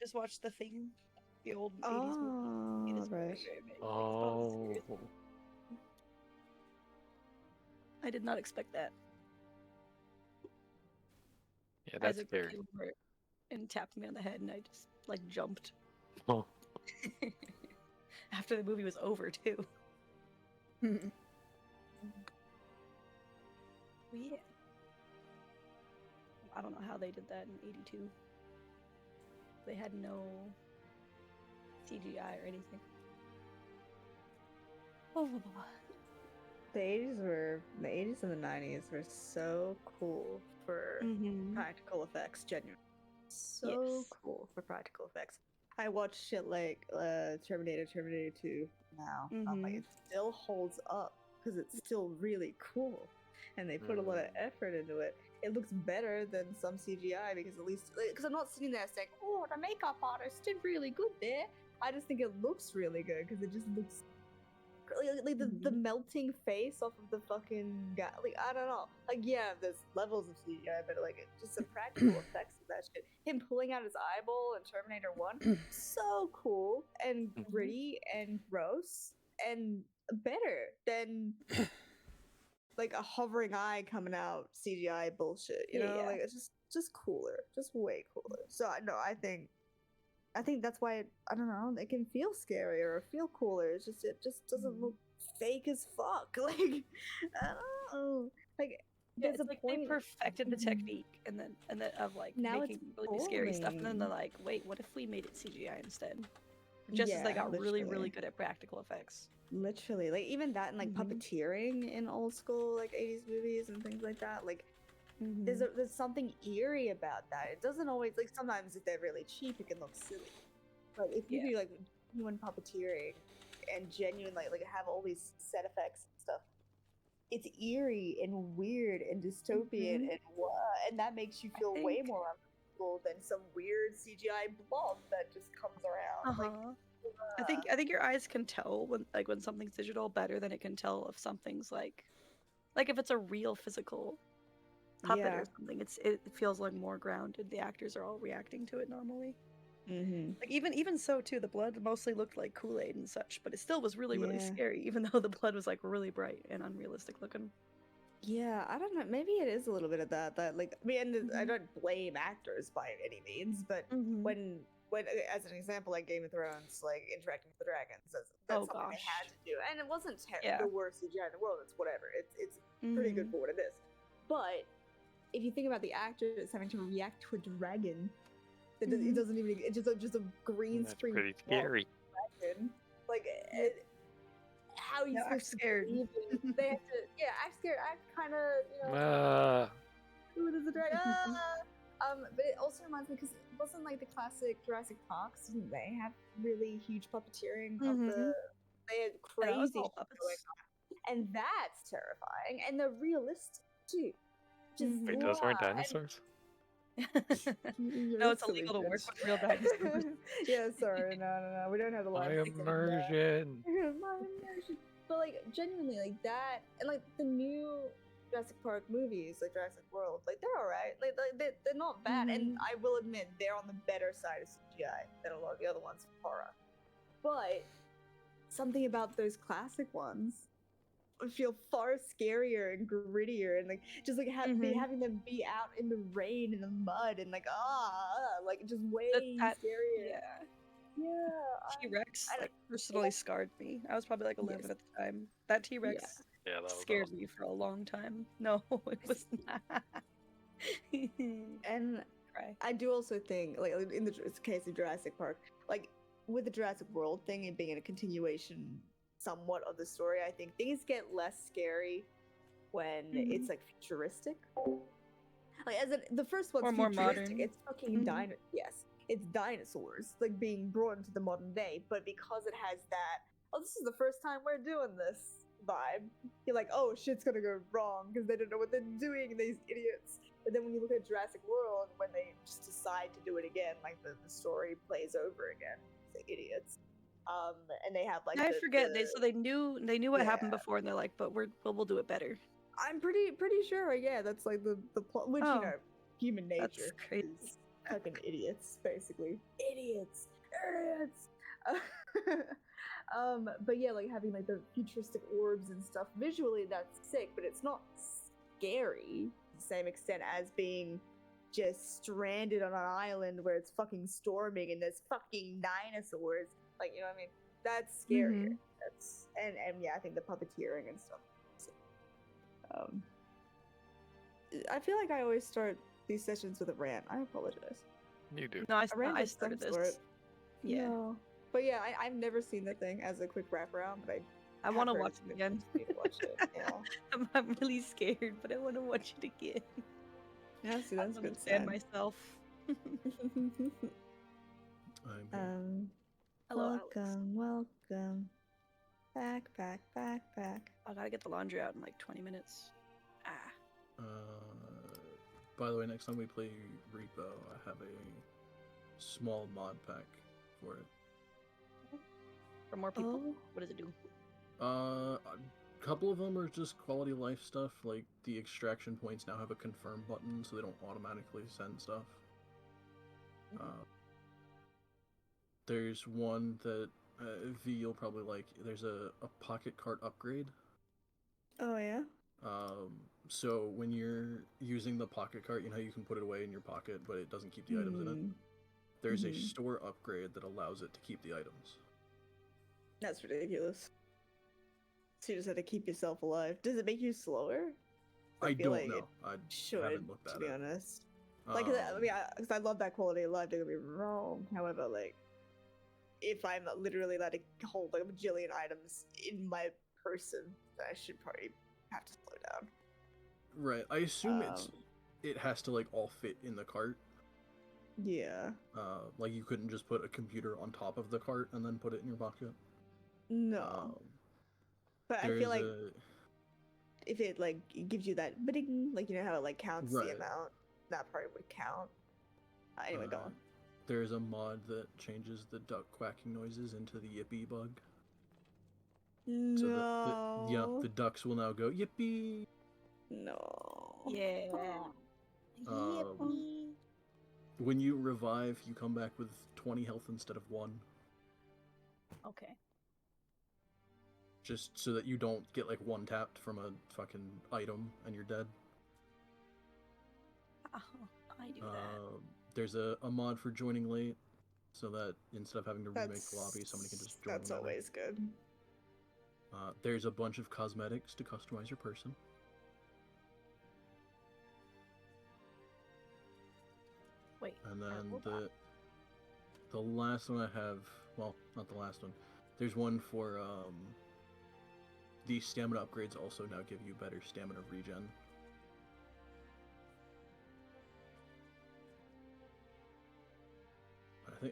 just watched The Thing, the old 80s movie. It Oh, is right. very Oh. I did not expect that. Yeah, that's Isaac scary. came over and tapped me on the head, and I just like jumped. Oh. After the movie was over too. Yeah. I don't know how they did that in '82. They had no CGI or anything. Oh, The 80s and the 90s were so cool for practical effects, genuinely. So Yes. cool for practical effects. I watch shit like Terminator 2 now. Like, it still holds up because it's still really cool. And they put a lot of effort into it. It looks better than some CGI because at least, because I'm not sitting there saying, oh, the makeup artist did really good there. I just think it looks really good because it just looks like the melting face off of the fucking guy. Like, I don't know. Like, yeah, there's levels of CGI, but like just the practical effects of that shit. Him pulling out his eyeball in Terminator 1, so cool and gritty and gross and better than like a hovering eye coming out CGI bullshit. You know, like it's just cooler, just way cooler. So I think that's why I don't know, it can feel scarier or feel cooler. It just doesn't look fake as fuck. Like, I don't know. Like, there's a like point they perfected the technique and then of like now making really scary stuff, and then they're like, wait, what if we made it CGI instead? Just as they got really good at practical effects. Literally, like even that and like puppeteering in old school like 80s movies and things like that. Like, there's something eerie about that. It doesn't always, like, sometimes if they're really cheap, it can look silly. But if you do like genuine puppeteering and genuine like have all these set effects and stuff, it's eerie and weird and dystopian and that makes you feel way more uncomfortable than some weird CGI blob that just comes around. Like, I think your eyes can tell when something's digital better than it can tell if something's like if it's a real physical puppet or something. It feels like more grounded. The actors are all reacting to it normally. Like even so too, the blood mostly looked like Kool-Aid and such, but it still was really scary, even though the blood was like really bright and unrealistic looking. Yeah, I don't know. Maybe it is a little bit of that. Like, I mean, I don't blame actors by any means, but when as an example, like Game of Thrones, like interacting with the dragons, that's something they had to do, and it wasn't the worst CGI in the world. It's whatever. It's pretty good for what it is. But if you think about the actors having to react to a dragon, it doesn't even. It's just a green screen. That's pretty scary. Dragon. Like, how are you supposed to believe it? They have to. Yeah, I'm scared. I'm kind of, you know. Ooh, there's a dragon. But it also reminds me, because it wasn't like the classic Jurassic Parks. Didn't they have really huge puppeteering of the? They had crazy shit going on, and that's terrifying. And they're realistic too. Wait, those weren't dinosaurs? No, it's illegal to work with real dinosaurs. Yeah, sorry, no, we don't have the My license. immersion. My immersion. But like, genuinely, like that, and like the new Jurassic Park movies, like Jurassic World, like they're alright. Like they're not bad, and I will admit they're on the better side of CGI than a lot of the other ones for horror. But something about those classic ones feel far scarier and grittier, and like just like having them be out in the rain and the mud and like like just way scarier. Yeah. T-Rex like personally scarred me. I was probably like 11 at the time. That T-Rex scared me for a long time. No, it was not. And I do also think, like in the case of Jurassic Park, like with the Jurassic World thing and being a continuation somewhat of the story, I think things get less scary when it's like futuristic. Like the first one's or more modern. It's fucking it's dinosaurs like being brought into the modern day, but because it has that, oh, this is the first time we're doing this vibe, you're like, oh, shit's gonna go wrong because they don't know what they're doing, these idiots. But then when you look at Jurassic World, when they just decide to do it again, like the story plays over again, the idiots. And they have like I forget they knew what happened before, and they're like, but we'll do it better. I'm pretty sure, that's like the plot, which you know, human nature. That's crazy. Fucking idiots, basically. Idiots. But yeah, like having like the futuristic orbs and stuff. Visually, that's sick, but it's not scary to the same extent as being just stranded on an island where it's fucking storming and there's fucking dinosaurs. Like, you know what I mean? That's scarier. That's and yeah, I think the puppeteering and stuff. I feel like I always start these sessions with a rant. I apologize. You do. No, A rant I of some started this. sort. Yeah. No. But yeah, I've never seen the thing as a quick wraparound, but I want to watch it again. Need to watch it. Yeah. I'm really scared, but I want to watch it again. Yeah, see, I that's don't good. understand myself. Hello, welcome, welcome. Back. I gotta get the laundry out in like 20 minutes. By the way, next time we play Repo, I have a small mod pack for it. For more people, Oh. what does it do? A couple of them are just quality of life stuff, like the extraction points now have a confirm button, so they don't automatically send stuff. There's one that V you'll probably like. There's a pocket cart upgrade. Oh yeah. So when you're using the pocket cart, you know how you can put it away in your pocket, but it doesn't keep the items in it. There's a store upgrade that allows it to keep the items. That's ridiculous. So you just have to keep yourself alive. Does it make you slower? I feel don't like know. it I should, haven't looked at to be it. honest. Like, I mean, because I love that quality of life. Don't get me wrong. However, like, if I'm literally allowed to hold like a bajillion items in my person, then I should probably have to slow down. Right. I assume it has to like all fit in the cart. Yeah. Like you couldn't just put a computer on top of the cart and then put it in your pocket. No. But I feel like if it like gives you that bidding, like you know how it like counts the amount, that probably would count. Anyway, go on. There's a mod that changes the duck quacking noises into the yippee bug. No. So the ducks will now go yippee. No. Yeah. Yippee. When you revive, you come back with 20 health instead of 1. Okay. Just so that you don't get like one tapped from a fucking item and you're dead. I do that. There's a mod for joining late, so that instead of having to remake the lobby, somebody can just join. That's always good. There's a bunch of cosmetics to customize your person. Wait. And then the last one I have, well, not the last one. There's one for the stamina upgrades also now give you better stamina regen.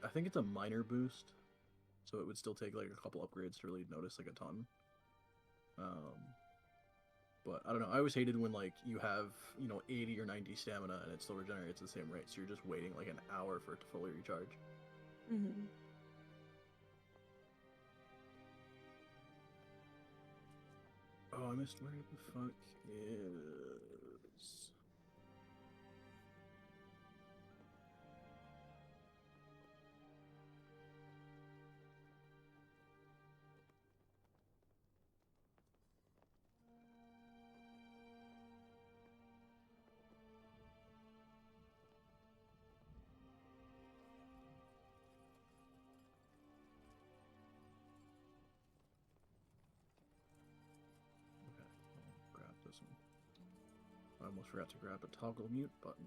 I think it's a minor boost, so it would still take like a couple upgrades to really notice like a ton. But I don't know. I always hated when like you have 80 or 90 stamina and it still regenerates at the same rate, so you're just waiting like an hour for it to fully recharge. Oh, I missed where the fuck is. I almost forgot to grab a toggle mute button.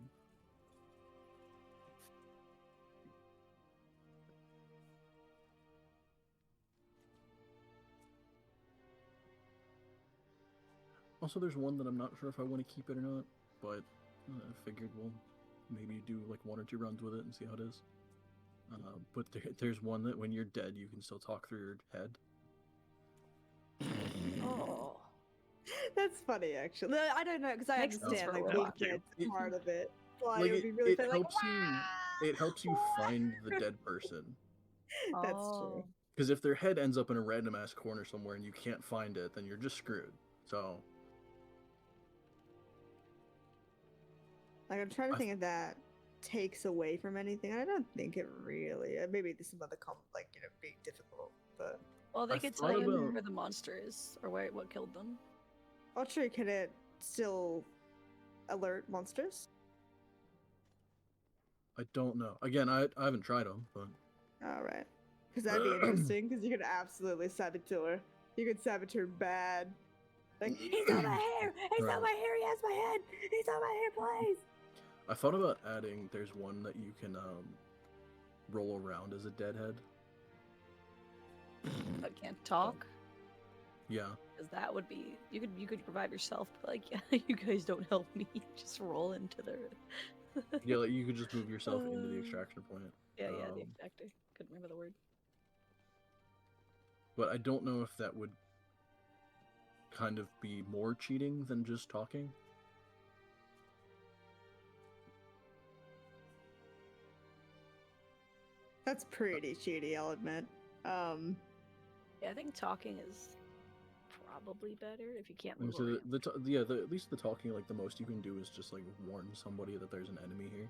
Also, there's one that I'm not sure if I want to keep it or not, but I figured we'll maybe do like 1 or 2 runs with it and see how it is. But there's one that when you're dead, you can still talk through your head. Oh. That's funny, actually. No, I don't know, because I understand like being dead's part of it. But Like, it would be really funny. It helps you find the dead person. That's true. Because if their head ends up in a random ass corner somewhere and you can't find it, then you're just screwed. So. Like I'm trying to think of that. takes away from anything. I don't think it really. Maybe there's some other being difficult, but Well, they I could thought tell you about- where the monster is or what killed them. Ultra, can it still alert monsters? I don't know. Again, I haven't tried them, but All right, because that'd be interesting. Because you could absolutely saboteur. You could saboteur bad. Like he's on my hair. He's Right. on my hair. He has my head. He's on my hair, please. I thought about adding. There's one that you can roll around as a deadhead. But can't talk. Yeah. Because that would be you could revive yourself, but like yeah, you guys don't help me. Just roll into the Yeah, like you could just move yourself into the extraction point. yeah, the extractor. Couldn't remember the word. But I don't know if that would kind of be more cheating than just talking. That's pretty cheaty, I'll admit. Yeah, I think talking is probably better if you can't move So around. at least the talking, like the most you can do is just like warn somebody that there's an enemy here.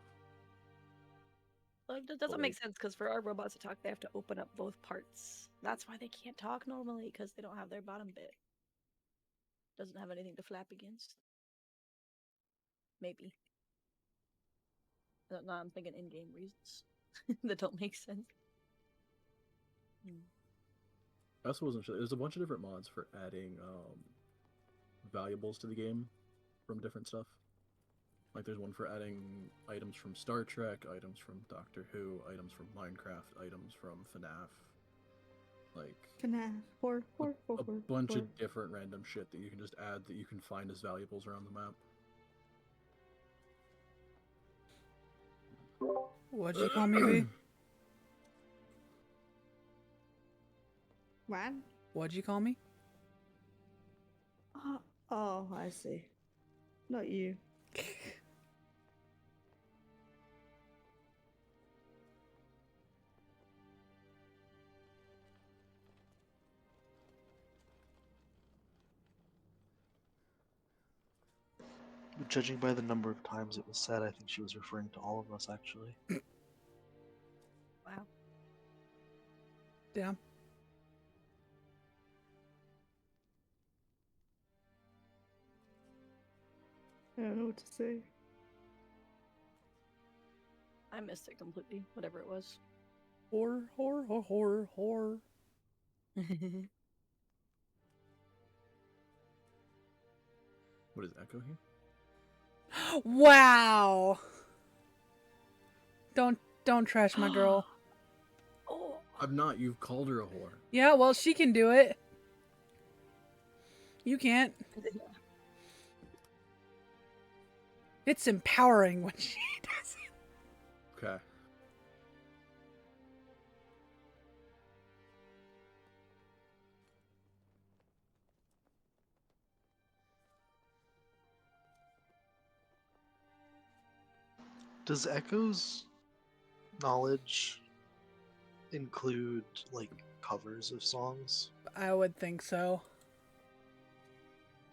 Like, that doesn't make sense because for our robots to talk, they have to open up both parts. That's why they can't talk normally because they don't have their bottom bit. Doesn't have anything to flap against. Maybe. No, I'm thinking in-game reasons that don't make sense. I also wasn't sure. There's a bunch of different mods for adding valuables to the game from different stuff. Like there's one for adding items from Star Trek, items from Doctor Who, items from Minecraft, items from FNAF. Like FNAF, a bunch of different random shit that you can just add that you can find as valuables around the map. What'd you call me, V? What? What'd you call me? Oh, I see. Not you. Judging by the number of times it was said, I think she was referring to all of us, actually. Wow. Damn. I don't know what to say. I missed it completely, whatever it was. Horror. What is Echo here? Wow. Don't trash my girl. Oh, I'm not. You've called her a whore. Yeah, well, she can do it. You can't. It's empowering when she does it. Okay. Does Echo's knowledge include, like, covers of songs? I would think so.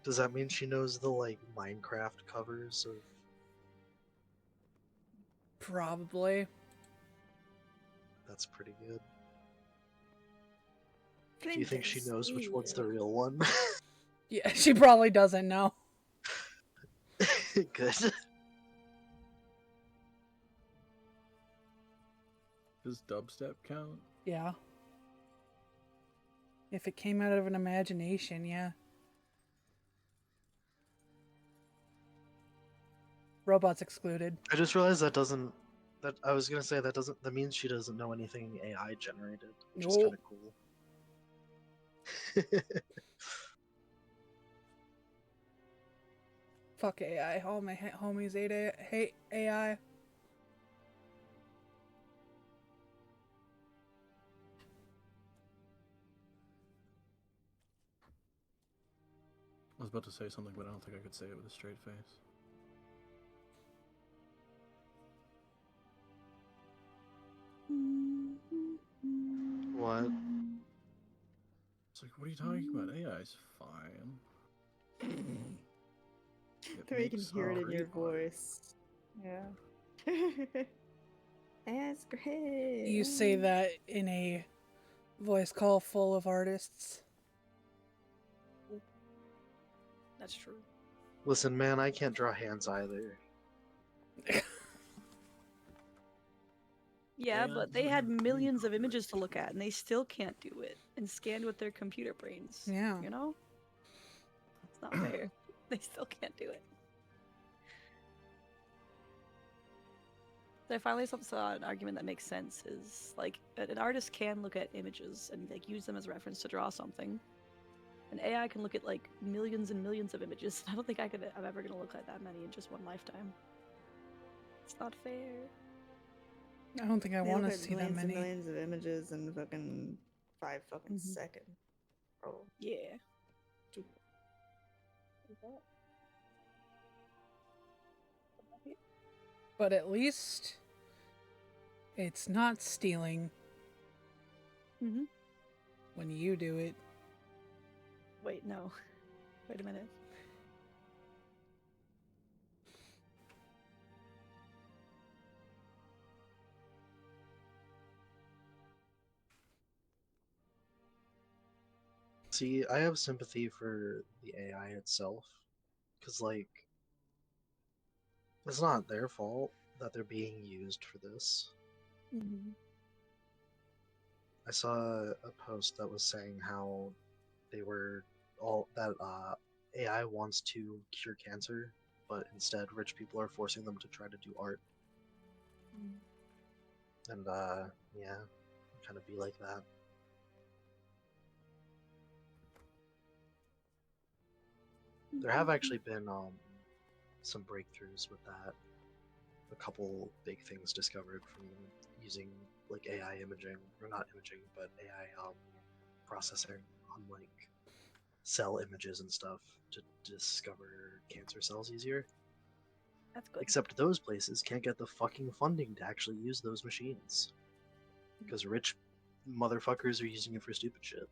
Does that mean she knows the, like, Minecraft covers of... Probably. That's pretty good. Flint Do you think she and knows which one's the steel. real one? Yeah, she probably doesn't know. Good. Does dubstep count? Yeah. If it came out of an imagination, yeah. Robots excluded. I just realized that doesn't... That I was gonna say that means she doesn't know anything AI generated, which is Nope. kind of cool. Fuck AI. All my homies hate AI. I was about to say something, but I don't think I could say it with a straight face. What? It's like, what are you talking about? AI's fine. So you can makes hear it in great your art. voice. Yeah. That's great. You say that in a voice call full of artists. That's true. Listen, man, I can't draw hands either. Yeah, AI but they doesn't had have any millions of copyright. images to look at, and they still can't do it and scan with their computer brains. Yeah. You know? It's not fair. They still can't do it. So I finally saw an argument that makes sense is like an artist can look at images and like use them as reference to draw something. An AI can look at like millions and millions of images. I don't think I'm ever gonna look at that many in just one lifetime. It's not fair. I don't think I They want look to at see that millions and many. millions of images in fucking 5 fucking Mhm. seconds. Bro. Yeah. But at least it's not stealing Mm-hmm. when you do it. Wait, no. Wait a minute. See, I have sympathy for the AI itself, because, like, it's not their fault that they're being used for this. Mm-hmm. I saw a post that was saying how they were all that AI wants to cure cancer, but instead rich people are forcing them to try to do art. And yeah, kind of be like that. There have actually been some breakthroughs with that. A couple big things discovered from using like AI imaging, or not imaging, but AI processing on like cell images and stuff to discover cancer cells easier. That's good. Except those places can't get the fucking funding to actually use those machines. Because rich motherfuckers are using it for stupid shit.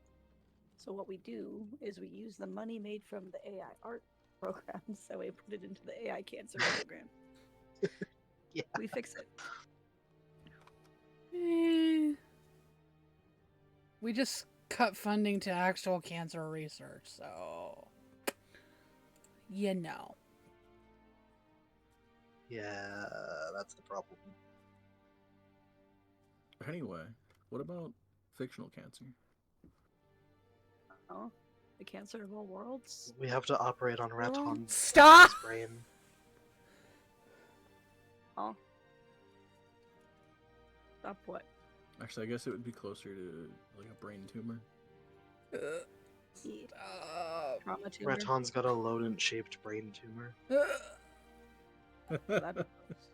So what we do is we use the money made from the AI art program, so we put it into the AI cancer program. Yeah. We fix it. We just cut funding to actual cancer research, so you know. Yeah, that's the problem. Anyway, what about fictional cancer? Oh, the cancer of all worlds. We have to operate on Raton's Stop! brain. Oh. Stop what? Actually, I guess it would be closer to like a brain tumor. Yeah. Stop. Trauma tumor. Raton's got a lodent-shaped brain tumor. That'd be gross.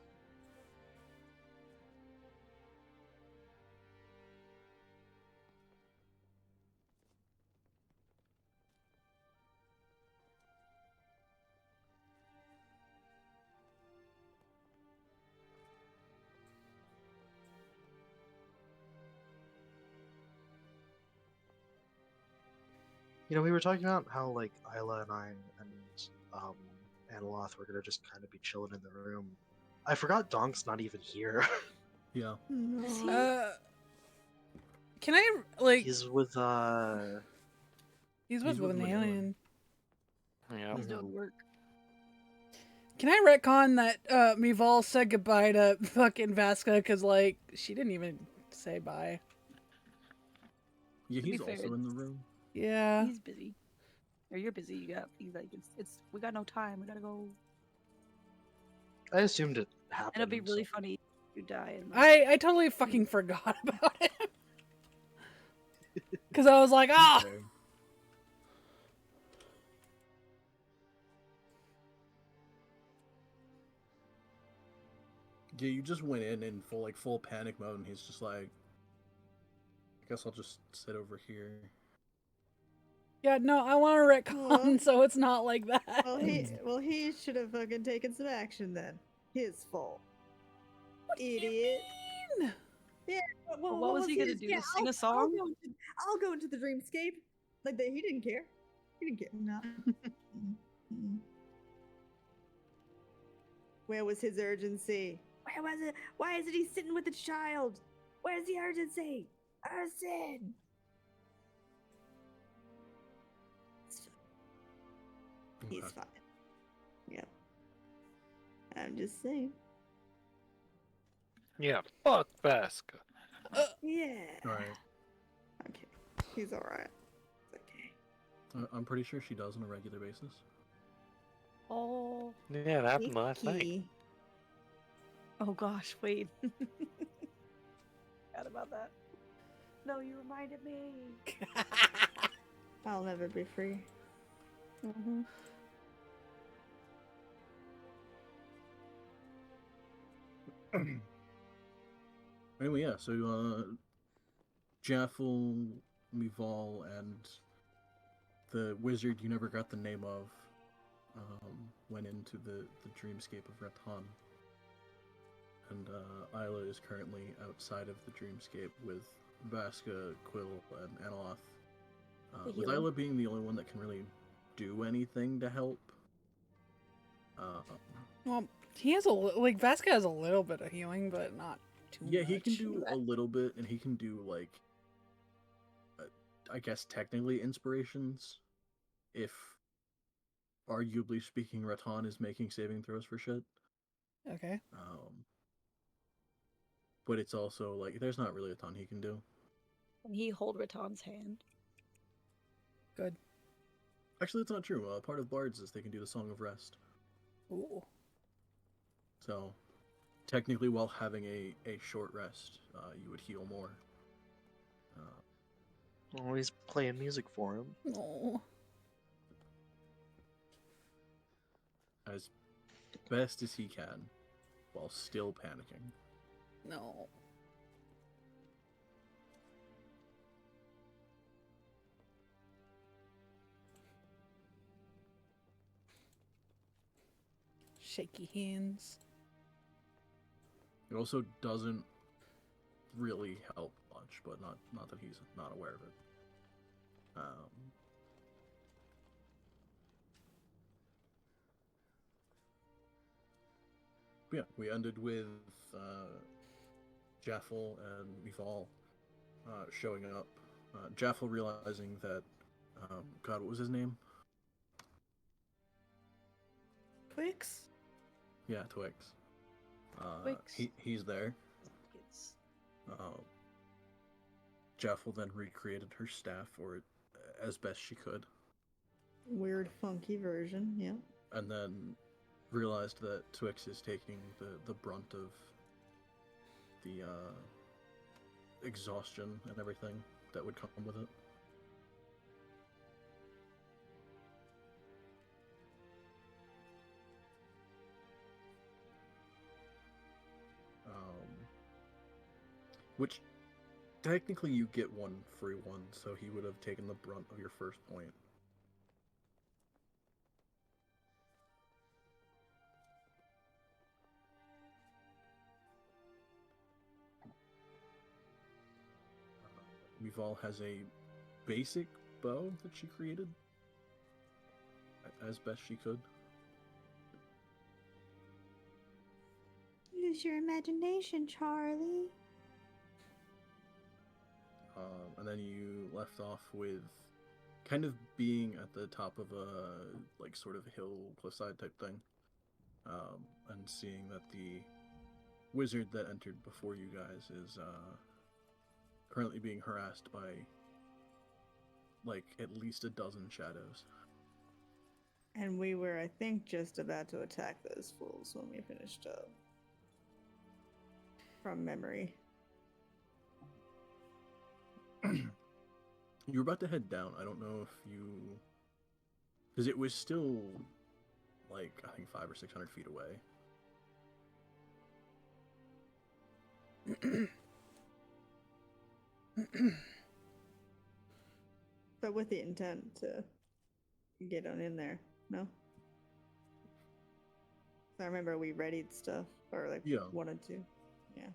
You know, we were talking about how like Isla and I and Analoth were gonna just kind of be chilling in the room. I forgot Donk's not even here. Yeah. Is he? Can I like? He's with He's he's with with an an alien. Yeah. He's doing work. Can I retcon that Mival said goodbye to fucking Vasca because like she didn't even say bye. Yeah, To be he's fair, also in the room. Yeah. He's busy. Or you're busy. You like it's we got no time. We gotta go. I assumed it happened. And it'll be really funny if you die. And I totally fucking forgot about him. Because I was like, ah! Okay. Yeah, you just went in full panic mode, and he's just like, I guess I'll just sit over here. Yeah, no, I want to retcon Well- so it's not like that. Well, he should have fucking taken some action then. His fault. Idiot. mean? Yeah. Well, what was he gonna his- do? yeah, Sing a song? I'll go into the dreamscape. Like he didn't care. He didn't care. No. Mm-mm. Where was his urgency? Where was it? Why isn't he sitting with the child? Where's the urgency? Arson! He's fine. Yep. I'm just saying. Yeah, fuck Vasca. Yeah. Alright. Okay. He's alright. It's okay. I'm pretty sure she does on a regular basis. Oh. Yeah, that happened last night. Sneaky. Oh gosh, wait. Forgot about that. No, you reminded me. I'll never be free. Mm-hmm. Anyway, yeah, so Jaffel, Mival, and the wizard you never got the name of went into the dreamscape of Raton. And Isla is currently outside of the dreamscape with Vasca, Quill, and Analoth. With Isla being the only one that can really do anything to help. Well, he has like Vasca has a little bit of healing, but not too Yeah, much. he can do a little bit, and he can do like, I guess technically inspirations, if arguably speaking, Raton is making saving throws for shit. Okay. But it's also like there's not really a ton he can do. Can he hold Raton's hand? Good. Actually, that's not true. Part of bards is they can do the Song of Rest. Ooh. So, technically, while having a short rest, you would heal more. Always playing music for him. No. As best as he can, while still panicking. No. Shaky hands. It also doesn't really help much, but not that he's not aware of it. Yeah, we ended with Jaffel and Mival showing up. Jaffel realizing that, God, what was his name? Twix? Yeah, Twix. Twix. He's there. It's... Jaffel then recreated her staff, or as best she could. Weird, funky version, yeah. And then realized that Twix is taking the brunt of the exhaustion and everything that would come with it. Which technically you get one free one, so he would have taken the brunt of your first point. Mival has a basic bow that she created as best she could. Use your imagination, Charlie. And then you left off with kind of being at the top of a like sort of hill cliffside type thing, and seeing that the wizard that entered before you guys is currently being harassed by like at least a dozen shadows. And we were, I think, just about to attack those fools when we finished up. From memory. You were about to head down. I don't know if you... Because it was still, like, I think 500 or 600 feet away. But with the intent to get on in there, no? I remember we readied stuff, or like wanted to. Yeah.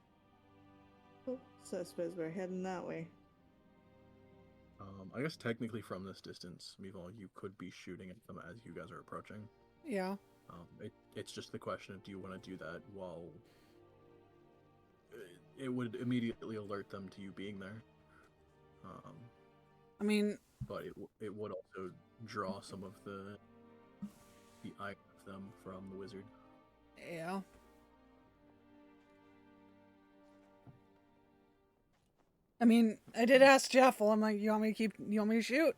Cool. So I suppose we're heading that way. I guess technically from this distance, Mival, you could be shooting at them as you guys are approaching. Yeah. It's just the question of do you want to do that while it would immediately alert them to you being there. I mean, But it would also draw some of the eye of them from the wizard. yeah. I mean, I did ask Jeffel. I'm like, you want me to shoot?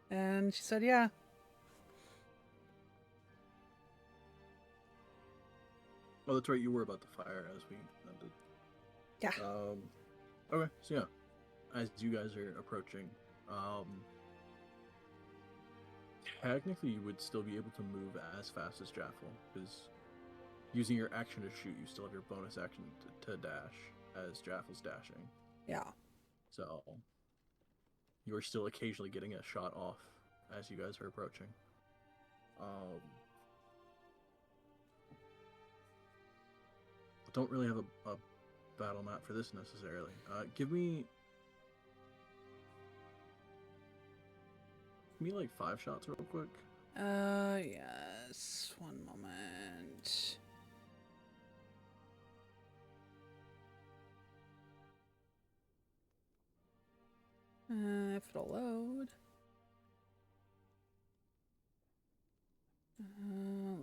And she said, yeah. Oh, that's right. You were about to fire as we ended. Yeah. Okay. So yeah, as you guys are approaching, technically you would still be able to move as fast as Jaffel, because using your action to shoot, you still have your bonus action to dash as Jaffel's dashing. Yeah. So you are still occasionally getting a shot off as you guys are approaching. Don't really have a battle map for this necessarily. Give me like 5 shots real quick. Yes. One moment. If it'll load.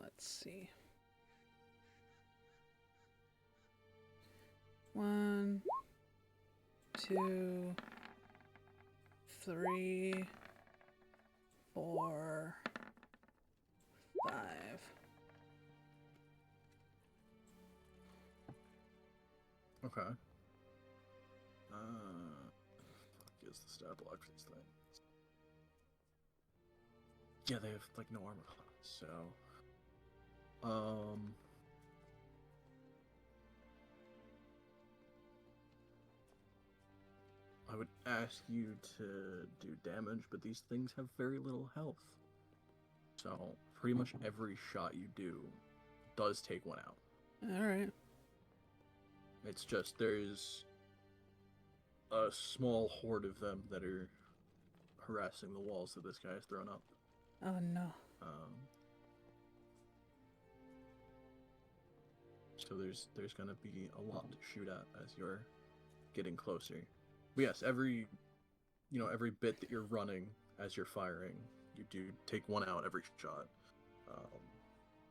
Let's see. 1, 2, 3, 4, 5. Okay. Fuck is the stat block for these things? Yeah, they have like no armor class, so I would ask you to do damage, but these things have very little health. So pretty much every shot you do does take one out. Alright. It's just there's a small horde of them that are harassing the walls that this guy has thrown up. Oh no. So there's gonna be a lot to shoot at as you're getting closer. But yes, every bit that you're running as you're firing, you do take one out every shot.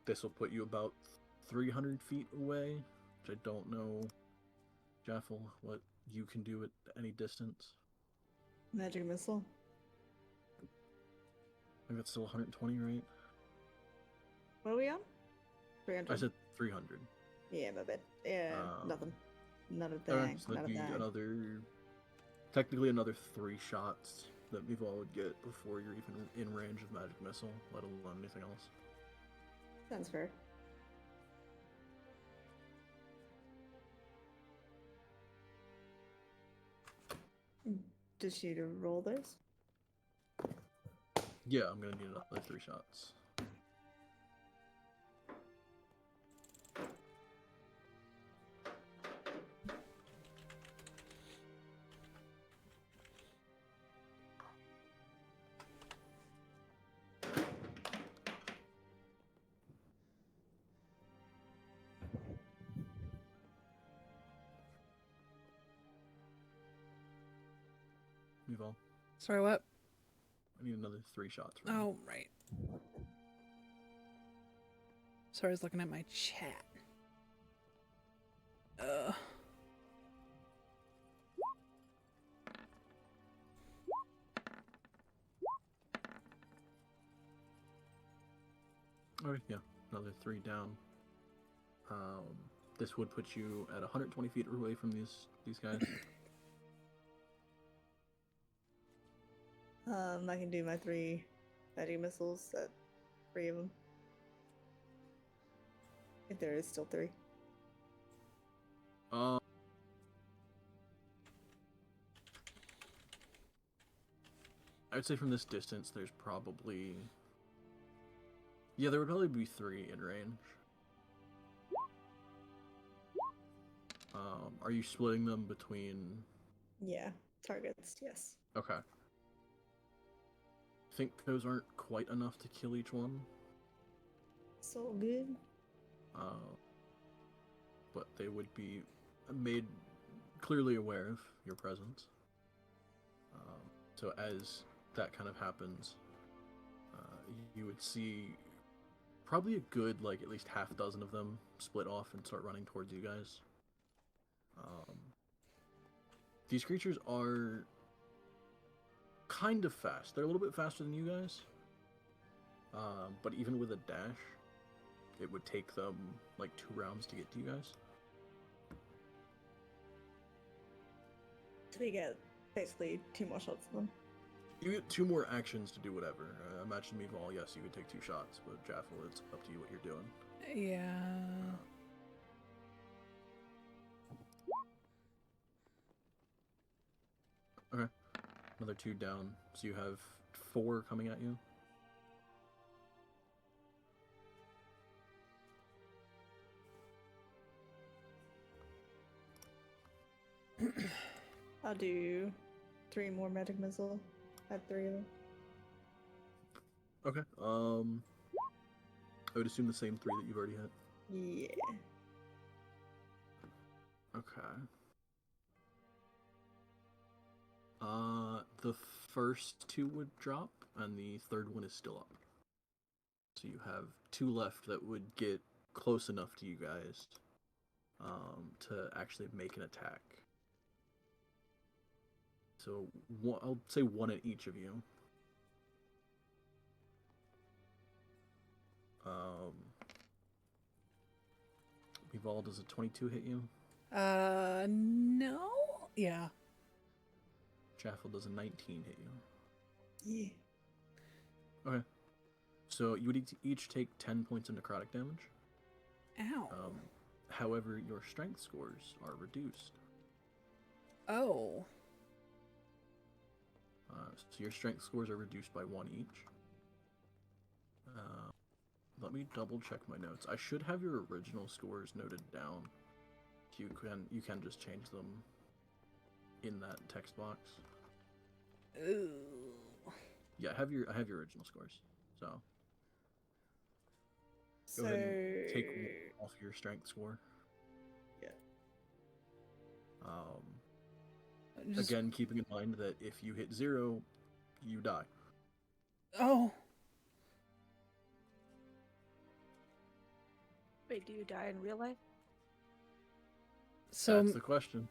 This will put you about 300 feet away, which I don't know, Jaffel, what you can do at any distance. Magic missile. I think that's still 120, right? What are we on? 300. I said 300. Yeah, my bad. Yeah, nothing. None of that. Okay, so that'd be technically another 3 shots that Mivol would get before you're even in range of magic missile, let alone anything else. Sounds fair. Does she need to roll this? Yeah, I'm gonna need another 3 shots. Mivol, Sorry, what? I need another 3 shots. From Oh, right. Sorry, I was looking at my chat. Alright, yeah, another 3 down. This would put you at 120 feet away from these guys. I can do my 3 magic missiles at 3 of them. If there is still 3. I would say from this distance, there's probably... Yeah, there would probably be 3 in range. Are you splitting them between... Yeah, targets, yes. Okay. I think those aren't quite enough to kill each one. So good. but they would be made clearly aware of your presence. So as that kind of happens, you would see probably a good, like, at least half a dozen of them split off and start running towards you guys. These creatures are kind of fast. They're a little bit faster than you guys. But even with a dash, it would take them like 2 rounds to get to you guys. So we get basically 2 more shots of them. You get 2 more actions to do whatever. Imagine Meatball, yes, you could take 2 shots, but Jaffel, it's up to you what you're doing. Yeah. Okay. Another 2 down. So you have 4 coming at you. I'll do 3 more magic missile. I have 3 of them. Okay. I would assume the same 3 that you've already hit. Yeah. Okay. The first 2 would drop, and the third one is still up. So you have 2 left that would get close enough to you guys to actually make an attack. So I'll say 1 at each of you. Vival, does a 22 hit you? No? Yeah. Jaffel, does a 19 hit you? Yeah. Okay. So you would each take 10 points of necrotic damage. Ow. However, your strength scores are reduced. Oh. So your strength scores are reduced by 1 each. Let me double check my notes. I should have your original scores noted down. You can just change them in that text box. Ooh. Yeah, I have your original scores. So So go ahead and take 1 off your strength score. Yeah. Again, keeping in mind that if you hit 0, you die. Oh. Wait, do you die in real life? So That's the question.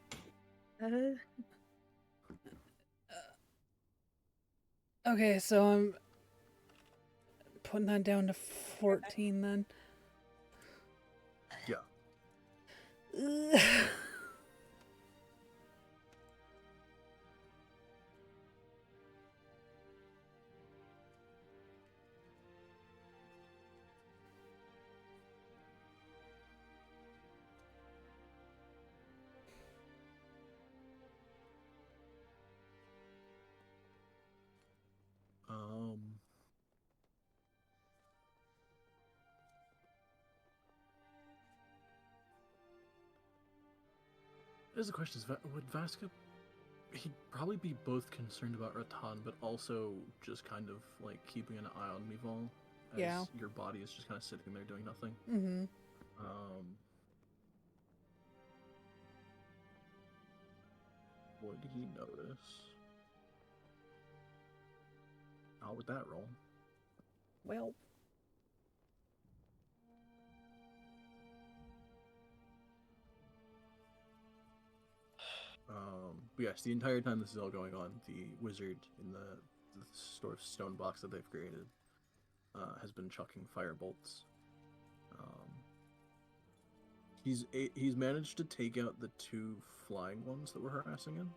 okay, so I'm putting that down to 14 then. Yeah. Ugh. There's a question: would Vasca? He'd probably be both concerned about Raton, but also just kind of like keeping an eye on Meval, as Yeah. your body is just kind of sitting there doing nothing. Mm-hmm. Would he notice? How would that roll? Well. But yes, the entire time this is all going on, the wizard in the sort of stone box that they've created has been chucking firebolts. He's managed to take out the 2 flying ones that were harassing him,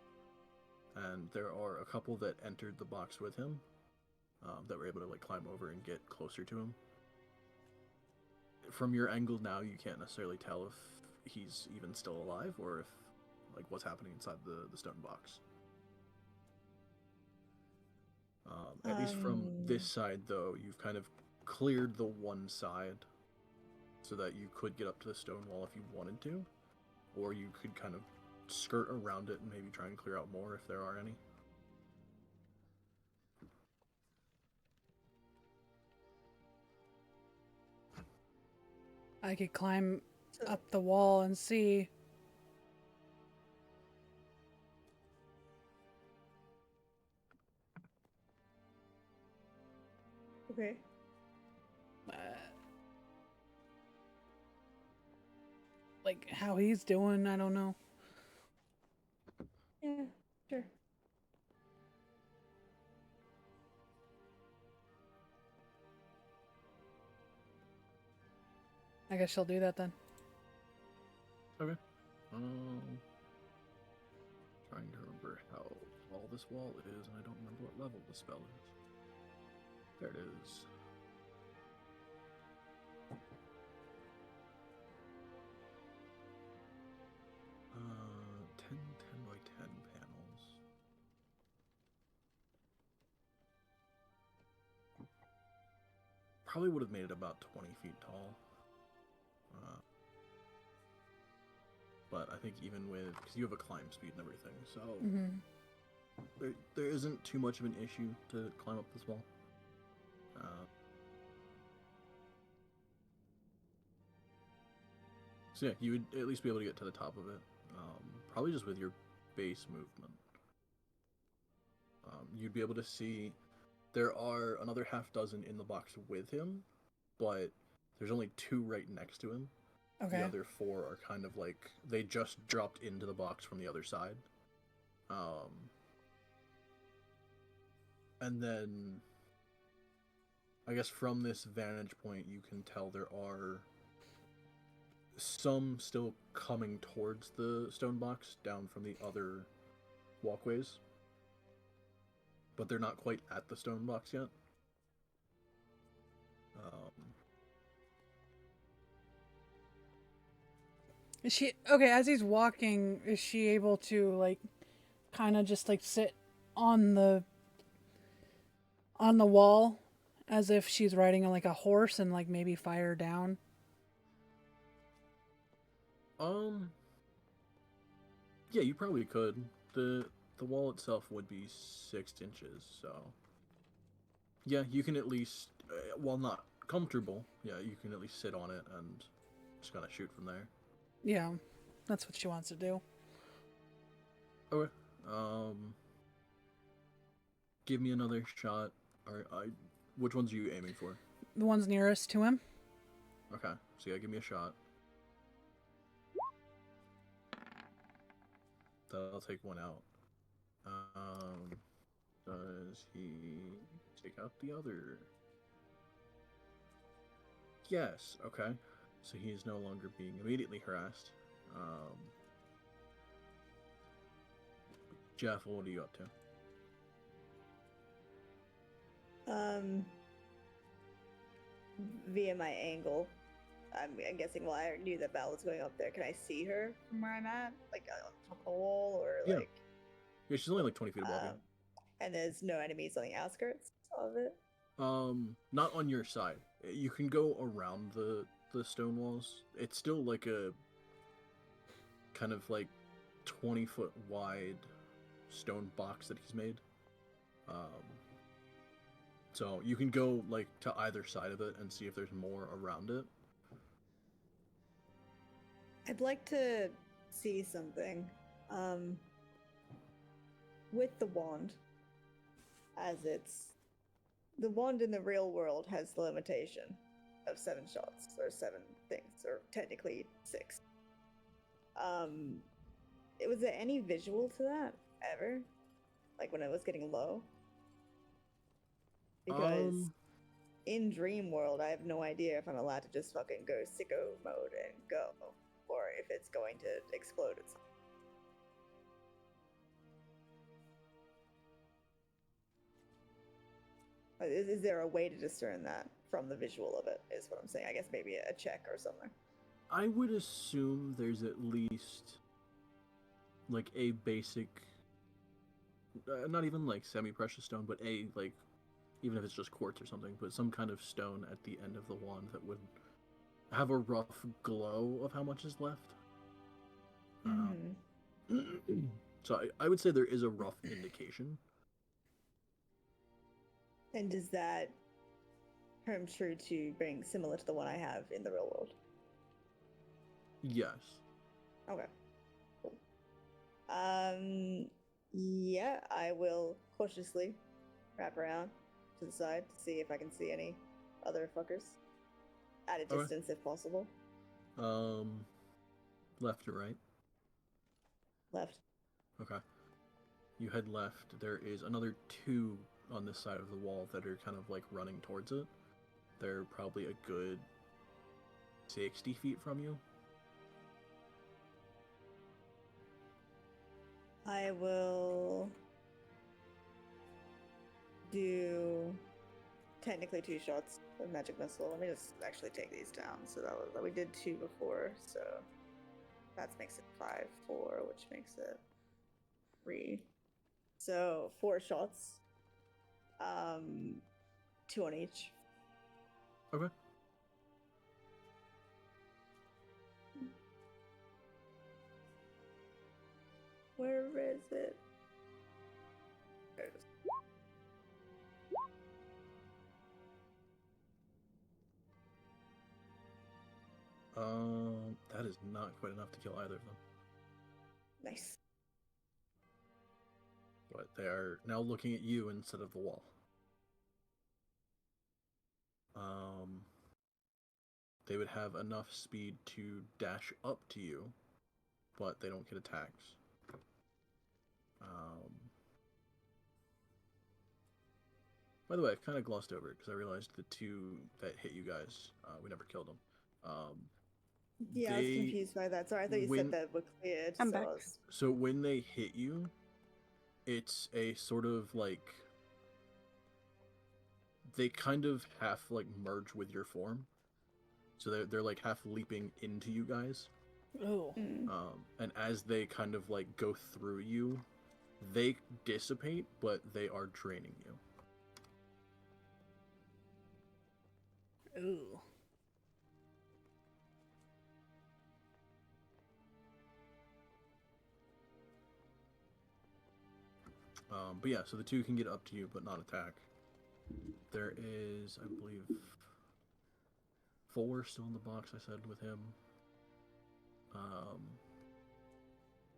and there are a couple that entered the box with him that were able to like climb over and get closer to him. From your angle now, you can't necessarily tell if he's even still alive or if like what's happening inside the stone box. At least from this side, though, you've kind of cleared the one side so that you could get up to the stone wall if you wanted to, or you could kind of skirt around it and maybe try and clear out more if there are any. I could climb up the wall and see. Okay. Like how he's doing, I don't know. Yeah, sure. I guess she'll do that then. Okay. Trying to remember how tall this wall is, and I don't remember what level the spell is. There it is. Uh, 10 by 10 panels. Probably would have made it about 20 feet tall. But I think even with, because you have a climb speed and everything, so there isn't too much of an issue to climb up this wall. So yeah, you would at least be able to get to the top of it. Probably just with your base movement. You'd be able to see there are another half dozen in the box with him, but there's only 2 right next to him. Okay. The other 4 are kind of like, they just dropped into the box from the other side. And then, I guess from this vantage point, you can tell there are some still coming towards the stone box down from the other walkways. But they're not quite at the stone box yet. Is she okay? As he's walking, is she able to like, kind of just like sit on the wall, as if she's riding like a horse, and like maybe fire down? Yeah, you probably could. The wall itself would be 6 inches, so yeah, you can at least, while not comfortable, yeah, you can at least sit on it and just kind of shoot from there. Yeah, that's what she wants to do. Okay. Give me another shot. Which ones are you aiming for? The one's nearest to him. Okay, so yeah, give me a shot. I'll take one out. Does he take out the other? Yes, okay. So he is no longer being immediately harassed. Jeff, what are you up to? Via my angle, I'm guessing while I knew that Val was going up there, can I see her from where I'm at? Like on top of the wall, or Yeah. like... Yeah, she's only like 20 feet above you. And there's no enemies on the outskirts of it? Not on your side. You can go around the stone walls. It's still like a kind of like 20-foot wide stone box that he's made. So you can go like to either side of it and see if there's more around it. I'd like to see something. With the wand, as the wand in the real world has the limitation of 7 shots, or 7 things, or technically 6. Was there any visual to that ever? Like when it was getting low? Because in Dream World, I have no idea if I'm allowed to just fucking go sicko mode and go, or if it's going to explode at some point. Is there a way to discern that from the visual of it, is what I'm saying. I guess maybe a check or something. I would assume there's at least like a basic, not even like semi-precious stone, but like, even if it's just quartz or something, but some kind of stone at the end of the wand that would have a rough glow of how much is left. So I would say there is a rough indication. And does that term true to being similar to the one I have in the real world? Yes. Okay. Cool. Yeah, I will cautiously wrap around to the side to see if I can see any other fuckers at a Okay. distance if possible. Left or right? Left. Okay. You head left. There is another 2 on this side of the wall that are kind of like running towards it. They're probably a good 60 feet from you. I will do technically 2 shots of magic missile. Let me just actually take these down. So that we did 2 before. So that makes it 5, 4, which makes it 3. So 4 shots. 2 on each. Okay. Where is it? There it is. That is not quite enough to kill either of them. Nice. But they are now looking at you instead of the wall. They would have enough speed to dash up to you, but they don't get attacks. By the way, I kind of glossed over it because I realized the 2 that hit you guys, we never killed them. Yeah, I was confused by that. Sorry, I thought you said that were cleared. I'm back. So when they hit you, it's a sort of like they kind of half like merge with your form, so they're like half leaping into you guys. Oh. And as they kind of like go through you, they dissipate, but they are draining you. Ooh. But yeah, so the 2 can get up to you, but not attack. There is, I believe, 4 still in the box, I said, with him.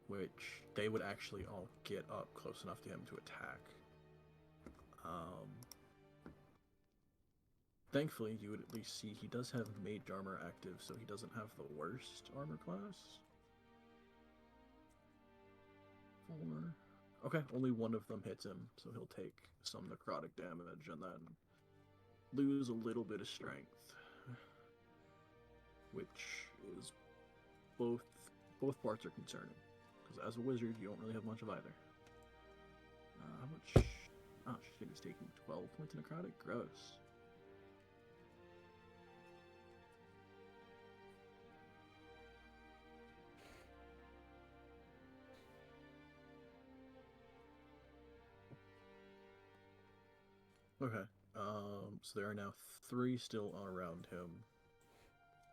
Which they would actually all get up close enough to him to attack. Thankfully, you would at least see he does have mage armor active, so he doesn't have the worst armor class. 4. Okay, only one of them hits him, so he'll take some necrotic damage and then lose a little bit of strength, which is both parts are concerning, because as a wizard you don't really have much of either. How much? Oh shit, he's taking 12 points of necrotic. Gross. Okay, so there are now 3 still around him.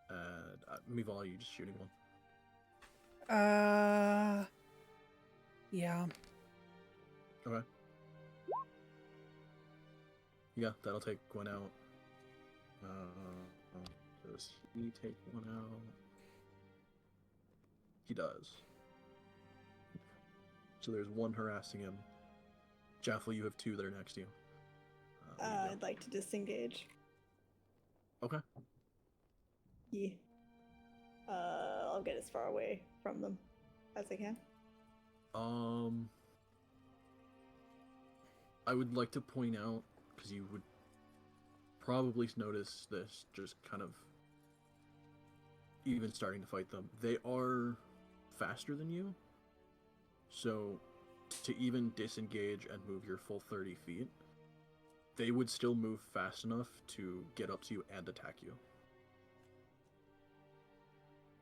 And Mival, are you just shooting one? Yeah. Okay. Yeah, that'll take one out. Does he take one out? He does. So there's 1 harassing him. Jaffel, you have 2 that are next to you. I'd like to disengage. Okay. Yeah. I'll get as far away from them as I can. I would like to point out, because you would probably notice this just kind of even starting to fight them. They are faster than you, so to even disengage and move your full 30 feet, they would still move fast enough to get up to you and attack you.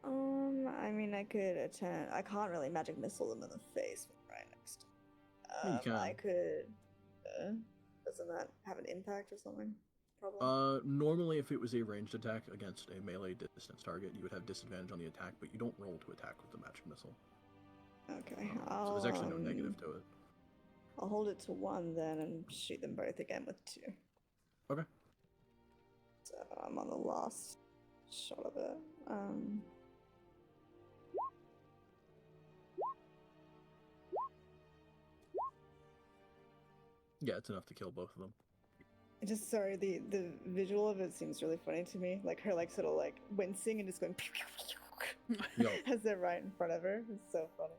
I mean, I could attempt. I can't really magic missile them in the face right next. You can. I could. Doesn't that have an impact or something? Probably. Normally, if it was a ranged attack against a melee distance target, you would have disadvantage on the attack, but you don't roll to attack with the magic missile. Okay. So there's actually no negative to it. I'll hold it to 1 then and shoot them both again with 2. Okay. So I'm on the last shot of it. Yeah, it's enough to kill both of them. Just sorry, the visual of it seems really funny to me. Like her like sort of like wincing and just going Yo. as they're right in front of her. It's so funny.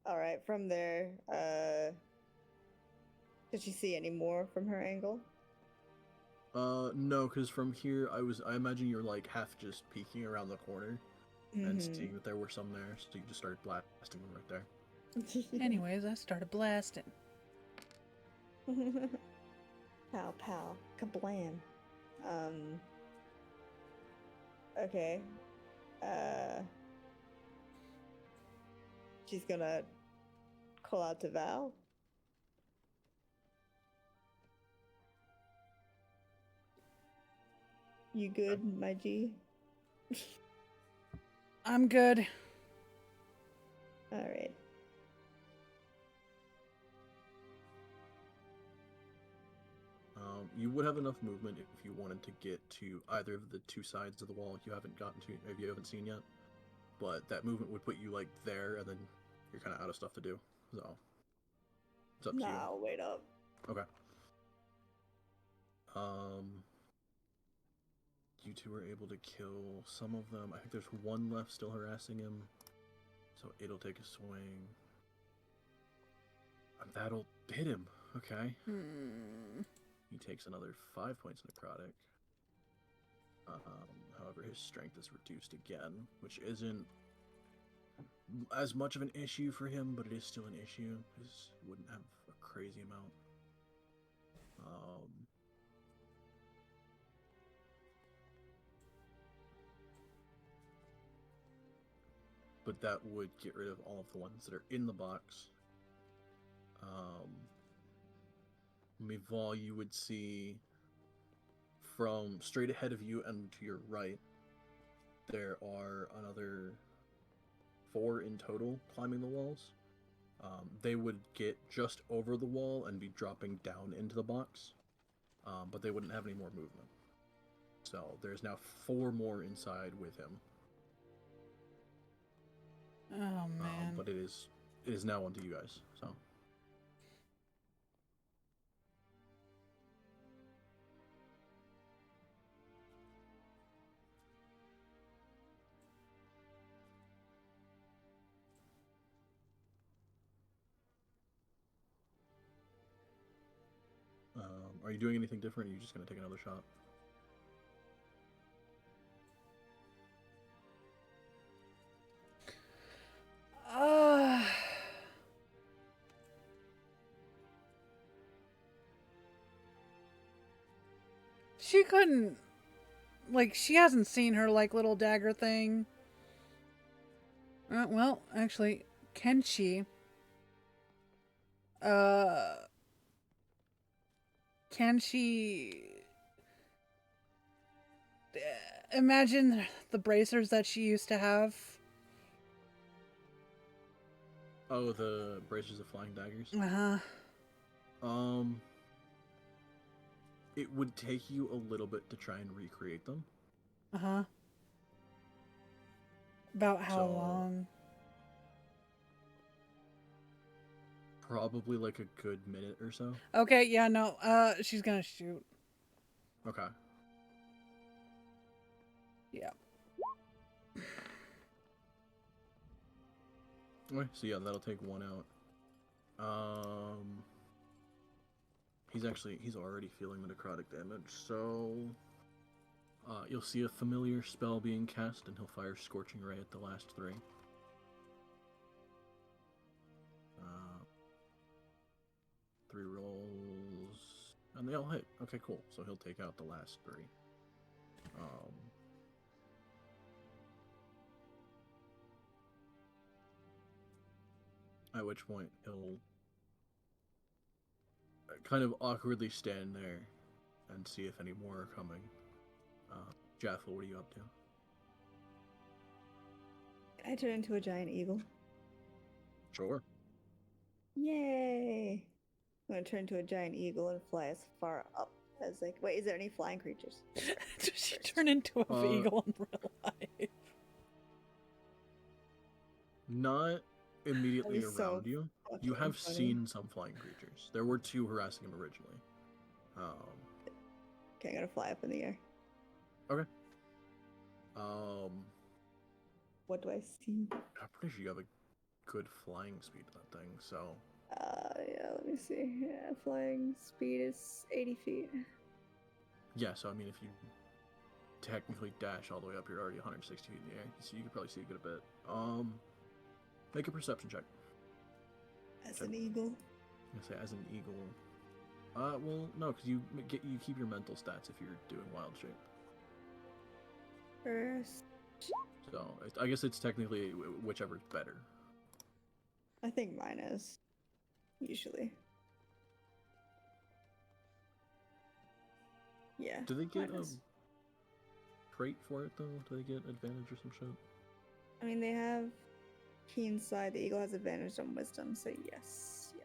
All right, from there, did she see any more from her angle? No, because from here I imagine you're like half just peeking around the corner and seeing that there were some there, so you just started blasting them right there. Anyways, I started blasting. Pow pow, kablam. Okay. She's gonna call out to Val. You good, my G? I'm good. All right. You would have enough movement if you wanted to get to either of the two sides of the wall you haven't gotten to, if you haven't seen yet. But that movement would put you like there, and then you're kind of out of stuff to do. So it's up to you. Nah, wait up. Okay. You two were able to kill some of them. I think there's one left still harassing him, so it'll take a swing. And that'll hit him. Okay. He takes another 5 points necrotic. However, his strength is reduced again, which isn't as much of an issue for him, but it is still an issue because he wouldn't have a crazy amount. But that would get rid of all of the ones that are in the box. Mival, you would see from straight ahead of you and to your right, there are another 4 in total climbing the walls. They would get just over the wall and be dropping down into the box, but they wouldn't have any more movement. So there's now 4 more inside with him. Oh man. But it is now onto you guys. So. Are you doing anything different, or are you just going to take another shot? She couldn't, like, she hasn't seen her, like, little dagger thing. Well, actually, can she? Can she imagine the bracers that she used to have? Oh, the bracers of flying daggers? Uh-huh. It would take you a little bit to try and recreate them. Uh-huh. About how long? Probably like a good minute or so. Okay, yeah, no, she's gonna shoot. Okay. Yeah. Okay, so yeah, that'll take 1 out. He's already feeling the necrotic damage, so you'll see a familiar spell being cast, and he'll fire Scorching Ray at the last 3. 3 rolls, and they all hit. Okay, cool. So he'll take out the last 3. At which point he'll kind of awkwardly stand there and see if any more are coming. Jaffel, what are you up to? I turn into a giant eagle. Sure. Yay! I'm gonna turn into a giant eagle and fly as far up as like. Wait, is there any flying creatures? Does she turn into a eagle in real life? Not immediately That'd be so around you, you fucking have funny. seen some flying creatures. There were 2 harassing him originally. Okay, I'm gonna fly up in the air. Okay. Um, What do I see? I'm pretty sure you have a good flying speed to that thing, so Yeah, let me see. Yeah, flying speed is 80 feet. yeah, so I mean, if you technically dash all the way up, you're already 160 feet in the air, so you could probably see a good bit. Make a perception check. As an eagle. I'm gonna say as an eagle. Well, no, because you keep your mental stats if you're doing wild shape. First. So I guess it's technically whichever's better. I think mine is. Usually. Yeah. Do they get mine a is. trait for it though? Do they get advantage or some shit? I mean, they have keen sight. The eagle has advantage on wisdom, so yes. Yeah.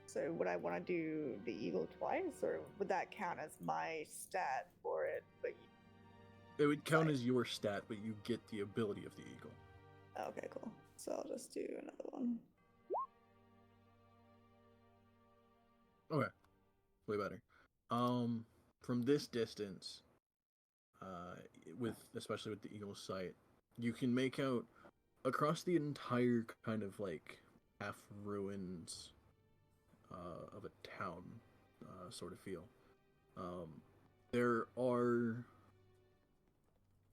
So would I want to do the eagle twice, or would that count as my stat for it? But It would count Sight. as your stat, but you get the ability of the eagle. Okay, cool. So I'll just do another one. Okay, way better. From this distance, especially with the eagle's sight, you can make out across the entire kind of like half ruins of a town sort of feel. There are,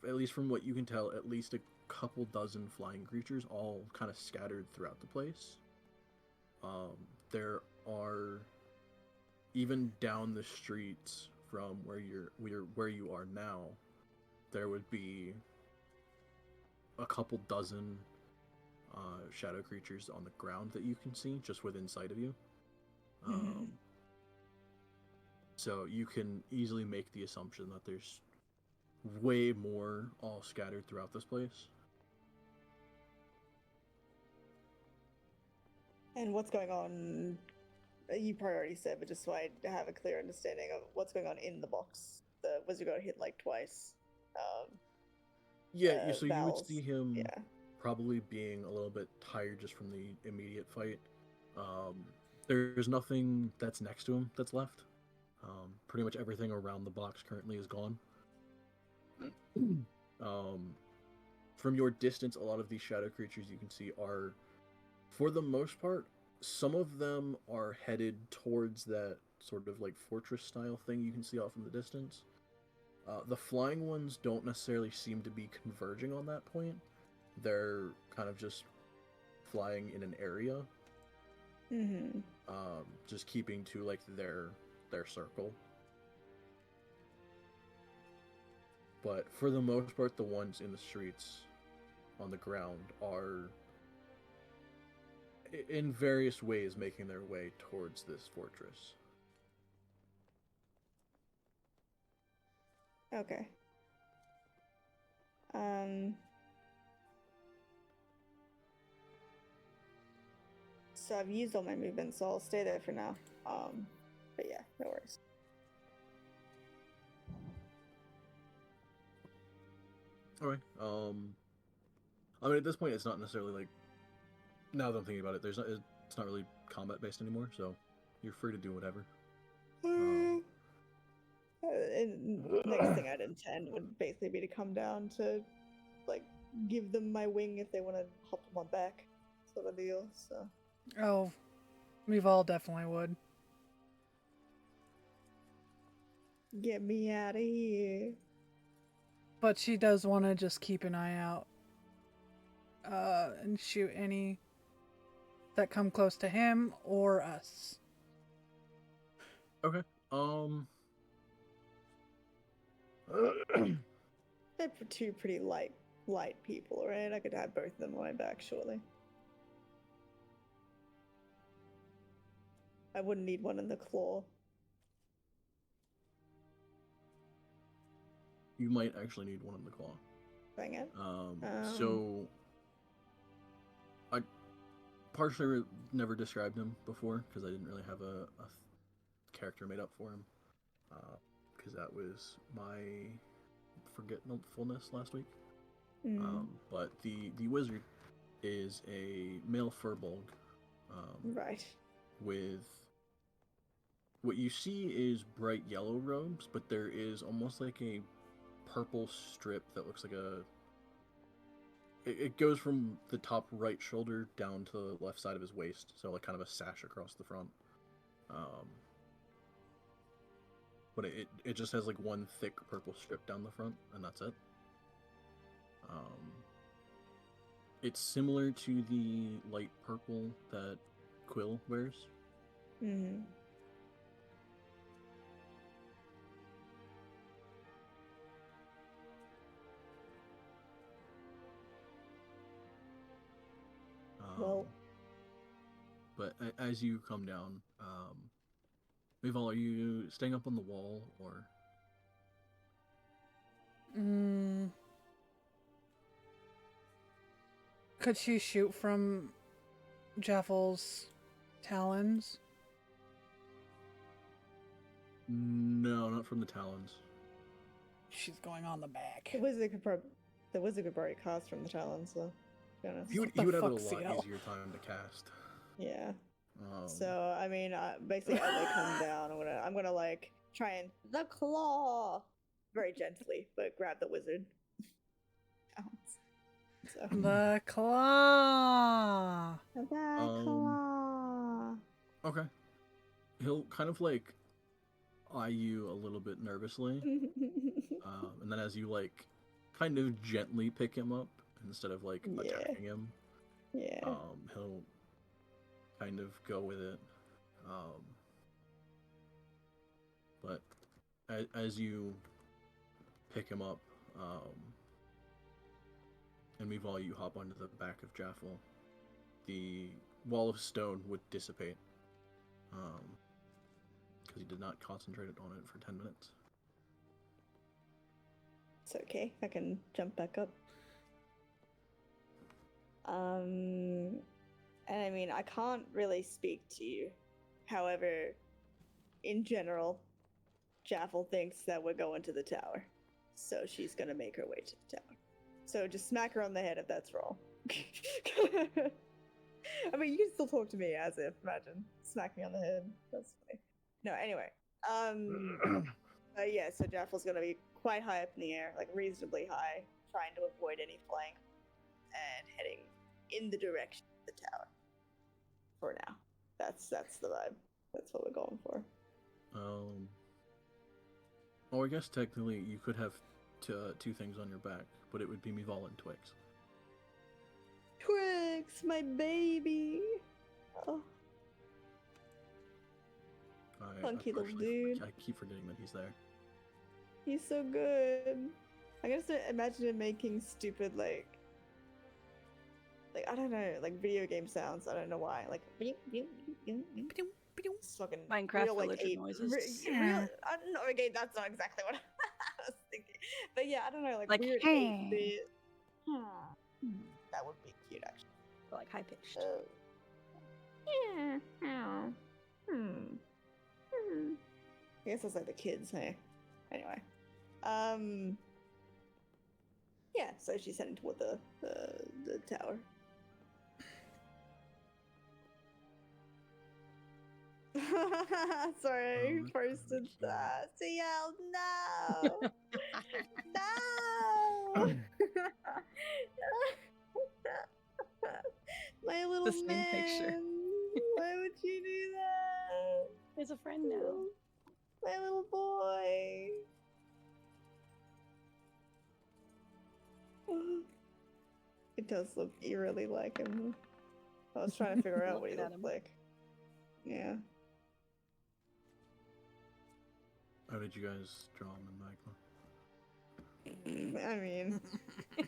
at least from what you can tell, at least a couple dozen flying creatures all kind of scattered throughout the place. There are, even down the streets from where you are now, there would be a couple dozen shadow creatures on the ground that you can see just within sight of you. So you can easily make the assumption that there's way more all scattered throughout this place. And what's going on? You probably already said, but just so I have a clear understanding of what's going on in the box. The wizard got hit like twice. So you would see him Yeah. probably being a little bit tired just from the immediate fight. There's nothing that's next to him that's left. Pretty much everything around the box currently is gone. From your distance, a lot of these shadow creatures you can see are, for the most part, some of them are headed towards that sort of like fortress style thing you can see off in the distance. The flying ones don't necessarily seem to be converging on that point. They're kind of just flying in an area. Just keeping to like their circle. But for the most part, the ones in the streets on the ground are in various ways making their way towards this fortress. Okay. So I've used all my movement, so I'll stay there for now. But yeah, no worries. Alright, I mean, at this point, it's not necessarily like, now that I'm thinking about it, it's not really combat based anymore, so you're free to do whatever. And next thing I'd intend would basically be to come down to, like, give them my wing if they want to hop on my back, sort of deal. So. Oh, we've all definitely would. Get me out of here. But she does want to just keep an eye out and shoot any that come close to him or us. Okay. They're two pretty light people, right? I could have both of them on my back, surely. I wouldn't need one in the claw. You might actually need one in the claw. Dang it. So I partially never described him before because I didn't really have a character made up for him. Because that was my forgetfulness last week. But the wizard is a male furbolg, Right. with what you see is bright yellow robes, but there is almost like a purple strip that looks like it goes from the top right shoulder down to the left side of his waist, so like kind of a sash across the front. But it just has like one thick purple strip down the front, and that's it. It's similar to the light purple that Quill wears. Mm-hmm. Well, but as you come down, Maval, are you staying up on the wall or? Could she shoot from Jaffel's talons? No, not from the talons. She's going on the back. the wizard could probably cast from the talons, so to be honest. He would the have a fuck, lot CL? easier time to cast. Yeah. Um, So I mean, basically, as I come down, I'm gonna like try and the claw very gently, but grab the wizard. So The claw. the claw. okay. He'll kind of like eye you a little bit nervously, and then as you like kind of gently pick him up instead of like Yeah. attacking him, Yeah. he'll kind of go with it. But as you pick him up, and meanwhile you hop onto the back of Jaffel, the wall of stone would dissipate, because he did not concentrate on it for 10 minutes. It's okay. I can jump back up. And I mean, I can't really speak to you. However, in general, Jaffel thinks that we're going to the tower. So she's gonna make her way to the tower. So just smack her on the head if that's wrong. I mean, you can still talk to me as if, imagine, smack me on the head. That's funny. No, anyway. Yeah, so Jaffel's gonna be quite high up in the air, like reasonably high, trying to avoid any flank, and heading in the direction of the tower. For now. That's the vibe. That's what we're going for. Well, I guess technically you could have two things on your back, but it would be Meval and Twix. Twix, my baby. Oh, funky little dude. I keep forgetting that he's there. He's so good. I can just imagine him making stupid like I don't know, like video game sounds. I don't know why. Like fucking Minecraft real, like, villager noises. real, I don't know. Okay, that's not exactly what I was thinking. But yeah, I don't know, like weird hey. 8-bit. That would be cute, actually. But like high pitched. I guess that's like the kids, hey. Anyway. Yeah, so she's heading toward the tower. Sorry, Oh, posted that's that. CL, no! No! My little The same man. picture. Why would you do that? There's a friend now. My little boy. It does look eerily like him. I was trying to figure out what he Looking at looked him. like. Yeah. How did you guys draw him in Magma? I mean,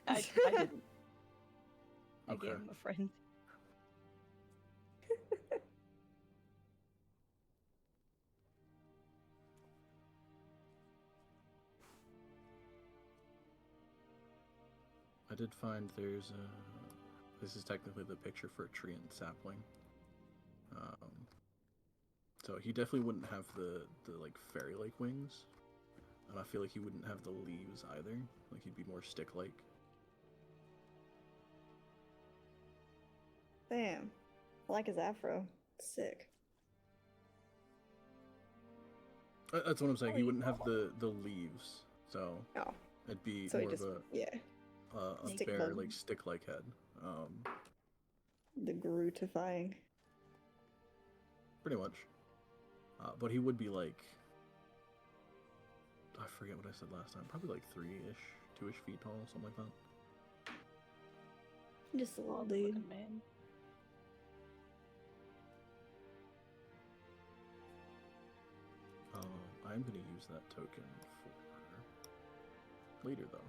I didn't. I Okay. gave him a friend. I did find there's a. This is technically the picture for a tree and sapling. So he definitely wouldn't have the like fairy-like wings, and I feel like he wouldn't have the leaves either. Like he'd be more stick-like. Damn. I like his afro. Sick. That's what I'm saying. Oh, He wouldn't have the leaves, so Oh. it'd be So he more just, of a yeah. Stick bare bug. like stick-like head. The Grootifying. Pretty much. But he would be like, I forget what I said last time. Probably like 3-ish, 2-ish feet tall, something like that. Just a little Odd dude. looking man. I'm gonna use that token for later, though.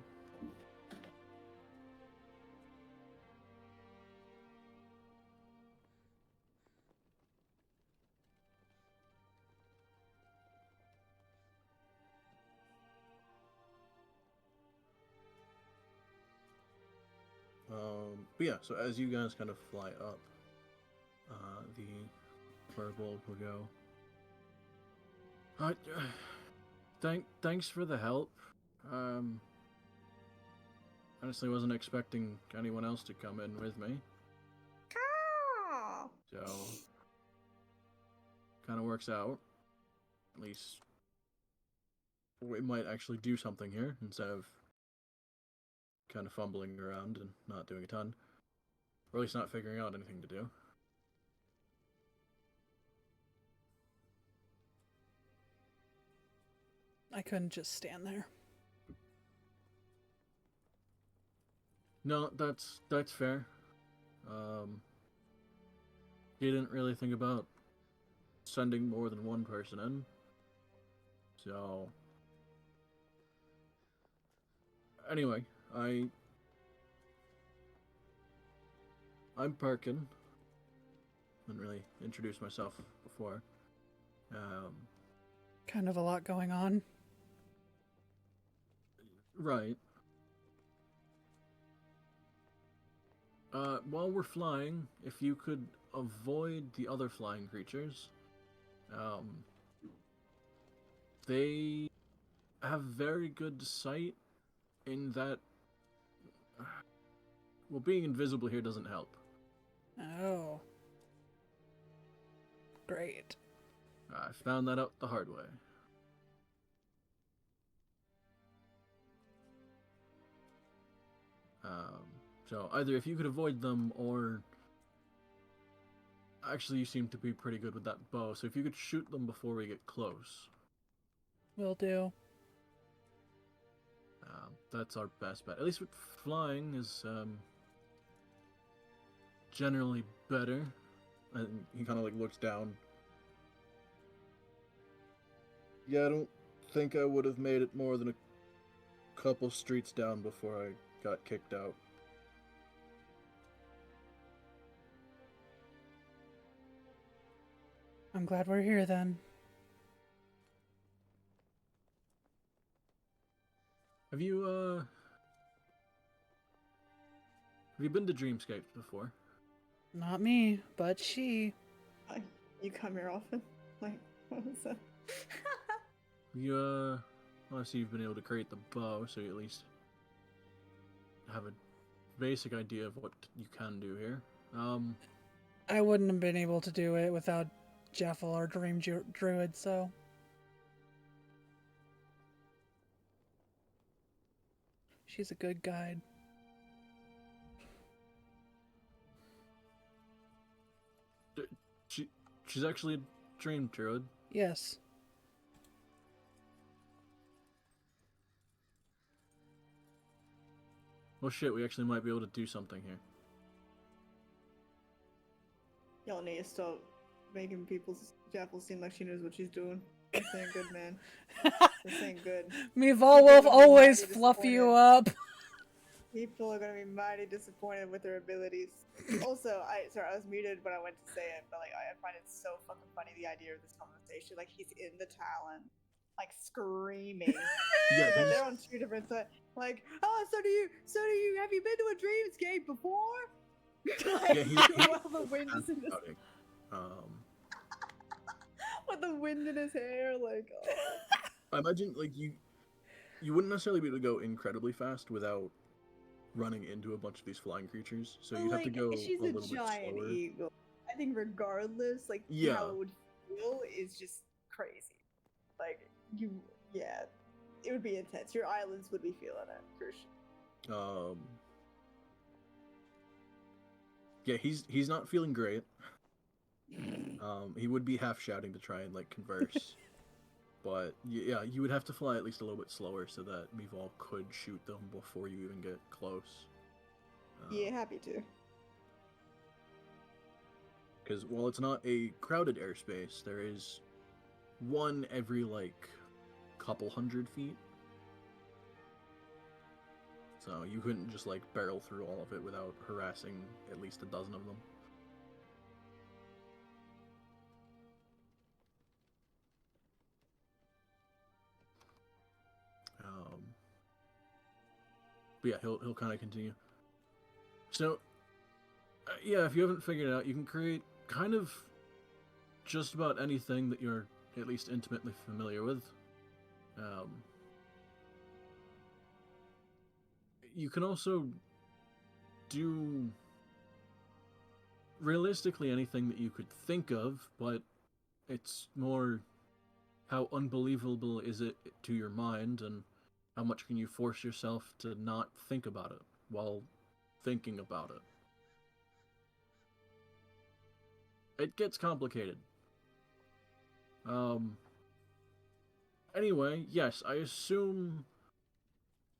But yeah, so as you guys kind of fly up, the firbolg will go. Thanks for the help. Honestly, wasn't expecting anyone else to come in with me, Ah! so kind of works out. At least we might actually do something here instead of kind of fumbling around and not doing a ton, or at least not figuring out anything to do. I couldn't just stand there. No, that's fair. He didn't really think about sending more than one person in, so anyway, I'm Perkin. Didn't really introduce myself before. Kind of a lot going on. Right. While we're flying, if you could avoid the other flying creatures, they have very good sight in that, well, being invisible here doesn't help. Oh. Great. I found that out the hard way. So either if you could avoid them, or actually you seem to be pretty good with that bow, so if you could shoot them before we get close. Will do. That's our best bet. At least with flying is generally better. And he kind of like looks down. Yeah, I don't think I would have made it more than a couple streets down before I got kicked out. I'm glad we're here then. Have you been to Dreamscape before? Not me, but she. Like, you come here often? Like, what was that? You obviously you've been able to create the bow, so you at least have a basic idea of what you can do here. I wouldn't have been able to do it without Jeffel, our dream druid, so. She's a good guide. She's actually a dream druid. Yes. Well, shit, we actually might be able to do something here. Y'all need to stop making Jaffel seem like she knows what she's doing. This ain't good, man. This ain't good. Mival will always fluff you up. People are gonna be mighty disappointed with her abilities. Also, I was muted when I went to say it, but like I find it so fucking funny, the idea of this conversation. Like he's in the Talon, like screaming. Yeah, But they're on two different sides. Like, oh, so do you? Have you been to a dreamscape before? Yeah, While the wind is in his, with the wind in his hair, like. Oh. I imagine like you wouldn't necessarily be able to go incredibly fast without running into a bunch of these flying creatures, so But, you'd have to go she's a a little bit giant slower. eagle. I think regardless, like, Yeah. how it would feel is just crazy. Like, yeah, it would be intense. Your islands would be feeling it, for sure. Yeah, he's not feeling great. He would be half shouting to try and, like, converse. But, yeah, you would have to fly at least a little bit slower so that Meval could shoot them before you even get close. Yeah, happy to. Because while it's not a crowded airspace, there is one every, like, couple hundred feet. So you couldn't just, like, barrel through all of it without harassing at least a dozen of them. But yeah, he'll kind of continue. So, yeah, if you haven't figured it out, you can create kind of just about anything that you're at least intimately familiar with. You can also do realistically anything that you could think of, but it's more how unbelievable is it to your mind, and how much can you force yourself to not think about it while thinking about it. It gets complicated. Anyway, yes, I assume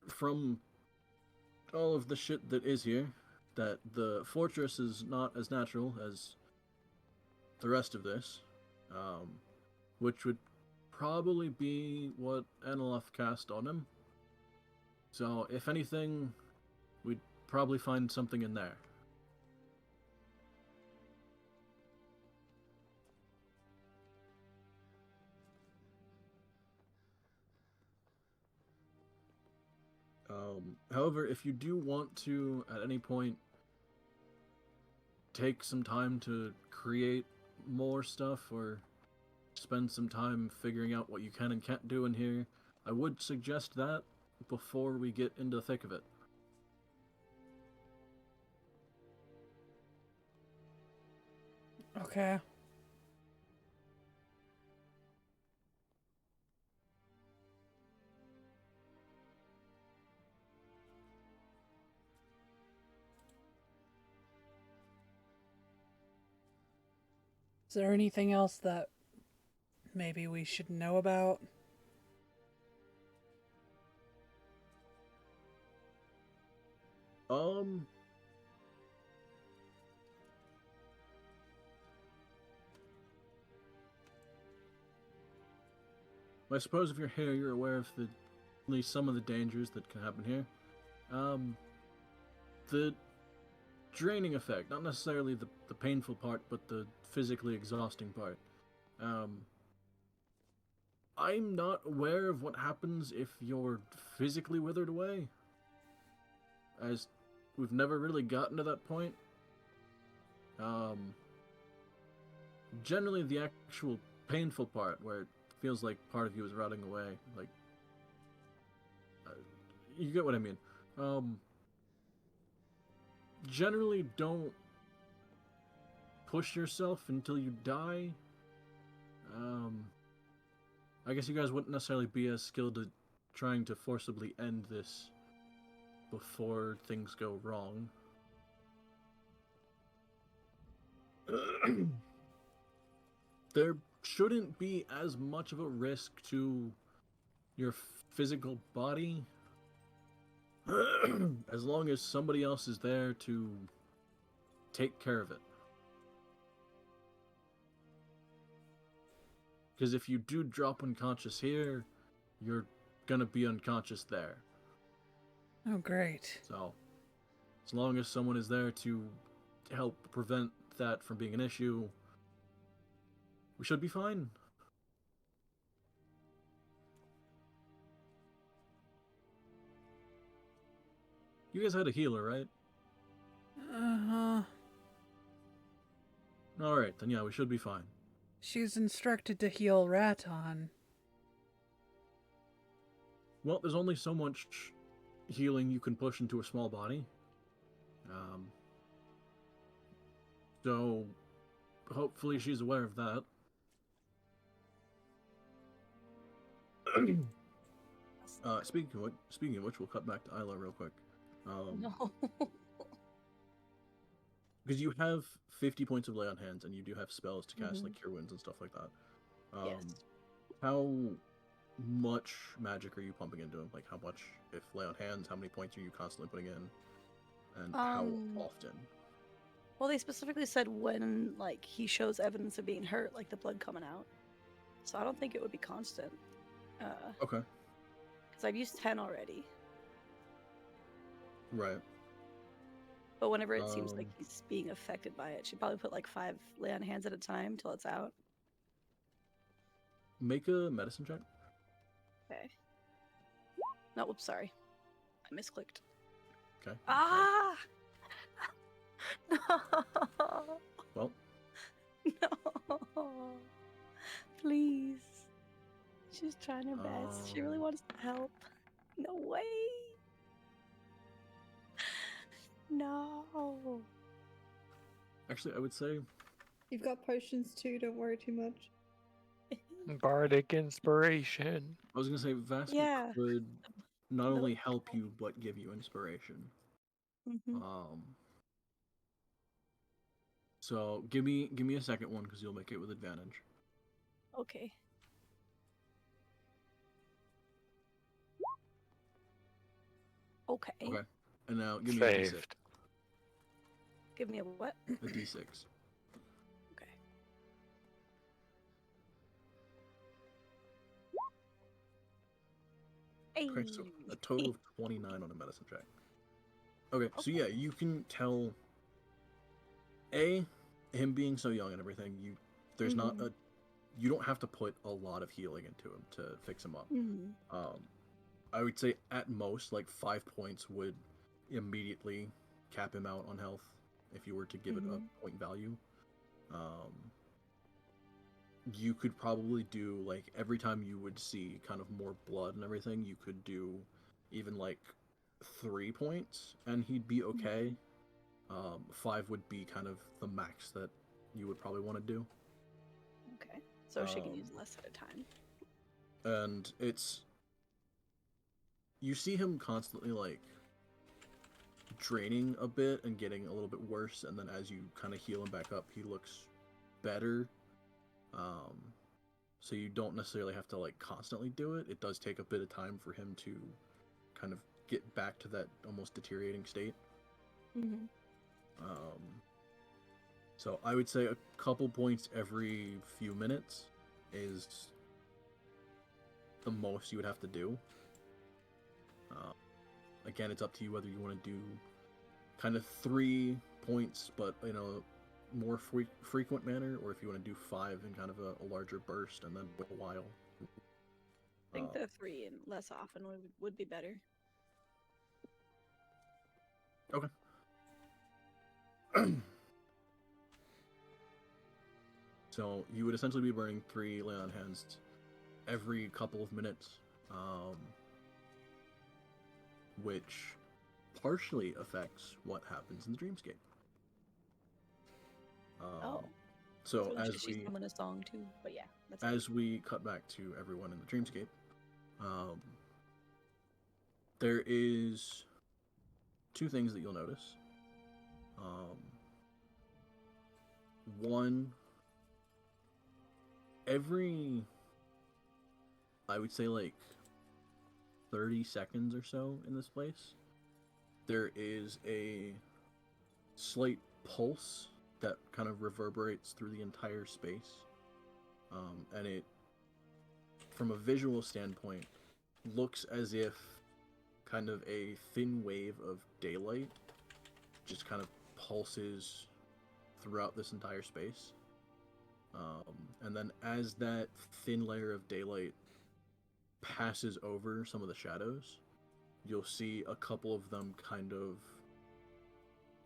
from all of the shit that is here that the fortress is not as natural as the rest of this, which would probably be what Anilef cast on him. So, if anything, we'd probably find something in there. However, if you do want to, at any point, take some time to create more stuff, or spend some time figuring out what you can and can't do in here, I would suggest that before we get into the thick of it. Okay. Is there anything else that maybe we should know about? I suppose if you're here, you're aware of at least some of the dangers that can happen here. The draining effect, not necessarily the painful part, but the physically exhausting part. I'm not aware of what happens if you're physically withered away, as we've never really gotten to that point. Generally the actual painful part, where it feels like part of you is rotting away, like, you get what I mean. Generally don't push yourself until you die. I guess you guys wouldn't necessarily be as skilled at trying to forcibly end this before things go wrong. There shouldn't be as much of a risk to your physical body as long as somebody else is there to take care of it. Because if you do drop unconscious here, you're gonna be unconscious there. Oh, great. So, as long as someone is there to help prevent that from being an issue, we should be fine. You guys had a healer, right? Uh-huh. Alright, then yeah, we should be fine. She's instructed to heal Raton. Well, there's only so much healing you can push into a small body. So hopefully she's aware of that. Speaking of which, we'll cut back to Isla real quick. No. Because you have 50 points of lay on hands, and you do have spells to cast Mhm. like cure wounds and stuff like that. Yes. How much magic are you pumping into him? Like how much, if lay on hands, how many points are you constantly putting in, and how often? Well, they specifically said when like he shows evidence of being hurt, like the blood coming out. So I don't think it would be constant. Okay. Because I've used 10 already. Right. But whenever it seems like he's being affected by it, she'd probably put like 5 lay on hands at a time till it's out. Make a medicine check. Okay. No, whoops, sorry. I misclicked. Okay. Ah! No! Well, No! Please. She's trying her best. She really wants to help. No way! No! actually, I would say You've got potions too, don't worry too much. Bardic inspiration. I was gonna say Vasca Yeah. could not only help you but give you inspiration. Mm-hmm. So give me a second one because you'll make it with advantage. Okay. Okay. Okay. And now give me a d6. Saved. Give me a what? A d6. Okay. Okay, so a total of 29 on a medicine check. Okay, so yeah, you can tell him being so young and everything, there's not a you don't have to put a lot of healing into him to fix him up. I would say at most like 5 points would immediately cap him out on health if you were to give it a point value. You could probably do like every time you would see kind of more blood and everything, you could do even like 3 points and he'd be okay. 5 would be kind of the max that you would probably want to do. Okay. So she can use less at a time. And you see him constantly like draining a bit and getting a little bit worse, and then as you kind of heal him back up, he looks better. So you don't necessarily have to like constantly do it. It does take a bit of time for him to kind of get back to that almost deteriorating state. So I would say a couple points every few minutes is the most you would have to do. Again, it's up to you whether you want to do kind of 3 points, but in a more frequent manner, or if you want to do 5 in kind of a larger burst and then with a while. I think the 3 and less often would be better. Okay. So you would essentially be burning 3 lay on hands every couple of minutes, which partially affects what happens in the dreamscape. So she's singing a song too, but yeah. As we cut back to everyone in the dreamscape, there is 2 things that you'll notice. One, every, I would say like 30 seconds or so in this place, there is a slight pulse that kind of reverberates through the entire space. And it, from a visual standpoint, looks as if kind of a thin wave of daylight just kind of pulses throughout this entire space. And then as that thin layer of daylight passes over some of the shadows, you'll see a couple of them kind of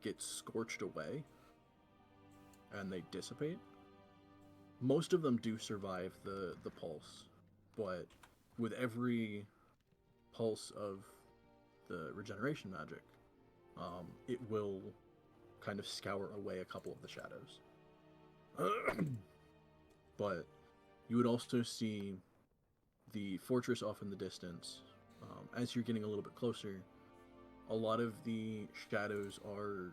get scorched away and they dissipate. Most of them do survive the pulse, but with every pulse of the regeneration magic, it will kind of scour away a couple of the shadows. But you would also see the fortress off in the distance. As you're getting a little bit closer, a lot of the shadows are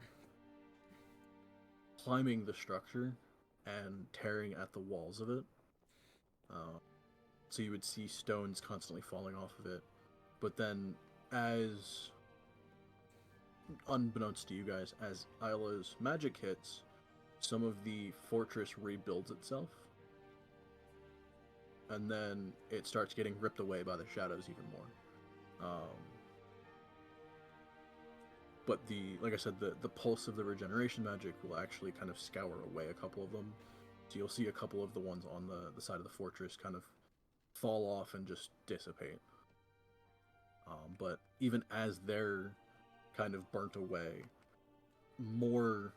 climbing the structure and tearing at the walls of it. So you would see stones constantly falling off of it. But then, as unbeknownst to you guys, as Isla's magic hits, some of the fortress rebuilds itself. And then it starts getting ripped away by the shadows even more. But like I said, the pulse of the regeneration magic will actually kind of scour away a couple of them. So you'll see a couple of the ones on the side of the fortress kind of fall off and just dissipate. But even as they're kind of burnt away, more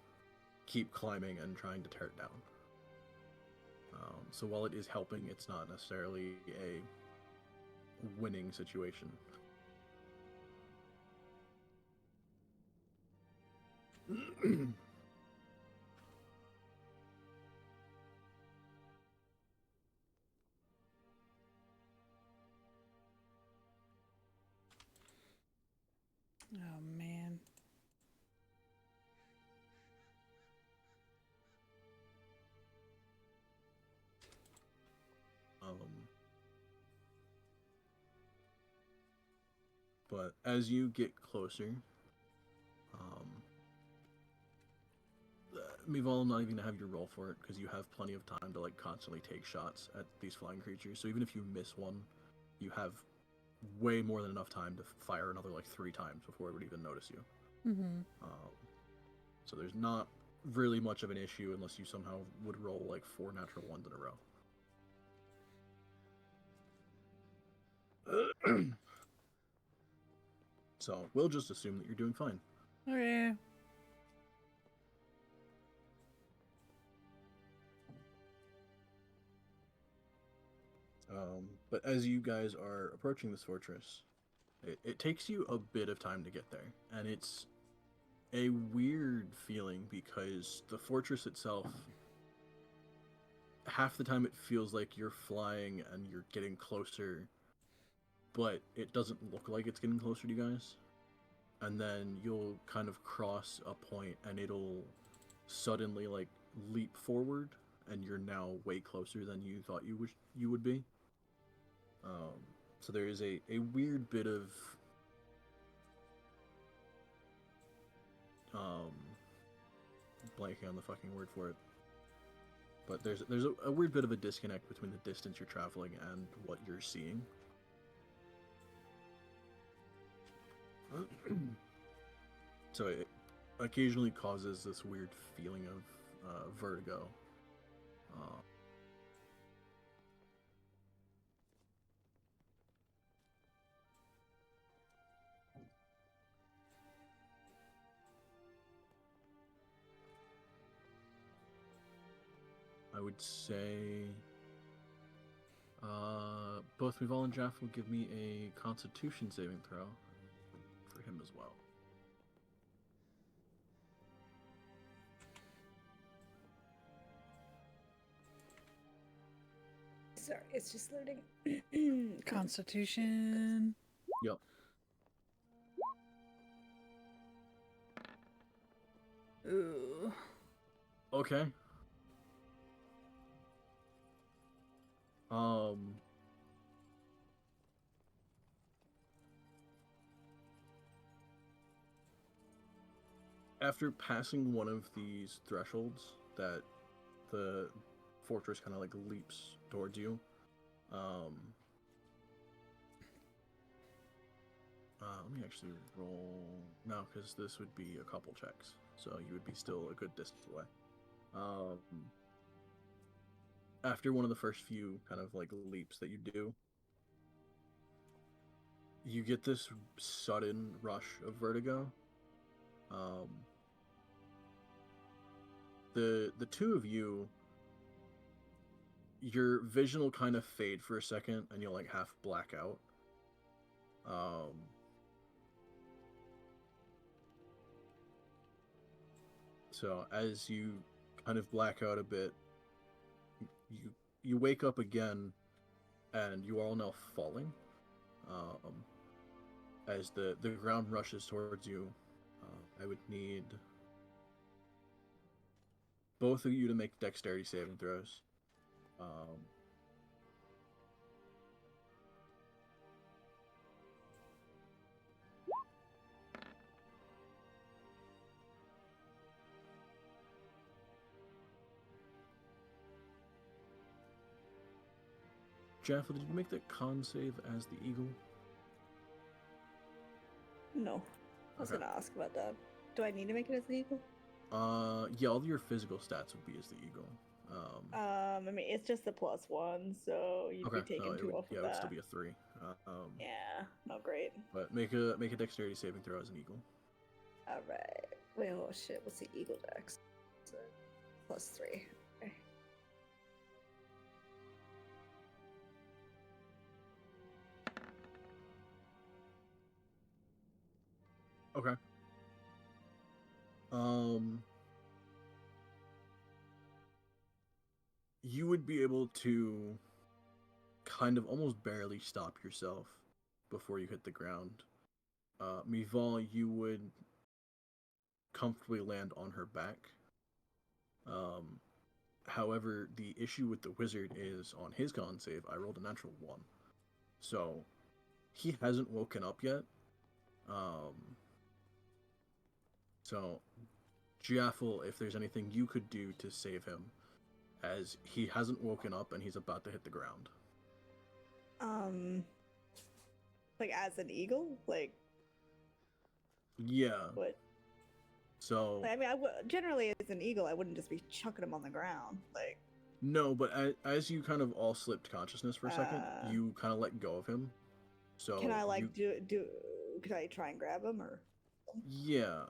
keep climbing and trying to tear it down. So while it is helping, it's not necessarily a winning situation. Oh man. But as you get closer, Mival, not even gonna have you roll for it because you have plenty of time to like constantly take shots at these flying creatures. So even if you miss one, you have way more than enough time to fire another like 3 times before it would even notice you. Mm-hmm. So there's not really much of an issue unless you somehow would roll like 4 natural ones in a row. So we'll just assume that you're doing fine. Okay. But as you guys are approaching this fortress, it takes you a bit of time to get there, and it's a weird feeling because the fortress itself, half the time it feels like you're flying and you're getting closer, but it doesn't look like it's getting closer to you guys. And then you'll kind of cross a point and it'll suddenly like leap forward, and you're now way closer than you thought you would be. So there is a weird bit of blanking on the fucking word for it. But there's a weird bit of a disconnect between the distance you're traveling and what you're seeing. So it occasionally causes this weird feeling of vertigo. I would say both Mival and Jaff will give me a Constitution saving throw for him as well. Sorry, it's just loading. Constitution. Yep. Ooh. Okay. After passing one of these thresholds that the fortress kind of like leaps towards you, let me actually roll now because this would be a couple checks, so you would be still a good distance away. After one of the first few kind of like leaps that you do, you get this sudden rush of vertigo. The two of you, your vision will kind of fade for a second and you'll like half black out. So as you kind of black out a bit, you wake up again, and you are all now falling. As the ground rushes towards you, I would need both of you to make dexterity saving throws. Jaffa, did you make that con save as the eagle? No. I was Okay. gonna ask about that. Do I need to make it as an eagle? Yeah, all your physical stats would be as the eagle. I mean, it's just a +1, so you'd be taking it 2 would, off of it that. would still be a 3. Yeah, not great. But make a dexterity saving throw as an eagle. Alright. Wait, oh shit, what's the eagle dex? So, +3. Okay. Okay. You would be able to kind of almost barely stop yourself before you hit the ground. Mival, you would comfortably land on her back. However, the issue with the wizard is on his con save, I rolled a natural 1. So, he hasn't woken up yet. So, Jaffel, if there's anything you could do to save him, as he hasn't woken up and he's about to hit the ground. Like as an eagle? Like, Yeah. what? So, Like, I mean, generally as an eagle, I wouldn't just be chucking him on the ground. Like, no, but as you kind of all slipped consciousness for a second, you kind of let go of him. So can I like can I try and grab him or? Yeah,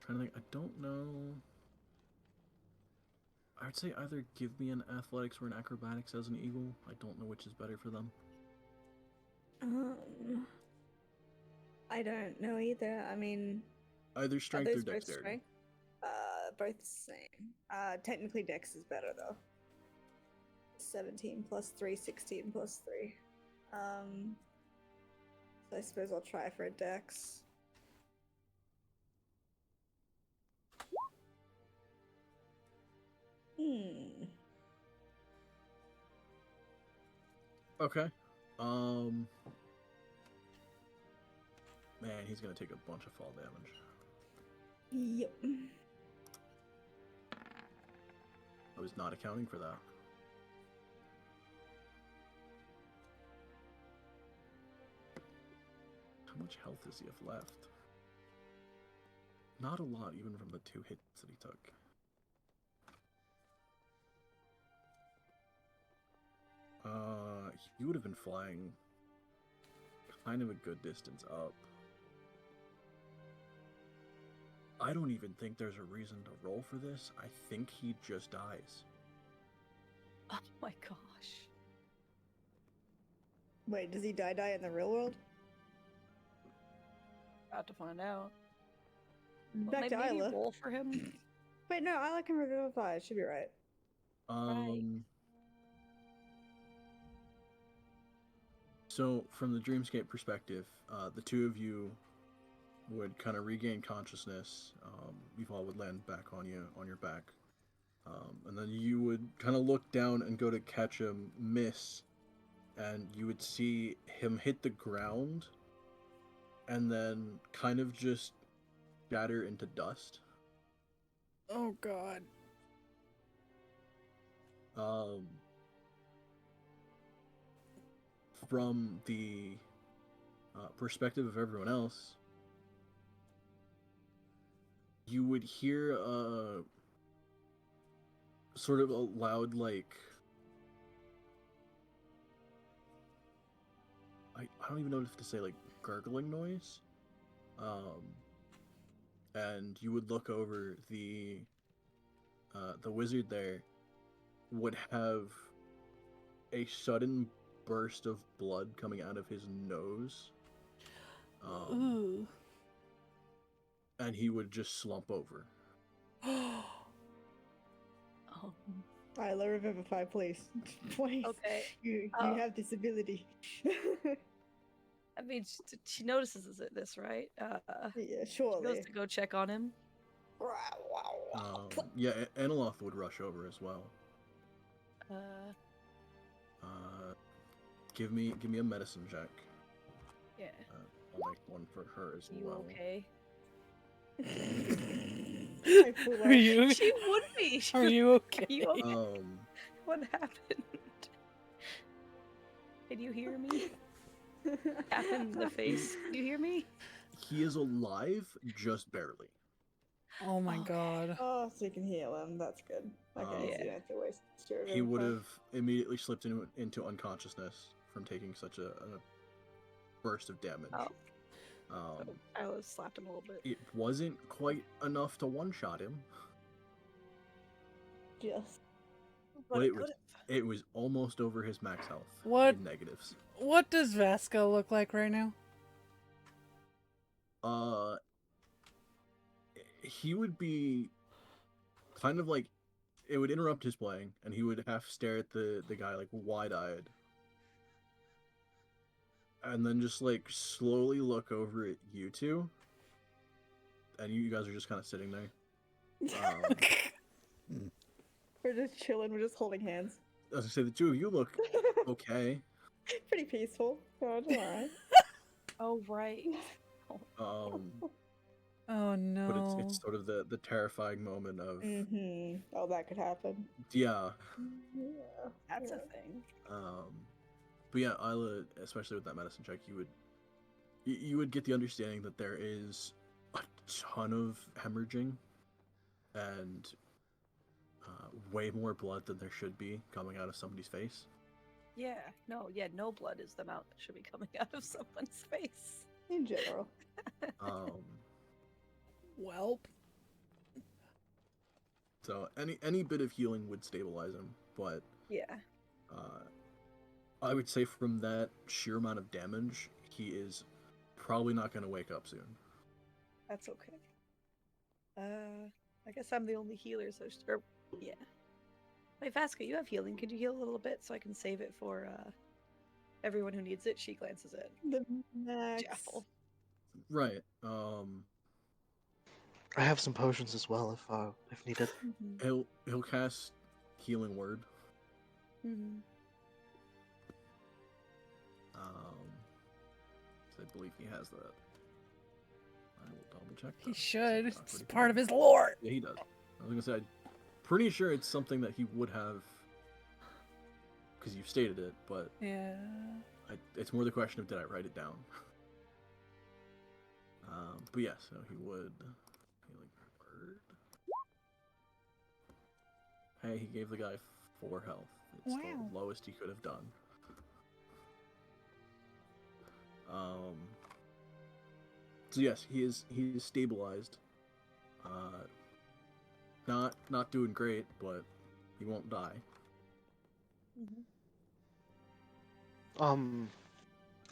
trying to think, I don't know. I would say either give me an athletics or an acrobatics as an eagle. I don't know which is better for them. I don't know either. I mean, Either strength or dexterity. Strength? Both the same. Technically dex is better though. 17 plus 3, 16 plus 3. So I suppose I'll try for a dex. Okay. Man, he's gonna take a bunch of fall damage. Yep. I was not accounting for that. How much health does he have left? Not a lot, even from the 2 hits that he took. He would have been flying kind of a good distance up. I don't even think there's a reason to roll for this. I think he just dies. Oh my gosh. Wait, does he die in the real world? About to find out. Back to maybe Isla. roll for him. Wait, no, Isla can revivify. It should be right. So, from the Dreamscape perspective, the 2 of you would kind of regain consciousness. Yuval would land back on you, on your back. And then you would kind of look down and go to catch him, miss, and you would see him hit the ground and then kind of just shatter into dust. Oh, God. From the perspective of everyone else, you would hear a sort of a loud, like, I don't even know if to say, like, gurgling noise. And you would look over, the wizard there would have a sudden burst of blood coming out of his nose. Ooh. And he would just slump over. Oh, Isla, revivify, please. Please. okay. You have this ability. I mean, she notices this, right? Yeah, She goes surely. to go check on him. Yeah, Aneloth would rush over as well. Give me a medicine check. Yeah. I'll make one for her as You well. okay? Are you? She would be. Are you okay? Are you okay? What happened? Can you hear me? Tap him in the face. Can you hear me? He is alive, just barely. Oh my Okay. god. Oh, so you can heal him. That's good. Okay, so you don't have to waste your He would revivify. have immediately slipped into unconsciousness from taking such a burst of damage. Oh. So I slapped him a little bit. It wasn't quite enough to one-shot him, Just. but it was almost over his max health. What? In negatives. What does Vasca look like right now? He would be kind of like, it would interrupt his playing, and he would half stare at the guy like wide-eyed, and then just like slowly look over at you two, and you guys are just kind of sitting there. We're just chilling. We're just holding hands. As I say, the two of you look okay. Pretty peaceful. So it's alright. Oh right. Oh no. But it's sort of the terrifying moment of Oh, that could happen. yeah. Yeah. That's a thing. But yeah, Isla, especially with that medicine check, you would get the understanding that there is a ton of hemorrhaging and way more blood than there should be coming out of somebody's face. Yeah. No blood is the amount that should be coming out of someone's face. In general. Welp. So any bit of healing would stabilize him, but Yeah. I would say from that sheer amount of damage, he is probably not going to wake up soon. That's okay. I guess I'm the only healer, so yeah. Wait, Vasca, you have healing. Could you heal a little bit so I can save it for everyone who needs it? She glances at The max. Jaffel. Right. I have some potions as well if needed. He'll cast Healing Word. I believe he has that. I will double check. He that. should. It's It's pretty part of cool. his lore. Yeah, he does. I was gonna say, I'm pretty sure it's something that he would have, because you've stated it, but Yeah. it's more the question of did I write it down. But yeah, so he would. Healing Word. Hey, he gave the guy 4 health. It's Wow. the lowest he could have done. So yes, he is stabilized. Not doing great, but he won't die.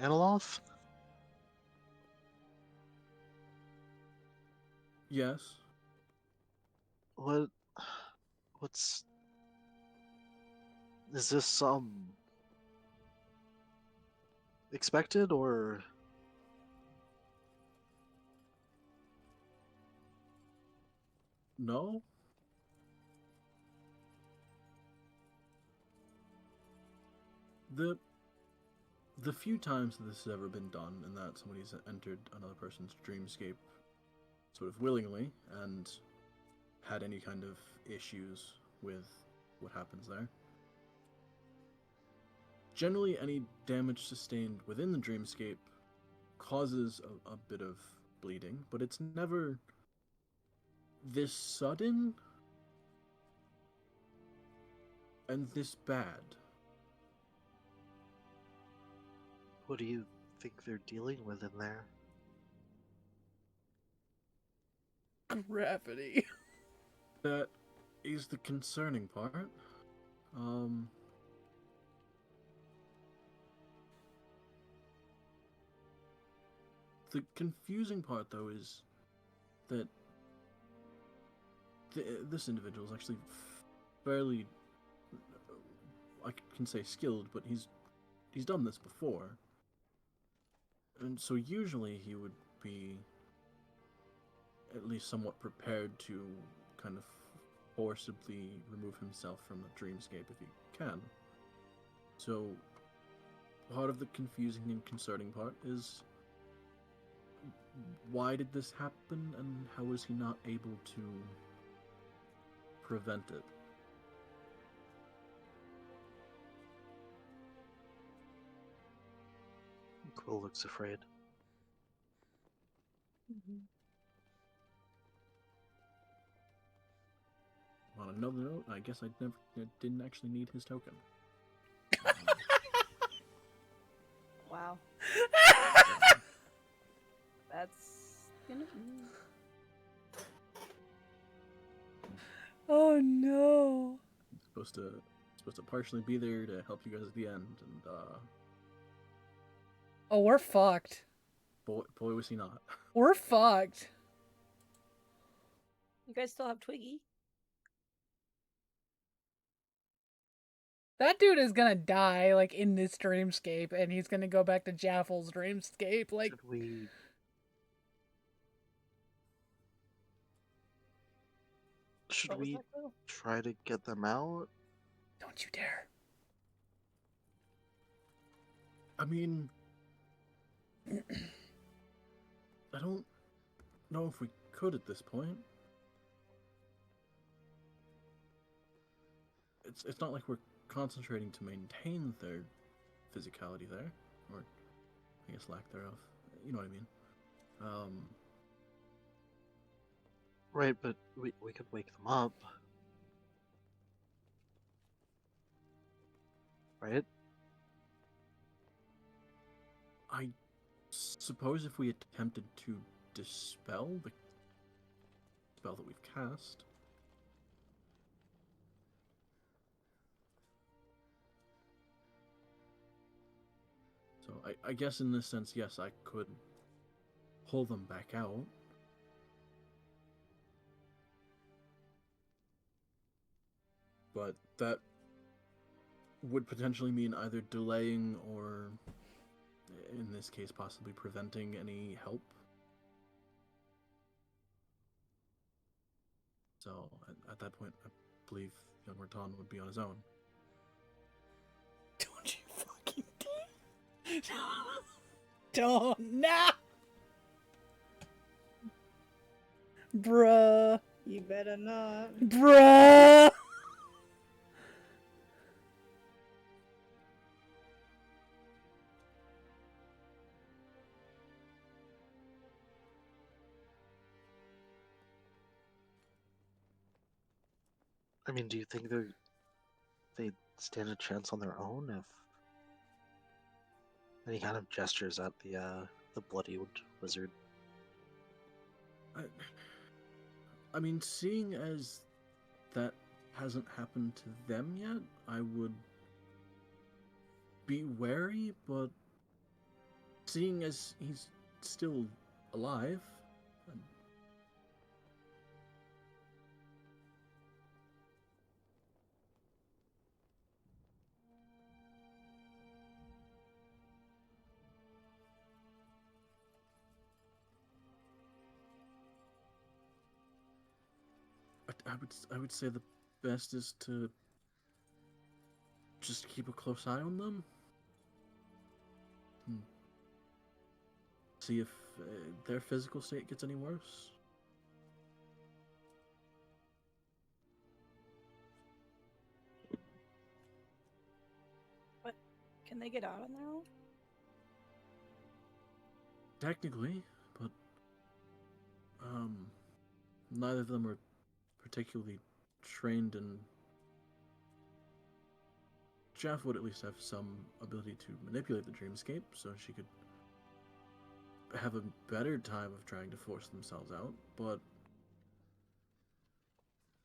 Aneloth? Yes. What's is this expected or No. The few times that this has ever been done, and that somebody's entered another person's dreamscape sort of willingly and had any kind of issues with what happens there. Generally, any damage sustained within the dreamscape causes a bit of bleeding, but it's never this sudden and this bad. what do you think they're dealing with in there? Gravity. That is the concerning part. The confusing part, though, is that this individual is actually fairly, I can say skilled, but he's done this before. And so usually he would be at least somewhat prepared to kind of forcibly remove himself from the dreamscape if he can. So part of the confusing and concerning part is, why did this happen and how was he not able to prevent it? Quill looks afraid. On another note, I guess I didn't actually need his token. Wow. That's gonna. Oh no. Supposed to partially be there to help you guys at the end, and Oh, we're fucked. boy was he not. We're fucked. You guys still have Twiggy. That dude is gonna die, like, in this dreamscape, and he's gonna go back to Jaffel's dreamscape, like... Should we... Should What was we that, Quill? try to get them out? Don't you dare. I mean, I don't know if we could at this point. It's not like we're concentrating to maintain their physicality there, or I guess lack thereof. You know what I mean? Right, but we could wake them up. Right? I suppose if we attempted to dispel the spell that we've cast. So I guess in this sense, yes, I could pull them back out. But that would potentially mean either delaying or, in this case, possibly preventing any help. So at that point, I believe young Raton would be on his own. Don't you fucking dare. Don't, nah! Bruh. You better not. Bruh! I mean, do you think they'd stand a chance on their own if... And he kind of gestures at the bloodied wizard. I mean, seeing as that hasn't happened to them yet, I would be wary, but seeing as he's still alive... I would say the best is to just keep a close eye on them. See if their physical state gets any worse. What? Can they get out on their own? Technically, but neither of them are particularly trained in... Jeff would at least have some ability to manipulate the dreamscape, so she could have a better time of trying to force themselves out, but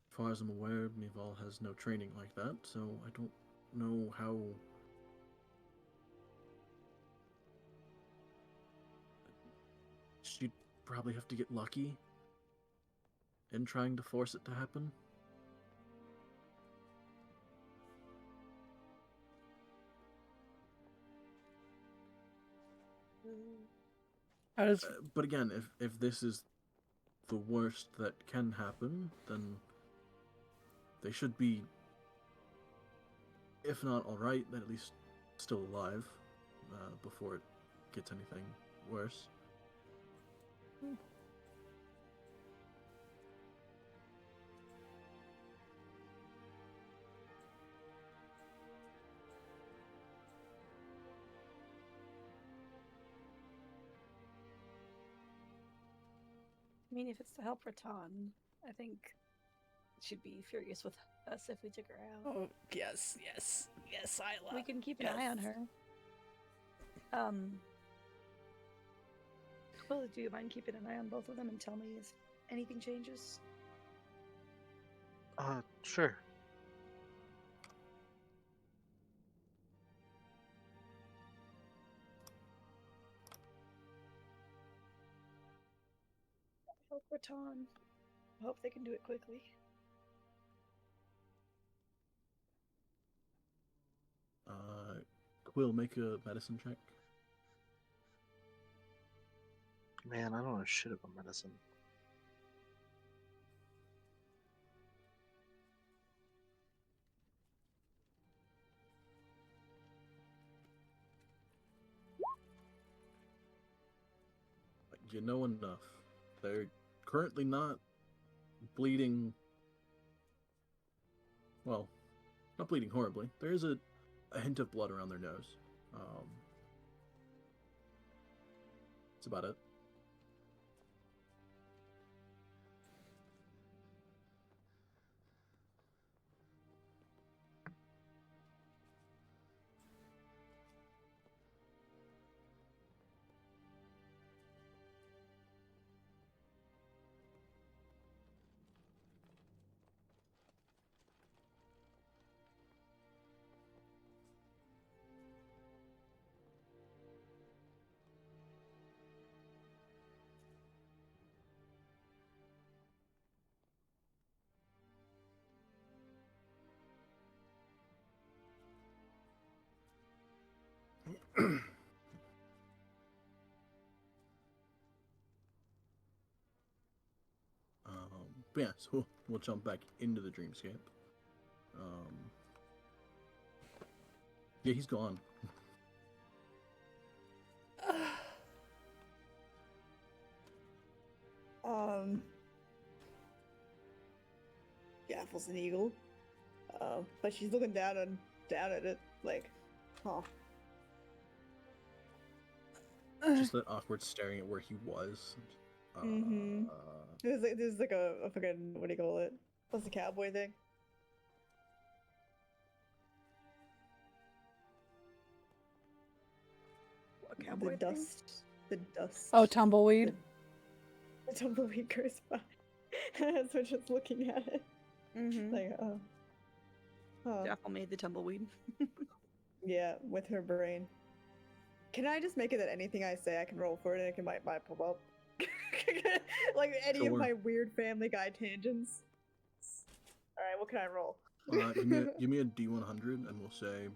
as far as I'm aware, Mival has no training like that, so I don't know how... worst, you'd probably have to get lucky in trying to force it to happen. How does But again, if this is the worst that can happen, then they should be, if not alright, then at least still alive before it gets anything worse. I mean, if it's to help Raton, I think she'd be furious with us if we took her out. Oh, yes, Isla. We can keep an eye on her. Well, do you mind keeping an eye on both of them and tell me if anything changes? Sure. Help Raton. I hope they can do it quickly. Quill, make a medicine check. Man, I don't know shit about medicine. You know enough. They're currently not bleeding. Well, not bleeding horribly. There is a hint of blood around their nose. That's about it. But yeah, so we'll jump back into the dreamscape. Yeah, he's gone. Gaffle's an eagle. But she's looking down at it, like, huh. Just that awkward staring at where he was. There's like a fucking, what do you call it? What's the cowboy thing? What cowboy The thing? dust. The dust. Oh, tumbleweed. The tumbleweed goes by. So we're just looking at it. Like, oh. Huh. Jaffel made the tumbleweed. Yeah, with her brain. Can I just make it that anything I say I can roll for it and it can might pop up? Like any of Sure. my weird Family Guy tangents. Alright, what can I roll? Give me a D100 and we'll say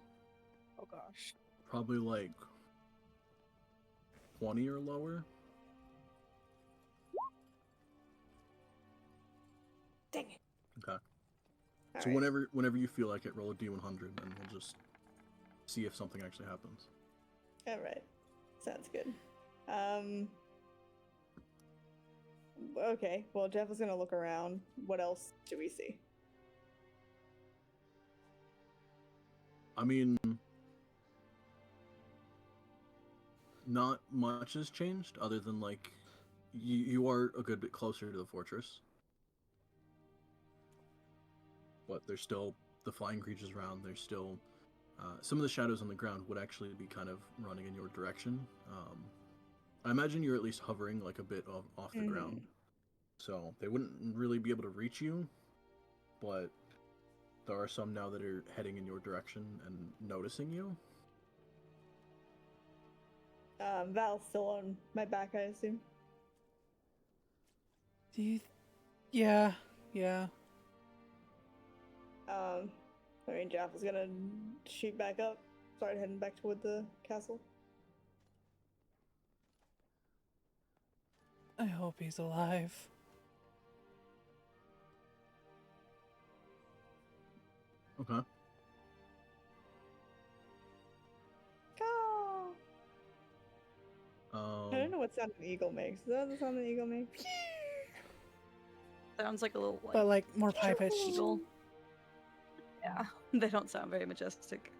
Oh gosh. probably like 20 or lower. Dang it. Okay. So Alright. whenever you feel like it, roll a D100 and we'll just see if something actually happens. Alright. Sounds good. Okay, well, Jeff is gonna look around. What else do we see? I mean, not much has changed other than like you are a good bit closer to the fortress. But there's still the flying creatures around. There's still some of the shadows on the ground would actually be kind of running in your direction. I imagine you're at least hovering like a bit off the ground, so they wouldn't really be able to reach you. But there are some now that are heading in your direction and noticing you. Val's still on my back, I assume. Do you? Yeah, yeah. I mean, Jaff is gonna shoot back up, start heading back toward the castle. I hope he's alive. Okay. Caw! I don't know what sound an eagle makes. Is that the sound an eagle makes? Sounds like a little like But like more high pitched. eagle. Yeah, they don't sound very majestic.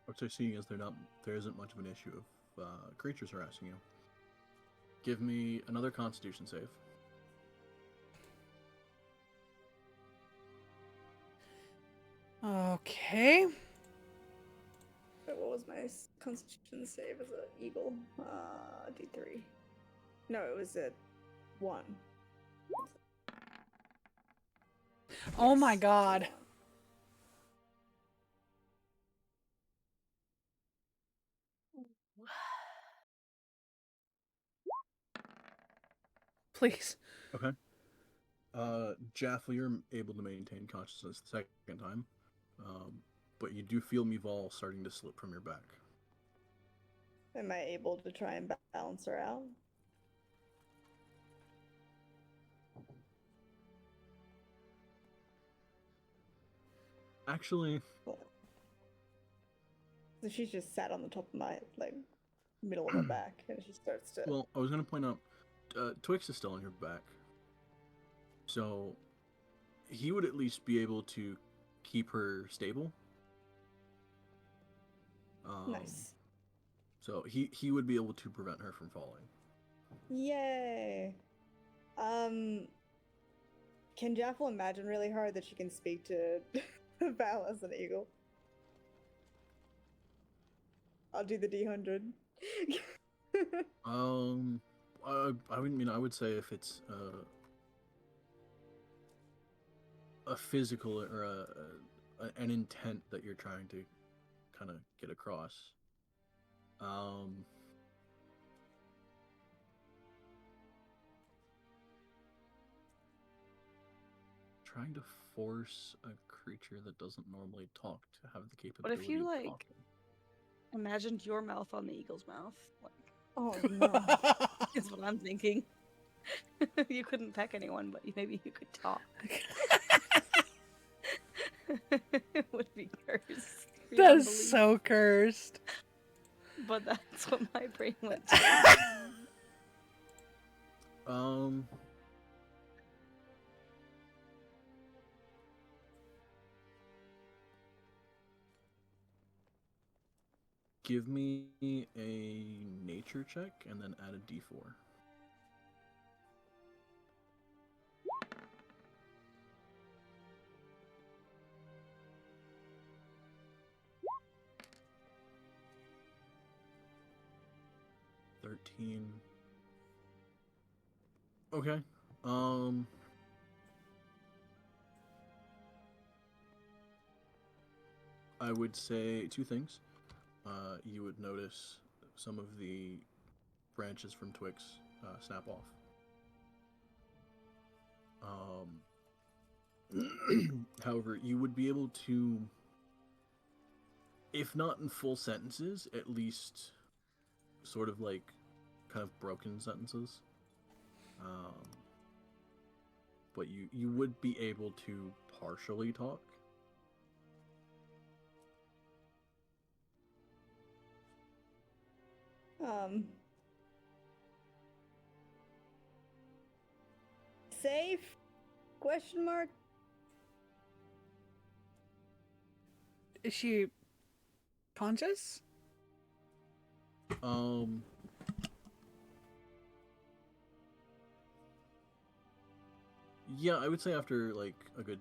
What I see is there isn't much of an issue if creatures harassing you. Give me another Constitution save. Okay. Wait, what was my constitution save as an eagle? D3. No, it was a 1. Oh my Yes, god. it's Please. Okay. Jaffel, you're able to maintain consciousness the second time, but you do feel Mival starting to slip from your back. a 1. Am I able to try and balance her out? Actually, So she's just sat on the top of my, like, middle of my back, and she starts to. well, I was going to point out, Twix is still on your back, so he would at least be able to keep her stable. Nice. So he would be able to prevent her from falling. Yay! Can Jaffel imagine really hard that she can speak to Val as an eagle? I'll do the D100. I would say if it's a physical or an intent that you're trying to kind of get across. Trying to force a creature that doesn't normally talk to have the capability What if you of like talking. imagined your mouth on the eagle's mouth? Like, Oh no. is what I'm thinking. You couldn't peck anyone, but maybe you could talk. It would be cursed. That beyond is belief. so cursed. But that's what my brain went to. Give me a nature check and then add a d4. $13. Okay. I would say two things. You would notice some of the branches from Twix snap off. However, you would be able to, if not in full sentences, at least sort of like kind of broken sentences. But you would be able to partially talk. Safe? Question mark? Is she conscious? Yeah, I would say after like a good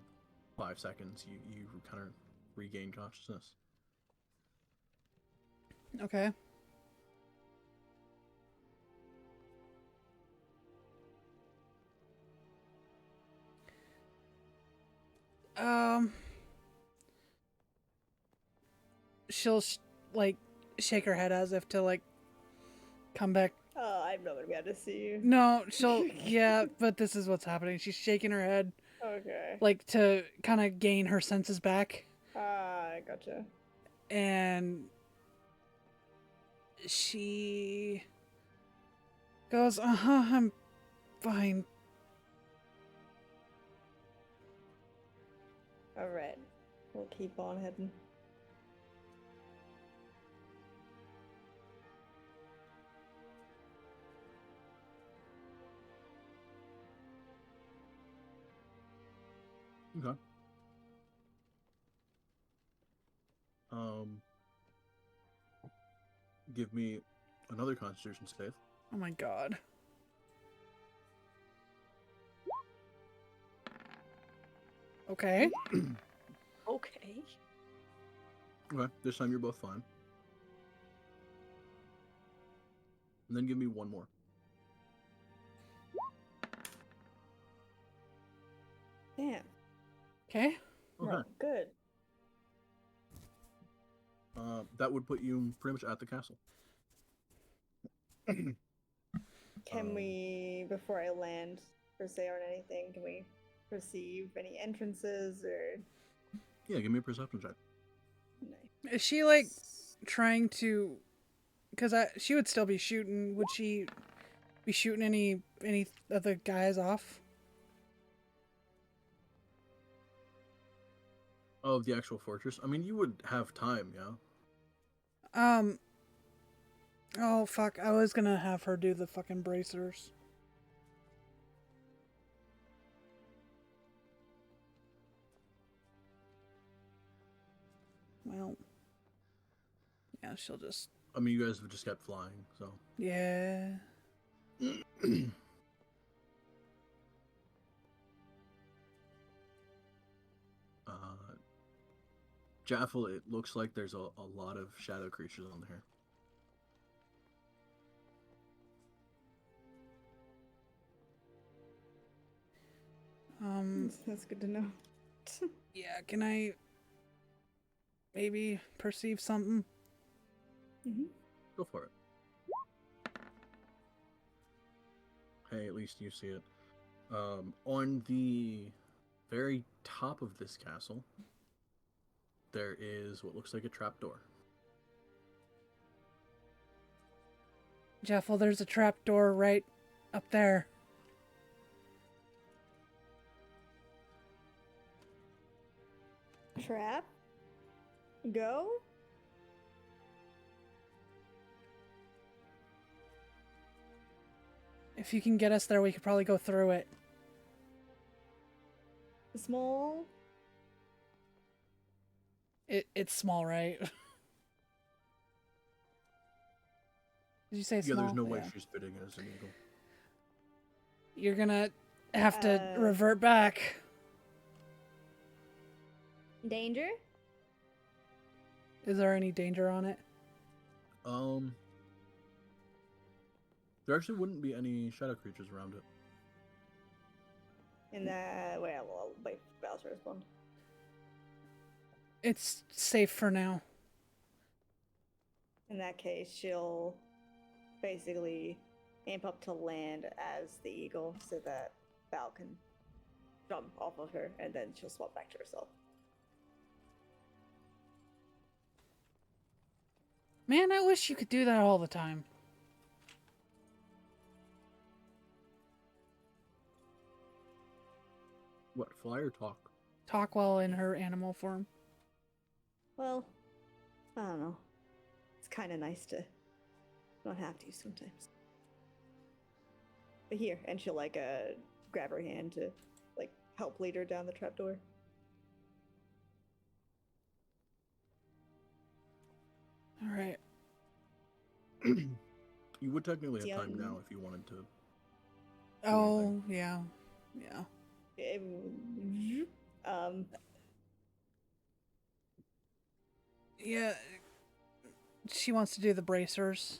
5 seconds, you kind of regain consciousness. Okay. she'll like shake her head as if to like come back. Oh, I'm not gonna be able to see you. No, she'll yeah, but this is what's happening. She's shaking her head Okay. like to kind of gain her senses back, I gotcha. and she goes, "Uh-huh, I'm fine." Alright. We'll keep on heading. Okay. Um, give me another Constitution save. Oh my god. Okay. Okay. Okay, this time you're both fine. And then give me one more. Damn. Okay. Okay. Right, good. That would put you pretty much at the castle. Can we, before I land, per se, on anything, can we perceive any entrances or? Yeah, give me a perception check. No. Is she like trying to? Because she would still be shooting. Would she be shooting any of the guys off? Of the actual fortress? I mean, you would have time, yeah? Oh fuck! I was gonna have her do the fucking bracers. Well, yeah, she'll just. I mean, you guys have just kept flying, so. Yeah. Jaffel, it looks like there's a lot of shadow creatures on here. That's good to know. Yeah, can I maybe perceive something? Mm-hmm. Go for it. Hey, at least you see it. On the very top of this castle, there is what looks like a trapdoor. Jeffel, there's a trapdoor right up there. Trap? Go? If you can get us there, we could probably go through it. Small? It's small, right? Did you say Yeah, small? there's no way Yeah. she's fitting as an eagle. You're gonna have to revert back. Danger? Is there any danger on it? There actually wouldn't be any shadow creatures around it. In that, well, I'll wait for Val to respond. It's safe for now. In that case, she'll basically amp up to land as the eagle so that Val can jump off of her, and then she'll swap back to herself. Man, I wish you could do that all the time. What, fly or talk? Talk while in her animal form. Well, I don't know. It's kind of nice to not have to sometimes. But here, and she'll like grab her hand to like help lead her down the trapdoor. All right. You would technically have time Young. now if you wanted to. Oh, yeah. Yeah. Yeah. She wants to do the bracers.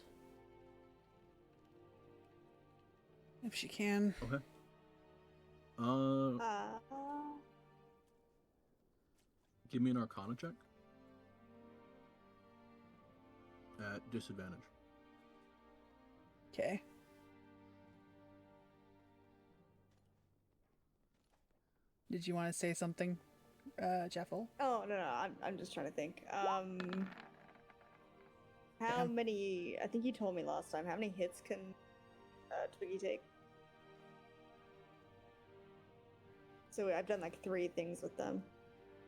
If she can. Okay. Give me an Arcana check. at disadvantage. Okay. Did you want to say something, Jeffel? Oh no, I'm just trying to think. How Damn. many? I think you told me last time. How many hits can Twiggy take? So I've done like 3 things with them,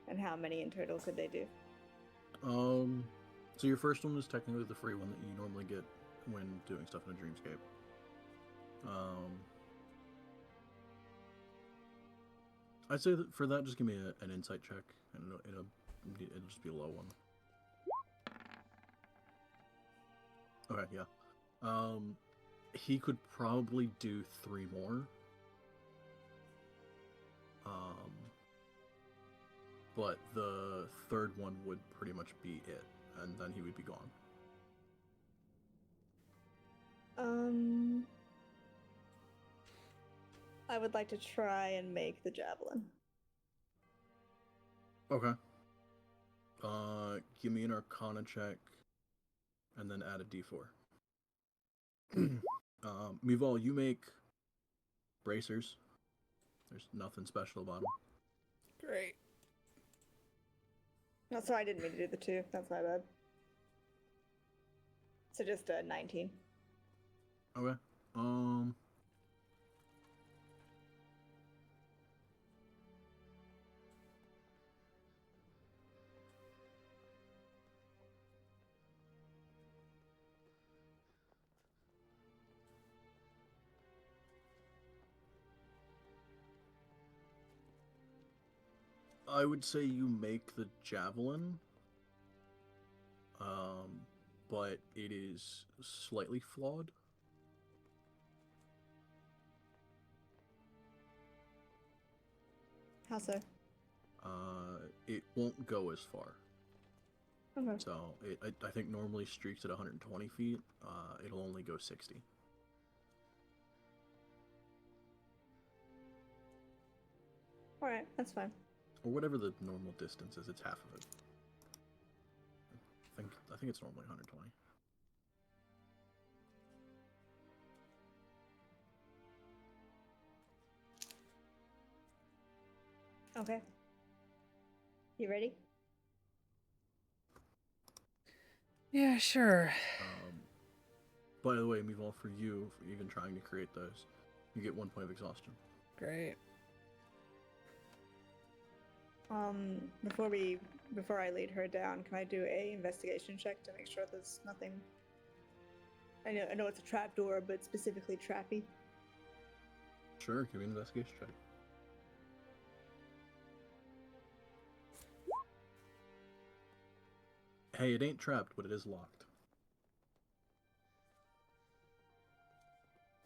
and how many in total could they do? So your first one is technically the free one that you normally get when doing stuff in a dreamscape. I'd say that for that, just give me an insight check, and it'll just be a low one. Okay, yeah. He could probably do 3 more. But the third one would pretty much be it, and then he would be gone. I would like to try and make the javelin. Okay. Give me an Arcana check, and then add a D4. Mival, you make bracers. There's nothing special about them. Great. No, sorry, I didn't mean to do the 2. That's my bad. So just 19. Okay. I would say you make the javelin, but it is slightly flawed. How so? It won't go as far. Okay. So I think normally streaks at 120 feet. It'll only go 60. Alright, that's fine. Or whatever the normal distance is, it's half of it. I think it's normally 120. Okay. You ready? Yeah, sure. By the way, Mival, for you, for even trying to create those, you get 1 point of exhaustion. Great. Before I lead her down, can I do a investigation check to make sure there's nothing? I know it's a trap door, but specifically trappy. Sure, give me an investigation check. Hey, it ain't trapped, but it is locked.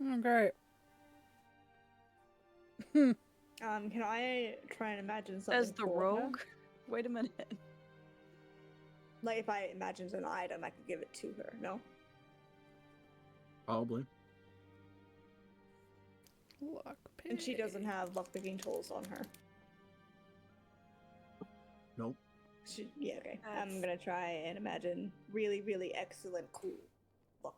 Oh, great. Can I try and imagine something As the for her? rogue? Wait a minute. Like if I imagined an item, I could give it to her. No. Probably. Lockpick. And she doesn't have lockpicking tools on her. Nope. Yeah, okay. I'm gonna try and imagine really, really excellent, cool lock.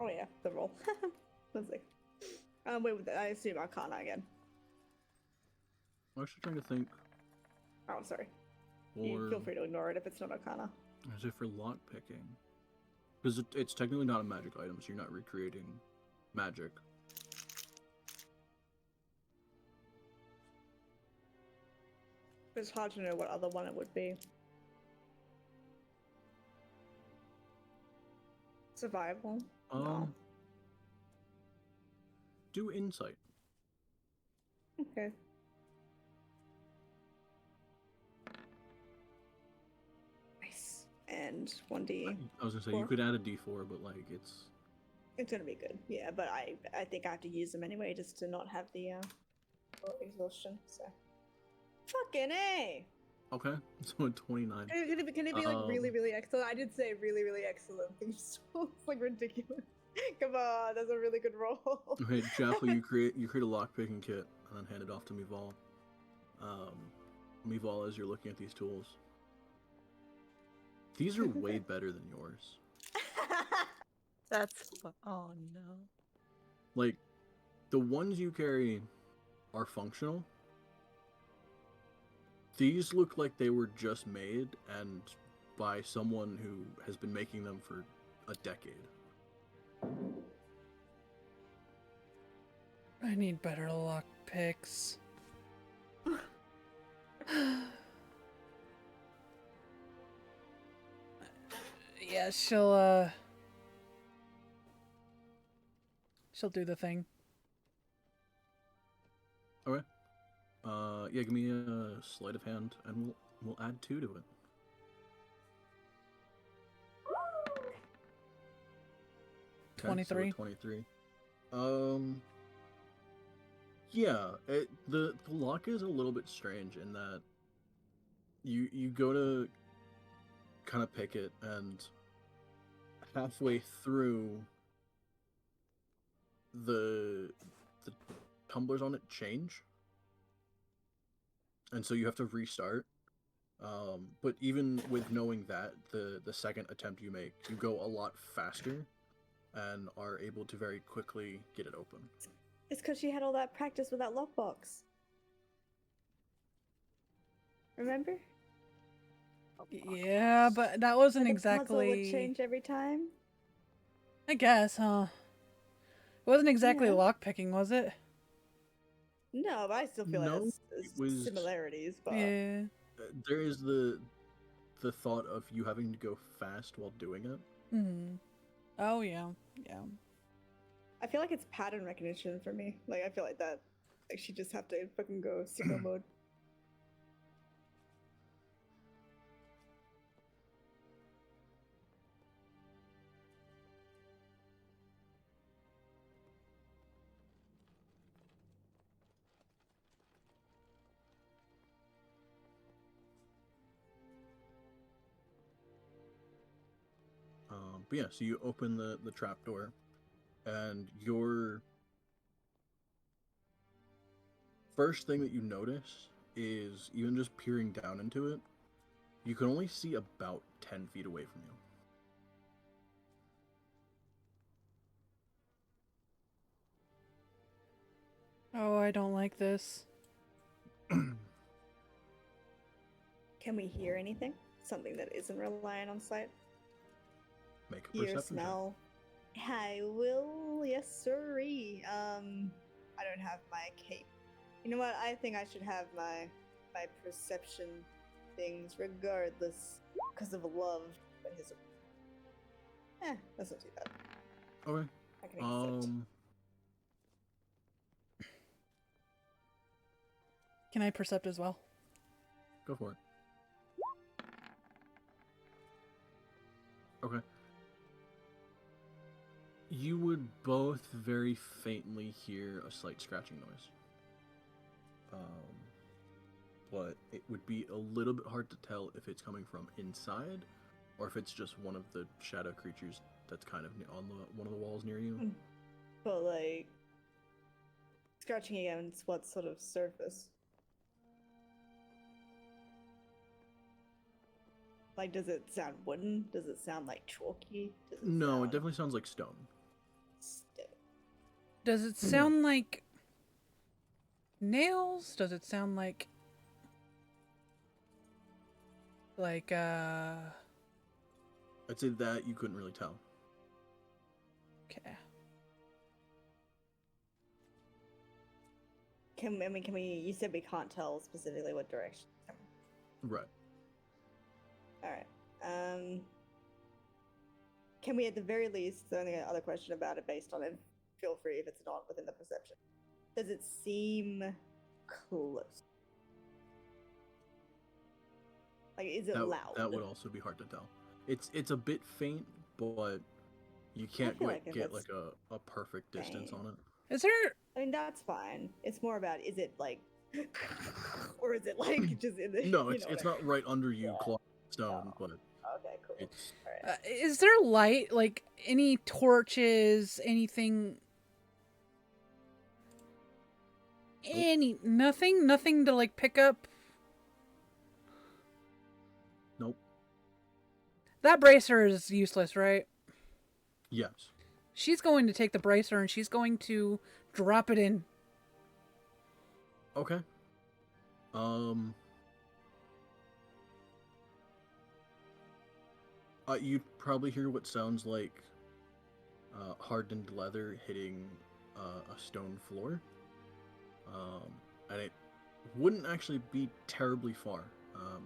Oh yeah, the roll. Let's see. Wait, I assume Arcana again. I'm actually trying to think. Oh, I'm sorry. Or You feel free to ignore it if it's not Arcana. as if for lock picking, because it's technically not a magic item, so you're not recreating magic. It's hard to know what other one it would be. Survival? No. Do insight. Okay. Nice. And 1d. I was gonna say you could add a D4, but like it's gonna be good. Yeah, but I think I have to use them anyway just to not have the exhaustion. So. Fucking A! okay. So a 29. Can it be like really, really excellent? I did say really, really excellent. It's like ridiculous. Come on, that's a really good roll. Okay, Jaffel, you create a lockpicking kit. and then hand it off to Mival. Mival, as you're looking at these tools, these are way better than yours. Oh no. Like, the ones you carry are functional. These look like they were just made and by someone who has been making them for a decade. I need better lock picks. Yeah, she'll do the thing. Okay. Yeah, give me a sleight of hand, and we'll add 2 to it. 23. 23. Yeah, the lock is a little bit strange in that you go to kind of pick it, and halfway through the tumblers on it change, and so you have to restart. But even with knowing that, the second attempt you make, you go a lot faster and are able to very quickly get it open. It's because she had all that practice with that lockbox. Remember? Yeah, but that wasn't The puzzle would exactly. change every time. I guess, huh? It wasn't exactly Yeah. lock picking, was it? No, but I still feel like No, it's it was- similarities. But Yeah. There is the thought of you having to go fast while doing it. Hmm. Oh yeah, yeah. I feel like it's pattern recognition for me. Like, I feel like that. Like, she just have to fucking go single mode. But yeah, so you open the trapdoor, and your first thing that you notice is, even just peering down into it, you can only see about 10 feet away from you. Oh, I don't like this. Can we hear anything? Something that isn't reliant on sight? Make a Hear, perception check. smell. I will, yes sirree. I don't have my cape. You know what? I think I should have my perception things regardless, because of love. But his, that's not too bad. Okay. I can accept. Can I percept as well? Go for it. Okay. You would both very faintly hear a slight scratching noise. But it would be a little bit hard to tell if it's coming from inside, or if it's just one of the shadow creatures that's kind of on one of the walls near you. But like, scratching against what sort of surface? Like, does it sound wooden? Does it sound like chalky? Does it No, sound it definitely sounds like stone. Does it sound like nails? Does it sound like I'd say that you couldn't really tell. Okay. Can we? You said we can't tell specifically what direction. Right. All right. Can we, at the very least, the only other question about it based on it, feel free if it's not within the perception. Does it seem close? Like, is it loud? That would also be hard to tell. It's a bit faint, but you can't feel quite like if get it's like a perfect distance faint. on it. Is there? I mean, that's fine. It's more about, is it like, or is it like just in the? No, it's not right under you, Yeah. claw stone, No. but Okay, cool. it's All right. Is there light? Like any torches? Anything? Nothing to like pick up. Nope. That bracer is useless, right? Yes. She's going to take the bracer and she's going to drop it in. Okay. You'd probably hear what sounds like hardened leather hitting a stone floor. And it wouldn't actually be terribly far.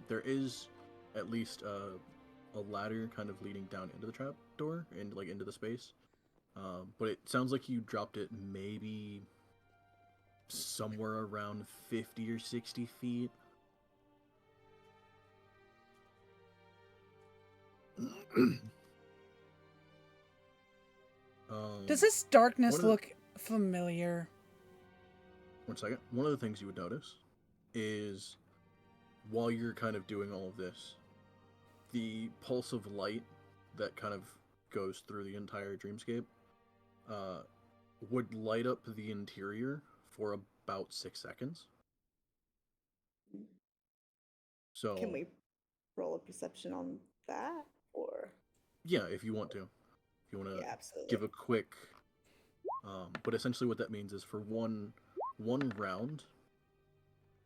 There is at least a ladder kind of leading down into the trap door and like into the space. But it sounds like you dropped it maybe somewhere around 50 or 60 feet. Does this darkness one of the- look familiar? 1 second. One of the things you would notice is while you're kind of doing all of this, the pulse of light that kind of goes through the entire dreamscape would light up the interior for about 6 seconds. So Can we roll a perception on that, or? yeah, if you want to. If you want to Yeah, absolutely. give a quick but essentially what that means is for one round,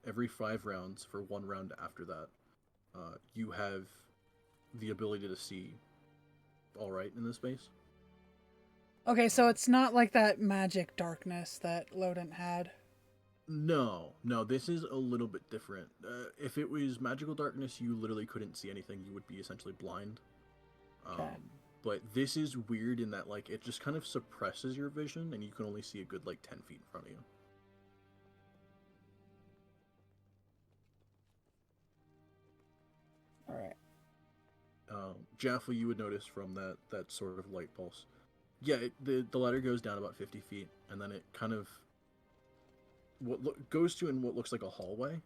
every 5 rounds, for 1 round after that, you have the ability to see all right in this space. Okay, so it's not like that magic darkness that Lodent had. No, this is a little bit different. If it was magical darkness, you literally couldn't see anything. You would be essentially blind. Okay. But this is weird in that, like, it just kind of suppresses your vision, and you can only see a good, like, 10 feet in front of you. Alright. Jaffa, you would notice from that sort of light pulse. Yeah, the ladder goes down about 50 feet, and then it kind of goes to in what looks like a hallway.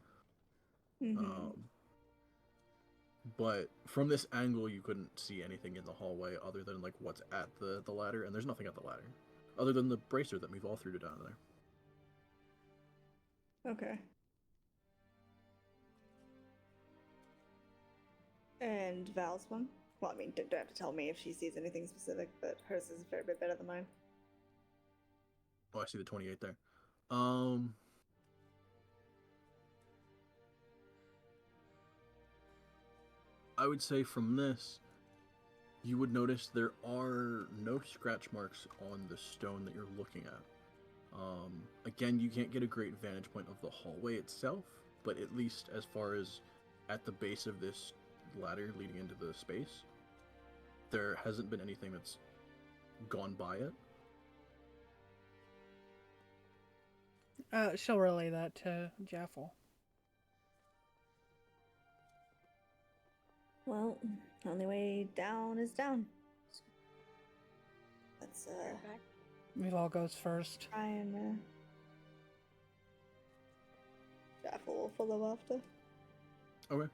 But from this angle, you couldn't see anything in the hallway other than like what's at the ladder, and there's nothing at the ladder other than the bracer that we've all threw down there. Okay. And Val's one? Well, I mean, don't have to tell me if she sees anything specific, but hers is a fair bit better than mine. Oh, I see the 28 there. I would say from this, you would notice there are no scratch marks on the stone that you're looking at. Again, you can't get a great vantage point of the hallway itself, but at least as far as at the base of this ladder leading into the space, there hasn't been anything that's gone by it. She'll relay that to Jaffel. Well, only way down is down. Let's We'll goes first. try and Jaffel will follow after. Okay.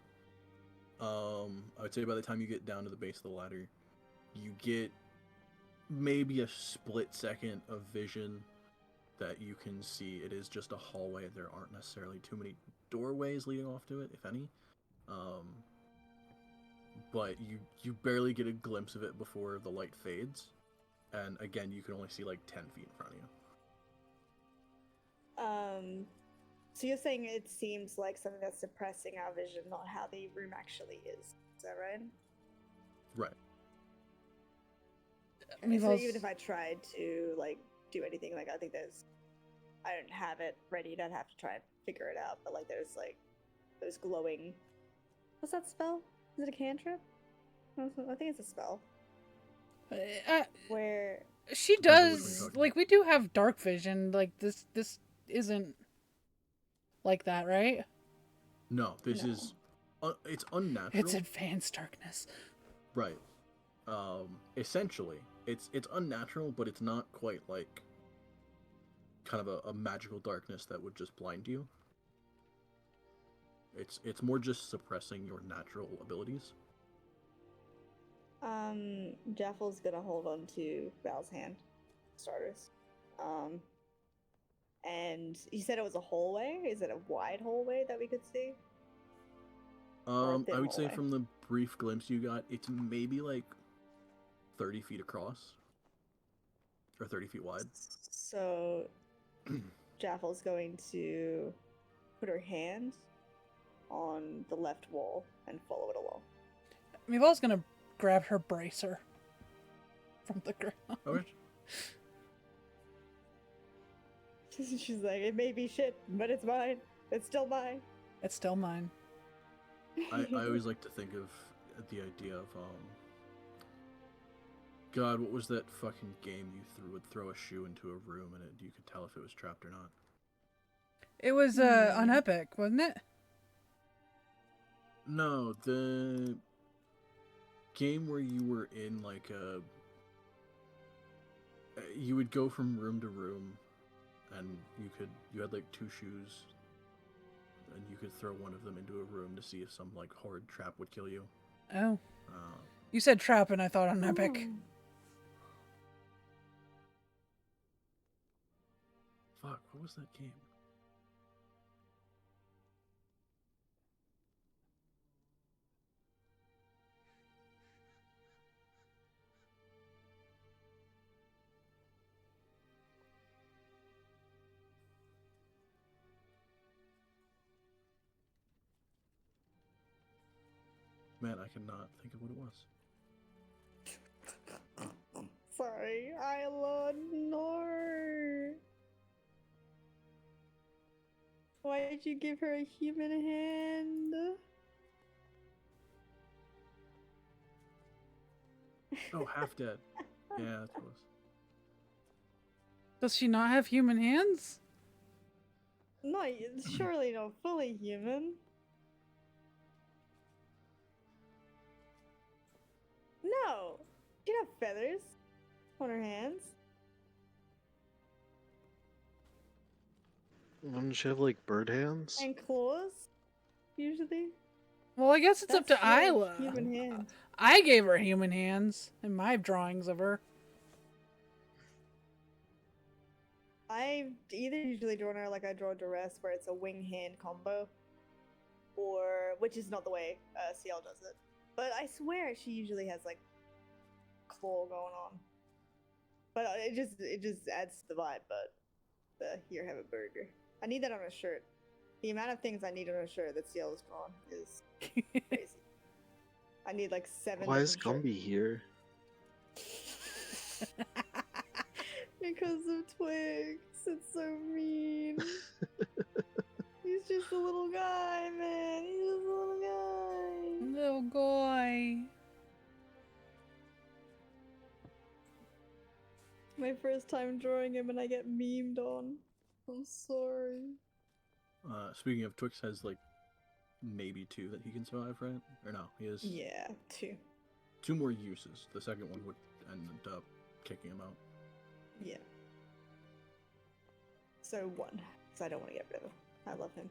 I would say by the time you get down to the base of the ladder, you get maybe a split second of vision that you can see it is just a hallway. There aren't necessarily too many doorways leading off to it, if any. But you barely get a glimpse of it before the light fades. And again, you can only see like 10 feet in front of you. So you're saying it seems like something that's suppressing our vision, not how the room actually is. Is that right? Right. So even if I tried to like do anything, like I think I don't have it ready. I'd have to try and figure it out. But like there's like those glowing. What's that spell? Is it a cantrip? I think it's a spell. Where she does, like, we do have dark vision. Like this isn't like that, right? No, this is it's unnatural. It's advanced darkness. Right. Essentially, it's unnatural, but it's not quite like kind of a magical darkness that would just blind you. It's more just suppressing your natural abilities. Jaffel's gonna hold on to Val's hand, starters. And you said it was a hallway. Is it a wide hallway that we could see? I would say hallway? from the brief glimpse you got, it's maybe like 30 feet across. Or 30 feet wide. So Jaffel's going to put her hand on the left wall and follow it along. Meval's gonna grab her bracer from the ground. Okay. She's like, it may be shit, but it's mine. It's still mine. It's still mine. I always like to think of the idea of God, what was that fucking game you would throw a shoe into a room and you could tell if it was trapped or not? It was on Epic, wasn't it? No, the game where you were in like you would go from room to room and you had like two shoes and you could throw one of them into a room to see if some like horrid trap would kill you. Oh. You said trap and I thought on Epic. Ooh. Fuck, what was that game? Man, I cannot think of what it was. Sorry, Isla, no. Why did you give her a human hand? Oh, half dead. Yeah, that's what it was. Does she not have human hands? No, surely not fully human. No, she have feathers on her hands. Wouldn't she have like bird hands? And claws, usually. Well, I guess it's up to That's really Isla. human hand. I gave her human hands in my drawings of her. I've either usually drawn her like I draw Duress, where it's a wing hand combo, or which is not the way CL does it. But I swear she usually has like claw going on. But it just adds to the vibe. But here, have a burger. I need that on a shirt. The amount of things I need on a shirt that CL is drawn is crazy. I need like 7. Why is different Gumby here? shirts. Because of Twix. It's so mean. He's just a little guy, man. He's just a little guy. Little guy. My first time drawing him and I get memed on. I'm sorry. Speaking of, Twix has like maybe 2 that he can survive, right? Or no, he has Yeah, 2. 2 more uses. The second one would end up kicking him out. Yeah. So 1, because I don't want to get rid of him. I love him.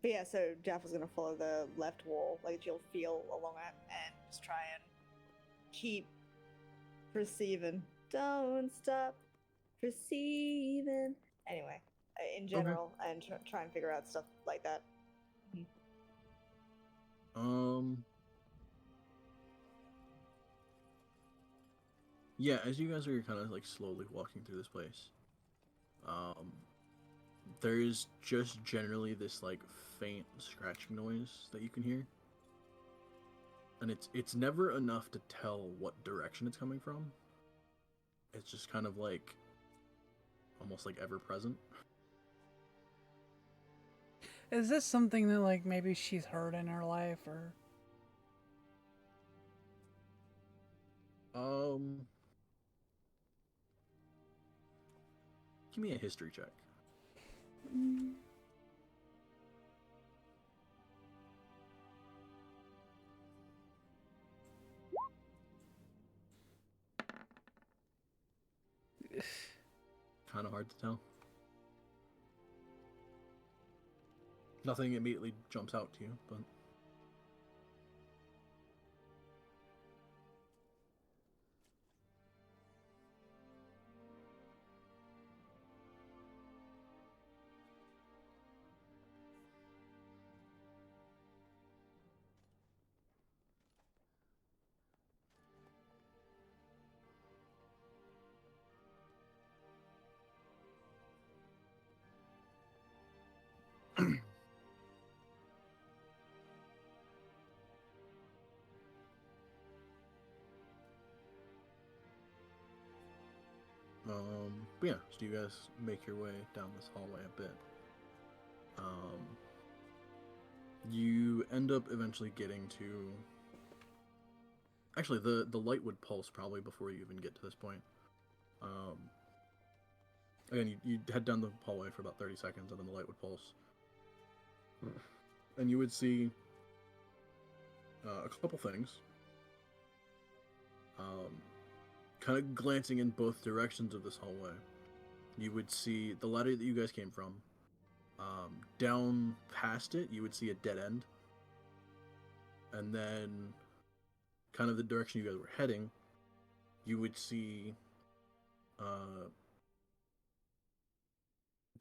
But yeah, so Jaffa's gonna follow the left wall, like she'll feel along it and just try and keep perceiving. Don't stop perceiving. Anyway, in general, and try and figure out stuff like that. Yeah, as you guys are kind of like slowly walking through this place, there is just generally this like faint scratching noise that you can hear, and it's never enough to tell what direction it's coming from. It's just kind of like almost like ever present. Is this something that like maybe she's heard in her life or? Give me a history check. Kind of hard to tell. Nothing immediately jumps out to you, but But yeah, so you guys make your way down this hallway a bit. You end up eventually getting to. Actually, the light would pulse probably before you even get to this point. Again, you head down the hallway for about 30 seconds, and then the light would pulse. And you would see a couple things. Kind of glancing in both directions of this hallway, you would see the ladder that you guys came from. Down past it, you would see a dead end. And then, kind of the direction you guys were heading, you would see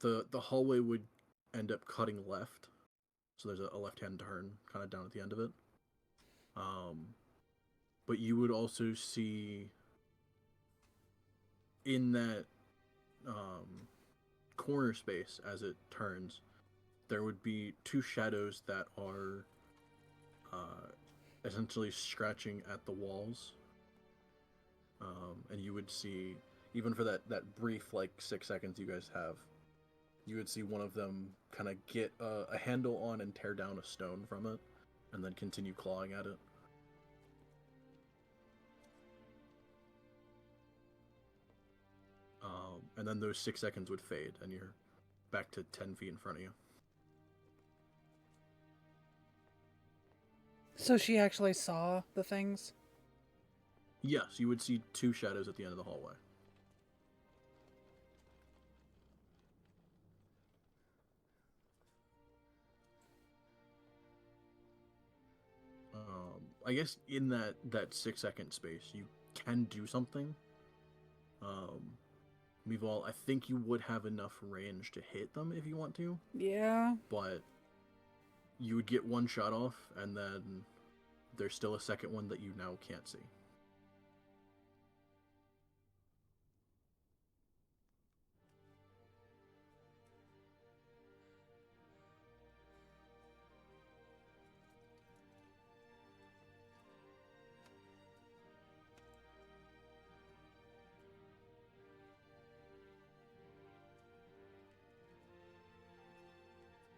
the hallway would end up cutting left. So there's a left-hand turn kind of down at the end of it. But you would also see in that corner space as it turns, there would be two shadows that are essentially scratching at the walls. And you would see, even for that brief, like 6 seconds you guys have, you would see one of them kind of get a handle on and tear down a stone from it, and then continue clawing at it. And then those 6 seconds would fade, and you're back to 10 feet in front of you. So she actually saw the things? Yes, you would see two shadows at the end of the hallway. I guess in that 6 second space, you can do something. Meanwhile, I think you would have enough range to hit them if you want to. Yeah. But you would get one shot off, and then there's still a second one that you now can't see.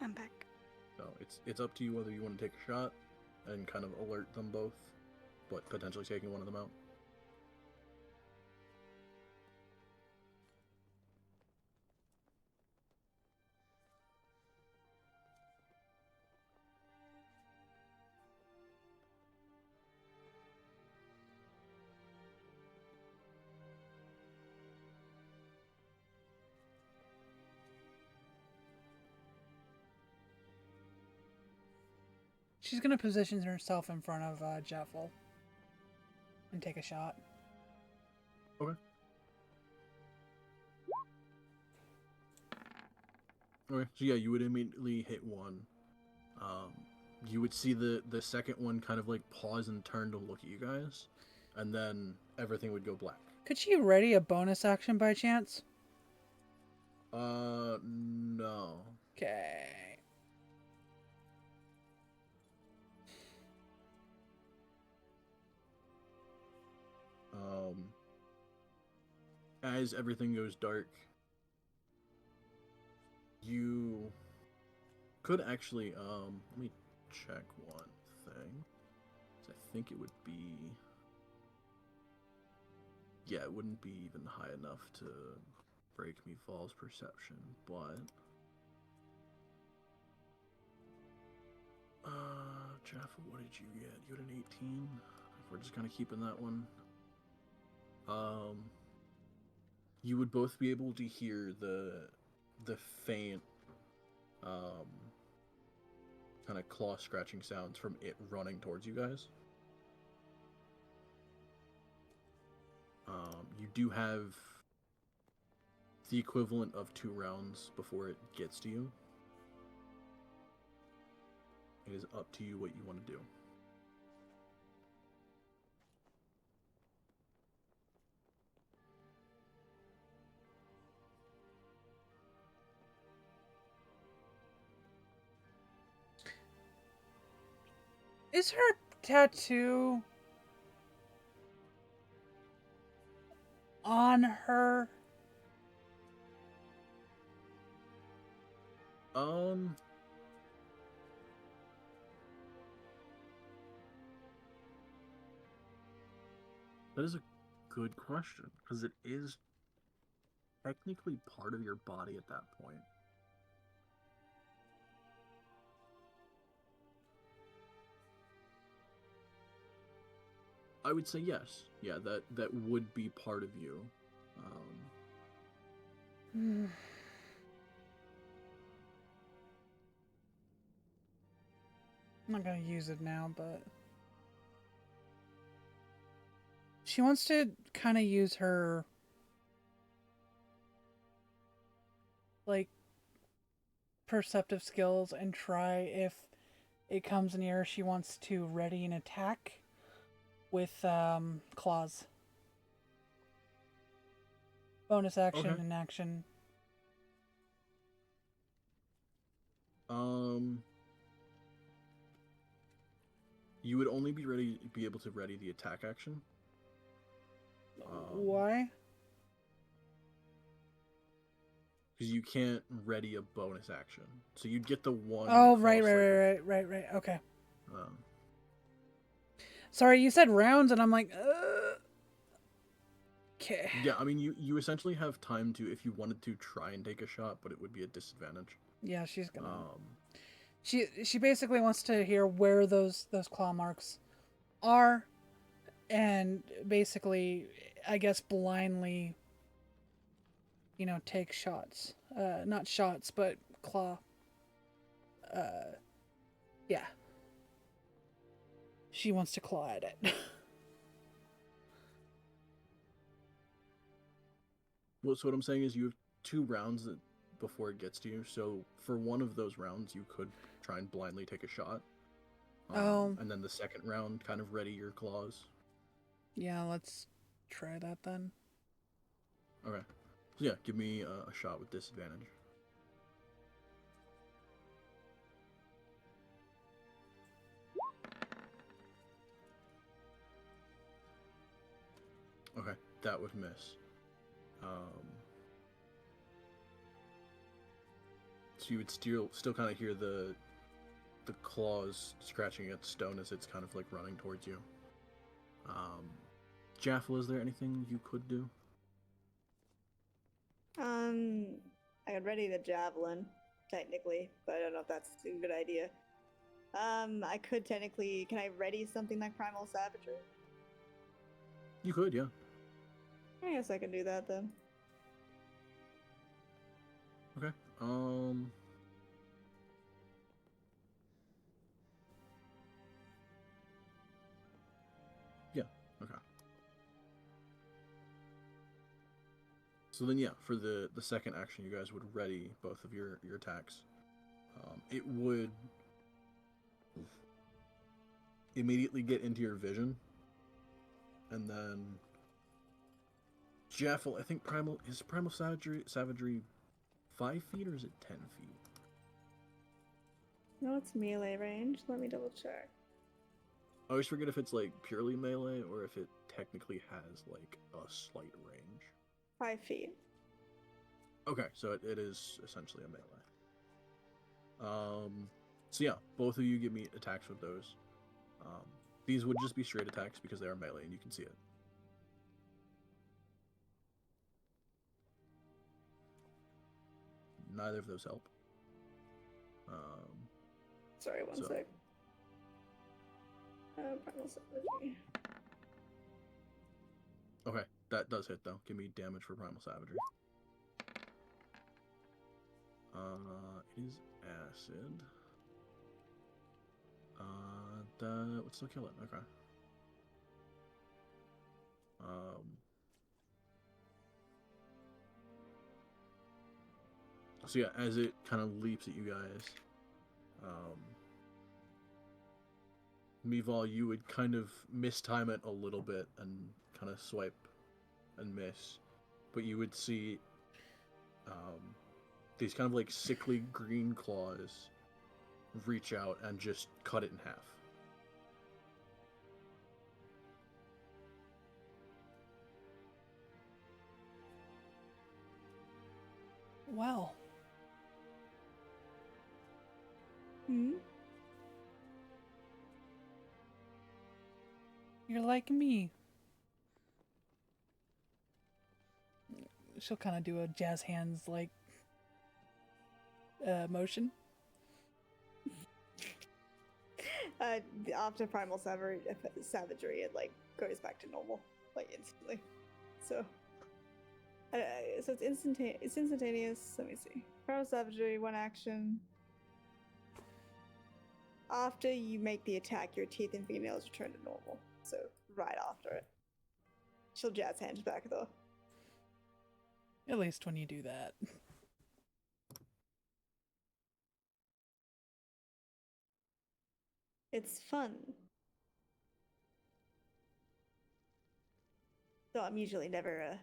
I'm back. So it's up to you whether you want to take a shot and kind of alert them both, but potentially taking one of them out. She's gonna position herself in front of Jeffel and take a shot. Okay. Okay, so yeah, you would immediately hit one. You would see the second one kind of like pause and turn to look at you guys, and then everything would go black. Could she ready a bonus action by chance? No. Okay. As everything goes dark, you could actually, let me check one thing. I think it would be, yeah, it wouldn't be even high enough to break me false perception, but, Jaffa, what did you get? You had an 18? If we're just kind of keeping that one. You would both be able to hear the faint kind of claw scratching sounds from it running towards you guys. You do have the equivalent of 2 rounds before it gets to you. It is up to you what you want to do. Is her tattoo on her Um. That is a good question, because it is technically part of your body at that point. I would say yes. Yeah, that would be part of you. Hmm. I'm not gonna use it now, but she wants to kind of use her like perceptive skills and try if it comes near. She wants to ready an attack with claws. Bonus action Okay. and action. You would only be able to ready the attack action. Why? Because you can't ready a bonus action, so you'd get the one. Oh, claw right. swipe. Okay. Um, Sorry, you said rounds, and I'm like, okay. yeah, I mean, you essentially have time to, if you wanted to, try and take a shot, but it would be a disadvantage. Yeah, she's gonna. She basically wants to hear where those claw marks are, and basically, I guess blindly, take shots. Not shots, but claw. Yeah. She wants to claw at it. Well, so what I'm saying is you have 2 rounds before it gets to you. So for one of those rounds, you could try and blindly take a shot. And then the second round, kind of ready your claws. Yeah, let's try that then. Okay. So yeah, give me a shot with disadvantage. Okay, that would miss. So you would still kind of hear the claws scratching at stone as it's kind of like running towards you. Jaffel, is there anything you could do? I could ready the javelin, technically, but I don't know if that's a good idea. I could technically. Can I ready something like Primal Savagery? You could, yeah. I guess I can do that then. Okay. Yeah. Okay. So then, yeah, for the second action, you guys would ready both of your attacks. It would immediately get into your vision, and then Jaffel, I think primal savagery 5 feet, or is it 10 feet? No, it's melee range. Let me double check. I always forget if it's like purely melee or if it technically has like a slight range. 5 feet. Okay, so it is essentially a melee. So yeah, both of you give me attacks with those. These would just be straight attacks because they are melee and you can see it. Neither of those help. Sorry, one sec. Primal Savagery. Okay, that does hit though. Give me damage for Primal Savagery. It is acid. That would still kill it. Okay. So yeah, as it kind of leaps at you guys, Mival, you would kind of mistime it a little bit and kind of swipe and miss, but you would see these kind of like sickly green claws reach out and just cut it in half. Well, Hmm? You're like me. She'll kind of do a jazz hands like motion. After primal savagery, it like goes back to normal like instantly. So, so it's instantaneous. It's instantaneous. Let me see. Primal savagery, one action. After you make the attack, your teeth and fingernails return to normal. So right after it, she'll jazz hands back though. At least when you do that. It's fun. Though I'm usually never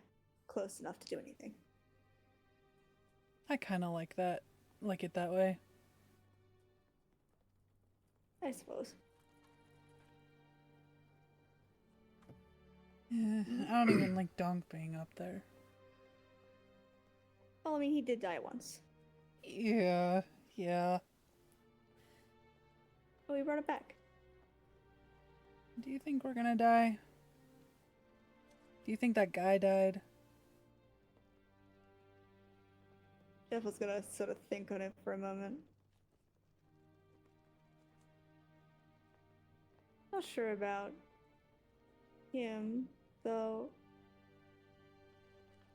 close enough to do anything. I kind of like that. Like it that way. I suppose. Yeah, I don't even like Donk being up there. Well, I mean, he did die once. Yeah. But we brought it back. Do you think we're gonna die? Do you think that guy died? Jeff was gonna sort of think on it for a moment. Not sure about him, though.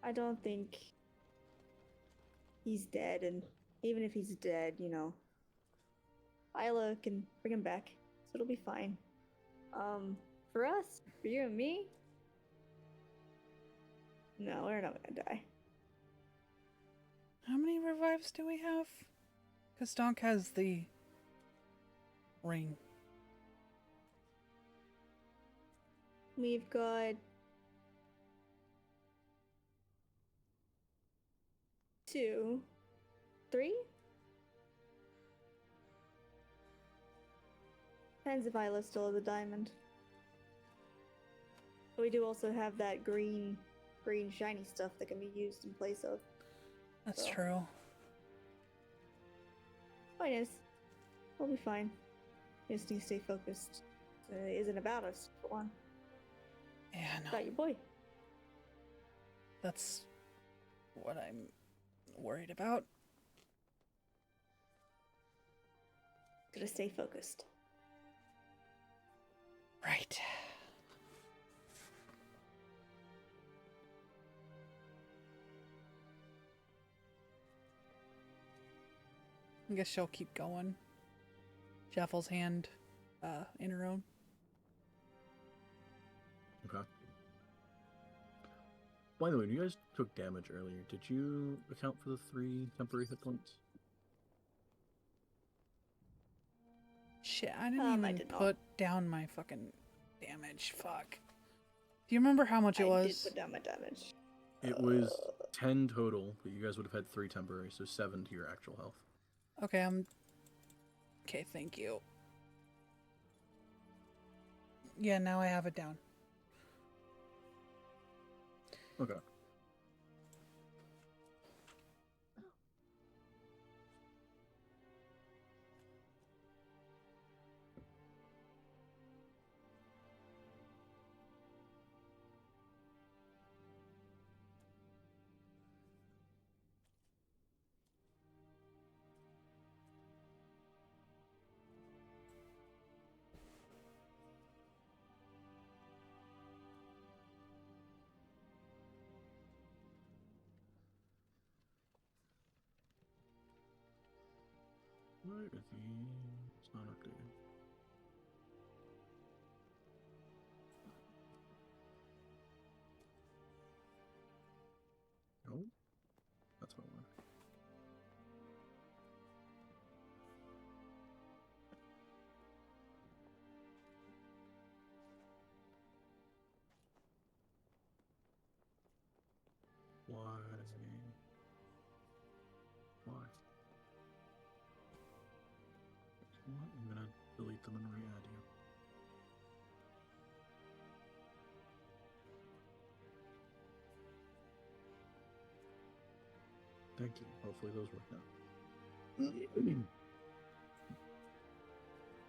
I don't think he's dead, and even if he's dead, you know, Isla can bring him back, so it'll be fine. For us, for you and me, no, we're not gonna die. How many revives do we have? Because Donk has the ring. We've got 2, 3? Depends if Isla still has a diamond. But we do also have that green shiny stuff that can be used in place of. That's So. true. Point is, we'll be fine. We just need to stay focused. It isn't about us, for one. Yeah, It's no. about your boy. That's what I'm worried about. Gotta stay focused. Right. I guess she'll keep going. Jaffel's hand in her own. Okay. By the way, when you guys took damage earlier, did you account for the 3 temporary hit points? Shit, I didn't I even did not. put down my fucking damage. Fuck. Do you remember how much it I was? did put down my damage. It was 10 total, but you guys would have had 3 temporary, so 7 to your actual health. Okay, Okay, thank you. Yeah, now I have it down. Okay. Where is he? It's not updated. No? That's what I want. Why? Why? What? I'm gonna delete them and re-add you. Thank you. Hopefully those work now.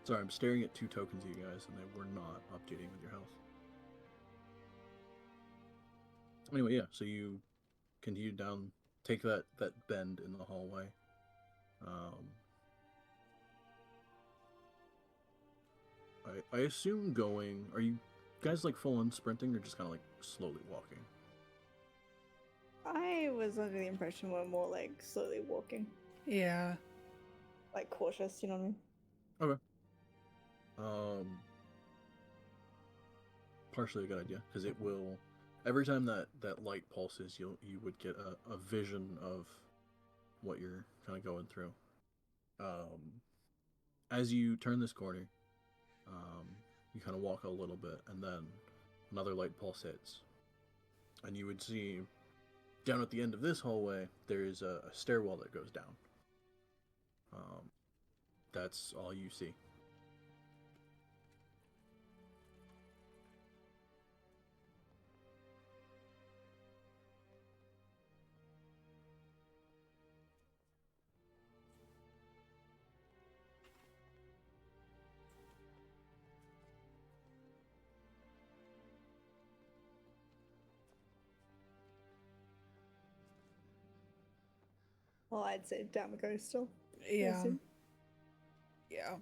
Sorry, I'm staring at 2 tokens of you guys, and they were not updating with your health. Anyway, yeah, so you continue down, take that bend in the hallway. I assume going. Are you guys like full on sprinting, or just kind of like slowly walking? I was under the impression we're more like slowly walking, Yeah. like cautious. You know what I mean? Okay. Partially a good idea, because it will. Every time that light pulses, you would get a vision of what you're kind of going through. As you turn this corner, you kind of walk a little bit, and then another light pulse hits, and you would see down at the end of this hallway there is a stairwell that goes down. That's all you see. Well, I'd say down we go still. Yeah. assume. Yeah.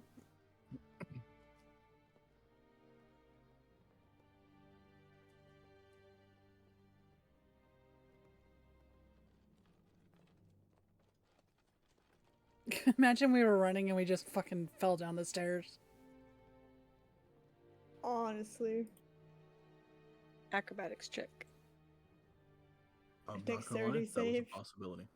Imagine we were running and we just fucking fell down the stairs. Honestly, Acrobatics check. I'm not gonna lie, Dexterity that was a save. possibility.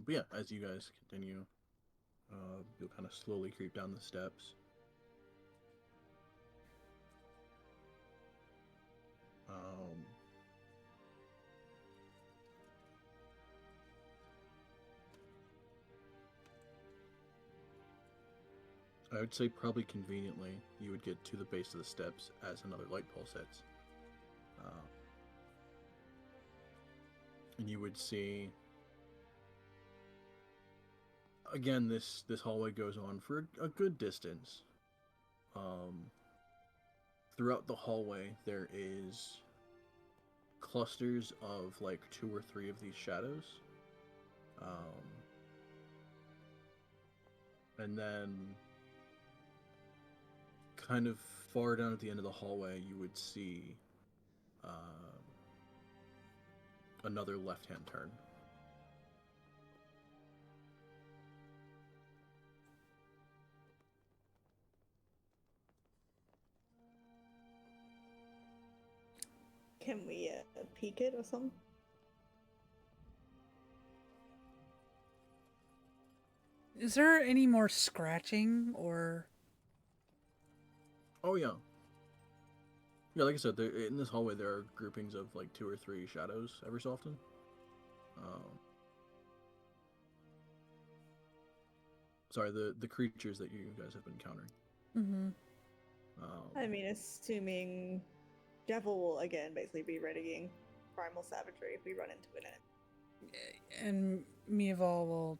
But yeah, as you guys continue, you'll kind of slowly creep down the steps. I would say probably conveniently, you would get to the base of the steps as another light pulse hits. And you would see, again, this hallway goes on for a good distance. Throughout the hallway, there is clusters of like 2 or 3 of these shadows. And then kind of far down at the end of the hallway, you would see another left-hand turn. Can we peek it or something? Is there any more scratching or? Oh yeah. Yeah, like I said, in this hallway there are groupings of like 2 or 3 shadows every so often. Sorry, the creatures that you guys have been encountering. Mm-hmm. I mean, assuming Devil will again basically be readying primal savagery if we run into it. And Miaval will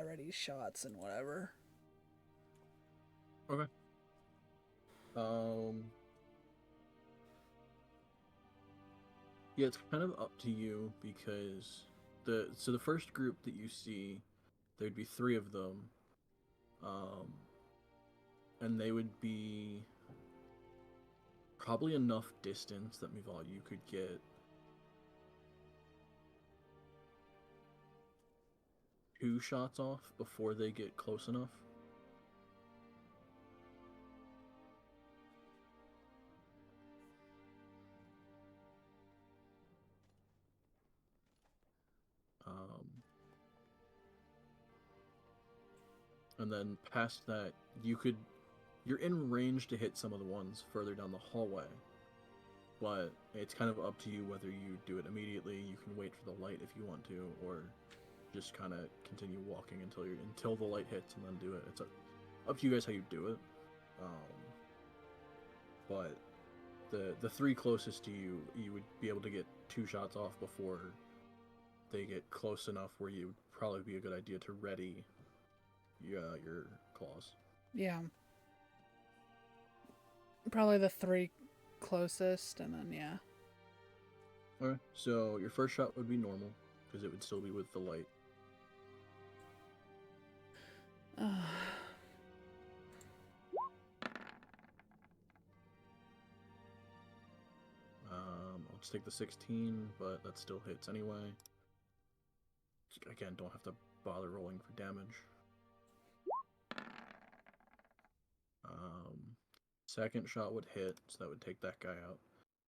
ready shots and whatever. Okay. Yeah, it's kind of up to you, because the first group that you see, there'd be 3 of them, and they would be probably enough distance that Mival, you could get 2 shots off before they get close enough. And then past that, you're in range to hit some of the ones further down the hallway, but it's kind of up to you whether you do it immediately. You can wait for the light if you want to, or just kind of continue walking until the light hits and then do it. It's up to you guys how you do it. But the three closest to you, you would be able to get 2 shots off before they get close enough where you would probably be a good idea to ready your claws. Yeah. Probably the 3 closest, and then yeah. Okay, so your first shot would be normal because it would still be with the light. I'll just take the 16, but that still hits anyway. Again, don't have to bother rolling for damage. Second shot would hit, so that would take that guy out.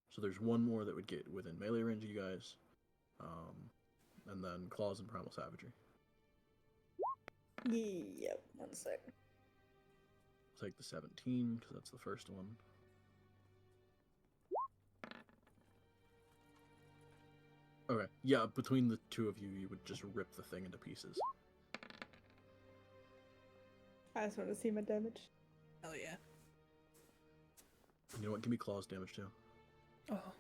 So there's one more that would get within melee range of you guys. And then claws and primal savagery. Yep, 1 sec. I'll take the 17, because that's the first one. Okay, yeah, between the two of you, you would just rip the thing into pieces. I just want to see my damage. Hell yeah. You know what? Give me claws damage too. Oh.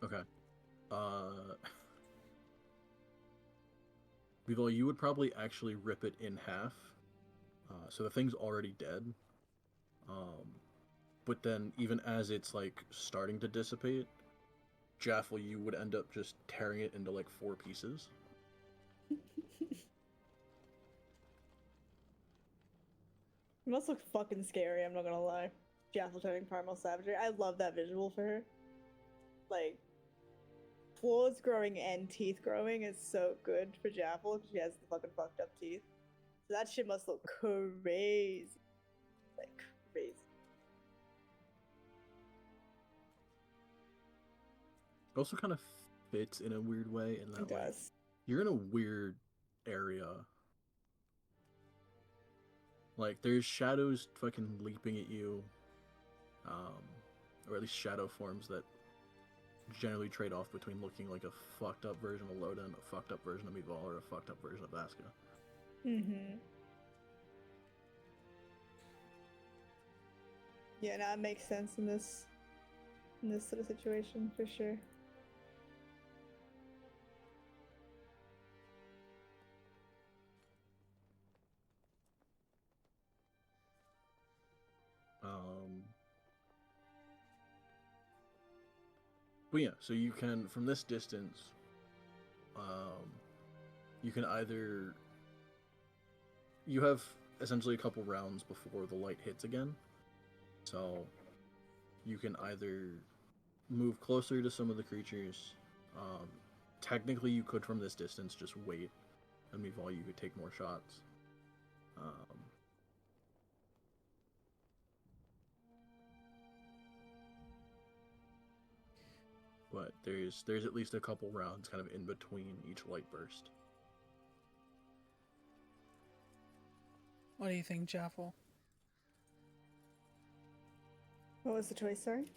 Okay. Vivol, you would probably actually rip it in half. So the thing's already dead. But then even as it's like starting to dissipate, Jaffel, you would end up just tearing it into like 4 pieces. It must look fucking scary, I'm not gonna lie. Jaffel turning primal savagery. I love that visual for her. Like, claws growing and teeth growing is so good for Jaffel because she has the fucking fucked up teeth. So that shit must look crazy. Like, crazy. It also kind of fits in a weird way in that It way. does. You're in a weird area. Like, there's shadows fucking leaping at you. Or at least shadow forms that generally trade off between looking like a fucked up version of Loden, a fucked up version of Mivol, or a fucked up version of Vaska. Mm-hmm. Yeah, no, it makes sense in this sort of situation for sure. But yeah, so you can, from this distance, you can either... You have essentially a couple rounds before the light hits again. So you can either move closer to some of the creatures. Technically, you could, from this distance, just wait. And Mivol, you could take more shots. But there's at least a couple rounds kind of in between each light burst. What do you think, Jaffel? What was the choice, sorry?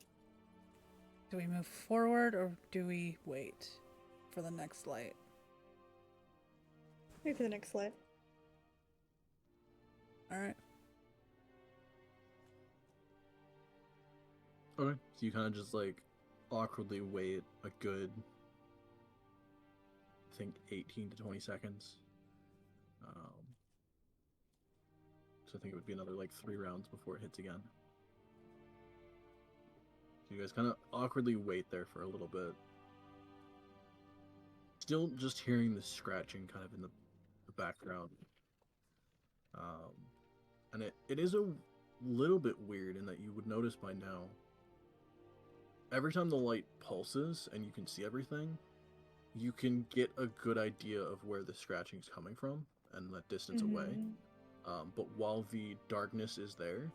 Do we move forward or do we wait for the next light? Wait for the next light. Alright. Okay. So you kind of just like awkwardly wait a good, I think, 18 to 20 seconds. So I think it would be another like 3 rounds before it hits again. So you guys kind of awkwardly wait there for a little bit. Still just hearing the scratching kind of in the background. And it is a little bit weird in that you would notice by now, every time the light pulses and you can see everything, you can get a good idea of where the scratching is coming from and that distance away. But while the darkness is there,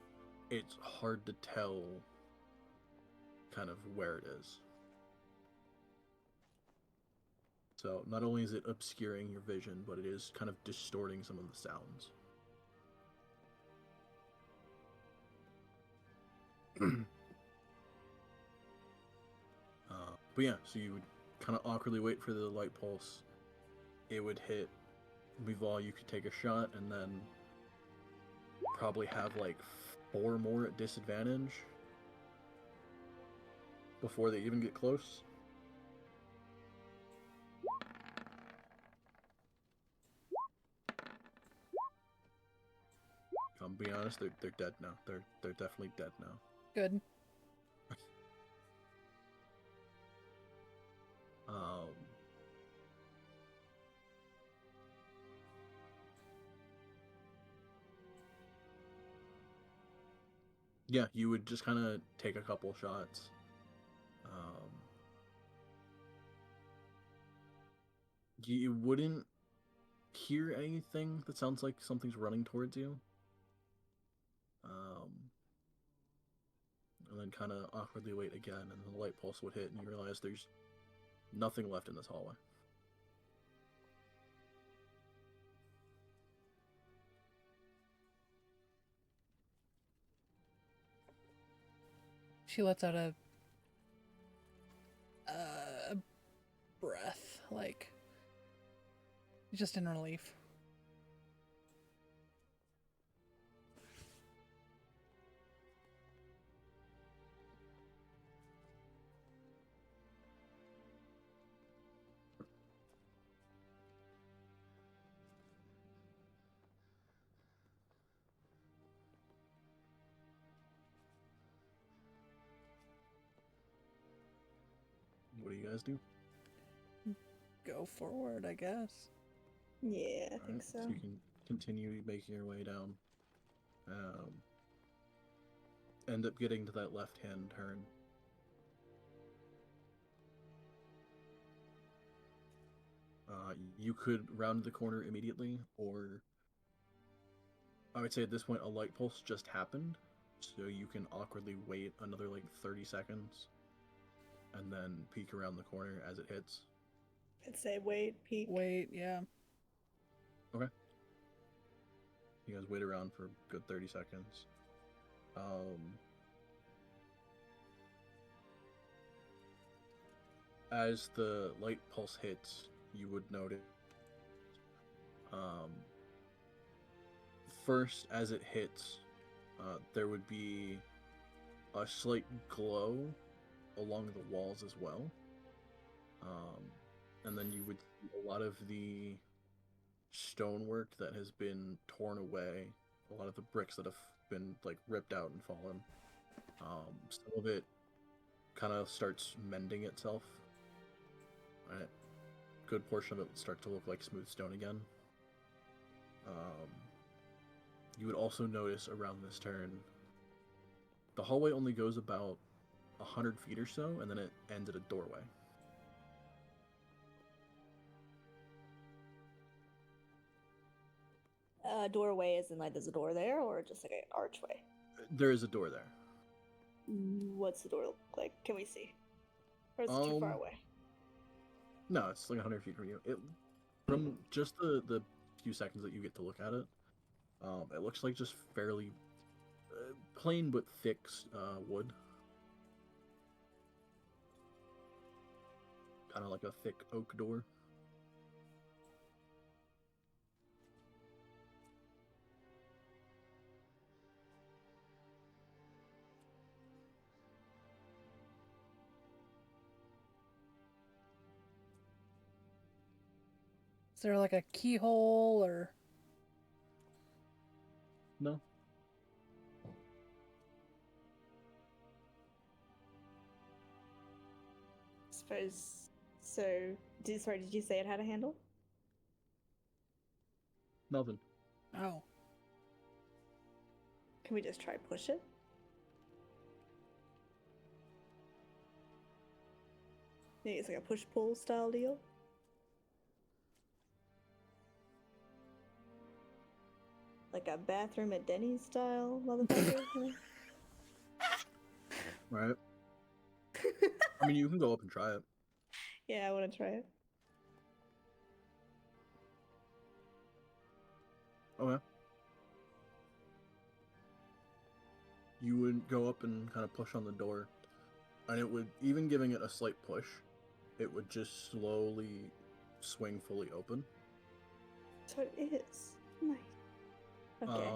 it's hard to tell kind of where it is. So not only is it obscuring your vision, but it is kind of distorting some of the sounds. But yeah, so you would kind of awkwardly wait for the light pulse. It would hit Mivol, you could take a shot, and then probably have like 4 more at disadvantage before they even get close. I'm being honest, they're dead now. They're definitely dead now. Good. Um, yeah, you would just kind of take a couple shots. You wouldn't hear anything that sounds like something's running towards you. And then kind of awkwardly wait again, and the light pulse would hit, and you realize there's nothing left in this hallway. She lets out a breath, like just in relief. What do you guys do? Go forward, I guess. Yeah, I think Alright, so. you can continue making your way down. End up getting to that left-hand turn. You could round the corner immediately, or I would say at this point a light pulse just happened, so you can awkwardly wait another like 30 seconds and then peek around the corner as it hits. I'd say wait, peek. Wait, yeah. Okay. You guys wait around for a good 30 seconds. As the light pulse hits, you would notice first as it hits, there would be a slight glow along the walls as well. And then you would see a lot of the stonework that has been torn away, a lot of the bricks that have been like ripped out and fallen. Some of it kind of starts mending itself. Right? A good portion of it would start to look like smooth stone again. You would also notice around this turn, the hallway only goes about 100 feet or so, and then it ends at a doorway. Doorway is in like there's a door there, or just like an archway? There is a door there. What's the door look like? Can we see? Or is it too far away? No, it's like 100 feet from you. From just the few seconds that you get to look at it, it looks like just fairly plain but thick wood. Kind of like a thick oak door. Is there like a keyhole or? No. Suppose so. Sorry, did you say it had a handle? Nothing. Oh. Can we just try push it? Maybe it's like a push-pull style deal. Like a bathroom at Denny's style, motherfucker. Right. I mean, you can go up and try it. Yeah, I want to try it. Okay. You would go up and kind of push on the door, and it would, even giving it a slight push, it would just slowly swing fully open. So it is. Nice. Okay.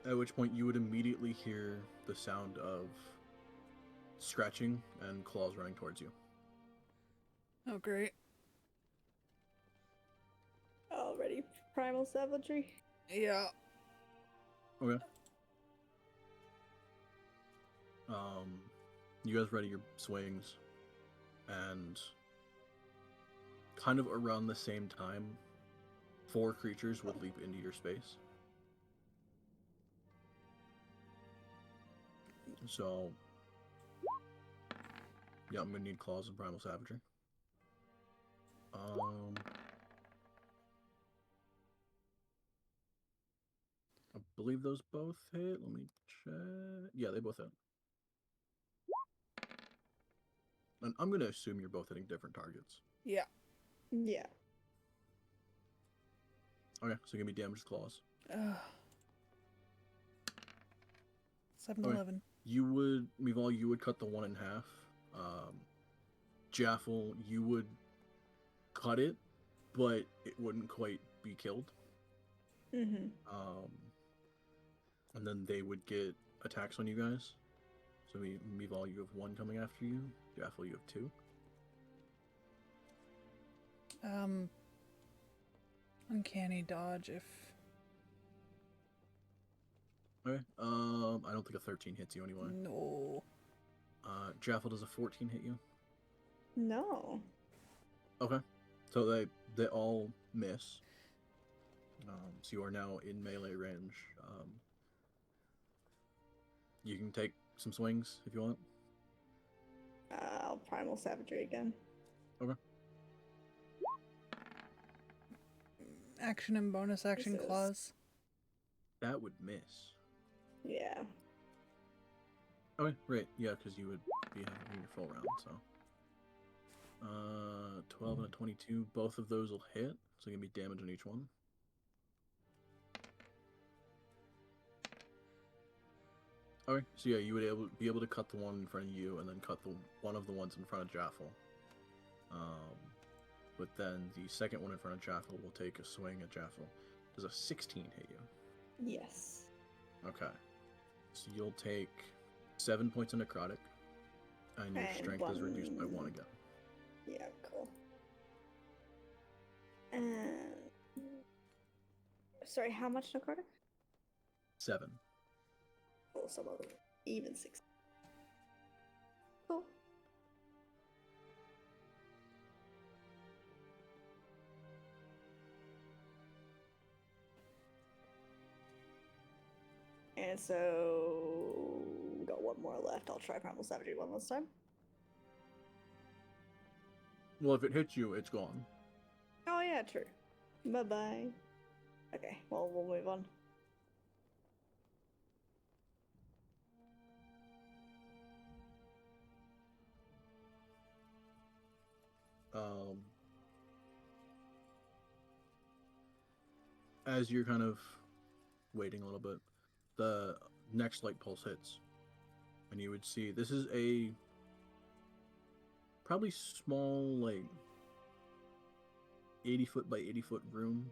At which point you would immediately hear the sound of scratching and claws running towards you. Oh, great. Already primal savagery. Yeah. Okay. You guys ready your swings, and kind of around the same time, 4 creatures would leap into your space. So, yeah, I'm gonna need claws and primal savagery. I believe those both hit. Let me check. Yeah, they both hit. And I'm gonna assume you're both hitting different targets. Yeah. Yeah. Okay, so give me damage claws. 7-11. You would, Mival, you would cut the one in half. Jaffel, you would cut it, but it wouldn't quite be killed. Mm-hmm. And then they would get attacks on you guys. So Mival, you have 1 coming after you. Jaffel, you have 2. Uncanny dodge if... Okay. I don't think a 13 hits you anyway. No. Jaffel, does a 14 hit you? No. Okay. So they all miss. So you are now in melee range. You can take some swings if you want. I'll primal savagery again. Okay. Action and bonus action This is- claws. That would miss. Yeah. Okay, right. Yeah, because you would be having your full round, so. 12 and a 22. Both of those will hit, so give me damage on each one. Okay, so yeah, you would be able to cut the one in front of you, and then cut one of the ones in front of Jaffel. But then the second one in front of Jaffel will take a swing at Jaffel. Does a 16 hit you? Yes. Okay. So you'll take 7 points of necrotic, and your And strength is reduced by 1 one- again. Yeah, cool. And sorry, how much necrotic? 7. Oh, some of them. Even 6. Cool. And so we got 1 more left. I'll try primal savagery one last time. Well, if it hits you, it's gone. Oh yeah, true. Bye bye. Okay, well we'll move on. As you're kind of waiting a little bit, the next light pulse hits, and you would see this is a probably small, like 80-foot by 80-foot room.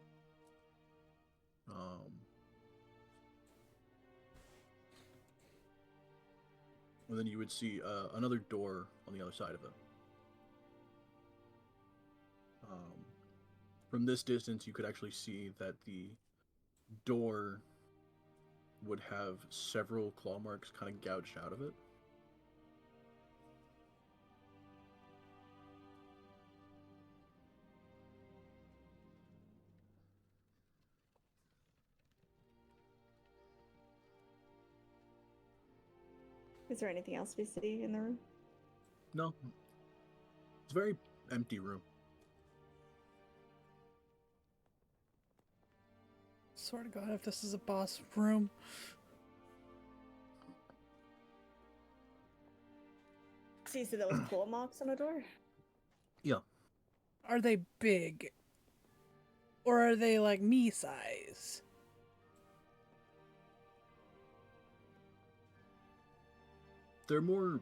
And then you would see another door on the other side of it. From this distance, you could actually see that the door would have several claw marks kind of gouged out of it. Is there anything else we see in the room? No. It's a very empty room. Swear to God, if this is a boss room. See, so there was claw marks on the door? Yeah. Are they big? Or are they like me size? They're more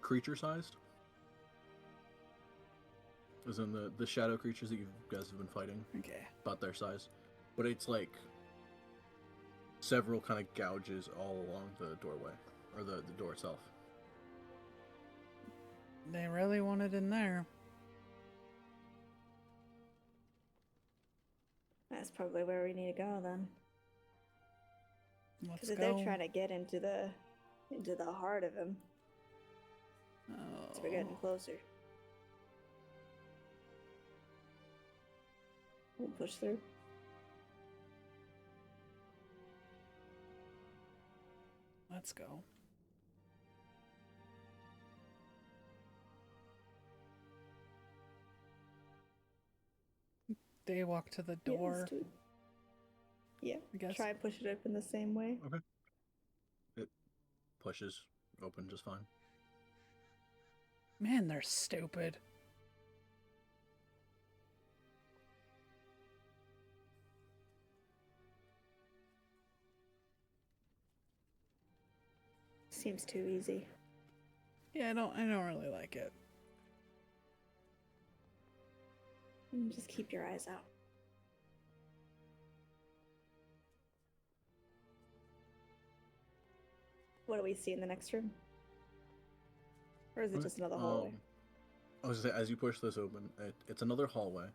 creature-sized. As in the shadow creatures that you guys have been fighting. Okay. About their size. But it's like several kind of gouges all along the doorway, or the door itself. They really want it in there. That's probably where we need to go then. Let's Because if go. they're trying to get into the heart of him, so we're getting closer. We'll push through. Let's go. They walk to the Yeah, door. let's do it. Yeah, I guess. try and push it open the same way. Okay. It pushes open just fine. Man, they're stupid. Seems too easy. Yeah, I don't really like it. Just keep your eyes out. What do we see in the next room? Or is it just another hallway? I was gonna say, as you push this open, it's another hallway.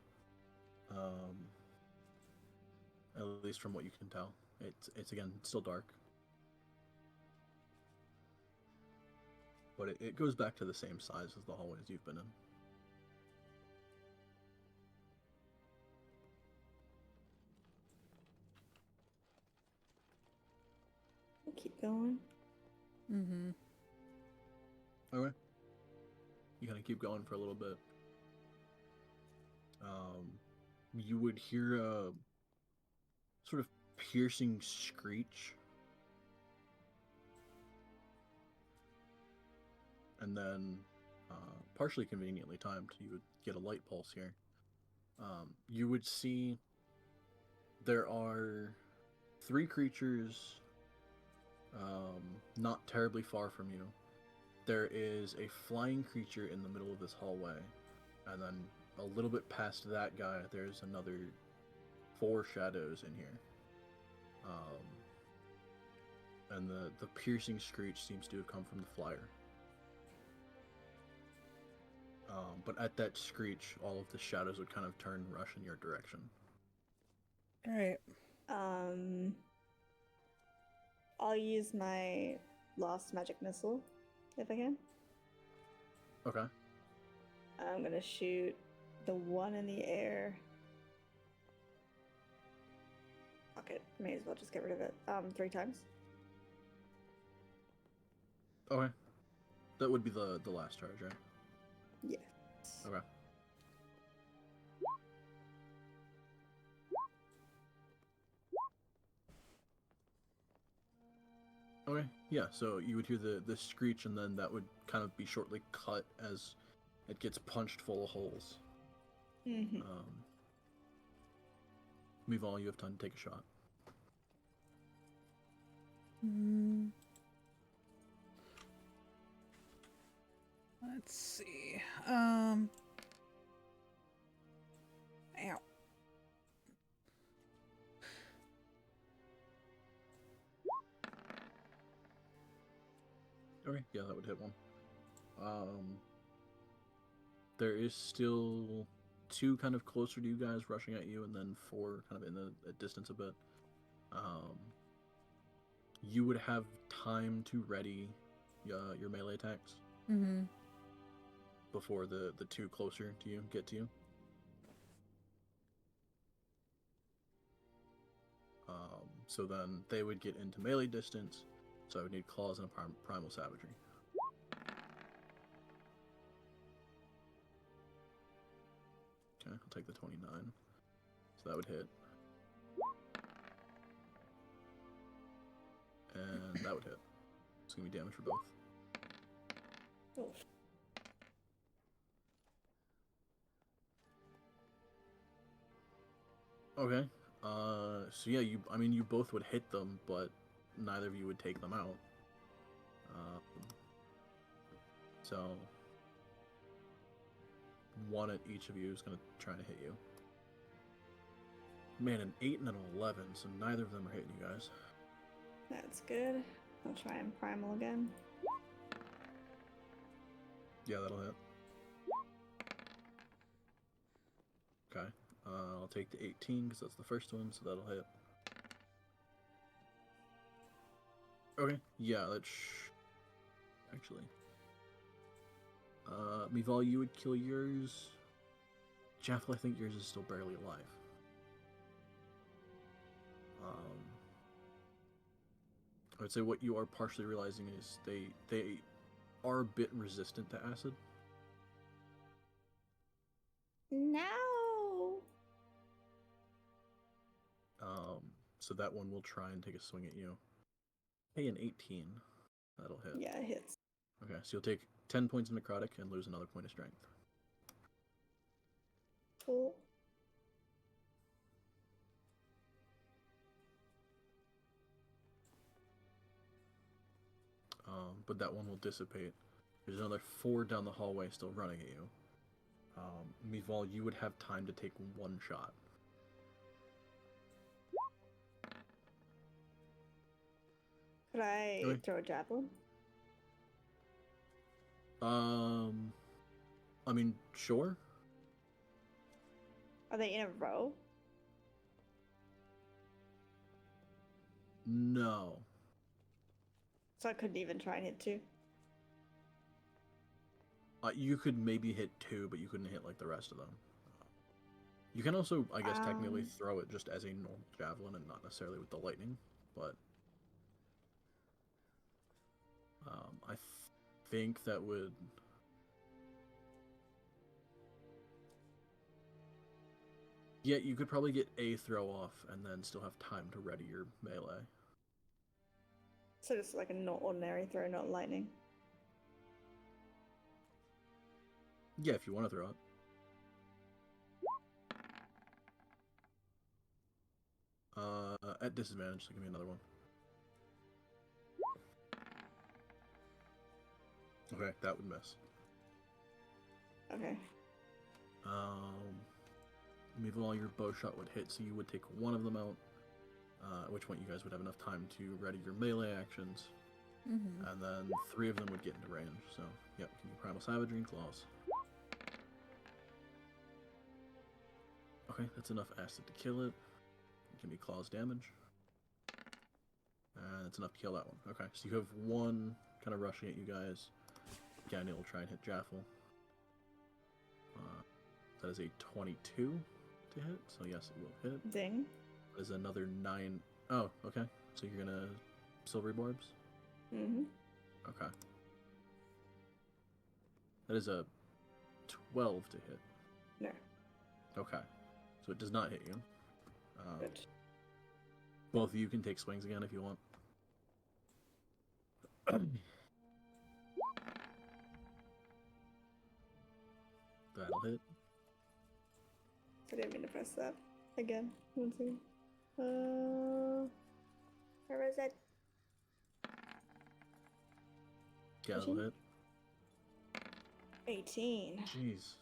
At least from what you can tell, it's again still dark, but it goes back to the same size as the hallways you've been in. We'll keep going. Mm-hmm. Okay. You kind of keep going for a little bit. You would hear a sort of piercing screech. And then, partially conveniently timed, you would get a light pulse here. You would see there are 3 creatures not terribly far from you. There is a flying creature in the middle of this hallway, and then a little bit past that guy, there's another 4 shadows in here. And the piercing screech seems to have come from the flyer. But at that screech, all of the shadows would kind of turn and rush in your direction. Great. I'll use my lost magic missile if I can. Okay. I'm gonna shoot the one in the air. Fuck it. May as well just get rid of it. 3 times. Okay. That would be the last charge, right? Yes. Okay. Okay, yeah, so you would hear the screech, and then that would kind of be shortly cut as it gets punched full of holes. Mm-hmm. Meanwhile, you have time to take a shot. Let's see. Ow. Okay, yeah, that would hit one. There is still 2 kind of closer to you guys rushing at you, and then 4 kind of in a distance a bit. You would have time to ready your melee attacks before the 2 closer to you get to you. So then they would get into melee distance, so I would need claws and a primal savagery. Okay, I'll take the 29. So that would hit. And that would hit. It's gonna be damage for both. Oh. Okay. So yeah, you both would hit them, but neither of you would take them out. So one at each of you is gonna try to hit you. Man, an 8 and an 11, so neither of them are hitting you guys. That's good. I'll try and primal again. Yeah, that'll hit. Okay. I'll take the 18 because that's the first one, so that'll hit. Okay. Yeah, that's actually. Mival, you would kill yours. Jaffel, I think yours is still barely alive. I would say what you are partially realizing is they are a bit resistant to acid. No. So that one will try and take a swing at you. Hey, an 18. That'll hit. Yeah, it hits. Okay, so you'll take 10 points of necrotic and lose another point of strength. Cool. But that one will dissipate. There's another 4 down the hallway still running at you. Mival, you would have time to take one shot. Could I Okay. throw a javelin? I mean, sure. Are they in a row? No. So I couldn't even try and hit 2. You could maybe hit 2, but you couldn't hit like the rest of them. You can also, I guess, technically throw it just as a normal javelin and not necessarily with the lightning, but I think that would. Yeah, you could probably get a throw off and then still have time to ready your melee. So just like a not ordinary throw, not lightning. Yeah, if you want to throw it. At disadvantage, so give me another one. Okay, that would miss. Okay. Meanwhile, your bow shot would hit, so you would take one of them out. At which point you guys would have enough time to ready your melee actions. Mm-hmm. And then 3 of them would get into range. So, yep, give me Primal Savagery and Claws. Okay, that's enough acid to kill it. Give me Claws damage. And that's enough to kill that one. Okay, so you have one kind of rushing at you guys. Again, it'll try and hit Jaffel. That is a 22 to hit, so yes, it will hit. Ding. That is another 9. Oh, okay. So you're gonna Silvery Barbs? Mm-hmm. Okay. That is a 12 to hit. No. Okay. So it does not hit you. Good. Both of you can take swings again if you want. That'll hit. I didn't mean to press that again. One second. Where was it? Yeah, that'll hit. 18. Jeez.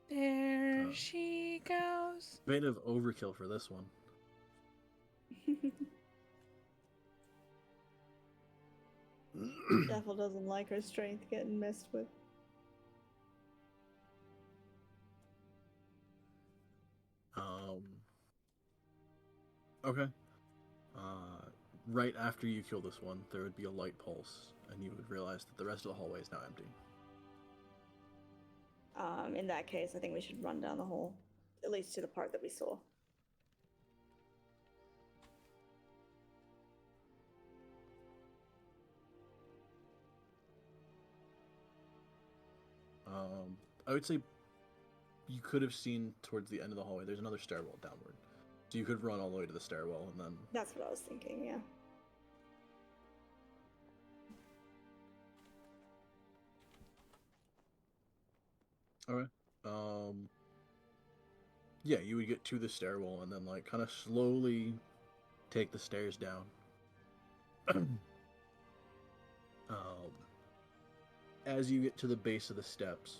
There she goes. Bit of overkill for this one. Devil doesn't like her strength getting messed with. Okay. Right after you kill this one, there would be a light pulse, and you would realize that the rest of the hallway is now empty. In that case, I think we should run down the hall, at least to the part that we saw. I would say you could have seen towards the end of the hallway, there's another stairwell downward. So you could run all the way to the stairwell and then... That's what I was thinking, yeah. Okay. Yeah, you would get to the stairwell and then, like, kind of slowly take the stairs down. As you get to the base of the steps,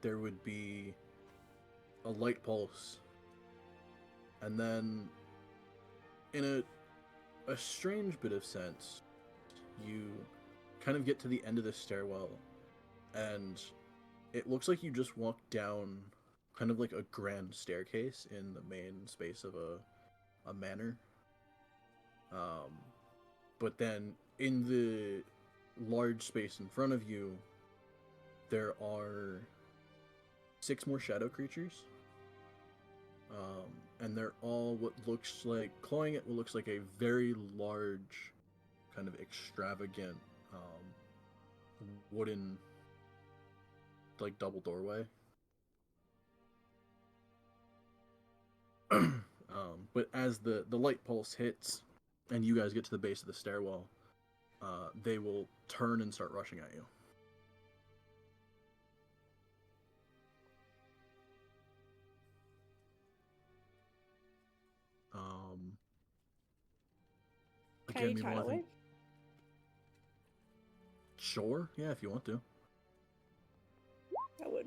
there would be a light pulse, and then in a strange bit of sense, you kind of get to the end of the stairwell, and it looks like you just walked down kind of like a grand staircase in the main space of a manor. But then in the large space in front of you, there are 6 more shadow creatures. And they're all what looks like, clawing at what looks like a very large, kind of extravagant, wooden, like, double doorway. But as the light pulse hits, and you guys get to the base of the stairwell, they will turn and start rushing at you. Can you turn meanwhile, I away? think... Sure, yeah, if you want to. I would.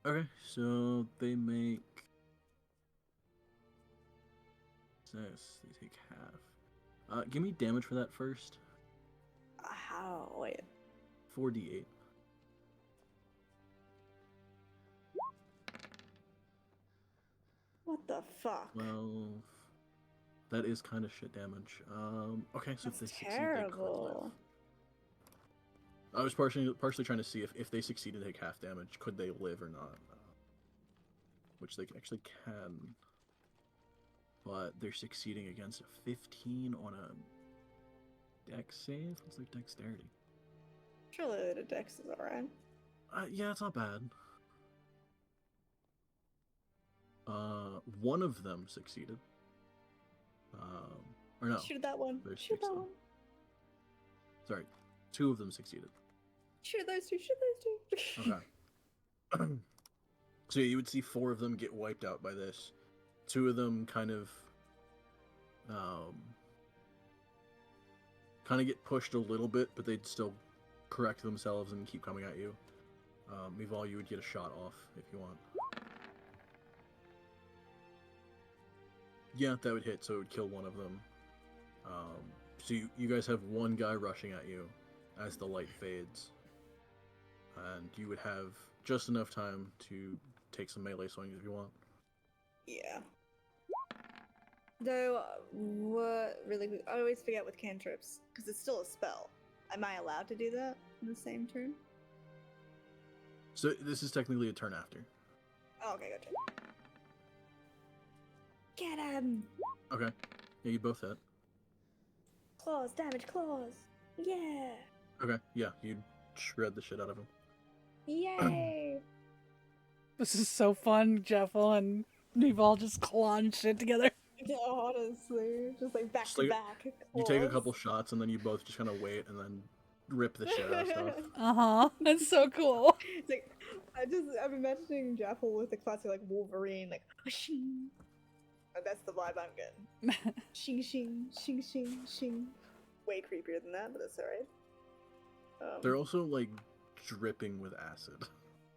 Okay, so they make this. They take half. Give me damage for that first. How? Wait. 4d8. What the fuck? 12. That is kind of shit damage. Okay, so if That's they succeed, terrible. they could live. I was partially trying to see if they succeed and take half damage, could they live or not? Which they actually can. But they're succeeding against a 15 on a dex save. What's their dexterity? Surely the dex is alright. Yeah, it's not bad. One of them succeeded. Or no. Shoot that one. There's Shoot 6 that then. one. Sorry, 2 of them succeeded. Shoot those two. Shoot those two. Okay. So you would see 4 of them get wiped out by this. 2 of them kind of get pushed a little bit, but they'd still correct themselves and keep coming at you. Meanwhile, you would get a shot off if you want. Yeah, that would hit, so it would kill one of them. So you guys have one guy rushing at you as the light fades. And you would have just enough time to take some melee swings if you want. Yeah. Though, what really quick, I always forget with cantrips, because it's still a spell. Am I allowed to do that in the same turn? So this is technically a turn after. Oh, okay, gotcha. Get him! Okay. Yeah, you both hit. Claws, damage, claws! Yeah! Okay, yeah, you'd shred the shit out of him. Yay! This is so fun, Jeffel, and we've all just clawing shit together. Honestly, just like back Just to like, back. You take a claws. couple shots, and then you both just kind of wait, and then rip the shit out of stuff. Uh-huh. That's so cool. It's like, I'm imagining Jaffel with the classic like Wolverine, like shing. That's the vibe I'm getting. Shing shing shing shing shing. Way creepier than that, but that's alright. They're also, like, dripping with acid.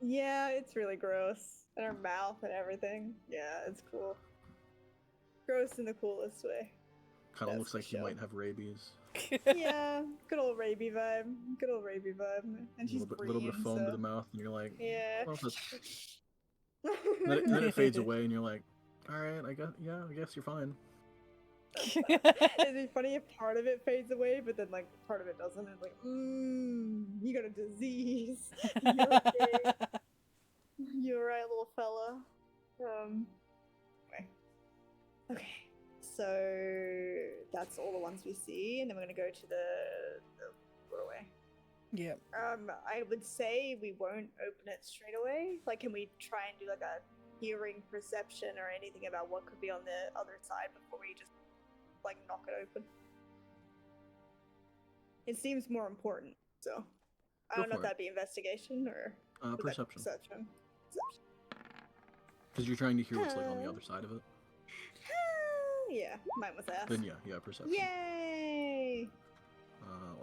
Yeah, it's really gross. And her mouth and everything. Yeah, it's cool. Gross in the coolest way. Kind of That's looks for like you sure. might have rabies. Yeah, good old Raby vibe. Good old Raby vibe. And she's A little bit of foam so... to the mouth, and you're like, Yeah. well, then it fades away, and you're like, alright, I guess you're fine. It'd be funny if part of it fades away, but then like part of it doesn't. It's like, you got a disease. You're okay. You're right, little fella. Okay. So that's all the ones we see, and then we're gonna go to the doorway. Yep. I would say we won't open it straight away. Like, can we try and do like a hearing perception or anything about what could be on the other side before we just like knock it open? It seems more important, so I Go don't know for if it. that'd be investigation or was that Perception. Perception. Because you're trying to hear what's like on the other side of it. Yeah, mine was ass. Then yeah, perception. Yay!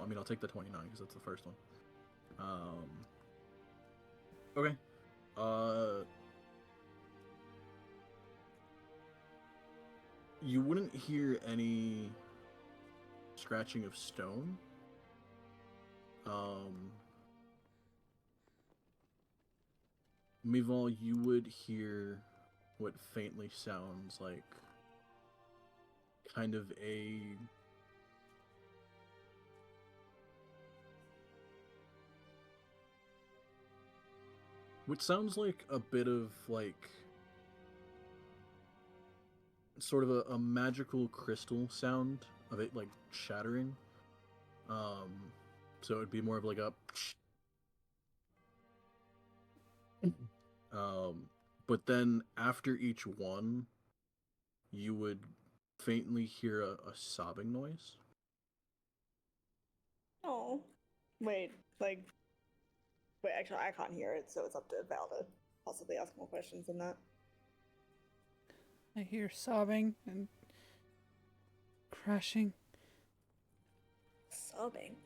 I mean, I'll take the 29 because that's the first one. Okay. You wouldn't hear any scratching of stone. Mival, you would hear what faintly sounds like kind of a what sounds like a bit of like sort of a magical crystal sound of it like shattering. So it'd be more of like a but then after each one you would faintly hear a sobbing noise. Oh. Wait, actually, I can't hear it, so it's up to Val to possibly ask more questions than that. I hear sobbing and crashing. Sobbing?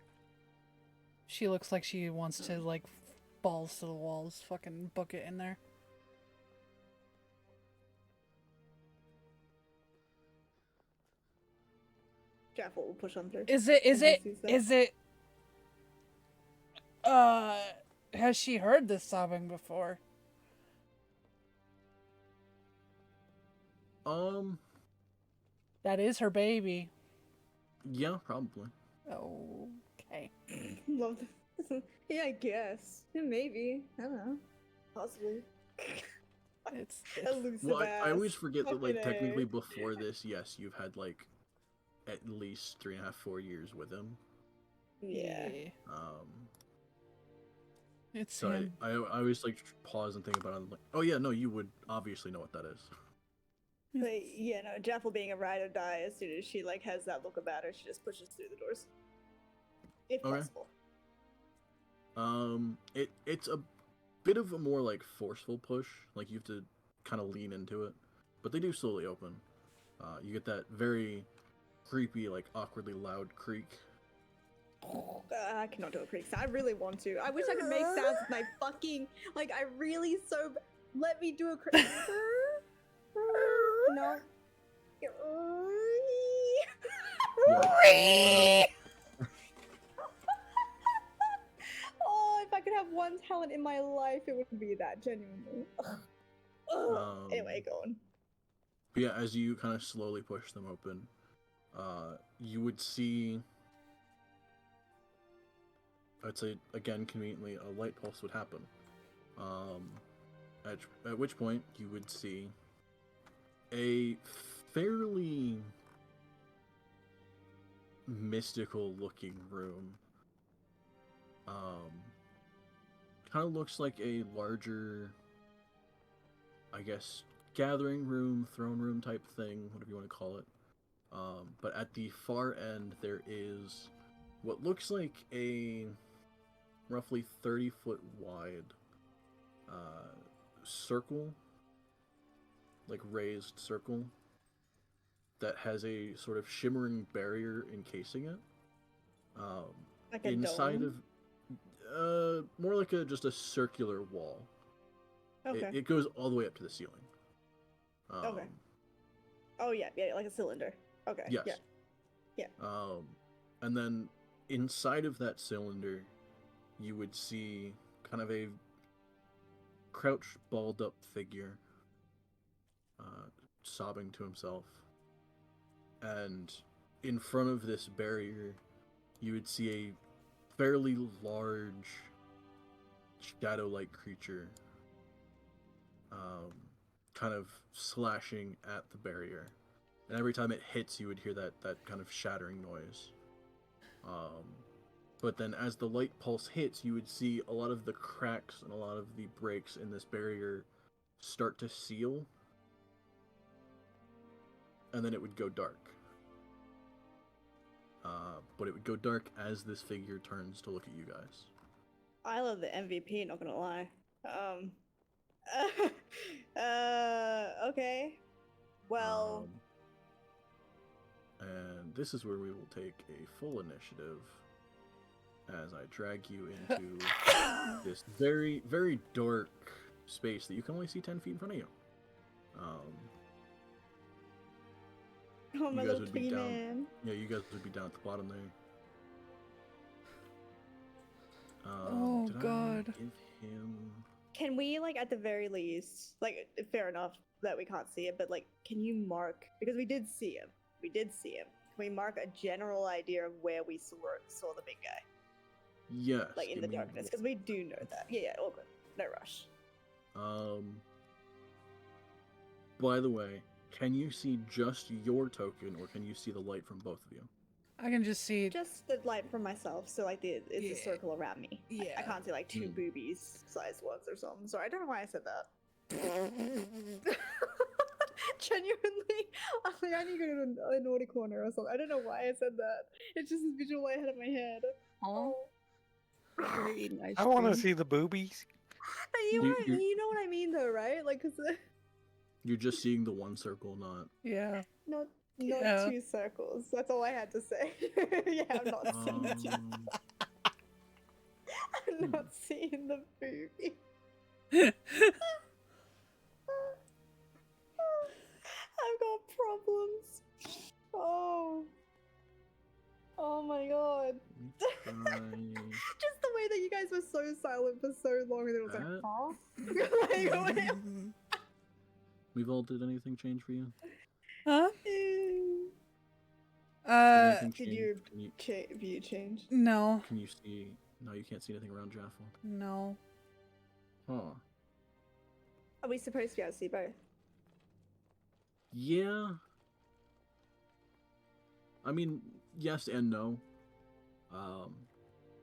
She looks like she wants to, like, balls to the walls, fucking book it in there. Jaffel will push on through. Is it, has she heard this sobbing before? That is her baby. Yeah, probably. Okay. Love this. Yeah, I guess. Yeah, maybe. I don't know. Possibly. It's Elusive Well, I always ass. forget that, like, Fucking A. technically before this, yes, you've had, like, at least 3.5, 4 years with him. Yeah. It's So him. I always, like, pause and think about it. I'm like, oh, yeah, no, you would obviously know what that is. But yeah, no, Jaffel being a ride or die, as soon as she like has that look about her, she just pushes through the doors. If Okay. possible. It's a bit of a more, like, forceful push. Like, you have to kind of lean into it. But they do slowly open. You get that very creepy, like, awkwardly loud creak. I cannot do a creek sound. I really want to. I wish I could make sounds with my fucking like. I really so. Let me do a creek. No. Oh, if I could have one talent in my life, it would be that. Genuinely. Anyway, go on. But yeah, as you kind of slowly push them open, you would see, I'd say, again, conveniently, a light pulse would happen. At which point, you would see a fairly mystical-looking room. Kind of looks like a larger, I guess, gathering room, throne room type thing, whatever you want to call it. But at the far end, there is what looks like a roughly 30-foot wide circle, like raised circle, that has a sort of shimmering barrier encasing it. Like a Inside dome? of more like just a circular wall. Okay. It goes all the way up to the ceiling. Okay. Oh yeah, like a cylinder. Okay. Yes. Yeah. And then inside of that cylinder, you would see kind of a crouched, balled up figure, sobbing to himself. And in front of this barrier, you would see a fairly large, shadow-like creature, kind of slashing at the barrier. And every time it hits, you would hear that kind of shattering noise. But then as the light pulse hits, you would see a lot of the cracks and a lot of the breaks in this barrier start to seal. And then it would go dark. But it would go dark as this figure turns to look at you guys. I love the MVP, not gonna lie. Okay. Well, And this is where we will take a full initiative as I drag you into this very, very dark space that you can only see 10 feet in front of you. Oh, my guys little would be twiggy down. man. Yeah, you guys would be down at the bottom there. Oh, Did God. I give him? Can we, like, at the very least, like, fair enough that we can't see it, but, like, can you mark, because we did see him. We did see him. Can we mark a general idea of where we saw the big guy? Yes. Like, in give the me darkness? Because we do know that. Yeah, all good. No rush. By the way, can you see just your token, or can you see the light from both of you? I can just see. Just the light from myself, so, like, it's a Yeah. circle around me. I Yeah. can't see, like, two boobies sized ones or something. Sorry, I don't know why I said that. Genuinely, I need to go to a naughty corner or something. I don't know why I said that. It's just this visual I had in my head. Oh. You're eating ice I want to cream. see the boobies. You You- know what I mean, though, right? Like, cause You're just seeing the one circle, not. Yeah. not Yeah. two circles. That's all I had to say. Yeah, I'm not seeing two. I'm not seeing the booby. I've got problems. Oh my god. Just the way that you guys were so silent for so long, and it was like, huh? Like, We've all did anything change for you? Huh? Did anything Did change? your Can you, view change? No. can you see? No, you can't see anything around Jaffel. No. Huh. Are we supposed to be able to see both? Yeah. I mean, yes and no.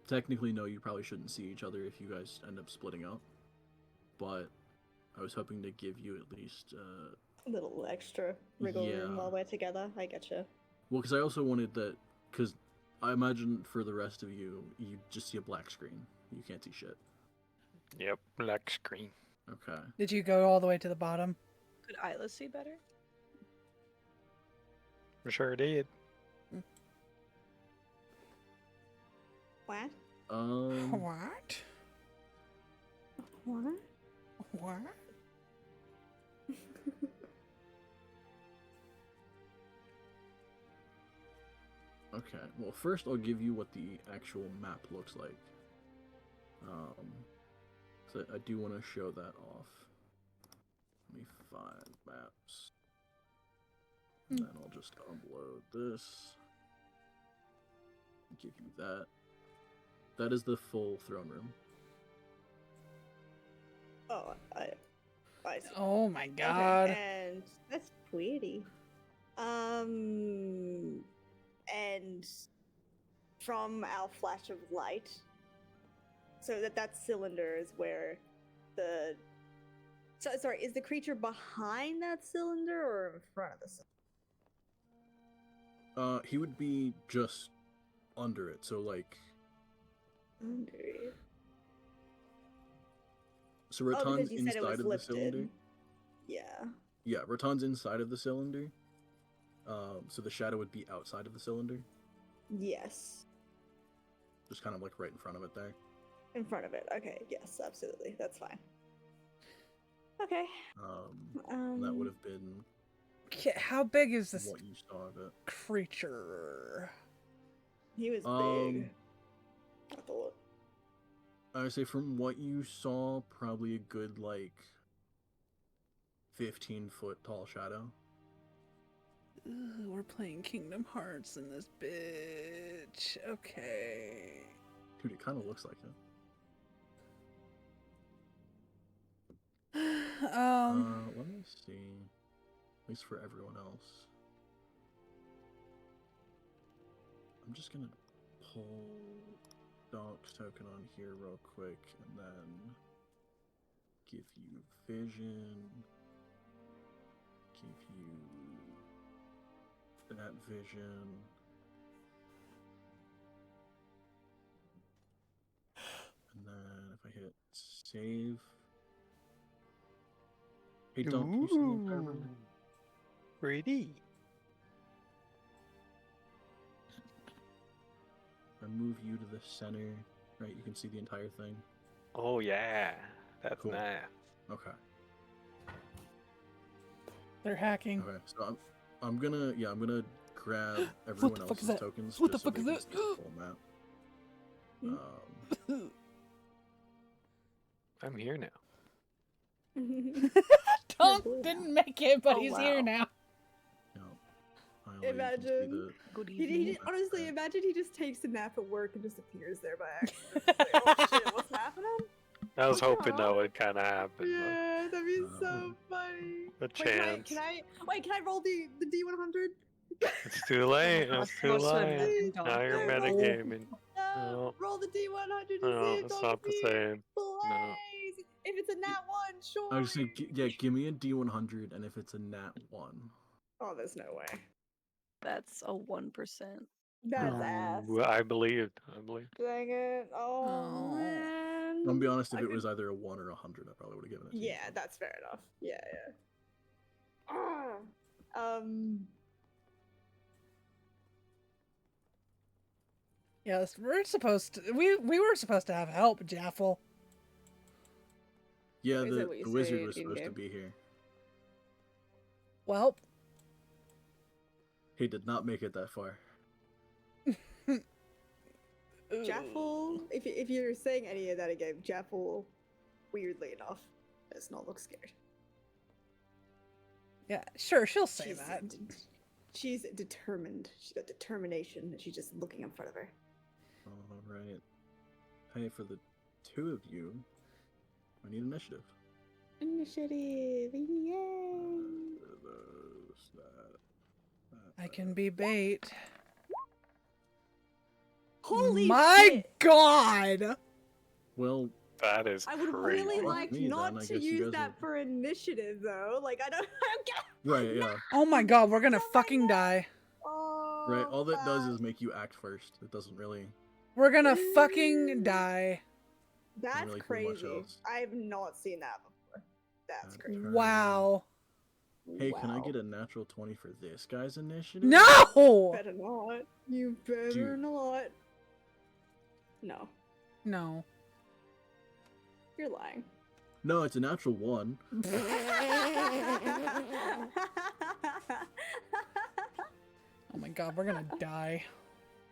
Technically, no, you probably shouldn't see each other if you guys end up splitting up. But I was hoping to give you at least, A little extra wriggle room Yeah. while we're together. I getcha. well, because I also wanted that, because I imagine for the rest of you, you just see a black screen. You can't see shit. Yep, black screen. Okay. Did you go all the way to the bottom? Could Isla see better? For sure did. What? What? What? What? Okay. Well, first I'll give you what the actual map looks like. So I do want to show that off. Let me find maps. And then I'll just upload this. Give you that. That is the full throne room. Oh, I see. Oh my Okay, god. and that's pretty. And from our flash of light, so that cylinder is where the. So sorry, is the creature behind that cylinder or in front of the cylinder? He would be just under it, so like. Under it. So Oh, Raton's because you said it inside was of the lifted. cylinder. Yeah. Yeah, Raton's inside of the cylinder. So the shadow would be outside of the cylinder, Yes. just kind of like right in front of it there. In front of it. Okay. Yes, absolutely. That's fine. Okay. And that would have been Okay, how big is this what you saw of it. creature? He was Um, big. I thought. I would say from what you saw, probably a good like 15-foot tall shadow. Ugh, we're playing Kingdom Hearts in this bitch. Okay. Dude, it kind of looks like it. Let me see. At least for everyone else. I'm just gonna pull Doc's token on here real quick and then give you vision. Give you that vision. And then if I hit save. Hey Doc, can you see the entire room? Pretty. I move you to the center, right? You can see the entire thing. Oh yeah, that's Cool. nice. Okay. They're hacking. Okay. So I'm gonna grab everyone the fuck is else's that? tokens What the just so fuck we is can that? see the full map. I'm here now. Tonk blue now. didn't make it, but Oh, he's wow. here now. You know, I only can see Imagine. the. Good He evening. honestly, imagine he just takes a nap at work and just appears there by accident. Just like, oh shit, what's happening? I was What's hoping going that on? would kind of happen. Yeah, that'd be so Um, funny. A Wait, chance. can I roll the D100? It's too late. gosh, It's too more so late. imagine Now Tonk you're there. metagaming. No, No. roll the D100 to No, see if it's Dog not the Feet same. plays. If it's a nat 1, sure. I was saying, yeah, give me a D100, and if it's a nat 1. Oh, there's no way. That's a 1%. That's ass. I believed. Dang it. Oh, man. I'm gonna be honest, if I it could- was either a 1 or a 100, I probably would have given it to you. Yeah, that's fair enough. Yeah. Um. Yes, we're supposed to. We were supposed to have help, Jaffel. Yeah, Is that what you the wizard say was supposed to in-game? be here. Well, He did not make it that far. Jaffel, if you're saying any of that again, Jaffel, weirdly enough, does not look scared. Yeah, sure, she'll say that. She's determined. She's got determination, and she's just looking in front of her. Alright. Hey, for the two of you, I need initiative. Initiative, yay! I can be bait. Holy My shit! God! Well, That is I would crazy. really Fuck like me, not then. I to guess you use guys that are- for initiative, though. Like, I don't get. right, yeah. Oh my God, we're gonna Oh my fucking die. Oh, Right, all that does fuck. is make you act first. It doesn't really... We're gonna fucking die. That's really do much crazy. else. I've not seen that before. That's crazy. Wow. Hey, can I Wow. get a natural 20 for this guy's initiative? No! Better not. You better Dude. not. No. No. You're lying. No, it's a natural 1. Oh my God, we're gonna die.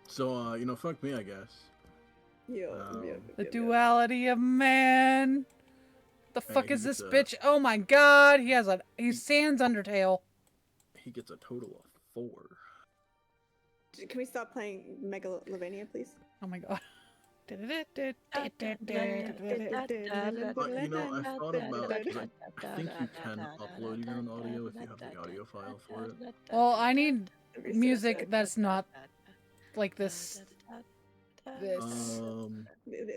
So, fuck me, I guess. The duality of man. The Hey, fuck he is this gets bitch? Oh my God, he's Sans Undertale. He gets a total of 4. Can we stop playing Megalovania, please? Oh my God. But, I thought about it, 'cause I think you can upload your own audio if you have the audio file for it. Well, I need music that's not like this.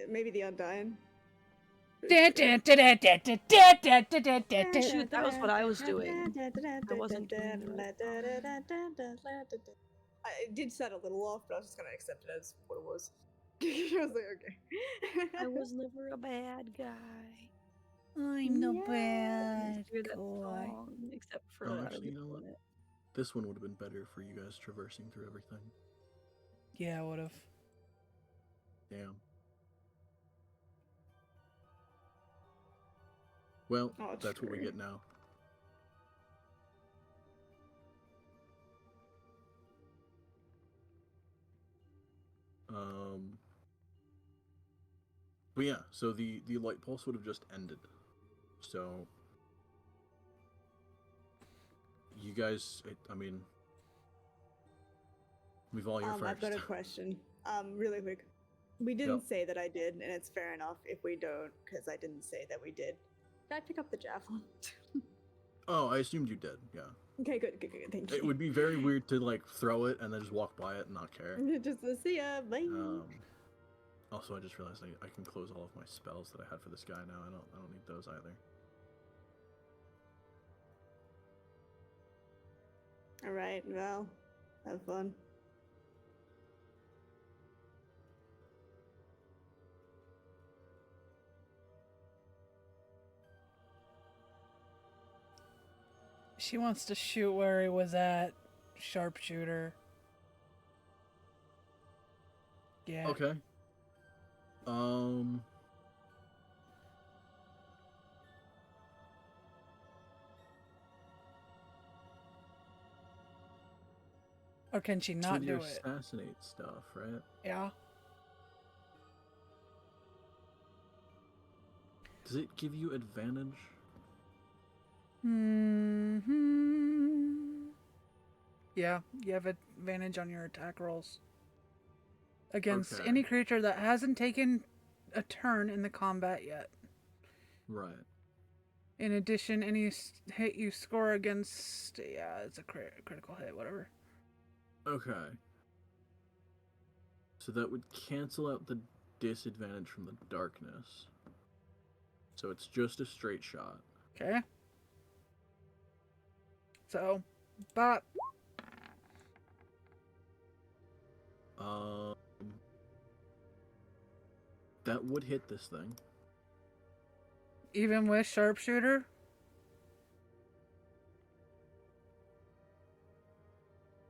Maybe the Undying. Shoot, that was what I was doing. I wasn't doing I did sound a little off, but I was just gonna accept it as what it was. I was like, okay. I was never a bad guy. I'm the Yeah. bad Hear that guy. song, except for Oh, that actually, you know other what? one. This one would have been better for you guys traversing through everything. Yeah, I would've. Damn. Well, Oh, that's what we true. get now. But yeah, so the light pulse would have just ended. So you guys, Mival, you're I've got a first. question. Really quick. We didn't say that I did, and it's fair enough if we don't, because I didn't say that we did. Did I pick up the javelin? Oh, I assumed you did. Yeah. Okay, good, thank you. It would be very weird to throw it and then just walk by it and not care. Just see ya, bye. Also, I just realized I can close all of my spells that I had for this guy now. I don't need those either. All right, well, have fun. She wants to shoot where he was at. Sharpshooter. Yeah. Okay. Or can she It's not with your do it? assassinate stuff, right? Yeah. Does it give you advantage? Hmm. Yeah, you have advantage on your attack rolls against Okay. any creature that hasn't taken a turn in the combat yet. Right. In addition, any hit you score against, yeah, it's a critical hit, whatever. Okay. So that would cancel out the disadvantage from the darkness. So it's just a straight shot. Okay. So, bop. Um, that would hit this thing. Even with sharpshooter?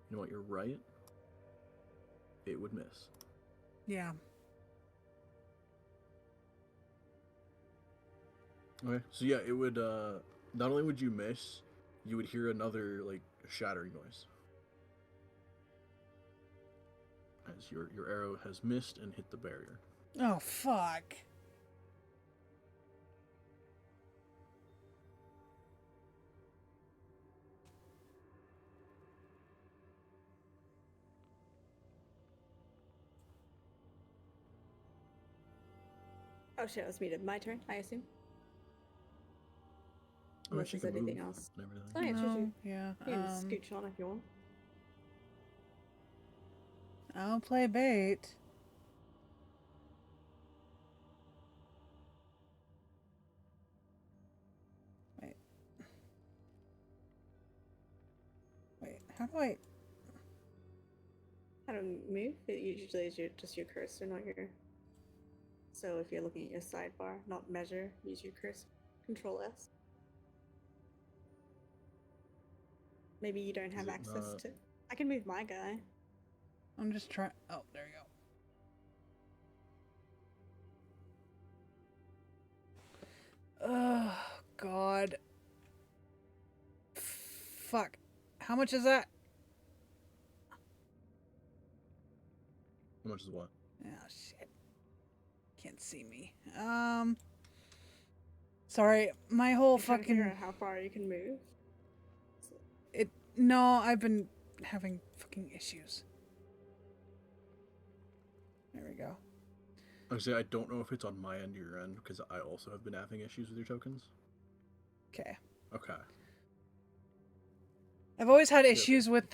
You know what? You're right. It would miss. Yeah. Okay. So yeah, it would. Not only would you miss, you would hear another like shattering noise as your arrow has missed and hit the barrier. Oh, fuck. Oh shit, I was muted. My turn, I assume. Oh, Unless she there's can anything move else. and everything. Oh yeah, sure, No, sure. yeah. You can scooch on if you want. I'll play bait. Wait. Wait, how do I... How to move? It usually is just your cursor, not your. So if you're looking at your sidebar, not measure, use your cursor. Control S. Maybe you don't have it access not- to. I can move my guy. I'm just trying... Oh, there you go. Oh, God. Fuck. How much is that? How much is what? Oh, shit. Can't see me. Sorry, my whole I'm trying to figure fucking... out how far you can move. No, I've been having fucking issues. There we go. Actually, I don't know if it's on my end or your end because I also have been having issues with your tokens. Okay. Okay. I've always had Yeah, issues with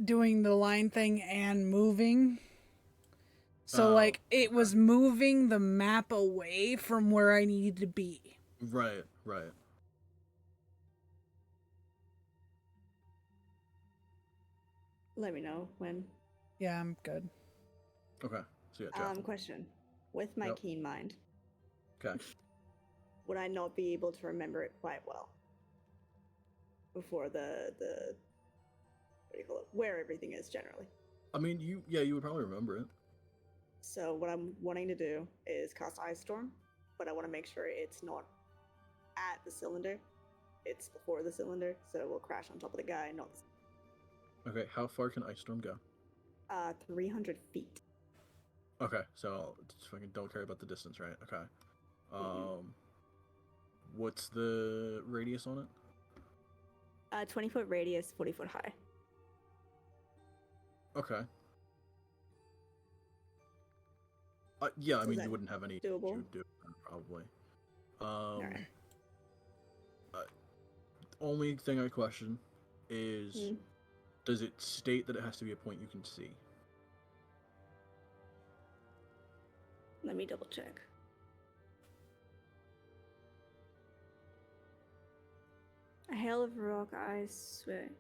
doing the line thing and moving. So Oh, like it okay. was moving the map away from where I needed to be. Right, right. Let me know when. Yeah, I'm good. Okay. So yeah, Jeff. Question. With my Yep. keen mind, Okay. would I not be able to remember it quite well? Before the what do you call it? Where everything is generally. I mean, you would probably remember it. So what I'm wanting to do is cast Ice Storm, but I want to make sure it's not at the cylinder. It's before the cylinder, so it will crash on top of the guy, not Okay, how far can Ice Storm go? 300 feet. Okay, so just fucking don't care about the distance, right? Okay. What's the radius on it? 20-foot radius, 40-foot high. Okay. Yeah, I Is mean, that you wouldn't have any doable? issue doing that, probably. Alright. Only thing I question is, Hmm. does it state that it has to be a point you can see? Let me double check. A hail of rock ice. Wait.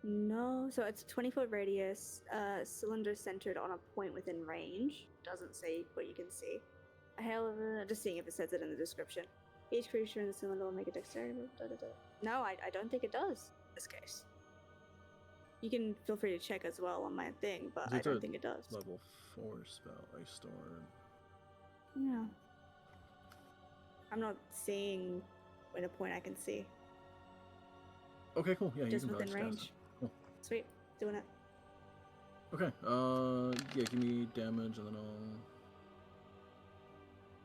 No, so it's a 20-foot radius, cylinder centered on a point within range. Doesn't say what you can see. A hail of just seeing if it says it in the description. Each creature in the cylinder will make a dexterity. No, I don't think it does in this case. You can feel free to check as well on my thing, but I It's don't a think it does. Level 4 spell, Ice Storm. Yeah. I'm not seeing in a point I can see. Okay, cool. Yeah, Just you can within probably just cast range. it. Cool. Sweet. Doing it. Okay. Yeah. Give me damage, and then I'll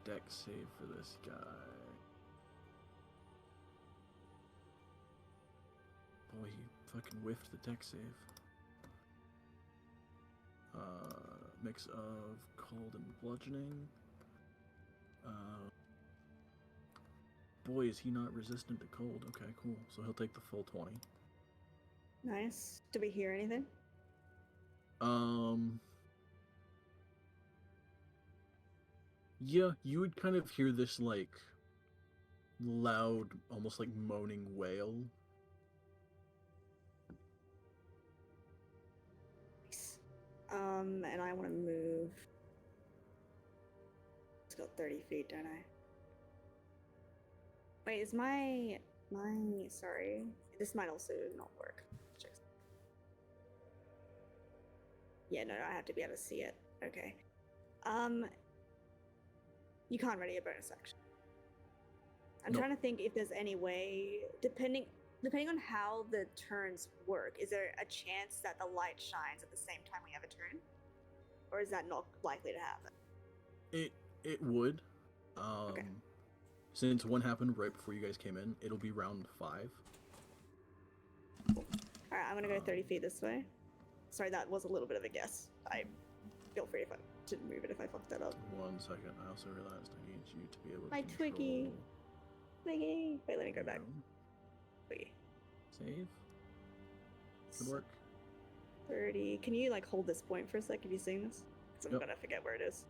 deck save for this guy. Boy, he fucking whiffed the deck save. Mix of cold and bludgeoning. Boy, is he not resistant to cold. Okay, cool. So he'll take the full 20. Nice. Do we hear anything? Yeah, you would kind of hear this, like, loud, almost like moaning wail. Nice. And I want to move. Let's go 30 feet, don't I? Wait, is my sorry. This might also not work. Check. Yeah, no, I have to be able to see it. Okay. You can't ready a bonus action. I'm Nope. trying to think if there's any way, depending on how the turns work, is there a chance that the light shines at the same time we have a turn? Or is that not likely to happen? It would. Okay. Since one happened right before you guys came in, it'll be round 5. Alright, I'm gonna go 30 feet this way. Sorry, that was a little bit of a guess. I feel free if I didn't move it if I fucked that up. 1 second. I also realized I need you to be able to My control... Twiggy. Twiggy. Wait, let me go back. Twiggy. Save. Good work. 30. Can you like hold this point for a sec? Have you seen this? Because I'm Yep. gonna forget where it is.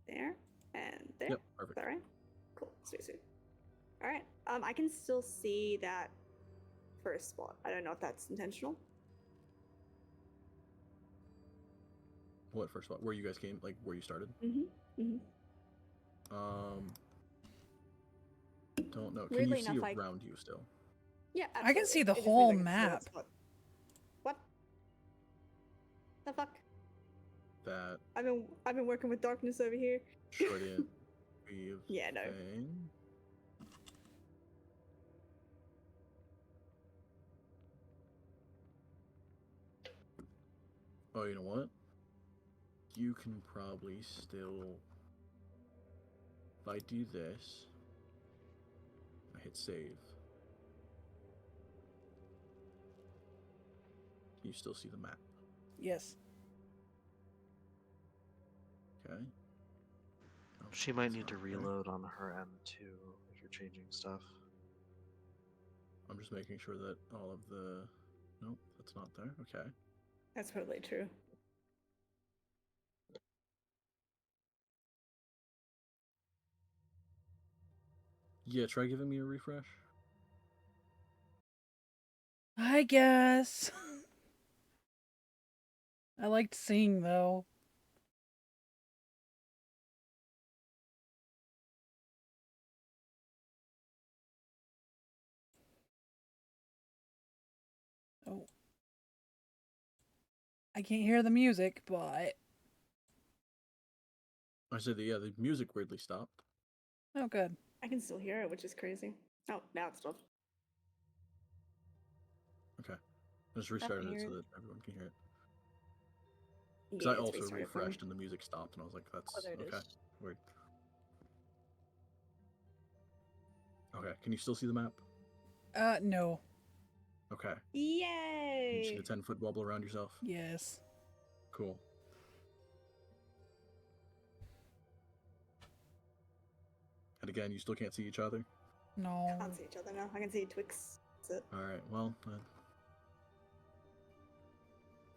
There and there. Yep, perfect. Is that right? Cool. Sweet, sweet. All right. I can still see that first spot. I don't know if that's intentional. What first spot? Where you guys came, like where you started? Don't know. Can Weirdly you see enough, around you still? Yeah, I can see the It just means whole I can see that map. spot. What? The fuck? That I've been working with darkness over here. shouldn't be a Yeah, no. thing. Oh, you know what? You can probably still... If I do this... I hit save. You still see the map. Yes. Okay. Oh, She might that's need to not there. reload on her end too if you're changing stuff. I'm just making sure that all of the... Nope, that's not there. Okay. That's probably true. Yeah, try giving me a refresh. I guess. I liked seeing though. Oh. I can't hear the music, but I said that, yeah, the music weirdly stopped. oh good. I can still hear it, which is crazy. Oh, now it's stopped. Okay. I just restarted it so that everyone can hear it. Because Yeah, I it's also restarted for me. refreshed and the music stopped, and I was like, that's Oh, there it okay. is. Weird. Okay, can you still see the map? No. Okay. You see Yay! the 10-foot bubble around yourself? Yes. Cool. And again, you still can't see each other? No. Can't see each other now. I can see Twix. That's it. Alright, well,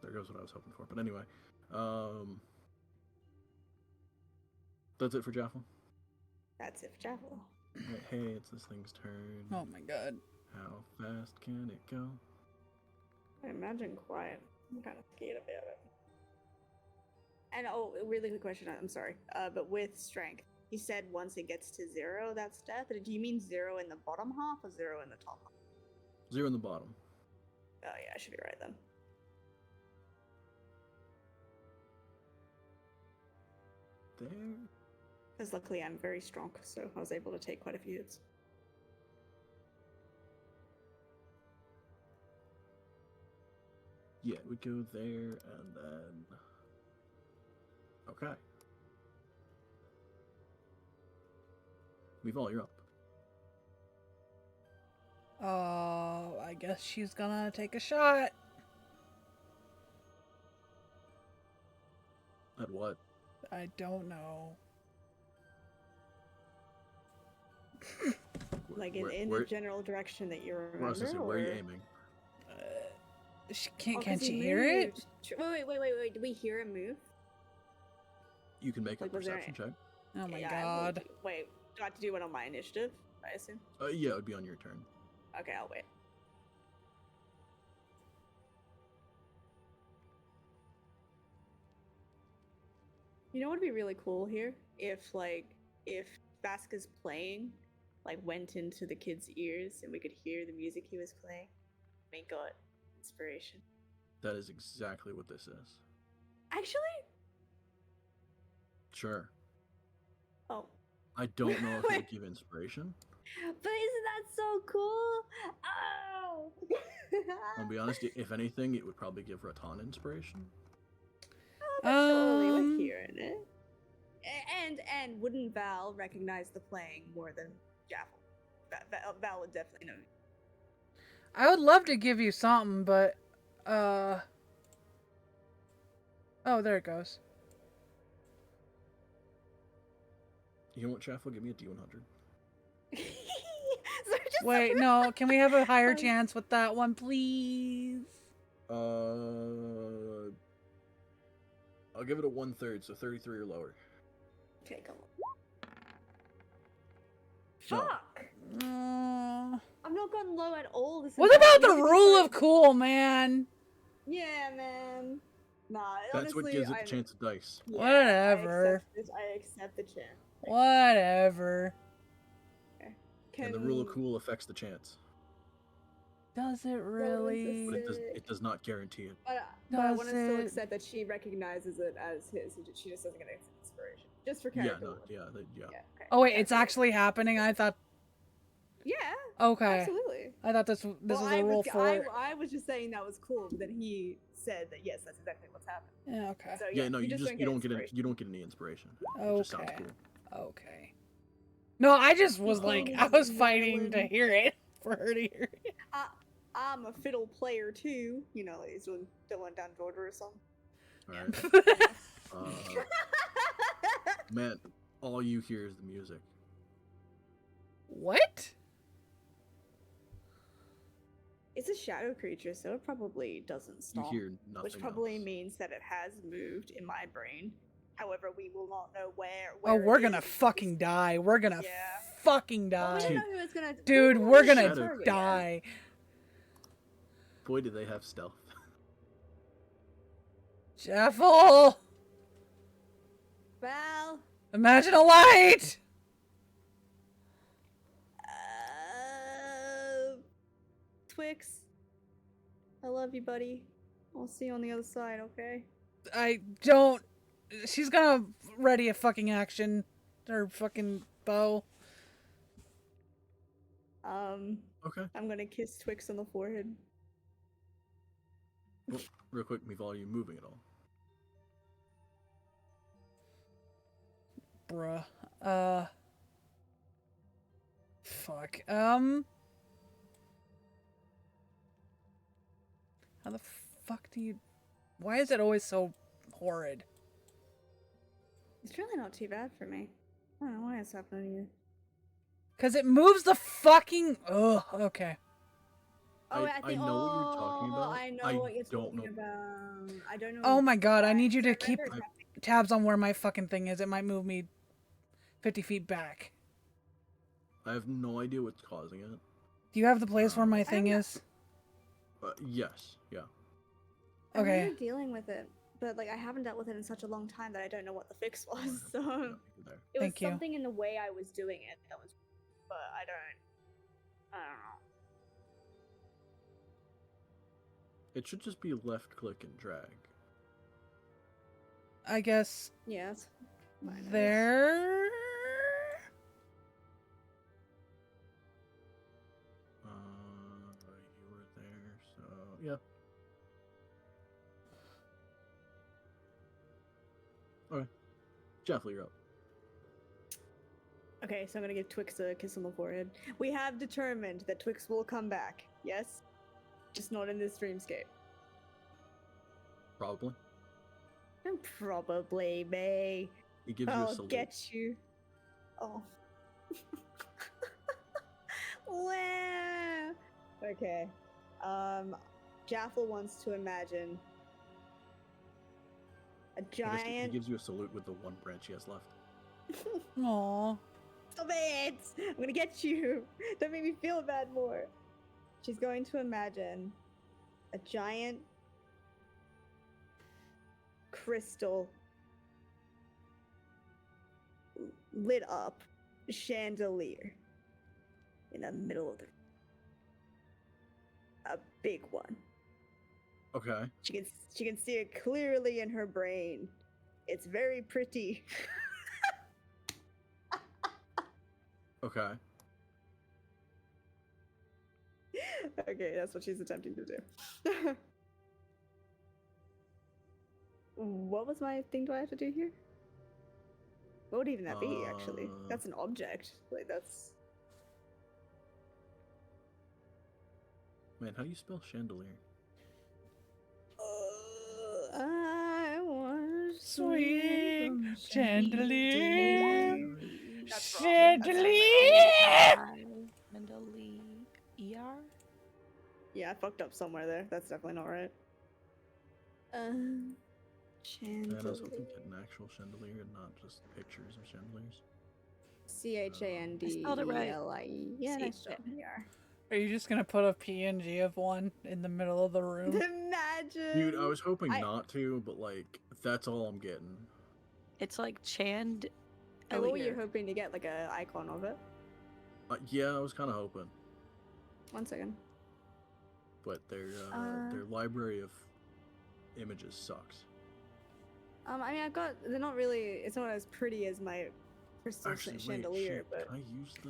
there goes what I was hoping for. But anyway, that's it for Jaffa. That's it for Javel. Hey, it's this thing's turn. Oh my god. How fast can it go? I imagine quiet. I'm kind of scared about it. And oh, a really quick question. I'm sorry. But with strength, you said once it gets to 0, that's death. Do you mean 0 in the bottom half or 0 in the top half? 0 in the bottom. Oh yeah, I should be right then. There. Because luckily I'm very strong, so I was able to take quite a few hits. Yeah, we go there and then. Okay. Meval, you're up. Oh, I guess she's gonna take a shot. At what? I don't know. Like in the general direction that you remember? Well, I was gonna say, where are you or- aiming? Can't 'cause she he hear it? moved. Wait. Did we hear him move? You can make a Like, was there perception check. Oh my Yeah, god. Wait, do I have to do it on my initiative? I assume. Yeah, it would be on your turn. Okay, I'll wait. You know what would be really cool here? If Vasquez playing, went into the kid's ears and we could hear the music he was playing. We got inspiration. That is exactly what this is. Actually? Sure. Oh. I don't know if it Wait. would give inspiration. But isn't that so cool? Oh! I'll be honest, if anything, it would probably give Raton inspiration. But surely we're hearing it. And wouldn't Val recognize the playing more than Jaffel? Val would definitely know. I would love to give you something, but oh, there it goes. You know what, Chaff will give me a D100. Wait, no, can we have a higher chance with that one, please? I'll give it a 1/3, so 33 or lower. Okay, come on. No. Fuck! I've not gotten low at all this What entire about the music rule show. of cool, man? Yeah, man. Nah, That's honestly, what gives it the chance of dice. Yeah, Whatever. I accept the chance. Whatever. And the rule of cool affects the chance. Does it really? But it does not guarantee it. But I Does want to still it? accept that she recognizes it as his. She just doesn't get inspiration. Just for Yeah, character. no, work. yeah. Okay. Oh wait, it's actually happening. I thought. Yeah. Okay. Absolutely. I thought this was a rule for. I was just saying that was cool, but then he said that yes, that's exactly what's happening. Yeah. Okay. So Yeah, no, you don't get any inspiration. It just sounds Okay. cool. Okay. No, I just was I was fighting to hear it for her to hear it. I'm a fiddle player too. You know, he's doing Dylan down Georgia or something. All right. Man, all you hear is the music. What? It's a shadow creature, so it probably doesn't stop. You hear nothing which probably else. means that it has moved in my brain. However, we will not know where. Oh, it we're is. gonna fucking die. We're gonna Yeah. fucking Well, we die. don't know who it's gonna. Dude, we we're don't know gonna who it's target. die. Boy, do they have stealth. Jeffel! Val. Imagine a light! Twix. I love you, buddy. I'll see you on the other side, okay? I don't. She's gonna ready a fucking action. Her fucking bow. Okay. I'm gonna kiss Twix on the forehead. Well, real quick, Meval, are you moving at all? Bruh. Fuck. How the fuck do you... Why is it always so horrid? It's really not too bad for me. I don't know why it's happening to you. Because it moves the fucking... Ugh, okay. Oh, I know what you're talking about. I know what you're don't talking know. about. I don't know. Oh my god, I need you to why. keep tabs on where my fucking thing is. It might move me 50 feet back. I have no idea what's causing it. Do you have the place where my thing is? Yes, yeah. Okay. I'm really dealing with it, but I haven't dealt with it in such a long time that I don't know what the fix was. Yeah, So you're there. it was Thank you. something in the way I was doing it that was, but I don't know. It should just be left click and drag. I guess Yes. there... You were there, so yeah. Okay. Jaffel, you're up. Okay, so I'm gonna give Twix a kiss on the forehead. We have determined that Twix will come back. Yes, just not in this dreamscape. Probably. Probably, May. He gives you a I'll salute. get you. Oh. Wow. Okay. Jaffel wants to imagine a He giant. gives you a salute with the one branch he has left. Aww. Stop it! I'm gonna get you. Don't make me feel bad more. She's going to imagine a giant crystal lit up chandelier in the middle of the a big one. Okay. She can see it clearly in her brain. It's very pretty. Okay. Okay, that's what she's attempting to do. What was my thing do I have to do here? What would even that be, actually? That's an object. Like, that's... Man, how do you spell chandelier? I want Sweet Chandelier. chandelier. That's wrong. Chandelier. Chandelier. Yeah, I fucked up somewhere there. That's definitely not right. Man, I was hoping Chandelier. to get an actual chandelier and not just pictures of chandeliers. CHANDELIE. I spelled it right. Yeah, nice C- job. Yeah. Are you just gonna put a PNG of one in the middle of the room? Imagine. Dude, I was hoping I- not to, but like, that's all I'm getting. It's like Chand. Hey, what were you hoping to get? Like an icon of it? Yeah, I was kind of hoping, 1 second. but their library of images sucks. I mean, they're not really, it's not as pretty as my crystal Actually, wait, chandelier, shit, but... can I use the...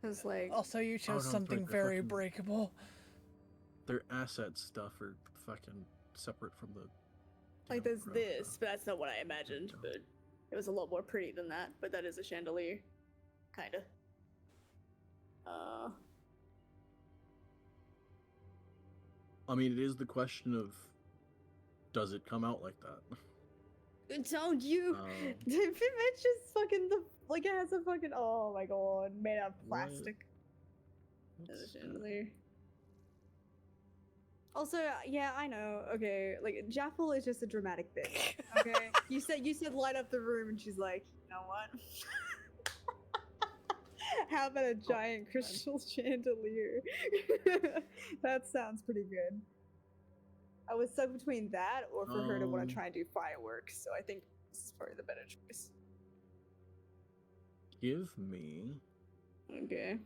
Because, like... Also, you chose no, something right, they're very fucking- breakable. Their asset stuff are fucking separate from the... Like, damn there's pro this, stuff. but that's not what I imagined, but it was a lot more pretty than that, but that is a chandelier. Kinda. I mean, it is the question of, does it come out like that? Don't you? The image is fucking like it has a fucking, oh my god, made out of What? plastic. As a What's that? chandelier. Also, yeah, I know. Okay, like Jaffel is just a dramatic bitch. Okay, you said light up the room, and she's like, you know what? How about a giant crystal chandelier? That sounds pretty good. I was stuck between that or for her to want to try and do fireworks, so I think this is probably the better choice. Give me... Okay.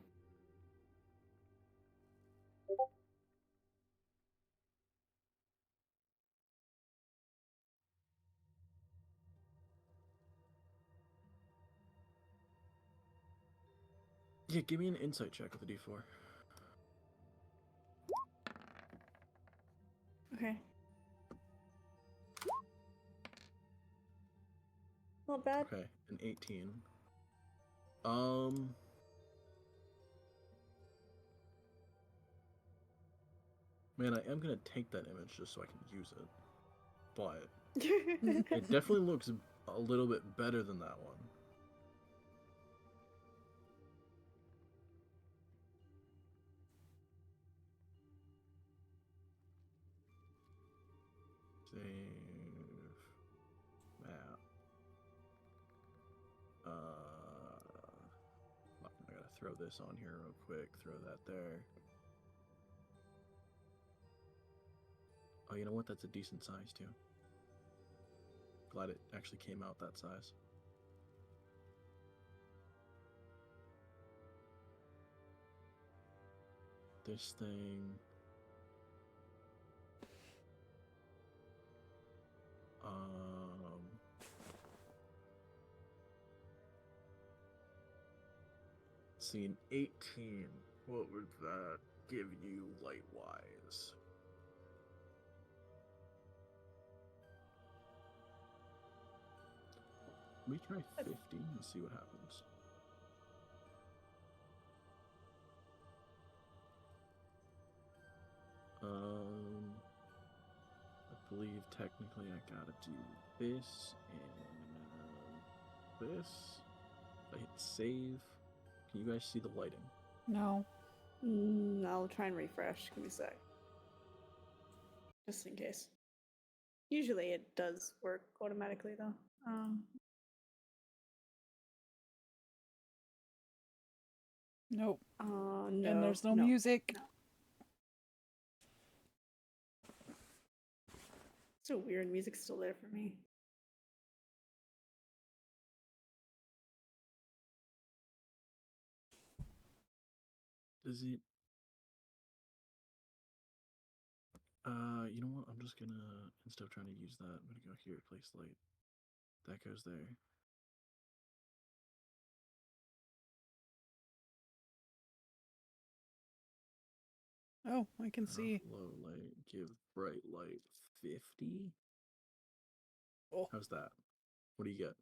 Yeah, give me an insight check with a d4. Okay. Not bad. Okay, an 18. Man, I am gonna take that image just so I can use it. But it definitely looks a little bit better than that one. Save map. I gotta throw this on here real quick. Throw that there. Oh, you know what? That's a decent size too. Glad it actually came out that size. This thing. see, an 18. What would that give you light-wise? Let me try 50 and see what happens. I believe technically I gotta do this and this. If I hit save, can you guys see the lighting? No. I'll try and refresh. Give me a sec. Just in case. Usually it does work automatically though. Nope. No. And there's no music. No. So weird. Music's still there for me. Does it? You know what? I'm just gonna, instead of trying to use that, I'm gonna go here, place light. That goes there. Oh, I can see. Low light, give bright light 50. Oh. How's that? What do you get?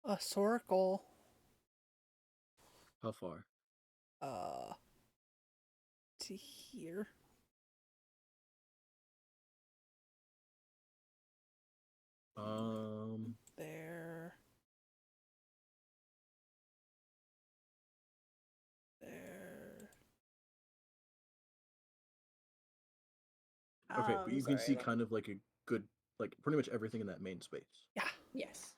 A circle. How far? To here. There. There. Okay, but you can see sorry, kind of like a good, like pretty much everything in that main space. Yeah. Yes.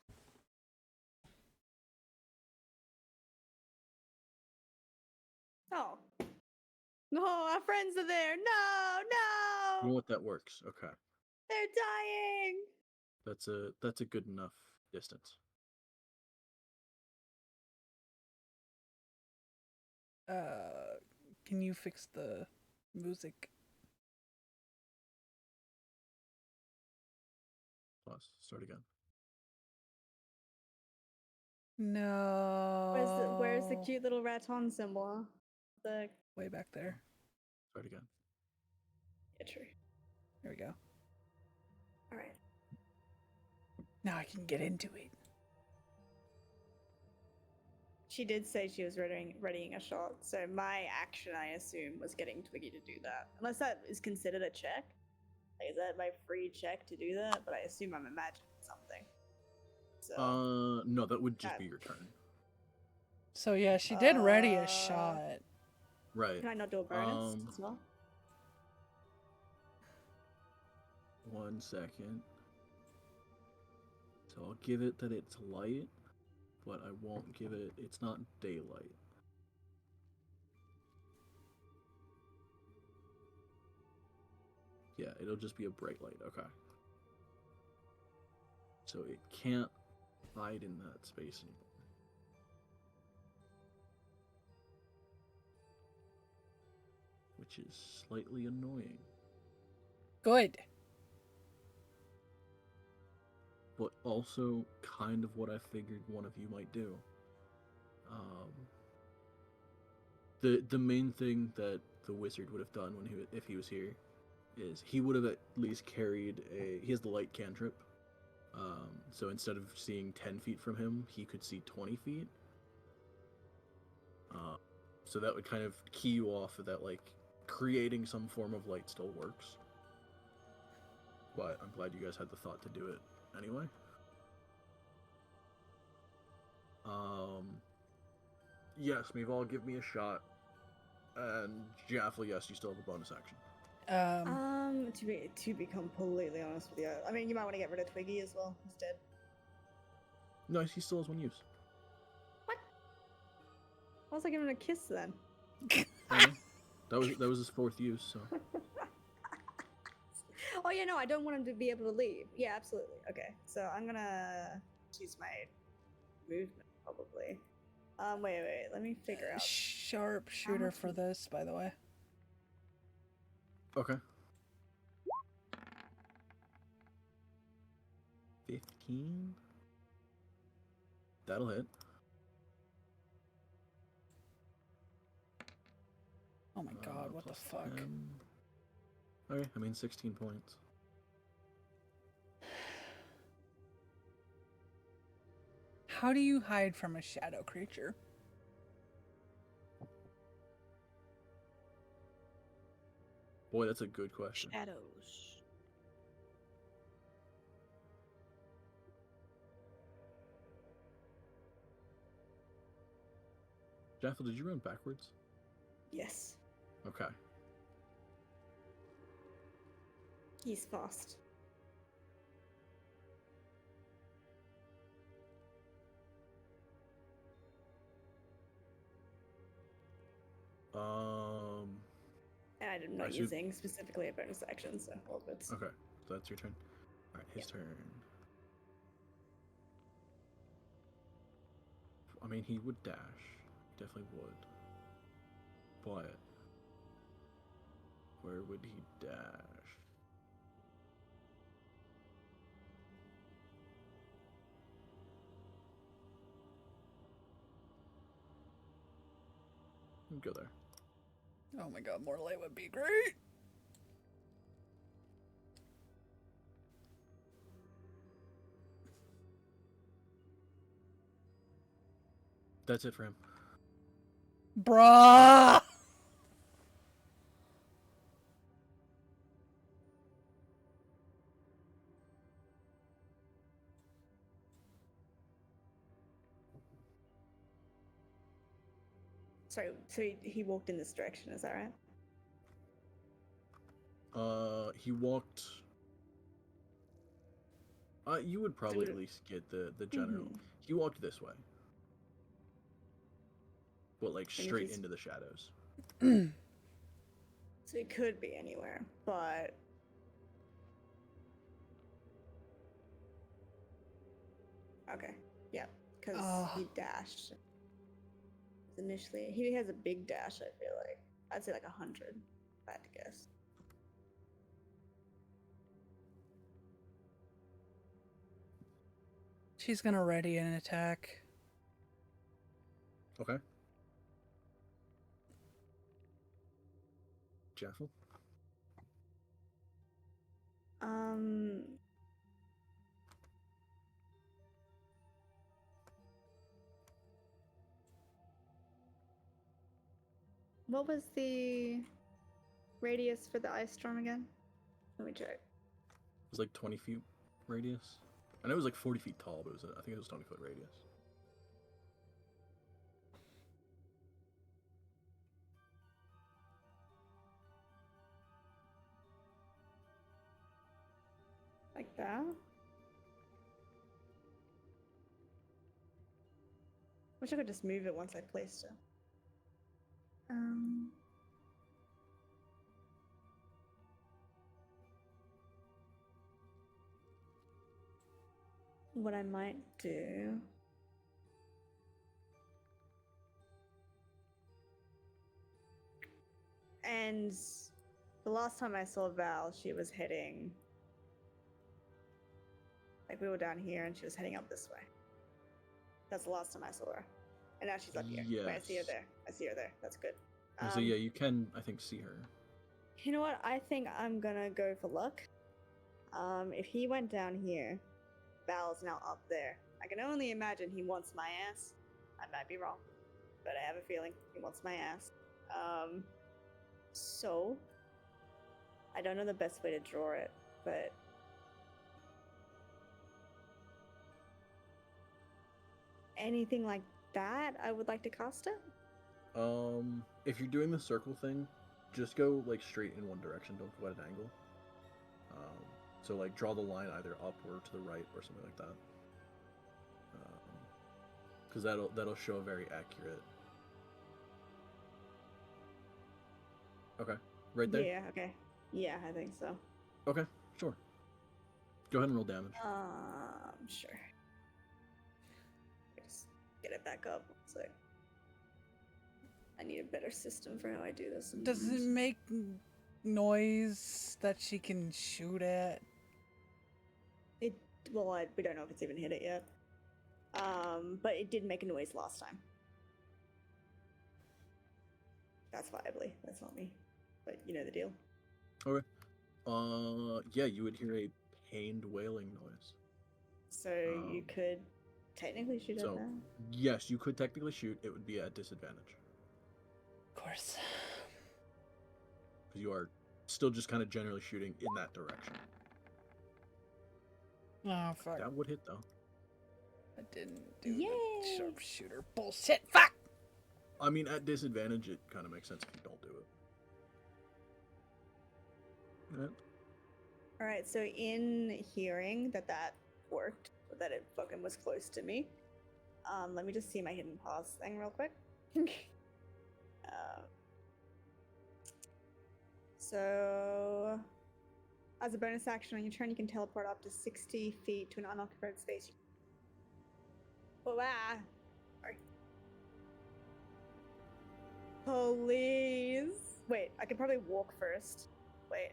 Oh. No, our friends are there. No, You know no. what? That works. Okay, They're dying. that's a good enough distance. Can you fix the music? Plus, start again. No. Where's the cute little Raton symbol? The Way back there. Start again. yeah, true. There we go. All right. Now I can get into it. She did say she was readying a shot, so my action, I assume, was getting Twiggy to do that. Unless that is considered a check. Like, is that my free check to do that? But I assume I'm imagining something. So. No, that would just be your turn. So yeah, she did ready a shot. Right. Can I not do a bonus as well? 1 second. So I'll give it that it's light, but I won't give it, it's not daylight. Yeah, it'll just be a bright light. Okay. So it can't hide in that space anymore. Which is slightly annoying. Good. But also kind of what I figured one of you might do. The main thing that the wizard would have done if he was here is he would have at least carried he has the light cantrip. So instead of seeing 10 feet from him, he could see 20 feet. So that would kind of key you off of that, like, creating some form of light still works. But I'm glad you guys had the thought to do it anyway. Yes, Meval, give me a shot. And Jaffle, yes, you still have a bonus action. To be completely honest with you, I mean, you might want to get rid of Twiggy as well. He's dead. No, he still has one use. What? Why was I giving him a kiss then? That was his fourth use, so. Oh yeah, no, I don't want him to be able to leave. Yeah, absolutely. Okay, so I'm gonna choose my movement probably. Wait, let me figure out. Sharpshooter for this, by the way. Okay. 15. That'll hit. Oh my god, what the plus fuck? 10. Okay, I mean 16 points. How do you hide from a shadow creature? Boy, that's a good question. Shadows. Jaffel, did you run backwards? Yes, Okay. he's fast. And I'm not Alright, so- using specifically a bonus action, so all good. Okay, so that's your turn. Alright, his turn. I mean, he would dash. He definitely would. But where would he dash? Go there. Oh my god, more light would be great. That's it for him. Bruh! Sorry, so he walked in this direction, is that right? He walked. You would probably at least get the general. Mhm. He walked this way, but like if straight he's- into the shadows. So it could be anywhere, but okay, yeah, because he dashed. Initially, he has a big dash. I feel like I'd say like 100. If I had to guess. She's gonna ready an attack. Okay. Jaffel. Um. What was the radius for the ice storm again? Let me check. It was like 20 feet radius. I know it was like 40 feet tall, but I think it was 20-foot radius. Like that? Wish I could just move it once I placed it. What I might do. And the last time I saw Val, she was heading. Like, we were down here and she was heading up this way. That's the last time I saw her. And now she's up here. Wait, I see her Yes. there. I see her there. That's good. And so yeah, you can I think see her. You know what? I think I'm gonna go for luck. If he went down here, Val's now up there. I can only imagine he wants my ass. I might be wrong, but I have a feeling he wants my ass. So I don't know the best way to draw it, but anything like that, I would like to cast it. If you're doing the circle thing, just go like straight in one direction. Don't go at an angle. So like draw the line either up or to the right or something like that. Because that'll show a very accurate. Okay, right there. Yeah. Okay. Yeah, I think so. Okay, sure. Go ahead and roll damage. Sure. Just get it back up. So I need a better system for how I do this. Does it sometimes. make noise that she can shoot at? Well, we don't know if it's even hit it yet. But it did make a noise last time. That's viably. That's not me. But you know the deal. Okay. Yeah, you would hear a pained wailing noise. So you could technically shoot at So, that. yes, you could technically shoot. It would be at disadvantage. Of course. Because you are still just kind of generally shooting in that direction. Oh, fuck. That would hit, though. I didn't do Yay! the sharpshooter bullshit. Fuck! I mean, at disadvantage, it kind of makes sense if you don't do it. Right. Alright, so in hearing that worked, that it fucking was close to me, let me just see my hidden paths thing real quick. So, as a bonus action on your turn, you can teleport up to 60 feet to an unoccupied space. Oh, wow. Sorry. Please. Wait, I could probably walk first. Wait.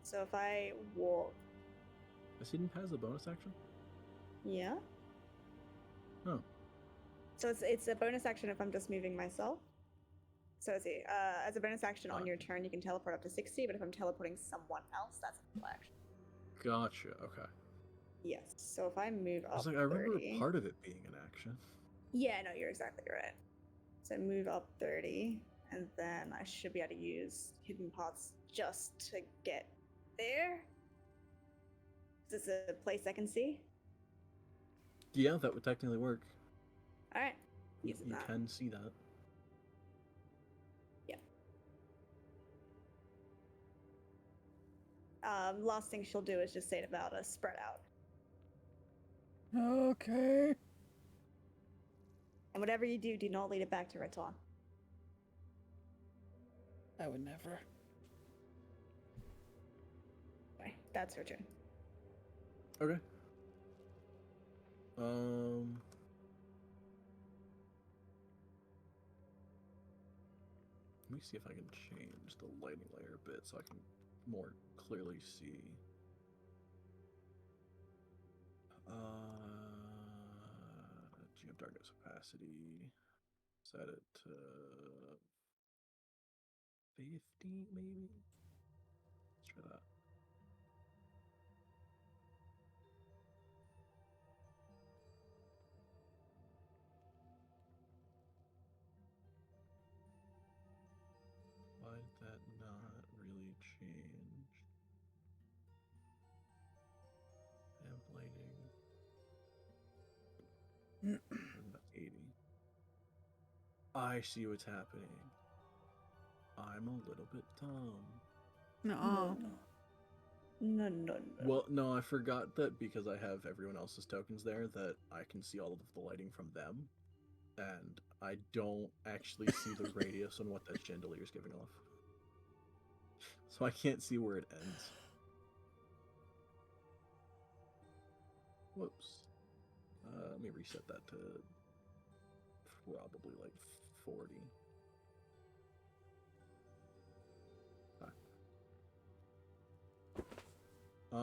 So if I walk, Does hidden paths a bonus action? yeah. Oh. So it's a bonus action if I'm just moving myself. So let's see. As a bonus action on your turn, you can teleport up to 60, but if I'm teleporting someone else, that's a full action. Gotcha. Okay. Yes. So if I move up I was like, I remember 30, part of it being an action. yeah, no, you're exactly right. So move up 30, and then I should be able to use hidden paths just to get there. Is this a place I can see? Yeah, that would technically work. All right. You Using that. can see that. Yeah. Last thing she'll do is just say about a spread out. Okay. And whatever you do not lead it back to Raton. I would never. Okay, that's her turn. Okay. Let me see if I can change the lighting layer a bit so I can more clearly see. Geom darkness opacity. Set it to 50 maybe? Let's try that. Why did that not really change? Amp lighting. That's 80. I see what's happening. I'm a little bit dumb. No. No. Well, no, I forgot that because I have everyone else's tokens there that I can see all of the lighting from them. And I don't actually see the radius on what that chandelier is giving off. So I can't see where it ends. Whoops. Let me reset that to probably like 40. I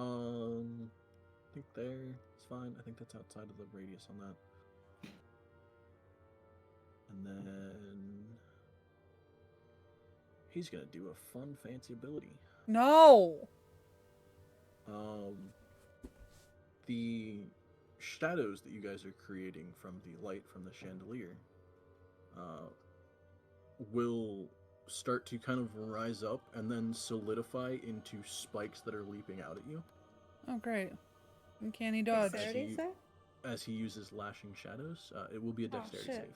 think there it's fine. I think that's outside of the radius on that. And then he's gonna do a fun, fancy ability. No. The shadows that you guys are creating from the light from the chandelier, will start to kind of rise up and then solidify into spikes that are leaping out at you. Oh, great. Uncanny dodge. Dexterity, sir? As he uses lashing shadows, it will be a dexterity shit. save.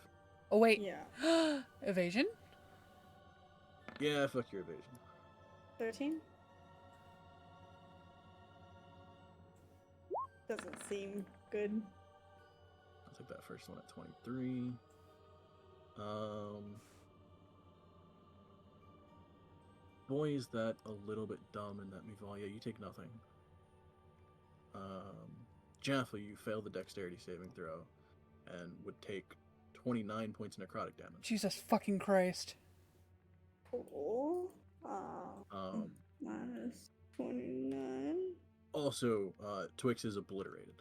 Oh, wait. Yeah. Evasion? Yeah, fuck your evasion. 13? Doesn't seem good. I'll take that first one at 23. Boy, is that a little bit dumb in that Mivalia. You take nothing. Jaffa, you fail the dexterity saving throw and would take 29 points of necrotic damage. Jesus fucking Christ. Cool. Minus 29. Also, Twix is obliterated.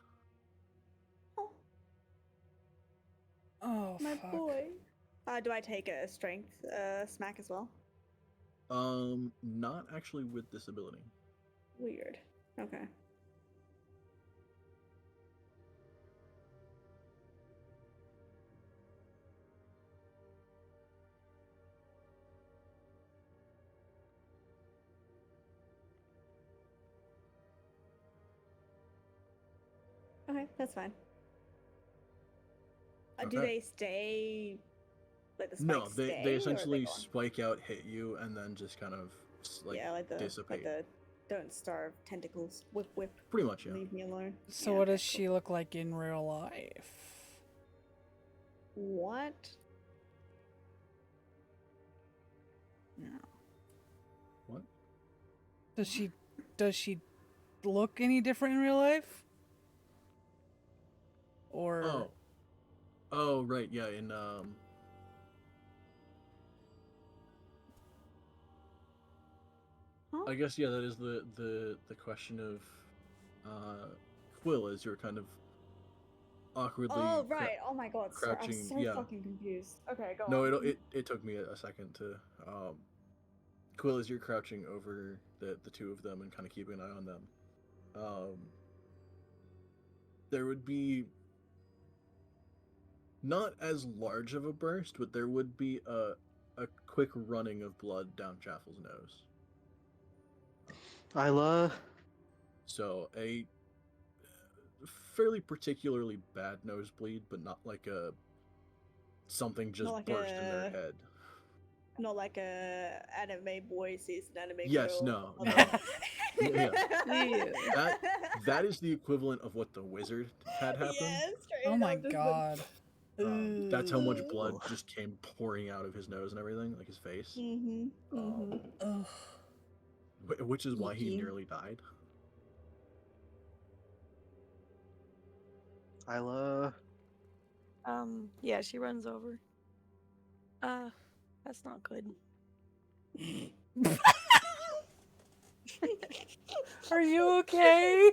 Oh, Oh, my fuck. boy. Do I take a strength smack as well? Not actually with this ability. Weird. Okay. Okay, that's fine. Do Okay. they stay? Like the No, spikes they stay, or are they essentially gone? spike out, hit you, and then just kind of like Yeah, like dissipate. the don't starve tentacles. Whip whip. Pretty much, yeah. Leave me alone. So Yeah, what okay, does she look like in real life? cool. What? Yeah. What? Does she look any different in real life? Or Oh, right, yeah. In Huh? I guess yeah, that is the question of Quill as you're kind of awkwardly Oh right. Oh my god. Sorry, I'm crouching. so Yeah. fucking confused. Okay, go No, on. it took me a second to Quill as you're crouching over the two of them and kind of keeping an eye on them. There would be not as large of a burst, but there would be a quick running of blood down Jaffel's nose. Isla. So a fairly particularly bad nosebleed, but not like a something just like burst in their a- head. Not like a anime boy sees an anime Yes, girl. no. Yeah. That is the equivalent of what the wizard had happen. Yes, oh my god. That's how much blood Ugh. just came pouring out of his nose and everything, like his face. Ugh. Which is why he Yucky. nearly died. Isla. Yeah, she runs over. That's not good. Are you okay?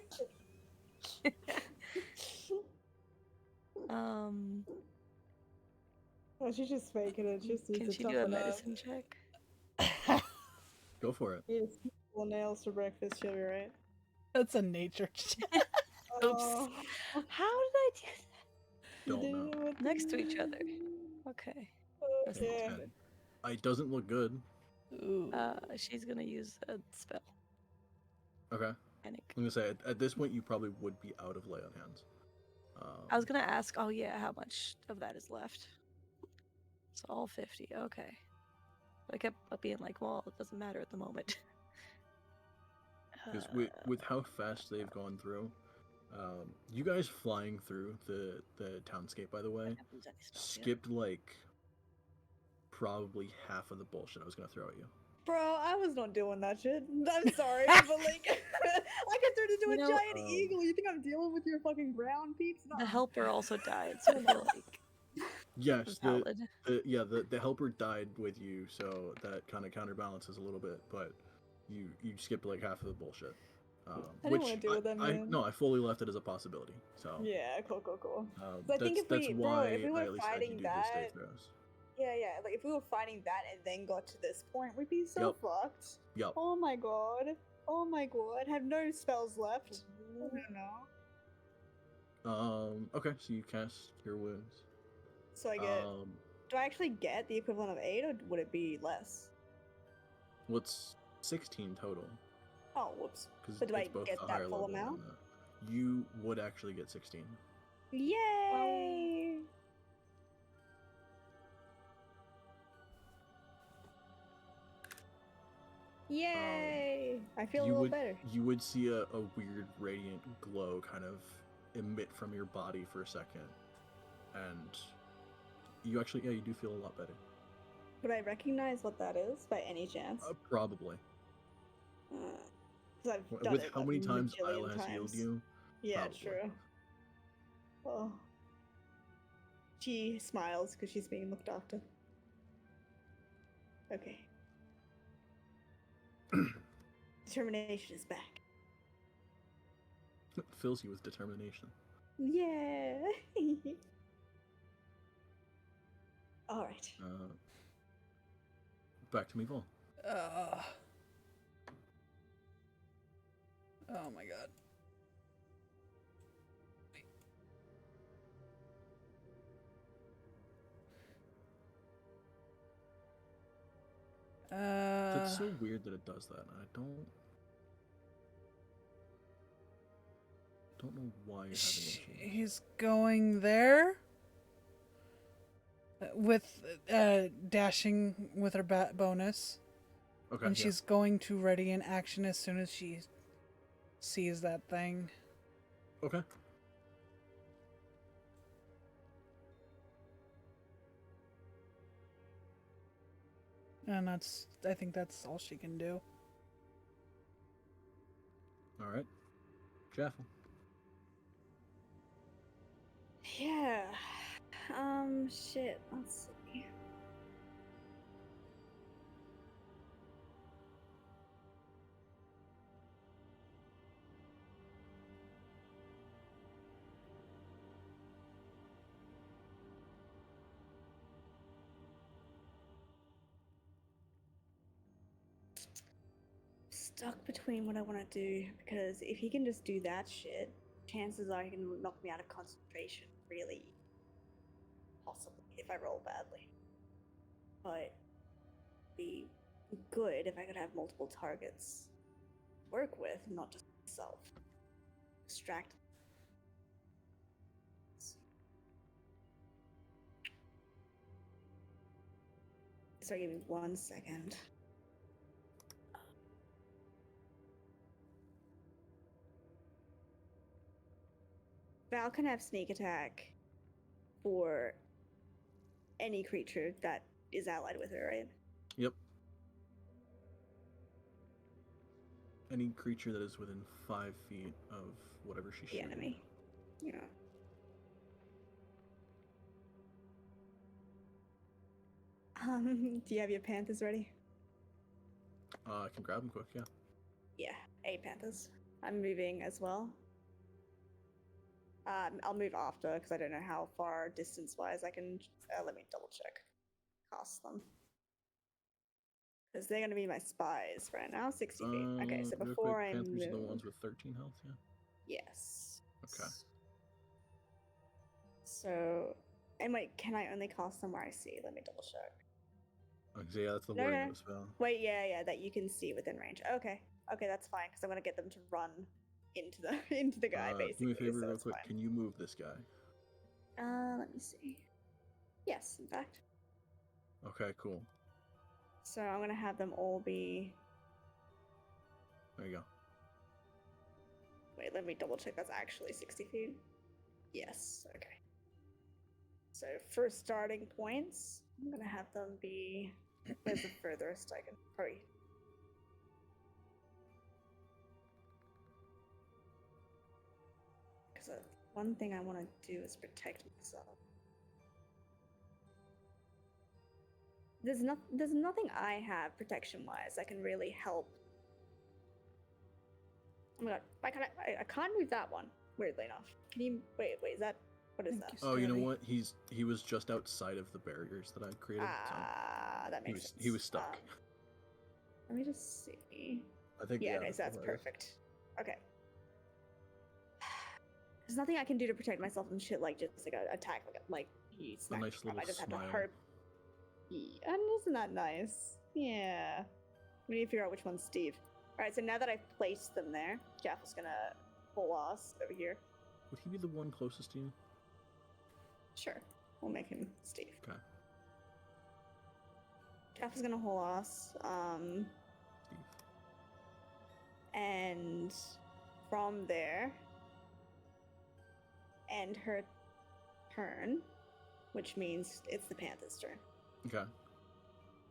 Oh, she's just faking it. She just needs Can to she do a toughen up. medicine check? Go for it. Yes, full nails for breakfast. She'll be right. That's a nature check. Oops. Oh, How did I do Don't you know. did it with that? Next to me. each other. Okay. That's not Okay. good. It doesn't look good. Ooh. She's gonna use a spell. Okay. Panic. I'm gonna say at this point you probably would be out of lay on hands. I was gonna ask, oh yeah, how much of that is left? So all 50, okay. But I kept being like, well, it doesn't matter at the moment. Because with how fast they've gone through, you guys flying through the townscape, by the way, skipped like probably half of the bullshit I was gonna throw at you. Bro, I was not doing that shit. I'm sorry, but like, I got turned into a giant eagle. You think I'm dealing with your fucking ground peeps? No. The helper also died, so I feel like Yes, valid. the helper died with you, so that kind of counterbalances a little bit, but you skipped like half of the bullshit. I didn't want to deal with that, man. No, I fully left it as a possibility. So yeah, cool. So that's, I think if that's we, why bro, if we I were at least had you fighting do that, the stay throws. yeah, like if we were fighting that and then got to this point, we'd be so fucked. Yep. Oh my god. Have no spells left. Oh no. Okay, so you cast your wounds. So I get. Do I actually get the equivalent of 8, or would it be less? What's 16 total? Oh, whoops. Because But do I it's both get the that higher full level amount? and you would actually get 16. Yay! Yay! I feel a little better. You would see a weird radiant glow kind of emit from your body for a second, and you actually, yeah, you do feel a lot better. Would I recognize what that is by any chance? Probably. I've done With it how a many times bajillion Isla has healed times. you? Yeah, Probably. true. Oh. She smiles because she's being looked after. Okay. Determination is back. Fills you with determination. Yeah. All right. Back to me, Vol. Oh my god. That's so weird that it does that. I don't know why you're having issues. He's going there with dashing with her bat bonus. Okay. And yeah. she's going to ready in action as soon as she sees that thing. Okay. And I think that's all she can do. All right. Jaffel. Yeah. Shit. Let's see. Stuck between what I want to do, because if he can just do that shit, chances are he can knock me out of concentration really possibly if I roll badly. But be good if I could have multiple targets to work with, not just myself. Distract. Sorry, give me 1 second. Val can have sneak attack for any creature that is allied with her, right? Yep. Any creature that is within 5 feet of whatever she's The shooting. enemy. Yeah. Do you have your panthers ready? I can grab them quick, yeah. Yeah, 8 panthers. I'm moving as well. I'll move after because I don't know how far distance-wise I can. Let me double check. Cast them. Because they're going to be my spies right now. 60 feet. Okay, so real before quick, I Panthers are the move. ones with 13 health, yeah? Yes. Okay. So, and wait, can I only cast them where I see? Let me double check. Okay, yeah, that's the No, wording no. of the spell. Wait, yeah, that you can see within range. Okay, that's fine because I'm gonna get them to run into the guy Do me basically. a favor So real it's quick. fine. Can you move this guy? Let me see. Yes, in fact. Okay, cool. So I'm gonna have them all be. There you go. Wait, let me double check. That's actually 60 feet. Yes. Okay. So for starting points, I'm gonna have them be. Where's the furthest I can hurry? Because one thing I want to do is protect myself. There's nothing I have protection-wise that can really help. Oh my god, I can't move that one. Weirdly enough, can you wait? Is that what is that? Oh, you know what? He was just outside of the barriers that I created. That makes sense. He was stuck. Let me just see. I think Yeah, okay, so that's perfect. Okay. There's nothing I can do to protect myself from shit like just like an attack like he smacked nice me from. I little just have smile. to hurt. Yeah, and isn't that nice? Yeah. We need to figure out which one's Steve. Alright, so now that I've placed them there, Jaffel's gonna pull us over here. Would he be the one closest to you? Sure. We'll make him Steve. Okay. Jaffel's gonna hold us. Steve. And from there, end her turn, which means it's the Panther's turn. Okay.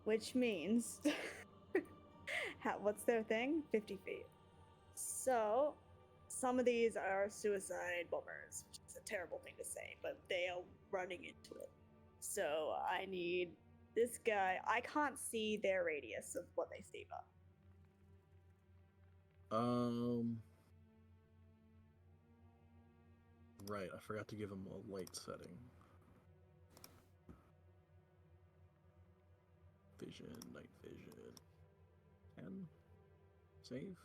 Which means, what's their thing? 50 feet. So, some of these are suicide bombers, which is a terrible thing to say, but they are running into it. So, I need this guy. I can't see their radius of what they stave up. Right, I forgot to give him a light setting. vision, night vision. 10. Save.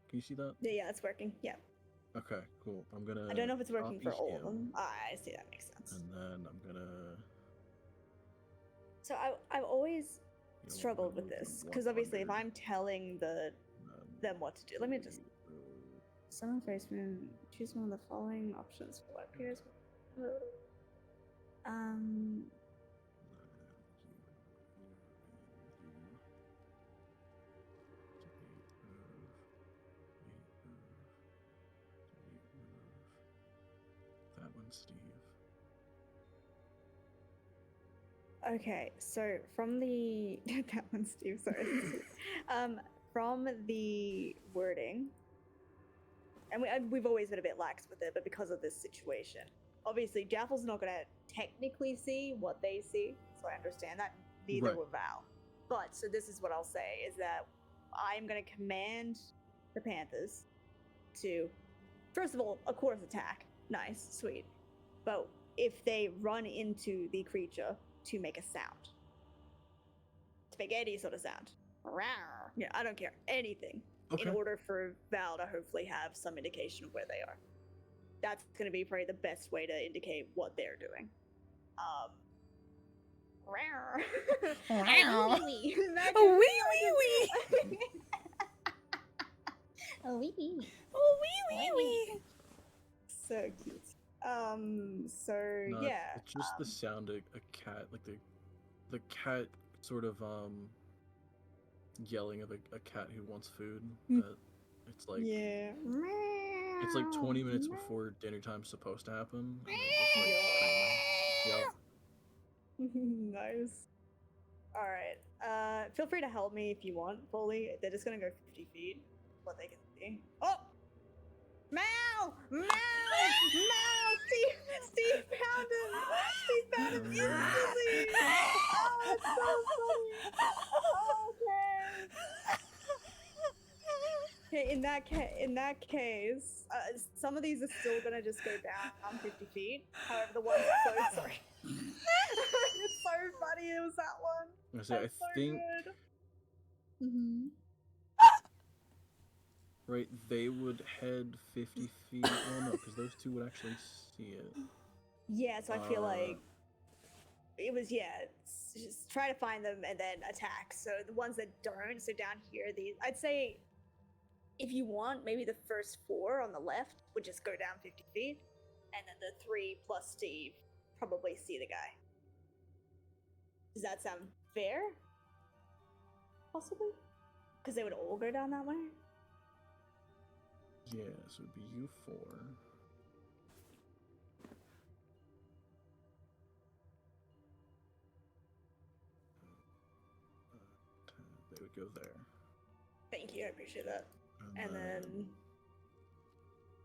Can you see that? Yeah, it's working. Yeah. Okay, cool. I'm gonna. I don't know if it's working for copy all of him, them. I see, that makes sense. And then I'm gonna. So I've always You know, struggled with move them this because obviously if 100, I'm telling them what to do, let me just move. summon Faceman. Choose one of the following options for what appears. That one, Steve. Okay, so from the that one, Steve. Sorry. From the wording, and we've always been a bit lax with it, but because of this situation, obviously Jaffel's not gonna technically see what they see, so I understand that. Neither Right. will Val. But so this is what I'll say is that I am gonna command the Panthers to, first of all, of course, attack. Nice, sweet. But if they run into the creature, to make a sound. To make any sort of sound. Yeah, I don't care. Anything. Okay. In order for Val to hopefully have some indication of where they are. That's going to be probably the best way to indicate what they're doing. Wow. A wee wee. Oh, wee wee wee. A wee wee. Oh, wee wee wee. So cute. So No, yeah. it's just the sound of a cat, like the cat sort of yelling of a cat who wants food. That it's like Yeah. it's like 20 minutes before dinner time's supposed to happen. And they're just like screaming. Yep. Nice. Alright. Feel free to help me if you want, fully. They're just gonna go 50 feet. What they can see. Oh! Mal! Mal! Mal! Steve found him! Steve found him instantly! Oh, it's so funny! Okay, in that case, some of these are still gonna just go down 50 feet. However, the one's so sorry. It's so funny. It was that one. I say, I That's so think good. Mm-hmm. right, they would head 50 feet. Oh no, because those two would actually see it. Yeah, so I feel like it was just try to find them and then attack. So the ones that don't, so down here, I'd say if you want, maybe the first 4 on the left would just go down 50 feet, and then the 3 plus Steve probably see the guy. Does that sound fair? Possibly? Because they would all go down that way? Yeah, so it'd be you 4. They would go there. Thank you, I appreciate that. And then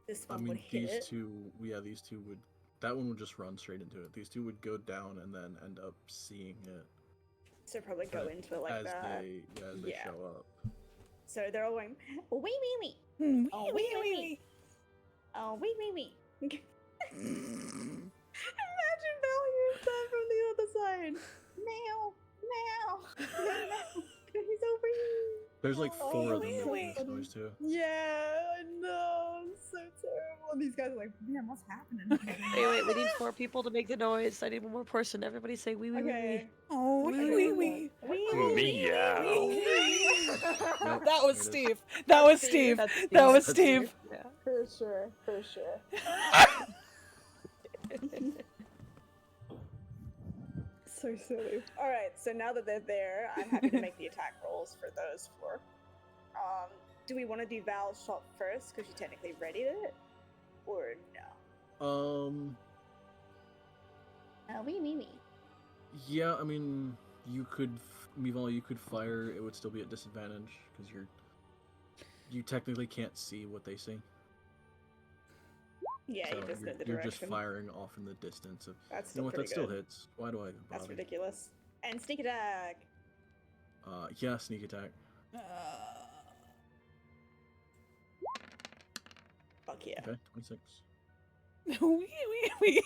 this I one mean, would hit these it. two, yeah, these two would. That one would just run straight into it. These two would go down and then end up seeing it. So probably go But into it like as that. as they Yeah. show up. So they're all going, wee wee wee. Wee Oh, wee wee, wee wee. Oh, wee wee wee. wee. Imagine Val hearing that from the other side. Meow, meow, meow. He's over here. There's like Oh, 4 of them wee, making wee. this noise too. Yeah, I know. It's so terrible. And these guys are like, man, what's happening? Wait, we need 4 people to make the noise. I need one more person. Everybody say wee wee wee Okay. Oh, wee Okay. wee wee. Meow. Nope, That was there it is. Steve. That was Steve. That's That was That's Steve. Yeah. For sure, for sure. So silly. All right, so now that they're there, I'm happy to make the attack rolls for those 4. Do we want to do Val's shot first because she technically readied it, or no? Wee. Yeah, I mean, you could, Mival, you could fire. It would still be at disadvantage because you technically can't see what they see. Yeah, So you just know the you're direction. just firing off in the distance of. That's You still know what? pretty That still good. hits. Why do I even bother? That's ridiculous. And sneak attack. Yeah, sneak attack. Fuck yeah. Okay, 26. Wee wee wee.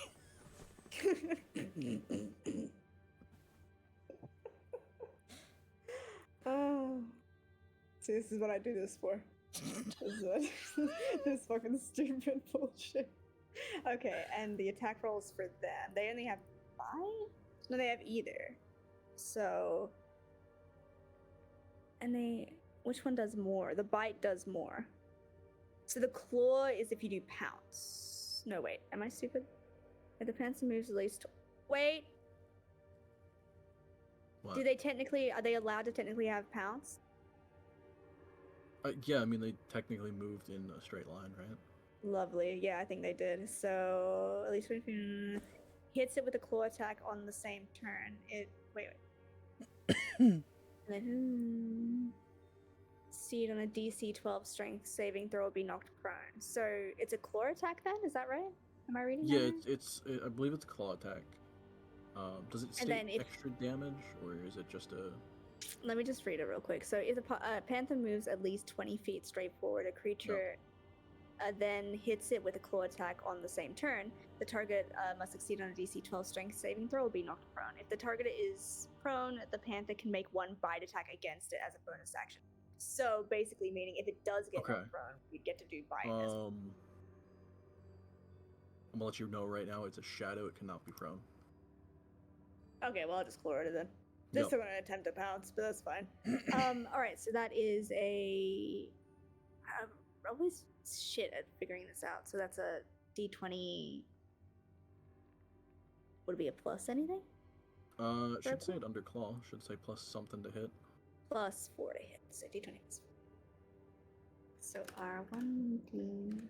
See, this is what I do this for. This is what this fucking stupid bullshit. Okay, and the attack rolls for them. They only have 5? No, they have either. So, and they, which one does more? The bite does more. So the claw is if you do pounce. No, wait, am I stupid? If the pounce moves at least. Wait, What? do they technically? Are they allowed to technically have pounce? Yeah, I mean they technically moved in a straight line, right? Lovely. Yeah, I think they did. So at least when it hits it with a claw attack on the same turn, it wait. And then succeed on a DC 12 strength saving throw will be knocked prone. So it's a claw attack then? Is that right? Am I reading Yeah, that right? I believe it's a claw attack. Does it And state then if- extra damage, or is it just a? Let me just read it real quick. So if a panther moves at least 20 feet straight forward, a creature then hits it with a claw attack on the same turn. The target must succeed on a DC 12 strength saving throw or be knocked prone. If the target is prone, the panther can make one bite attack against it as a bonus action. So basically meaning if it does get knocked prone, you'd get to do bite as well. I'm gonna let you know right now, it's a shadow, it cannot be prone. Okay, well I'll just claw it then. They're still gonna attempt to pounce, but that's fine. Alright, so that is a I'm always shit at figuring this out. So that's a D20. Would it be a plus anything? It should say it under claw. Should say plus something to hit. Plus 4 to hit. So D20 plus 4. So R1D.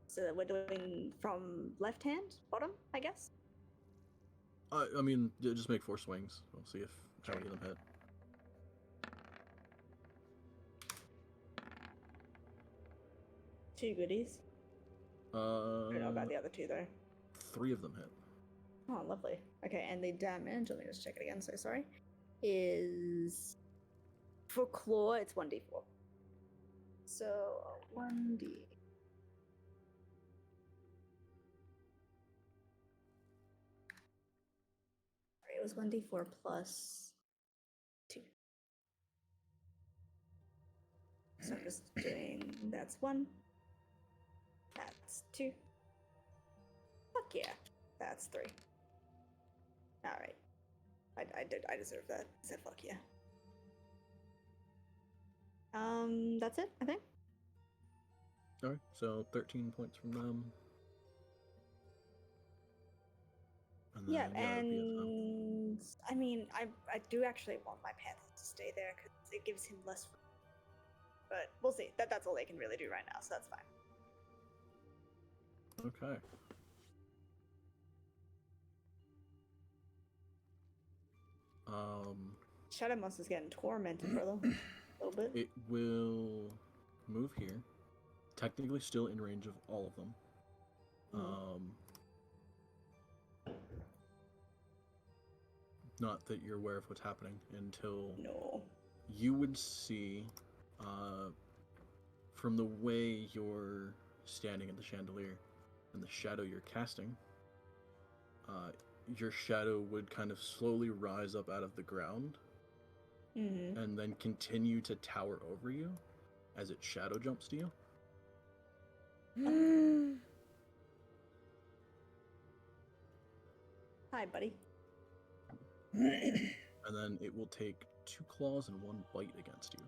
So we're doing from left hand, bottom, I guess? I mean, just make 4 swings. We'll see if how many of them hit. Two goodies. I don't know about the other 2 though. 3 of them hit. Oh, lovely. Okay, and the damage, let me just check it again, so sorry, is for claw, it's 1d4. So 1d. It was 1d4 plus 2. So I'm just doing, that's 1. That's 2. Fuck yeah. That's 3. Alright. I deserve that. I said fuck yeah. That's it, I think. Alright, so 13 points from them. And then, Yeah, it'd be a and I mean, I do actually want my panther to stay there because it gives him less. But we'll see. That's all they can really do right now, so that's fine. Okay. Shadow Monster's getting tormented, brother. A little bit. It will move here. Technically still in range of all of them. Not that you're aware of what's happening until you would see, from the way you're standing at the chandelier and the shadow you're casting, your shadow would kind of slowly rise up out of the ground and then continue to tower over you as it shadow jumps to you. Hi, buddy. And then it will take 2 claws and 1 bite against you.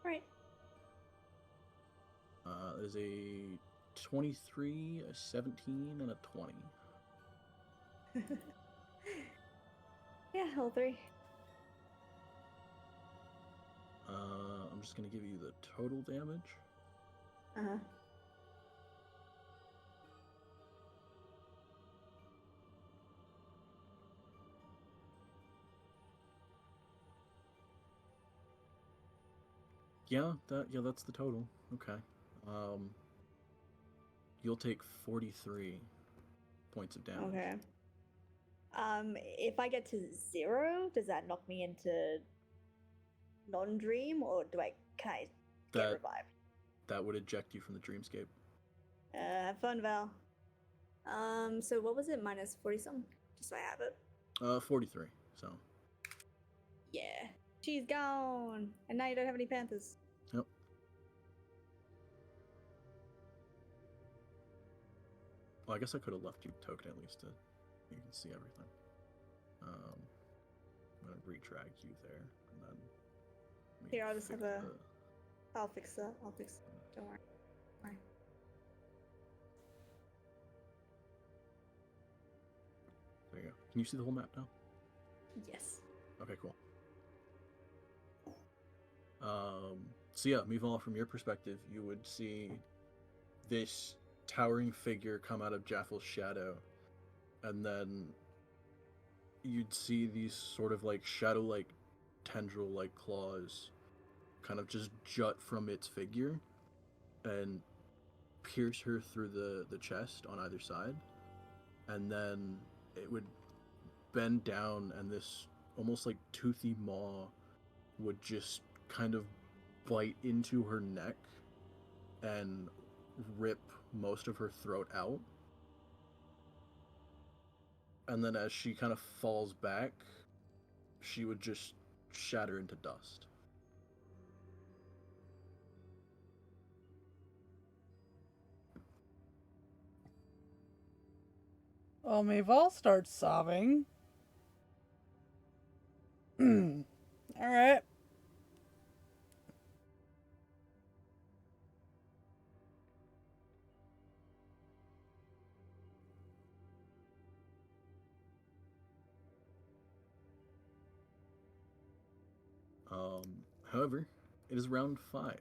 Right. There's a 23, a 17, and a 20. Yeah, all 3. I'm just gonna give you the total damage. Yeah, that's the total. Okay. You'll take 43 points of damage. Okay. If I get to 0, does that knock me into non-dream, or can I get revived? That would eject you from the dreamscape. Have fun, Val. So what was it? Minus 40 something? Just so I have it. 43. So. Yeah. She's gone. And now you don't have any panthers. Yep. Well, I guess I could have left you token at least to you can see everything. I'm gonna redrag you there, and then Here, I'll just have a. the... I'll fix that. I'll fix it. Don't worry. Don't worry. There you go. Can you see the whole map now? Yes. Okay, cool. So yeah, Mival, from your perspective, you would see this towering figure come out of Jaffel's shadow, and then you'd see these sort of like shadow-like tendril-like claws kind of just jut from its figure and pierce her through the chest on either side, and then it would bend down, and this almost like toothy maw would just kind of bite into her neck and rip most of her throat out. And then as she kind of falls back, she would just shatter into dust. Well, Maval starts sobbing. Alright. However, it is round 5.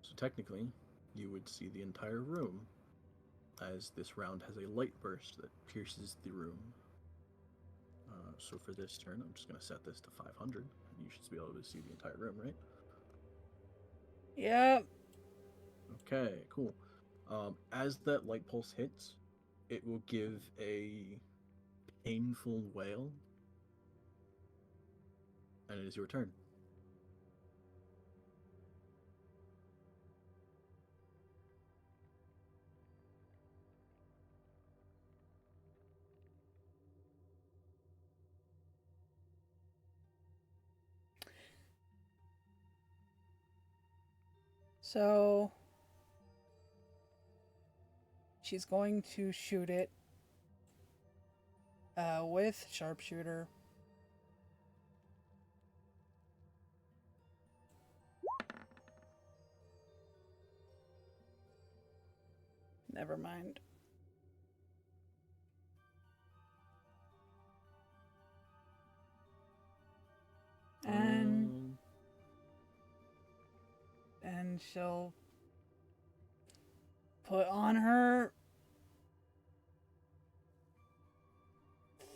So technically, you would see the entire room, as this round has a light burst that pierces the room. So for this turn, I'm just going to set this to 500, and you should be able to see the entire room, right? Yep. Okay, cool. As that light pulse hits, it will give a painful wail, and it is your turn. So she's going to shoot it with sharpshooter. Never mind. And she'll put on her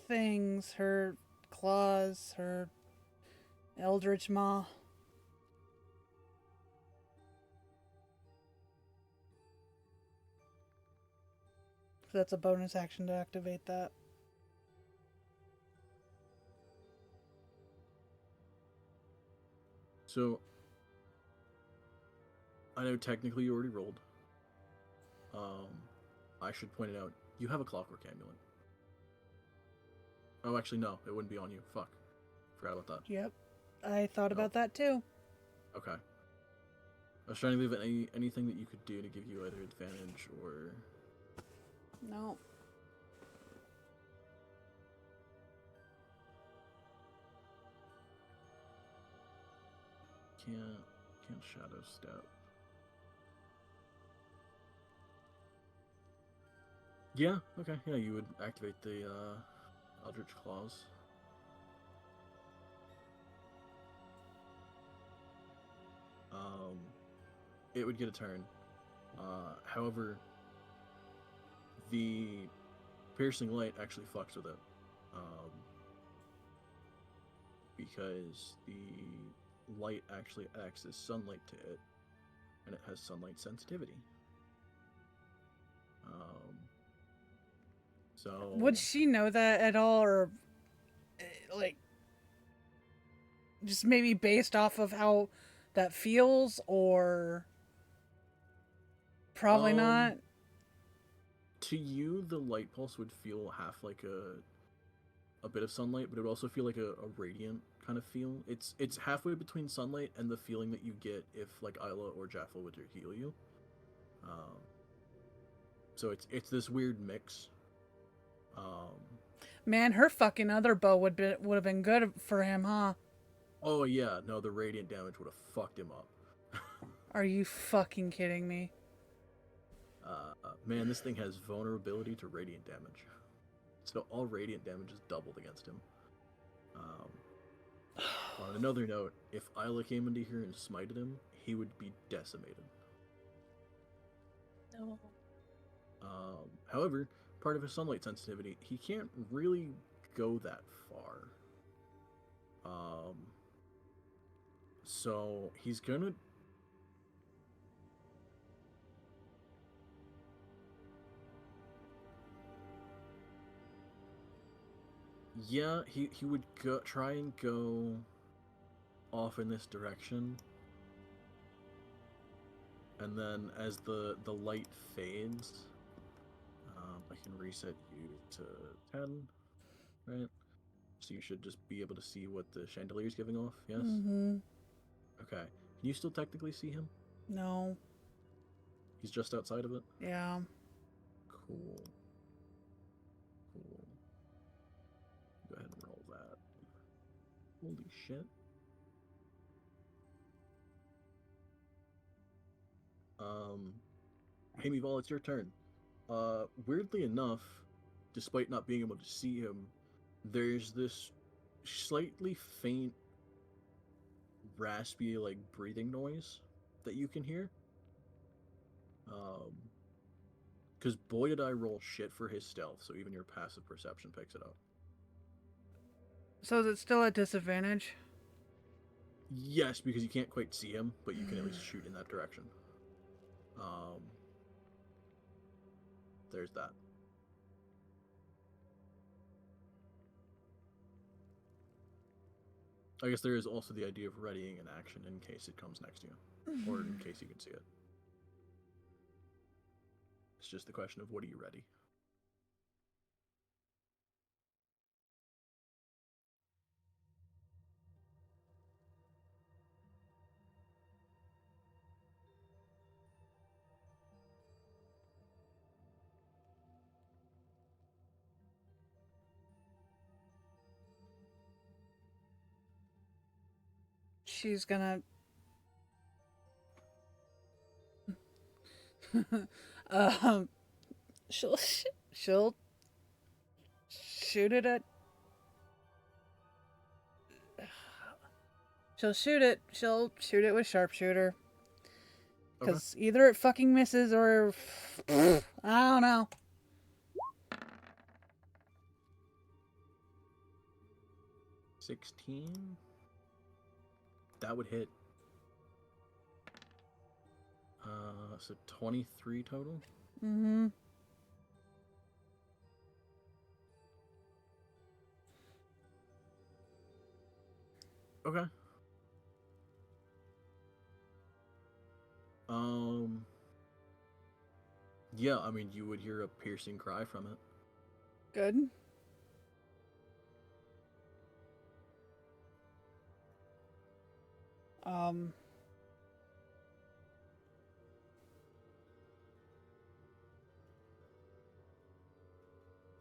things, her claws, her eldritch maw. That's a bonus action to activate that. So, I know technically you already rolled. I should point it out. You have a clockwork amulet. Oh, actually, no. It wouldn't be on you. Fuck. Forgot about that. Yep. I thought about that too. Okay. I was trying to leave anything that you could do to give you either advantage or... No. Can't shadow step. Yeah, okay, yeah, you would activate the Eldritch Claws. It would get a turn. However, the piercing light actually fucks with it. Because the light actually acts as sunlight to it, and it has sunlight sensitivity. So Would she know that at all, or like just maybe based off of how that feels, or probably not? To you, the light pulse would feel half like a bit of sunlight, but it would also feel like a radiant kind of feel. It's halfway between sunlight and the feeling that you get if like Isla or Jaffel would heal you. So it's this weird mix. Man, her fucking other bow would have been good for him, huh? Oh yeah, no, the radiant damage would have fucked him up. Are you fucking kidding me? Man, this thing has vulnerability to radiant damage. So all radiant damage is doubled against him. On another note, if Isla came into here and smited him, he would be decimated. No. However, part of his sunlight sensitivity, he can't really go that far. So he's gonna... Yeah, he would try and go off in this direction. And then as the light fades, I can reset you to 10, right? So you should just be able to see what the chandelier is giving off, yes? Mm-hmm. Okay. Can you still technically see him? No. He's just outside of it? Yeah. Cool. Cool. Go ahead and roll that. Holy shit. Hey Meeval, it's your turn. Weirdly enough, despite not being able to see him, there's this slightly faint, raspy, like, breathing noise that you can hear. Because boy did I roll shit for his stealth, so even your passive perception picks it up. So is it still a disadvantage? Yes, because you can't quite see him, but you can at least shoot in that direction. There's that. I guess there is also the idea of readying an action in case it comes next to you, or in case you can see it. It's just the question of what are you ready? She's gonna... she'll shoot it at... She'll shoot it with sharpshooter. Because either it fucking misses or... I don't know. $16? That would hit. So 23 total? Mm-hmm. Okay. Yeah, I mean, you would hear a piercing cry from it. Good.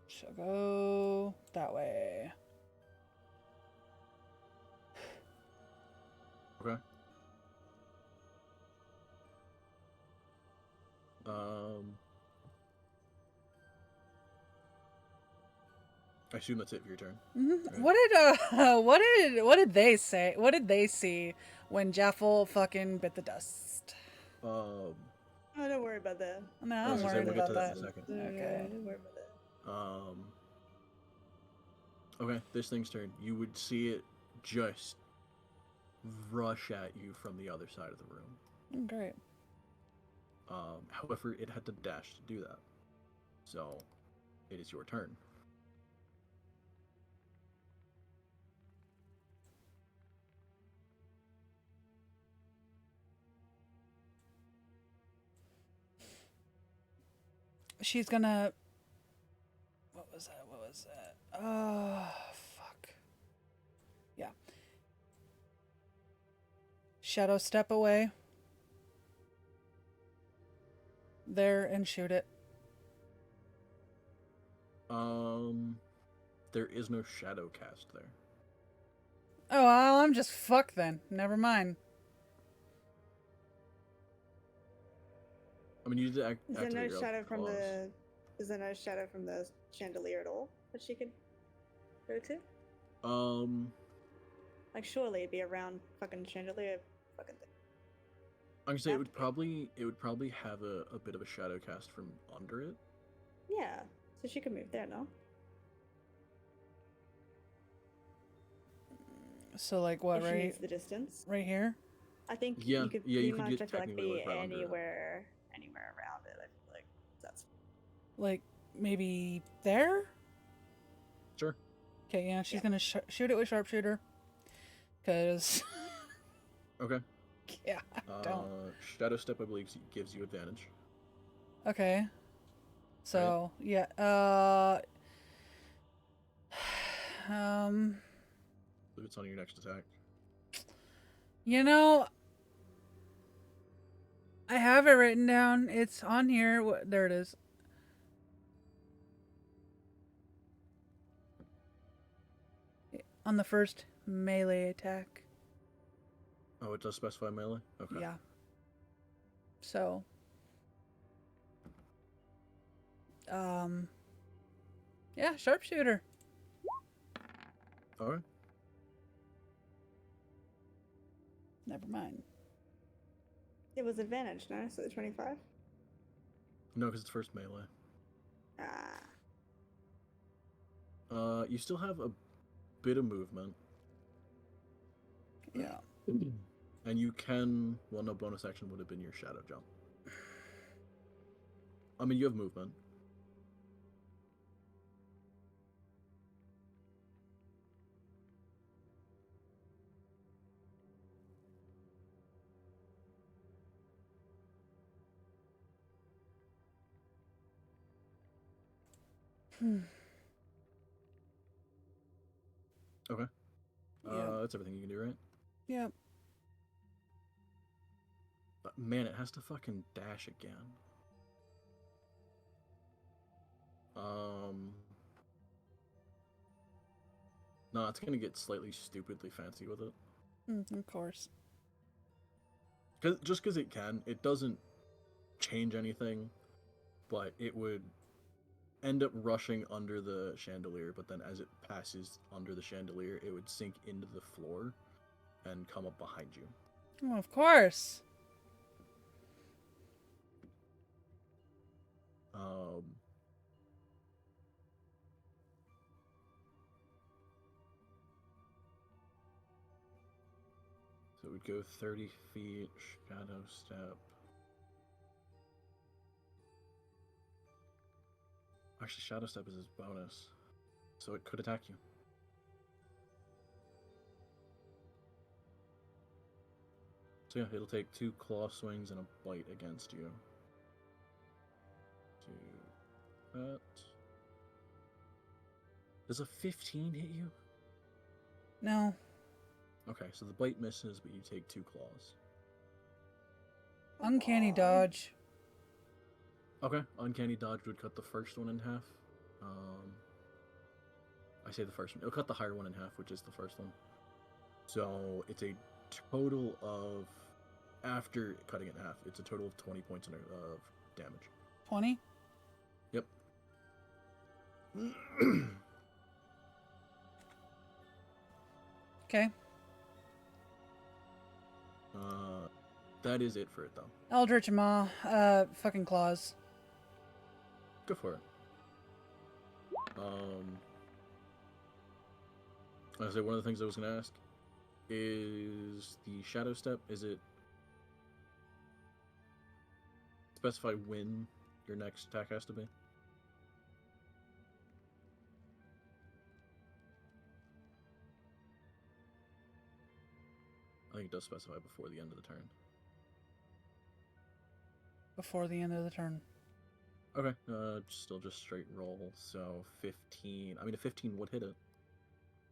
She'll go that way. Okay. I assume that's it for your turn. Mm-hmm. Right. What did they say? What did they see when Jaffel fucking bit the dust? Oh, don't worry about that. No, I I'm was gonna say, worried we'll get about to that. in a second. Okay. Don't worry about that. Okay, this thing's turn. You would see it just rush at you from the other side of the room. Great. However, it had to dash to do that. So, it is your turn. She's gonna... was that? What was that? Oh, fuck. Yeah. Shadow step away. There and shoot it. There is no shadow cast there. Oh, well, I'm just fucked then. Never mind. I mean, you did Is there no activate your shadow elf from claws. the? Is there no shadow from the chandelier at all that she could go to? Like, surely it'd be around fucking chandelier, fucking thing. I'm gonna say Have it to would probably have a bit of a shadow cast from under it. Yeah, so she could move there, no? So, like, what, If she right? needs the distance. Right here? I think Yeah, you could yeah, pretty you could much, get I feel like, technically be like right under it. anywhere around it. I feel like that's Like, maybe there? Sure. Okay, yeah, she's Yeah. gonna shoot it with sharpshooter. Because, Okay. yeah, I don't. Shadow step, I believe, gives you advantage. Okay. So, yeah, I believe it's on your next attack. you know, I have it written down. It's on here. There it is. On the first melee attack. Oh, it does specify melee? Okay. Yeah. So, yeah, sharpshooter. Alright. Never mind. it was advantage, no? So the 25. No, because it's first melee. Ah, You still have a bit of movement. Yeah. And you can... Well, no, bonus action would have been your shadow jump. I mean, you have movement. Okay. Yeah. That's everything you can do, right? Yep. But man, it has to fucking dash again. No, it's gonna get slightly stupidly fancy with it. Of course. Just because it can, it doesn't change anything, but it would end up rushing under the chandelier, but then as it passes under the chandelier, it would sink into the floor and come up behind you. Oh, of course. So it would go 30 feet, shadow step. Actually, shadow step is his bonus, so it could attack you. So yeah, it'll take 2 claw swings and a bite against you. Do that. Does a 15 hit you? No. Okay, so the bite misses, but you take 2 claws. Uncanny dodge. Okay, uncanny dodge would cut the first one in half. I say the first one. It'll cut the higher one in half, which is the first one. So it's a total of, after cutting it in half, it's a total of 20 points of damage. 20? Yep. Okay. That is it for it, though. Eldritch Maw. Fucking claws. Go for it. I say one of the things I was going to ask is the shadow step. Is it specify when your next attack has to be? I think it does specify before the end of the turn. Before the end of the turn. Okay, still just straight roll. So 15. I mean, a 15 would hit it.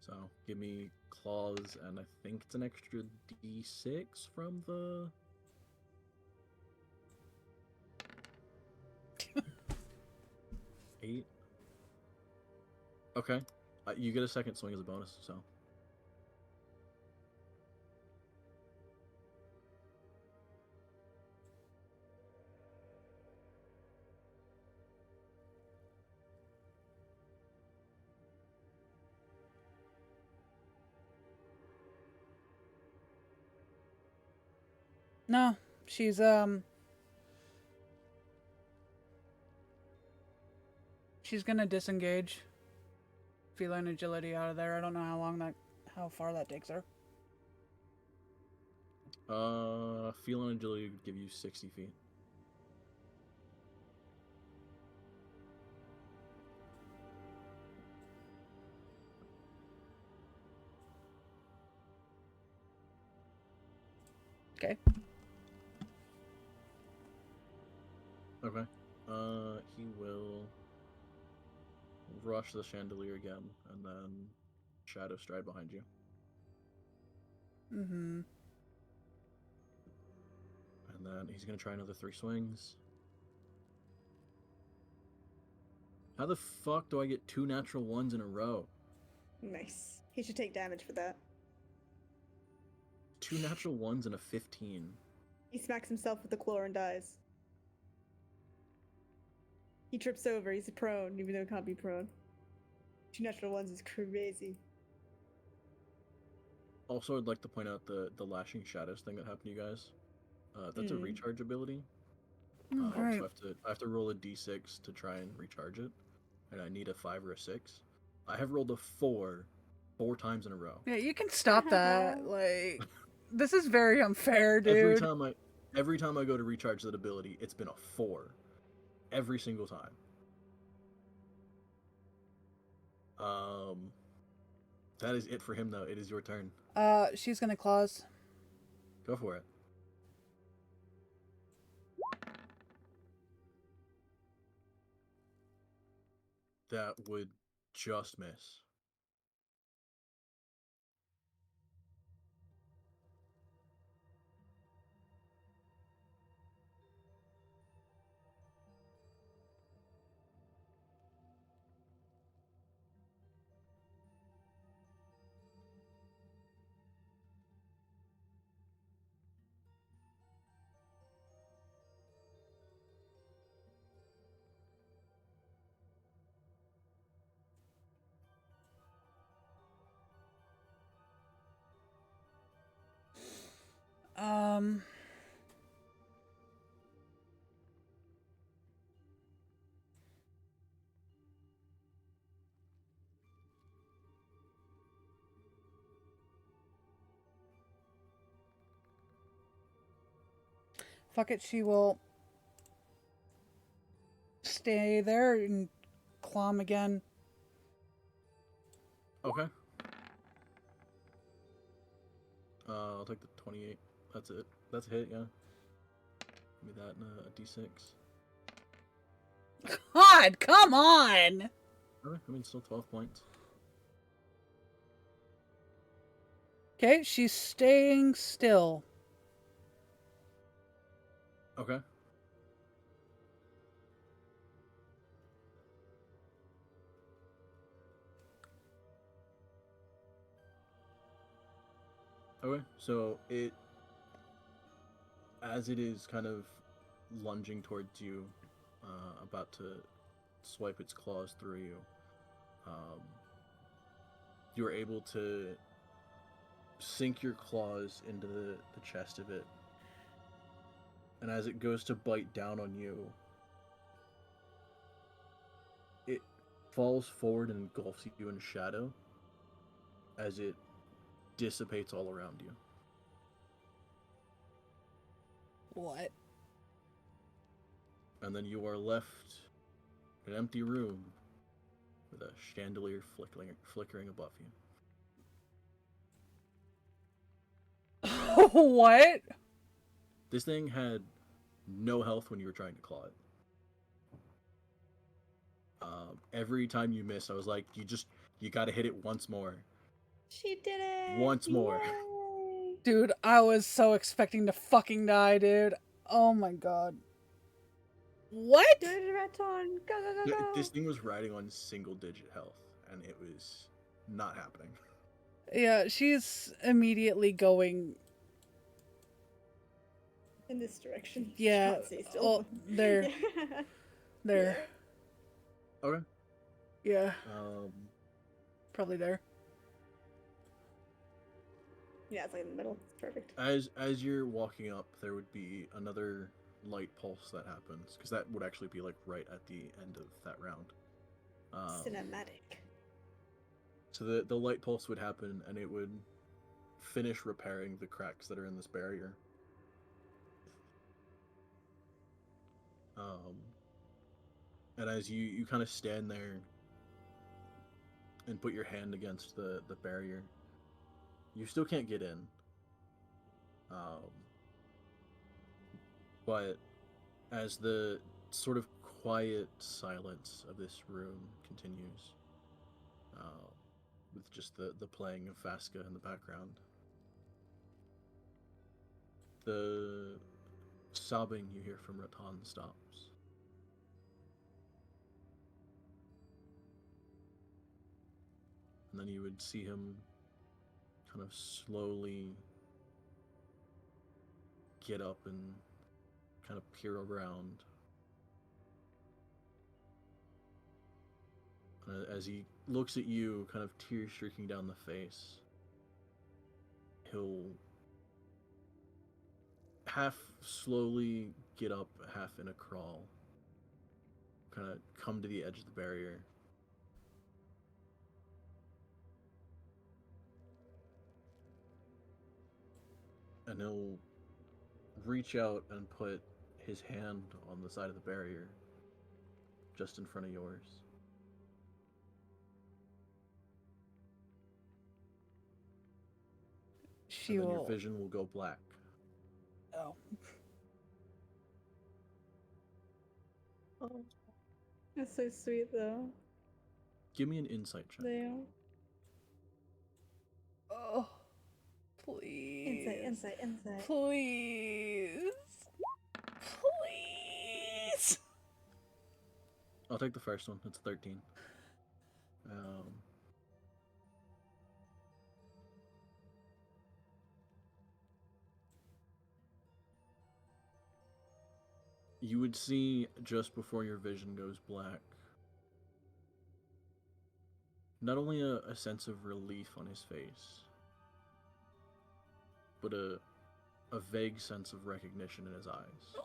So give me claws, and I think it's an extra d6 from the. Eight. Okay, you get a second swing as a bonus. So. No, she's she's gonna disengage. Feline agility out of there. I don't know how far that takes her. Feline agility would give you 60 feet. Okay. Okay. He will rush the chandelier again, and then shadow stride behind you. Mm-hmm. And then he's gonna try another 3 swings. How the fuck do I get 2 natural ones in a row? Nice. He should take damage for that. 2 natural ones and a 15. He smacks himself with the claw and dies. He trips over. He's prone, even though he can't be prone. 2 natural ones is crazy. Also, I'd like to point out the lashing shadows thing that happened to you guys. That's a recharge ability. Oh, great. So I have to roll a d6 to try and recharge it, and I need a 5 or a 6. I have rolled a 4 times in a row. Yeah, you can stop that. Like, this is very unfair, dude. Every time I go to recharge that ability, it's been a 4. Every single time. That is it for him, though. It is your turn. She's gonna claws. Go for it. That would just miss. Fuck it, she will stay there and claw him again. Okay. I'll take the 28. That's it. That's a hit, yeah. Give me that and a d6. God, come on! Okay, I mean, still 12 points. Okay, she's staying still. Okay. Okay, so as it is kind of lunging towards you, about to swipe its claws through you, you are able to sink your claws into the chest of it. And as it goes to bite down on you, it falls forward and engulfs you in shadow as it dissipates all around you. What? And then you are left in an empty room with a chandelier flickering above you. What? This thing had no health when you were trying to claw it. Every time you miss, I was like, you got to hit it once more. She did it! Once more. Yay! Dude, I was so expecting to fucking die, dude. Oh my god. What? Do it, Raton! Go, go, go, go! This thing was riding on single-digit health, and it was not happening. Yeah, she's immediately going. In this direction. Yeah. Can't see still. Oh, there. There. Okay. Yeah, Um, probably there. Yeah, it's like in the middle. It's perfect. as you're walking up, there would be another light pulse that happens, because that would actually be like right at the end of that round. Cinematic. So the light pulse would happen, and it would finish repairing the cracks that are in this barrier. And as you kind of stand there and put your hand against the barrier, you still can't get in. But as the sort of quiet silence of this room continues, with just the playing of Fasca in the background, the sobbing you hear from Raton stops. And then you would see him kind of slowly get up and kind of peer around. As he looks at you, kind of tears streaking down the face, he'll half slowly get up, half in a crawl, kind of come to the edge of the barrier. And he'll reach out and put his hand on the side of the barrier, just in front of yours. She and then will. your vision will go black. Oh. Oh. That's so sweet, though. Give me an insight check. Damn. Oh. Please. Insight. Please. Please. I'll take the first one. It's 13. You would see just before your vision goes black, not only a sense of relief on his face, but a vague sense of recognition in his eyes.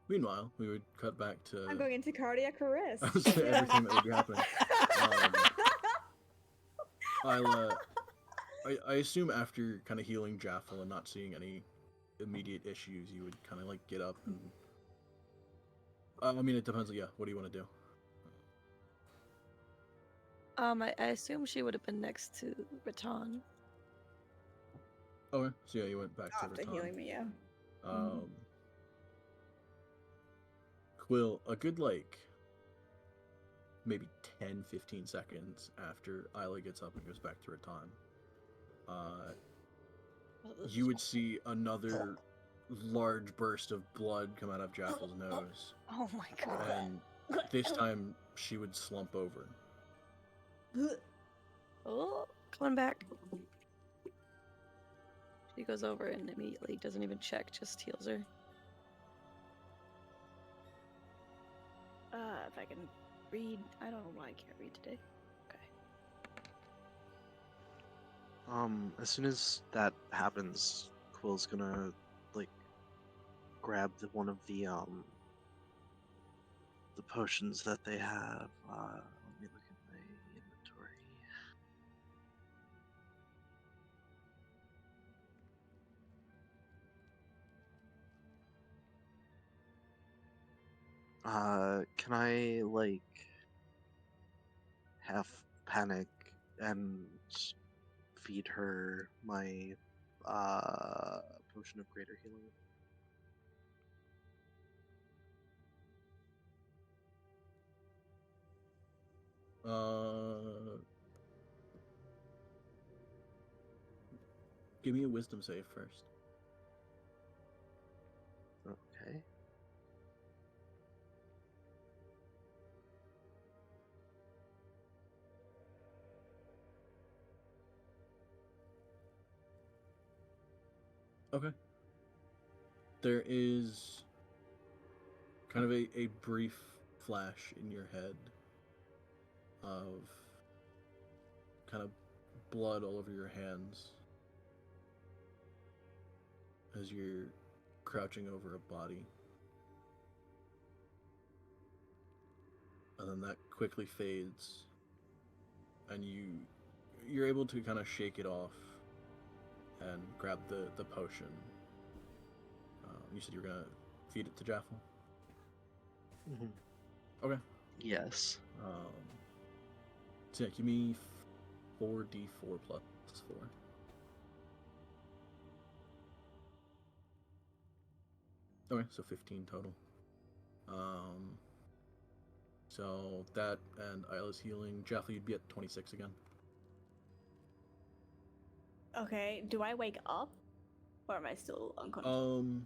Meanwhile, we would cut back to I'm going into cardiac arrest. everything that would be happening. I assume after kind of healing Jaffel and not seeing any immediate issues, you would kind of like get up and. I mean, it depends. Yeah, what do you want to do? I assume she would have been next to Raton. Okay, so yeah, you went back to After Raton. healing me, yeah. Quill, a good like maybe 10-15 seconds after Isla gets up and goes back to Raton, you would see another large burst of blood come out of Jaffel's nose. Oh my god. And this time she would slump over. Oh, coming back. She goes over and immediately doesn't even check, just heals her. If I can read. I don't know why I can't read today. Okay. As soon as that happens, Quill's gonna like grab one of the potions that they have. Let me look at my inventory. Can I like half panic and feed her my potion of greater healing. Give me a wisdom save first. Okay. Okay. There is kind of a brief flash in your head of kind of blood all over your hands as you're crouching over a body. And then that quickly fades, and you're able to kind of shake it off and grab the potion. You said you were gonna feed it to Jaffel? Okay. Yes. So yeah, give me 4d4 plus 4. Okay, so 15 total. So that and Isla's healing. Jaffel, you'd be at 26 again. Okay, do I wake up? Or am I still unconscious?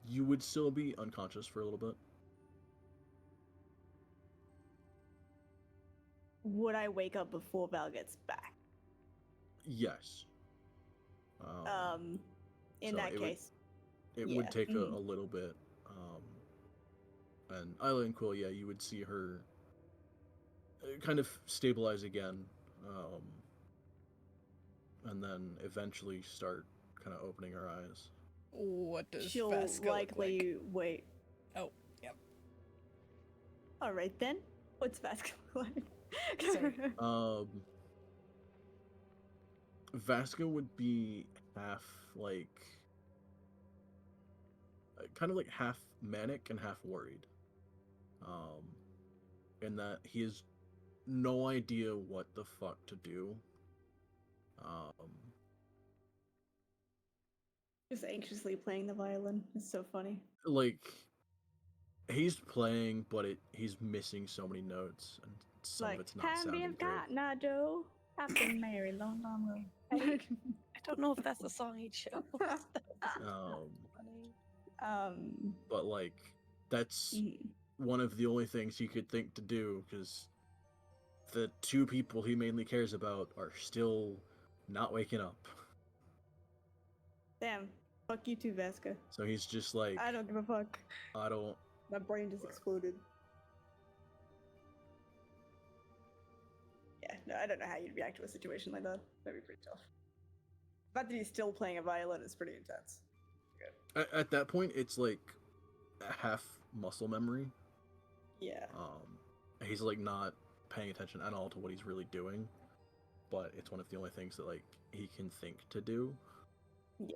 You would still be unconscious for a little bit. Would I wake up before Val gets back? Yes. In so that case. It yeah. would take a little bit. And Isla and Quill, yeah, you would see her kind of stabilize again. And then eventually start kind of opening her eyes. What does She'll Vasca likely look like? wait. Oh, yep. Alright then. What's Vasca like? Sorry. Vasca would be half like kind of like half manic and half worried. In that he has no idea what the fuck to do. Just anxiously playing the violin. It's so funny. Like he's playing, but he's missing so many notes, and some like, of it's not sounding have great. got Nado. I've been married long ago. I don't know if that's the song he chose. But like that's one of the only things he could think to do, because the two people he mainly cares about are still not waking up. Damn. Fuck you too, Vasca. So he's just like, I don't give a fuck. I don't. My brain just exploded. Yeah, no, I don't know how you'd react to a situation like that. That'd be pretty tough. The fact that he's still playing a violin is pretty intense. At that point, it's like half muscle memory. Yeah. He's like not paying attention at all to what he's really doing, but it's one of the only things that like he can think to do. Yeah.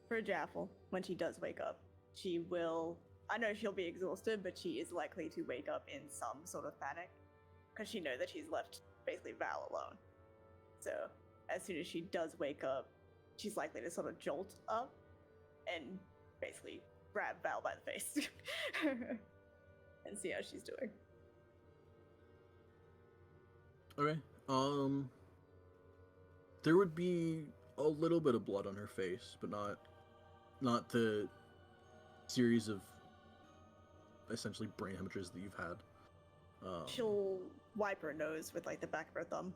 For Jaffel, when she does wake up, she will. I know she'll be exhausted, but she is likely to wake up in some sort of panic, because she knows that she's left basically Val alone. So as soon as she does wake up, she's likely to sort of jolt up and basically grab Val by the face and see how she's doing. Okay. There would be a little bit of blood on her face, but not the series of essentially brain hemorrhages that you've had. She'll wipe her nose with like the back of her thumb.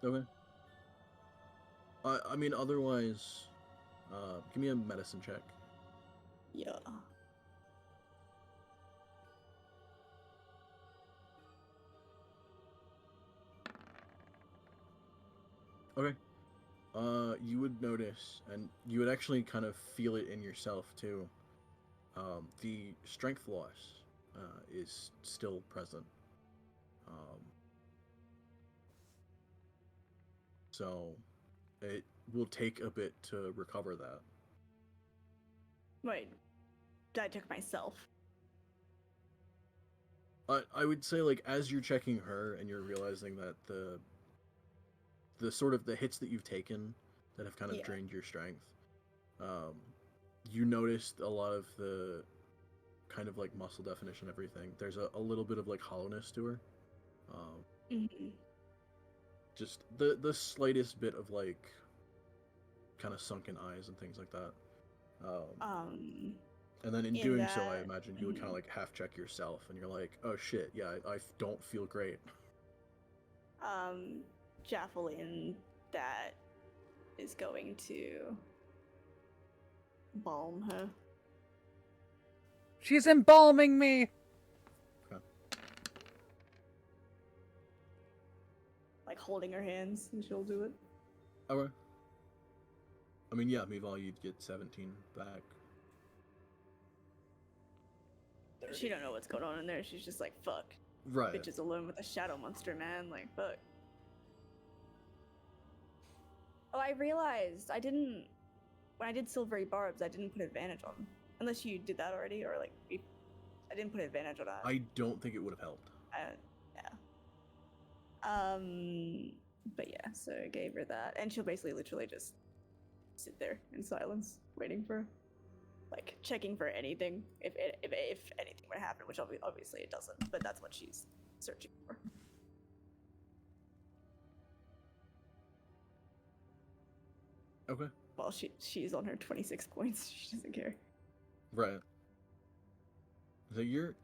Okay. I mean, otherwise, give me a medicine check. Yeah. Okay. You would notice, and you would actually kind of feel it in yourself too. The strength loss is still present. So it will take a bit to recover that. Wait, I took myself. I would say like as you're checking her and you're realizing that the sort of the hits that you've taken that have kind of Yeah. drained your strength, um, you noticed a lot of the kind of like muscle definition, everything. There's a little bit of like hollowness to her. Mhm. Just the slightest bit of like kind of sunken eyes and things like that. Um, And then in in doing so, I that- imagine you would kind of like half check yourself, and you're like, "Oh shit, yeah, I don't feel great." Javelin that is going to balm her. She's embalming me. Like holding her hands, and she'll do it. Okay. I mean, yeah, Meval, you'd get 17 back. She don't know what's going on in there. She's just like, fuck. Right. Bitch is alone with a shadow monster, man. Like, fuck. Oh, I realized I didn't. When I did silvery barbs, I didn't put advantage on. Unless you did that already, or like, I didn't put advantage on that. I don't think it would have helped. Yeah. But yeah, so I gave her that, and she'll basically literally just sit there in silence, waiting for, like, checking for anything, if anything would happen, which obviously it doesn't, but that's what she's searching for. Okay. While she's on her 26 points, she doesn't care. Right. So you're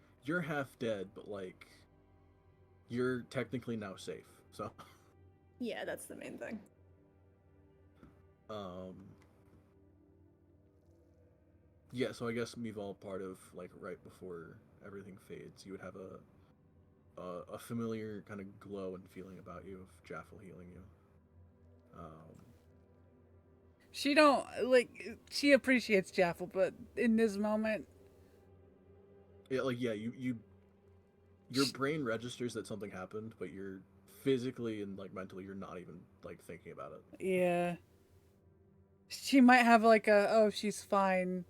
half dead, but like you're technically now safe. So Yeah, that's the main thing. Yeah, so I guess Meval, part of like right before everything fades, you would have a familiar kind of glow and feeling about you of Jaffel healing you. She don't like. She appreciates Jaffel, but in this moment, Yeah, like yeah, your brain registers that something happened, but you're physically and like mentally you're not even like thinking about it. yeah, she might have like a "oh, she's fine"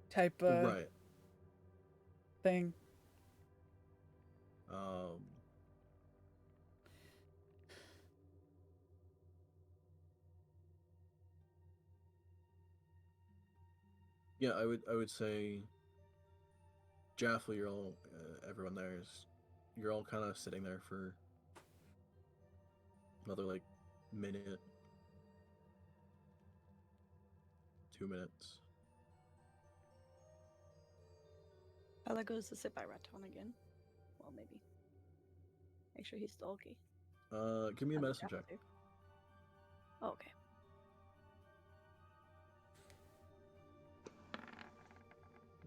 type of Right. thing. Yeah, I would say Jaffel, you're all everyone there is you're all kind of sitting there for another like minute, 2 minutes. Ella goes to sit by Raton again. Well, maybe. Make sure he's still okay. Give me a How's medicine Jaffel check. do? Oh, okay.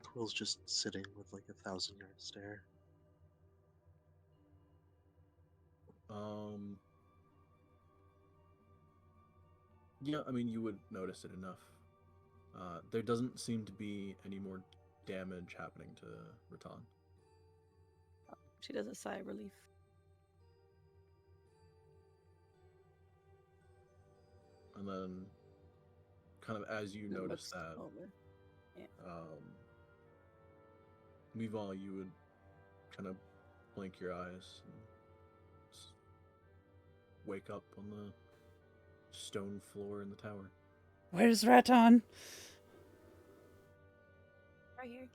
Quill's just sitting with like 1,000-yard stare. Yeah, I mean you would notice it enough. There doesn't seem to be any more damage happening to Raton. She does a sigh of relief. And then, kind of as you And notice looks that, over. Yeah. Meval, you would kind of blink your eyes and wake up on the stone floor in the tower. Where's Raton? Right here.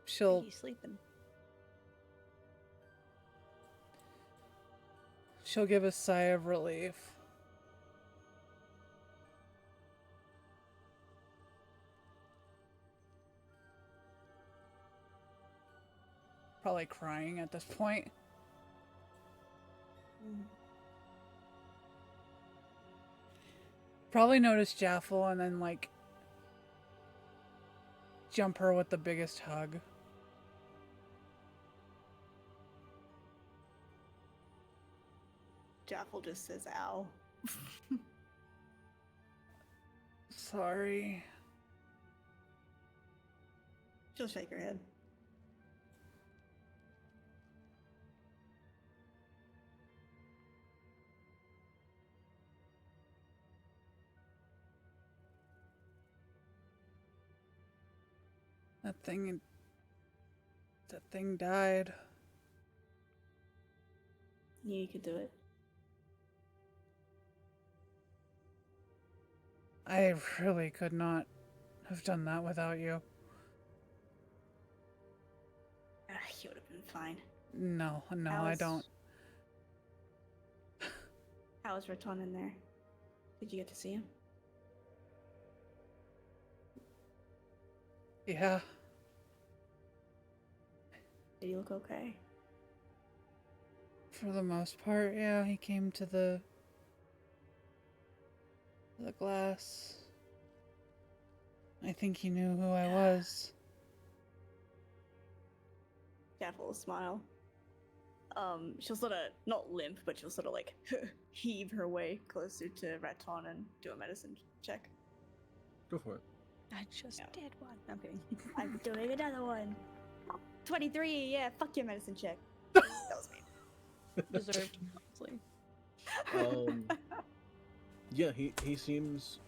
She'll He's sleeping. give a sigh of relief. Probably crying at this point. Probably notice Jaffel and then like jump her with the biggest hug. Jaffel just says, ow. Sorry. She'll shake her head. thing died. Knew you could do it. I really could not have done that without you. You would have been fine. No, I don't. How was Raton in there? Did you get to see him? Yeah. Did he look okay? For the most part, yeah, he came to the glass. I think he knew who I was. Careful smile. She'll sort of not limp, but she'll sort of like heave her way closer to Raton and do a medicine check. Go for it. I just did one. I'm kidding. I'm doing another one. 23. Yeah, fuck your medicine check. That was me. Deserved, honestly. Yeah, he seems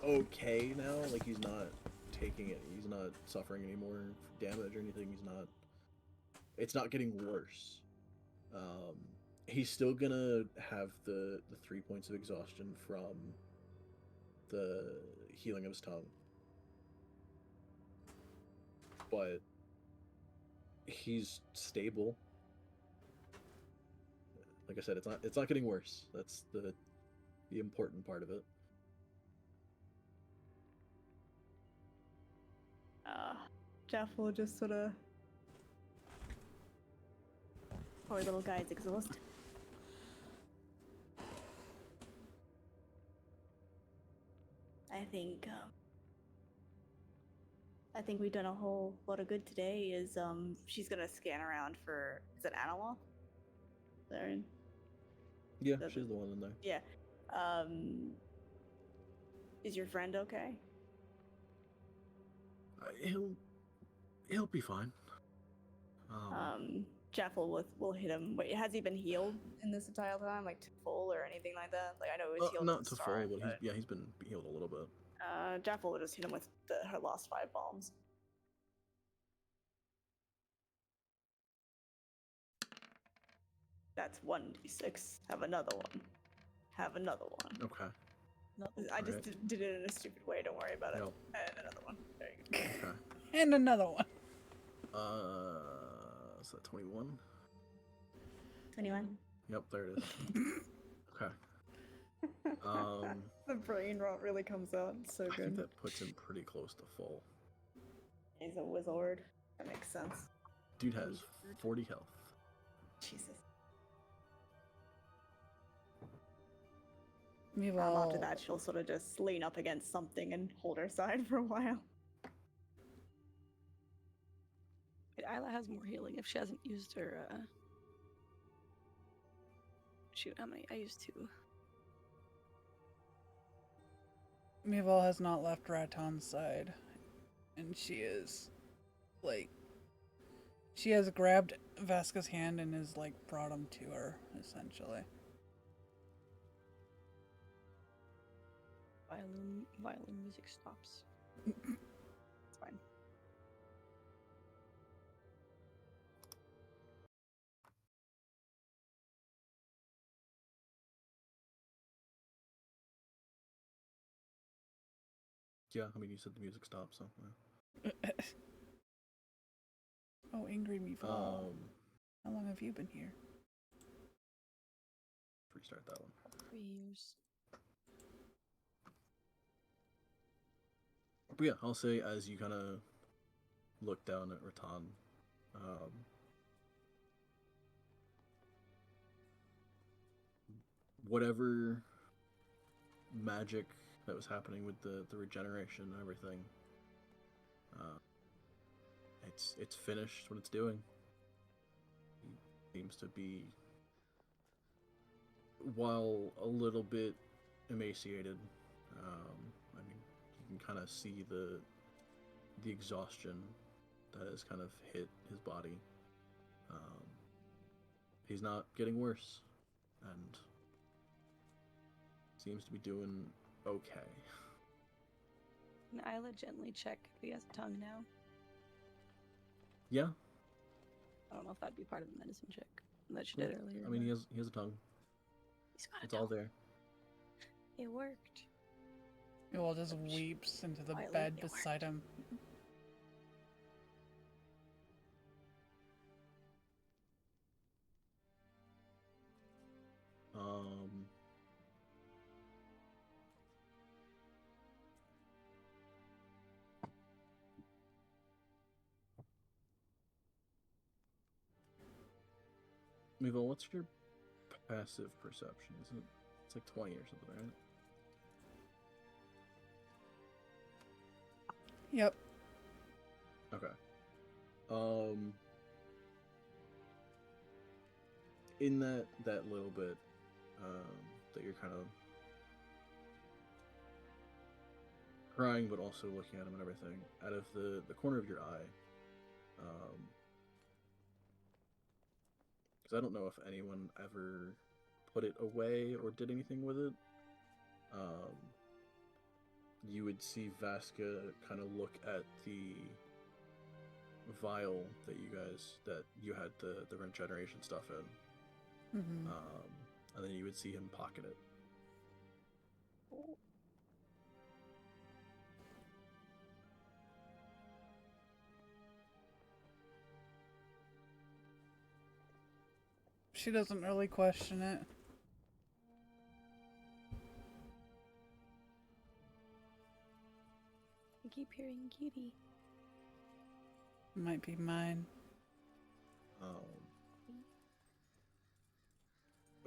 okay now. Like he's not taking it. He's not suffering any more damage or anything. It's not getting worse. He's still gonna have the 3 points of exhaustion from the healing of his tongue, but he's stable. Like I said, it's not getting worse. That's the important part of it. Jeff will just sort of. Poor little guy's exhausted. I think we've done a whole lot of good today. She's gonna scan around for, is it Analog? There. Yeah, she's the one in there. Yeah. Is your friend okay? He'll be fine. Jeff will hit him. Wait, has he been healed in this entire time, like to full or anything like that? Like I know he was healed. Not to full, but he's been healed a little bit. Jeff will just hit him with her last 5 bombs. That's 1d6. Have another one. Have another one. Okay. I just did it in a stupid way. Don't worry about it. Nope. And another one. There you go. Okay. And another one. Is that 21? 21. Yep, there it is. Okay. The brain rot really comes out. It's so I good. think that puts him pretty close to full. He's a wizard. That makes sense. Dude has 40 health. Jesus. Meanwhile, After that, she'll sort of just lean up against something and hold her side for a while. Isla has more healing if she hasn't used her, Shoot, how many? I used 2. Meval has not left Raton's side. And she is, like... She has grabbed Vasca's hand and has, like, brought him to her, essentially. Violin music stops. It's fine. Yeah, I mean, you said the music stopped, so yeah. Oh, Angry Meval. How long have you been here? Restart that one. 3 years. But yeah, I'll say as you kind of look down at Raton, whatever magic that was happening with the regeneration and everything, it's finished what it's doing. It seems to be, while a little bit emaciated, I mean, you can kind of see the exhaustion that has kind of hit his body. He's not getting worse, and seems to be doing okay. Can Isla gently check if he has a tongue now? Yeah. I don't know if that'd be part of the medicine check that she Yeah. did earlier. I mean, but he has a tongue. he's got It's a all tongue. there. It worked. Well, just weeps into the Quietly, bed it beside him. Um. Mevo, what's your passive perception? Is it? It's like 20 or something, right? Yep. Okay. In that little bit, that you're kind of crying, but also looking at him and everything, out of the corner of your eye, because I don't know if anyone ever put it away or did anything with it. You would see Vasca kind of look at the vial that you had the regeneration stuff in, Mm-hmm. and then you would see him pocket it. She doesn't really question it. I keep hearing kitty. Might be mine.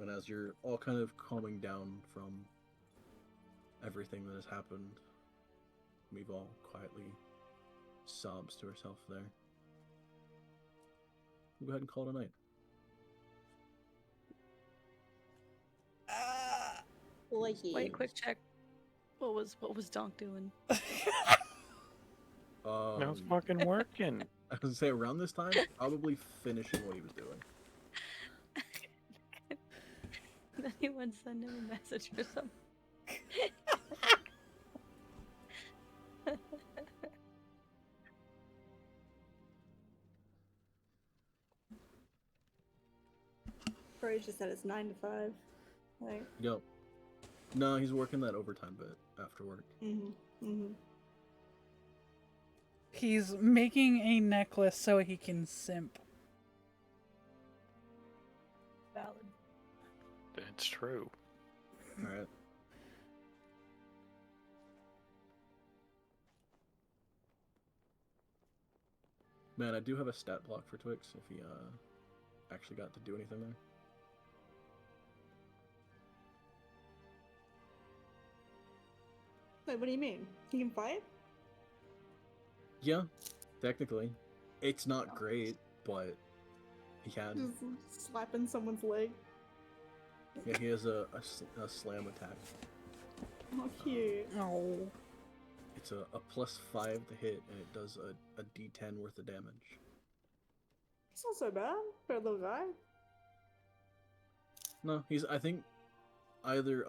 And as you're all kind of calming down from everything that has happened, Meeval quietly sobs to herself there. We'll go ahead and call it a night. Wait, quick check. What was Donk doing? That was fucking working. I was gonna say around this time, probably finishing what he was doing. Did anyone send him a message or something? Probably just said it's 9 to 5. Like, Yep. No, he's working that overtime bit after work. He's making a necklace so he can simp. Valid. It's true. Alright. Man, I do have a stat block for Twix if he actually got to do anything there. wait, what do you mean? He can fight? Yeah, technically. It's not great, but he can. Just slapping someone's leg. Yeah, he has a slam attack. Oh, cute. Oh. It's a +5 to hit, and it does a D10 worth of damage. It's not so bad for a little guy. No, he's, I think, either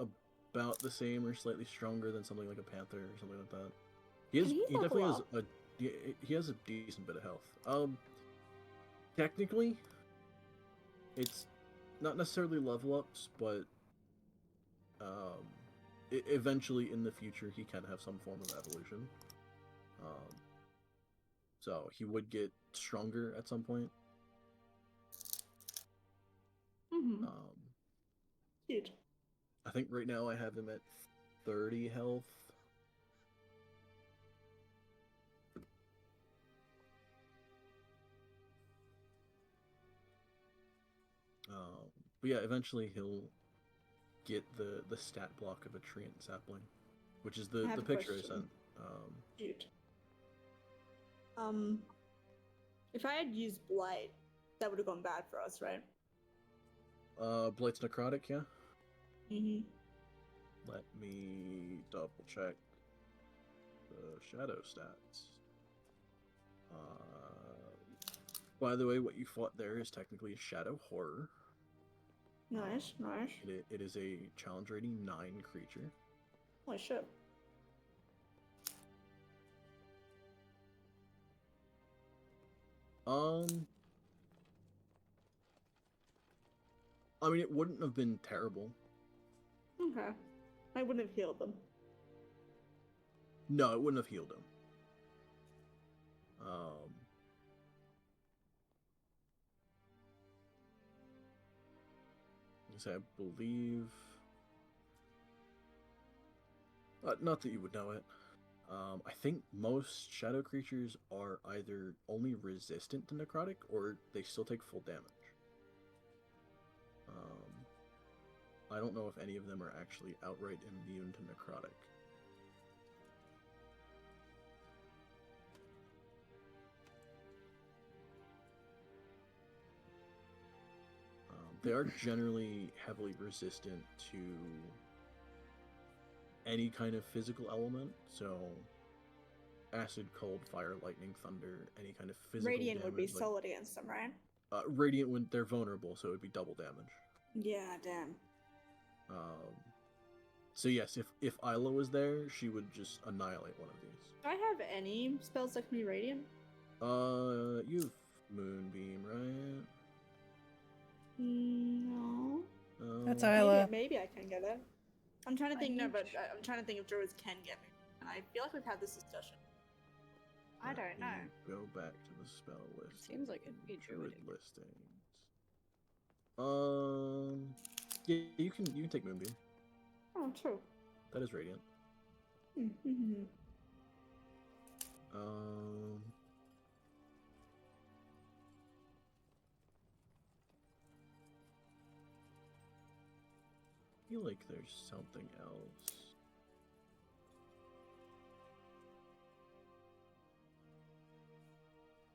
about the same or slightly stronger than something like a panther or something like that. He Can he definitely level has up? he has a decent bit of health. Technically, it's not necessarily level ups, but eventually in the future he can have some form of evolution. So he would get stronger at some point. Cute. I think right now I have him at 30 health. But yeah, eventually he'll get the stat block of a tree and sapling, which is I the have a picture I question. sent. Cute. If I had used Blight, that would have gone bad for us, right? Blight's necrotic, yeah? Mm-hmm. Let me double check the shadow stats. By the way, what you fought there is technically a shadow horror. Nice, nice. It is a challenge rating 9 creature. Holy shit. Um, I mean, it wouldn't have been terrible. Okay. I wouldn't have healed them. No, it wouldn't have healed him. I believe, not that you would know it. I think most shadow creatures are either only resistant to necrotic or they still take full damage. I don't know if any of them are actually outright immune to necrotic. They are generally heavily resistant to any kind of physical element, so acid, cold, fire, lightning, thunder, any kind of physical Radiant damage. would be solid against them, right? Radiant, when they're vulnerable, so it would be double damage. Yeah, damn. So yes, if Isla was there, she would just annihilate one of these. Do I have any spells that can be radiant? You've Moonbeam, right? No. That's Isla. Maybe I can get it. I'm trying to think. No, but I'm trying to think if druids can get me, and I feel like we've had this discussion. I don't know. Go back to the spell list. Seems like it'd be druidic. Listings. Yeah, you can take Moonbeam. Oh, true. That is radiant. Mm-hmm. I feel like there's something else.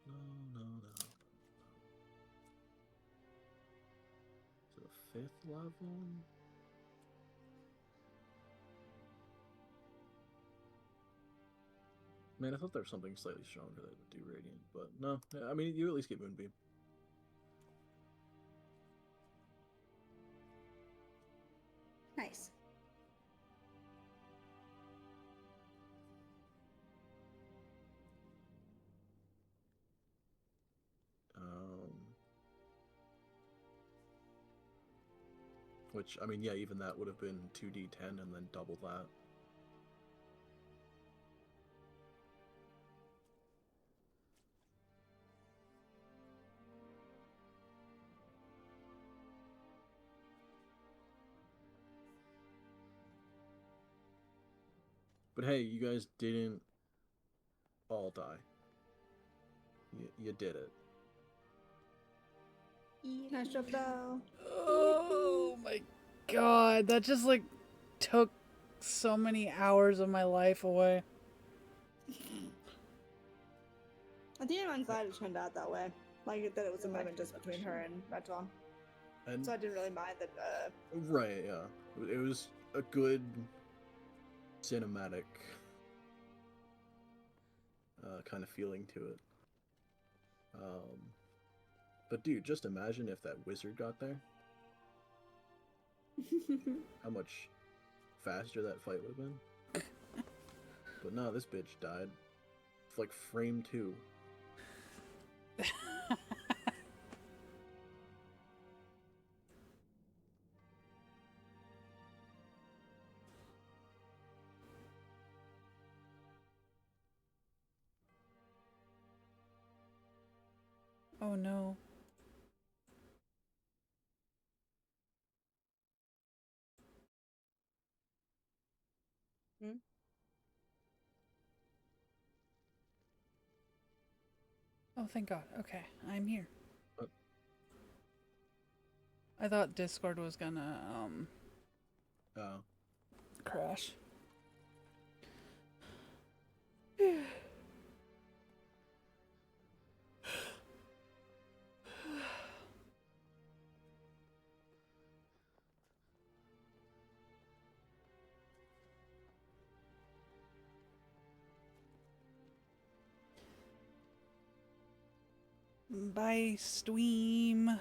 No. So 5th level? Man, I thought there was something slightly stronger that would do radiant, but no. I mean, you at least get Moonbeam. Nice. Which, I mean, yeah, even that would have been 2d10 and then double that. But hey, you guys didn't all die. You did it. Nice job, though. Oh my god, that just like took so many hours of my life away. I think I'm glad it turned out that way. Like that it was a moment just between her and Raton. And So I didn't really mind that. right, yeah. It was a good cinematic kind of feeling to it. But dude, just imagine if that wizard got there. How much faster that fight would have been. But no, this bitch died. It's like frame 2. Oh no. Hmm? Oh, thank God. Okay, I'm here. What? I thought Discord was gonna, Oh. crash. Bye, stream.